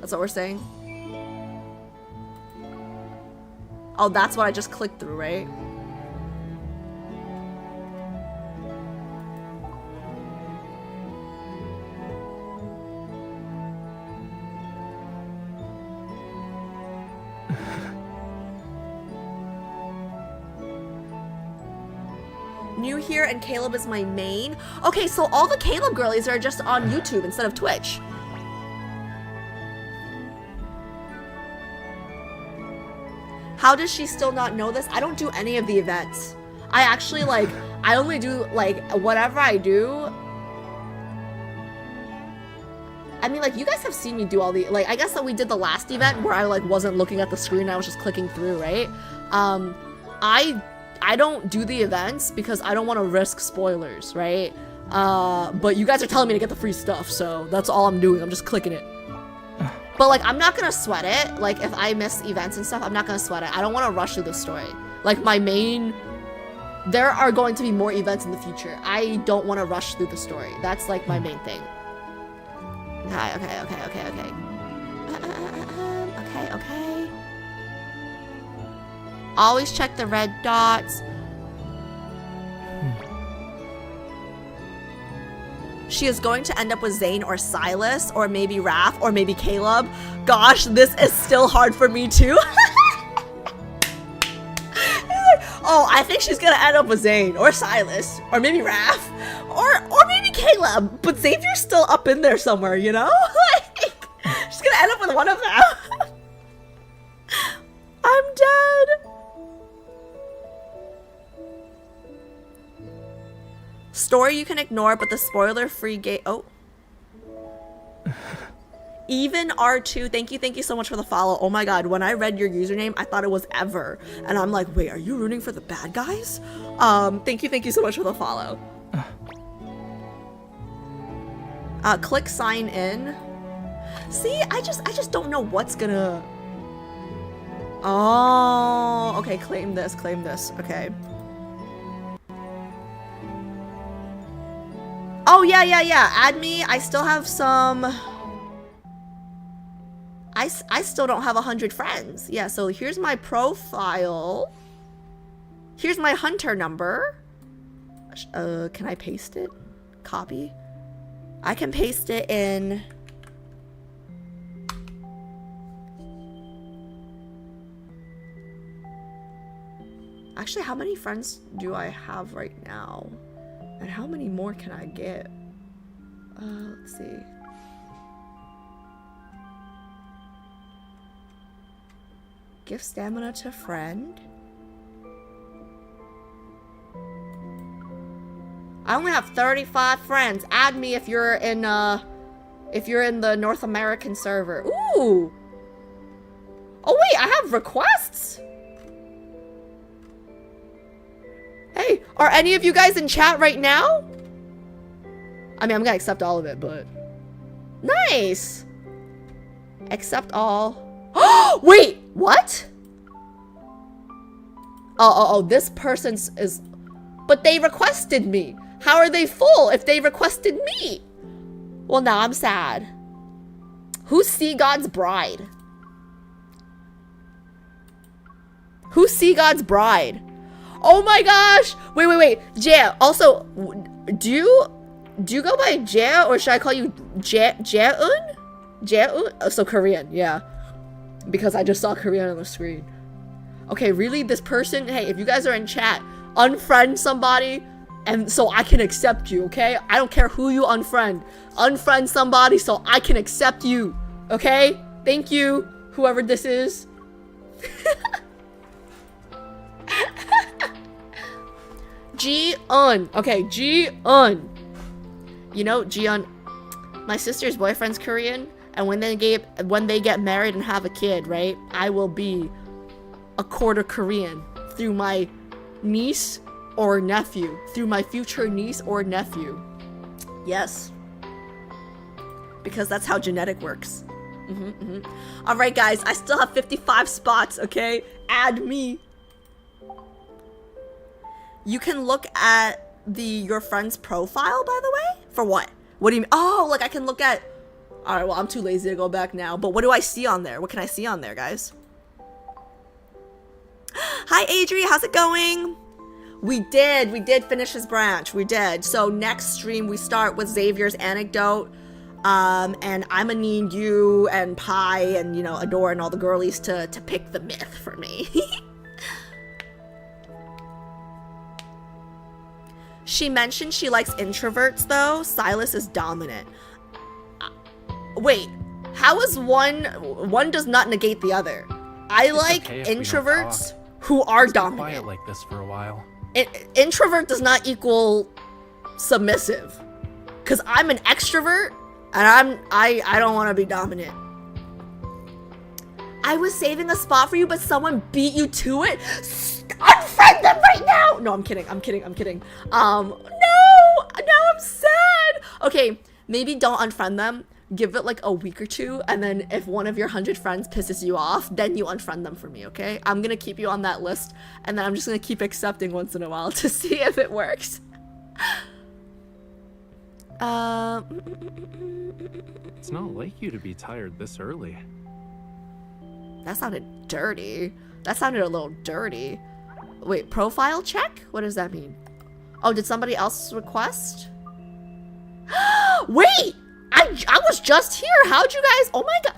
That's what we're saying? Oh, that's what I just clicked through, right? New here and Caleb is my main. Okay, so all the Caleb girlies are just on YouTube instead of Twitch. How does she still not know this? I don't do any of the events. I actually I only do whatever I do. I mean, you guys have seen me do all the, I guess that we did the last event where I wasn't looking at the screen, I was just clicking through, right? I don't do the events because I don't want to risk spoilers, right? But you guys are telling me to get the free stuff, so that's all I'm doing. I'm just clicking it. But I'm not gonna sweat it. If I miss events and stuff, I'm not gonna sweat it. I don't want to rush through the story. My main, there are going to be more events in the future. I don't want to rush through the story. That's my main thing. Okay. Okay. Always check the red dots. She is going to end up with Zane or Silas or maybe Raph or maybe Caleb. Gosh, this is still hard for me too. Oh, I think she's gonna end up with Zane or Silas or maybe Raph or maybe Caleb. But Xavier's still up in there somewhere, you know? She's gonna end up with one of them. I'm dead. Story you can ignore, but the spoiler-free game. Oh. Even R2, thank you so much for the follow. Oh my god, when I read your username, I thought it was Ever. And I'm like, wait, are you rooting for the bad guys? Thank you so much for the follow. Click sign in. See, I just don't know what's gonna... Oh, okay, claim this, okay. Oh, yeah, add me. I still have some... I still don't have 100 friends. Yeah, so here's my profile. Here's my hunter number. Can I paste it? Copy? I can paste it in... Actually, how many friends do I have right now? And how many more can I get? Let's see. Give stamina to friend. I only have 35 friends. Add me if you're in the North American server. Ooh. Oh wait, I have requests. Hey, are any of you guys in chat right now? I mean, I'm gonna accept all of it, but... Nice! Accept all. Wait, what? Oh, this person's is... But they requested me. How are they full if they requested me? Well, now I'm sad. Who's Sea God's bride? Who's Sea God's bride? Oh my gosh! Wait. Jia, also, do you go by Jia or should I call you Jaeun? Jaeun? Oh, so Korean, yeah. Because I just saw Korean on the screen. Okay, really? This person? Hey, if you guys are in chat, unfriend somebody and so I can accept you, okay? I don't care who you unfriend. Unfriend somebody so I can accept you, okay? Thank you, whoever this is. Ji-un. Okay, Ji-un. You know, Ji-un, my sister's boyfriend's Korean, and when they get married and have a kid, right, I will be a quarter Korean through my niece or nephew. Through my future niece or nephew. Yes. Because that's how genetic works. Alright guys, I still have 55 spots, okay? Add me. You can look at your friend's profile, by the way? For what? What do you mean? Oh, like I can look at... Alright, well, I'm too lazy to go back now. But what do I see on there? What can I see on there, guys? Hi, Adri. How's it going? We did finish his branch. We did. So next stream, we start with Xavier's anecdote. And I'm gonna need you and Pi and, you know, Adore and all the girlies to pick the myth for me. She mentioned she likes introverts, though. Silas is dominant. Wait, how is one does not negate the other? I like introverts who are dominant. Quiet like this for a while. Introvert does not equal submissive. Cause I'm an extrovert and I don't want to be dominant. I was saving a spot for you, but someone beat you to it. Unfriend them right now! No, I'm kidding. No, I'm sad. Okay, maybe don't unfriend them. Give it like a week or two, and then if one of your 100 friends pisses you off, then you unfriend them for me, okay? I'm gonna keep you on that list, and then I'm just gonna keep accepting once in a while to see if it works. It's not like you to be tired this early. That sounded dirty. That sounded a little dirty. Wait, profile check? What does that mean? Oh, did somebody else request? Wait! I was just here. How'd you guys... Oh my god.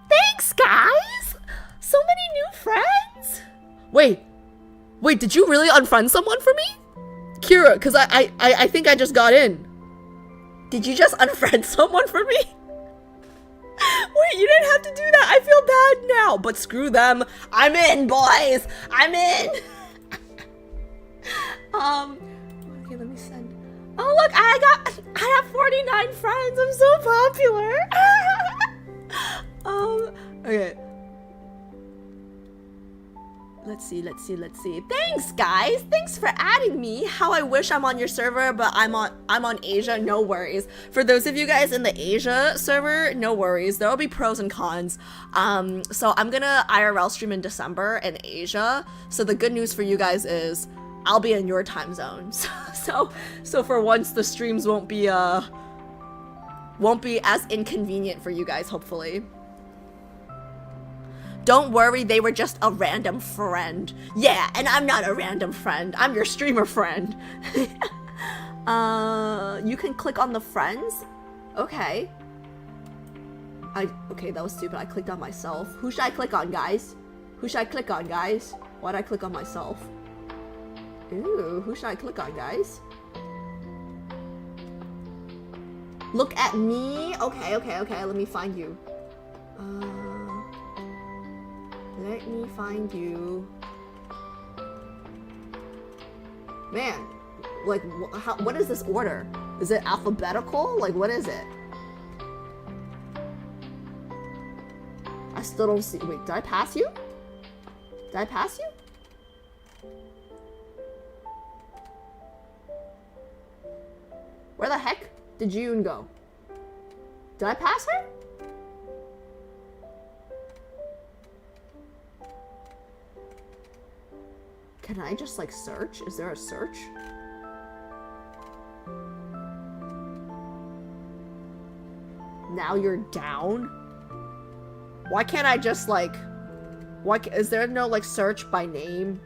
Thanks, guys. So many new friends. Wait, did you really unfriend someone for me? Kira, because I think I just got in. Did you just unfriend someone for me? Wait, you didn't have to do that. I feel bad now, but screw them. I'm in, boys. I'm in. Okay, let me send. Oh look, I have 49 friends. I'm so popular. Okay. Let's see. Thanks, guys. Thanks for adding me. How I wish I'm on your server, but I'm on Asia. No worries. For those of you guys in the Asia server, no worries. There will be pros and cons. So I'm gonna IRL stream in December in Asia. So the good news for you guys is I'll be in your time zone. So for once the streams won't be as inconvenient for you guys, hopefully. Don't worry, they were just a random friend. Yeah, and I'm not a random friend. I'm your streamer friend. You can click on the friends? Okay. Okay, that was stupid. I clicked on myself. Who should I click on, guys? Why'd I click on myself? Ooh, who should I click on, guys? Look at me. Okay. Let me find you. Let me find you. Man, like, what is this order? Is it alphabetical? Like, what is it? I still don't see. Wait, did I pass you? Where the heck did June go? Did I pass her? Can I just like search? Is there a search? Now you're down? Why can't I just like... is there no like search by name?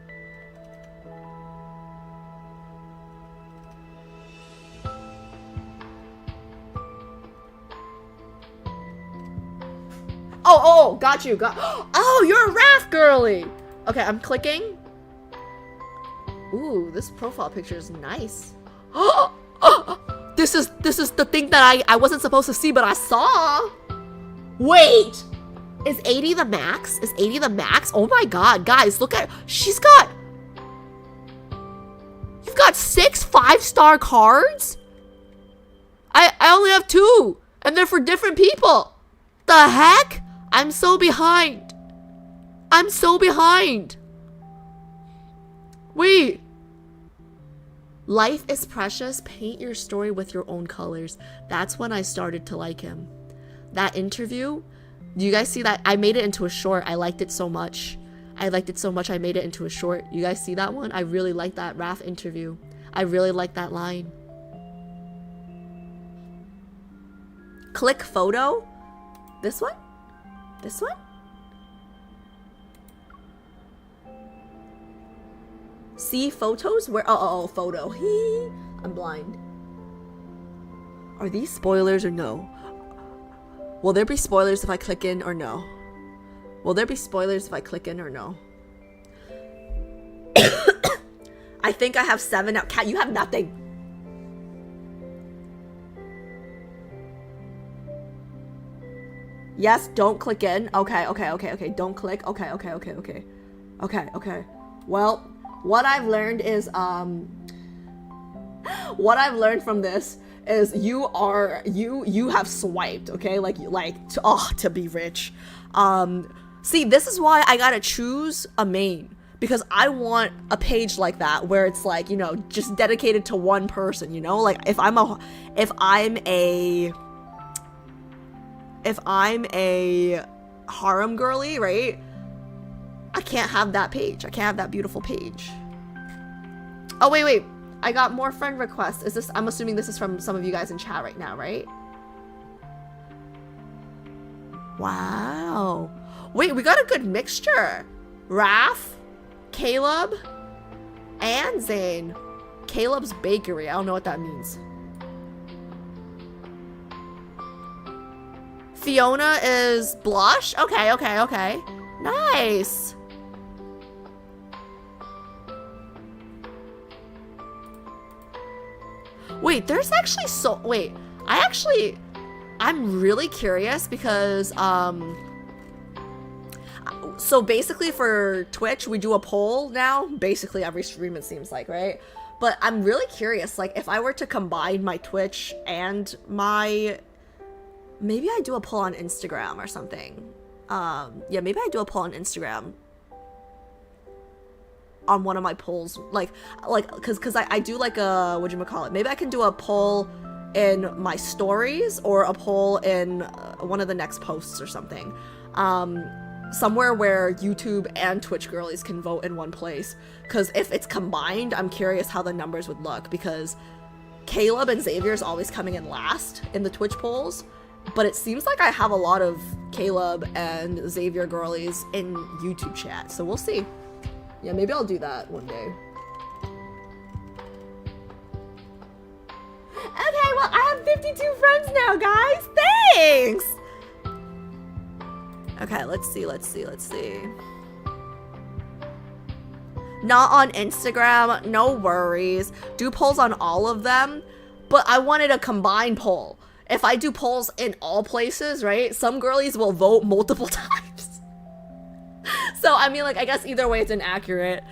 Oh, got you. Oh, you're a Raph girly. Okay, I'm clicking. Ooh, this profile picture is nice. This is the thing that I wasn't supposed to see, but I saw. Wait, is 80 the max? Oh my god, guys, look at, you've got 6 5-star cards? I only have 2, and they're for different people. The heck? I'm so behind. Wait. Life is precious. Paint your story with your own colors. That's when I started to like him. That interview, do you guys see that? I made it into a short. I liked it so much. I made it into a short. You guys see that one? I really like that Raph interview. I really like that line. Click photo. This one? See photos? Where? Oh, photo. I'm blind. Are these spoilers or no? Will there be spoilers if I click in or no? I think I have 7 now. Cat, you have nothing. Yes, don't click in. Okay. Don't click. Okay. Well, what I've learned is, what I've learned from this is you have swiped, okay? To be rich. See, this is why I gotta choose a main, because I want a page like that where it's like, you know, just dedicated to one person, you know? Like if I'm a harem girly, right? I can't have that page. I can't have that beautiful page. Oh, wait. I got more friend requests. Is this, I'm assuming this is from some of you guys in chat right now, right? Wow. Wait, we got a good mixture. Raph, Caleb, and Zane. Caleb's Bakery. I don't know what that means. Fiona is Blush? Okay. Nice. Wait, there's actually I I'm really curious because so basically for Twitch we do a poll now, basically every stream it seems like, right? But I'm really curious, like if I were to combine my Twitch and my, maybe I do a poll on Instagram or something. Yeah, maybe I do a poll on Instagram on one of my polls, like because I do like a, whatchamacallit, maybe I can do a poll in my stories or a poll in one of the next posts or something, somewhere where YouTube and Twitch girlies can vote in one place, because if it's combined, I'm curious how the numbers would look, because Caleb and Xavier is always coming in last in the Twitch polls, but it seems like I have a lot of Caleb and Xavier girlies in YouTube chat, so we'll see. Yeah, maybe I'll do that one day. Okay, well, I have 52 friends now, guys. Thanks! Okay, let's see. Not on Instagram, no worries. Do polls on all of them, but I wanted a combined poll. If I do polls in all places, right, some girlies will vote multiple times. So, I mean, like, I guess either way it's inaccurate.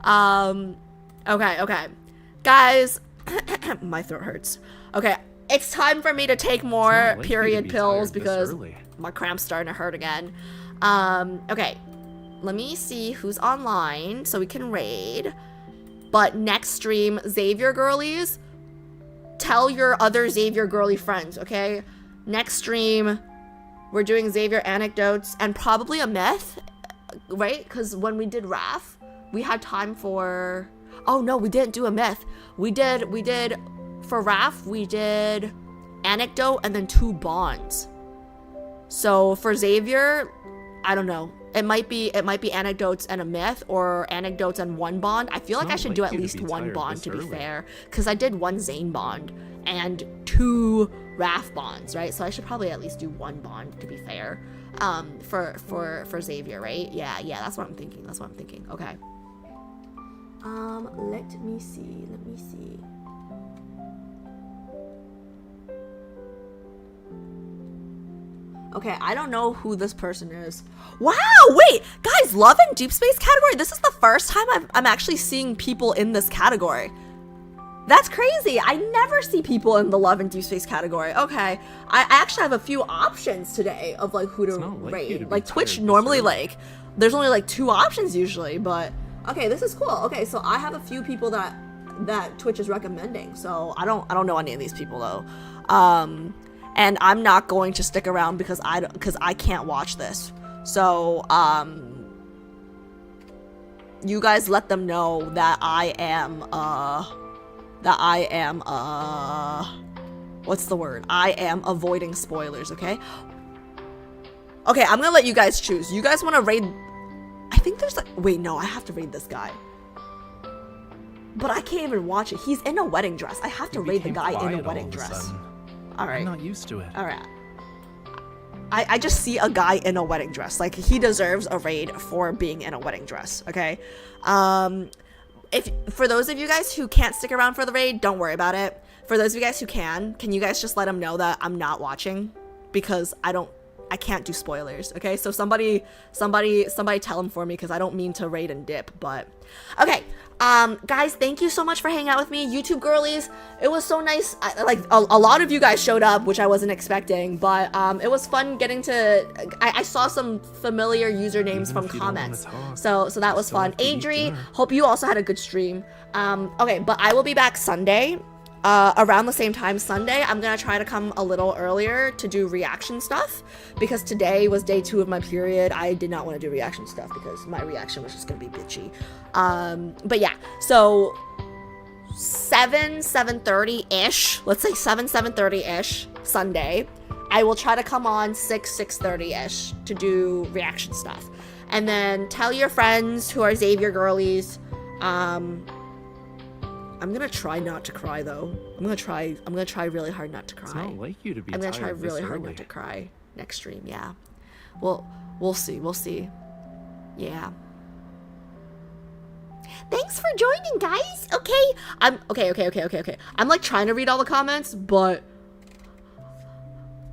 Okay. Guys, my throat hurts. Okay, it's time for me to take more period pills because my cramp's starting to hurt again. Okay, let me see who's online so we can raid. But next stream, Xavier girlies, tell your other Xavier girly friends, okay? Next stream, we're doing Xavier anecdotes and probably a myth, right? Because when we did Raf, we had time for... Oh no, we didn't do a myth. We did for Raf, we did anecdote and then 2 bonds. So for Xavier, I don't know. It might be anecdotes and a myth, or anecdotes and 1 bond. I feel like I should do at least 1 bond to be fair, because I did 1 Zane bond and 2 Raf bonds, right? So I should probably at least do 1 bond to be fair. For Xavier, right? Yeah, that's what I'm thinking. Okay. Let me see. Okay, I don't know who this person is. Wow, wait, guys, Love and Deepspace category? This is the first time I'm actually seeing people in this category. That's crazy. I never see people in the Love and Deepspace category. Okay, I actually have a few options today of like who to rate. Like Twitch normally, like there's only like 2 options usually, but okay, this is cool. Okay, so I have a few people that Twitch is recommending. So I don't know any of these people though. And I'm not going to stick around because I can't watch this. So you guys let them know that I am what's the word? I am avoiding spoilers, okay? Okay, I'm gonna let you guys choose. You guys want to raid? I think there's like, wait, no, I have to raid this guy. But I can't even watch it. He's in a wedding dress. I have to raid the guy in a wedding dress. All right. I'm not used to it. All right. I just see a guy in a wedding dress. Like, he deserves a raid for being in a wedding dress, okay? If for those of you guys who can't stick around for the raid, don't worry about it. For those of you guys who can you guys just let him know that I'm not watching? Because I can't do spoilers, okay? So somebody tell him for me, because I don't mean to raid and dip, but... Okay, guys, thank you so much for hanging out with me. YouTube girlies, it was so nice. A lot of you guys showed up, which I wasn't expecting, but it was fun getting to... I saw some familiar usernames from comments, so that was fun. Adri, hope you also had a good stream. Okay, but I will be back Sunday. Around the same time Sunday, I'm gonna try to come a little earlier to do reaction stuff, because today was day 2 of my period. I did not want to do reaction stuff because my reaction was just gonna be bitchy. But yeah, so 7:30-ish, let's say 7:30-ish Sunday, I will try to come on 6:30-ish to do reaction stuff. And then tell your friends who are Xavier girlies. I'm gonna try not to cry though. I'm gonna try really hard not to cry. It's not like you to be I'm gonna try tired really this hard early. not to cry next stream, yeah. We'll see. Yeah. Thanks for joining, guys. Okay. I'm like trying to read all the comments, but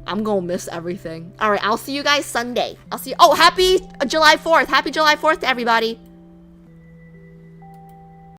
I'm gonna miss everything. All right, I'll see you guys Sunday. I'll see you. Oh, happy July 4th. Happy July 4th to everybody.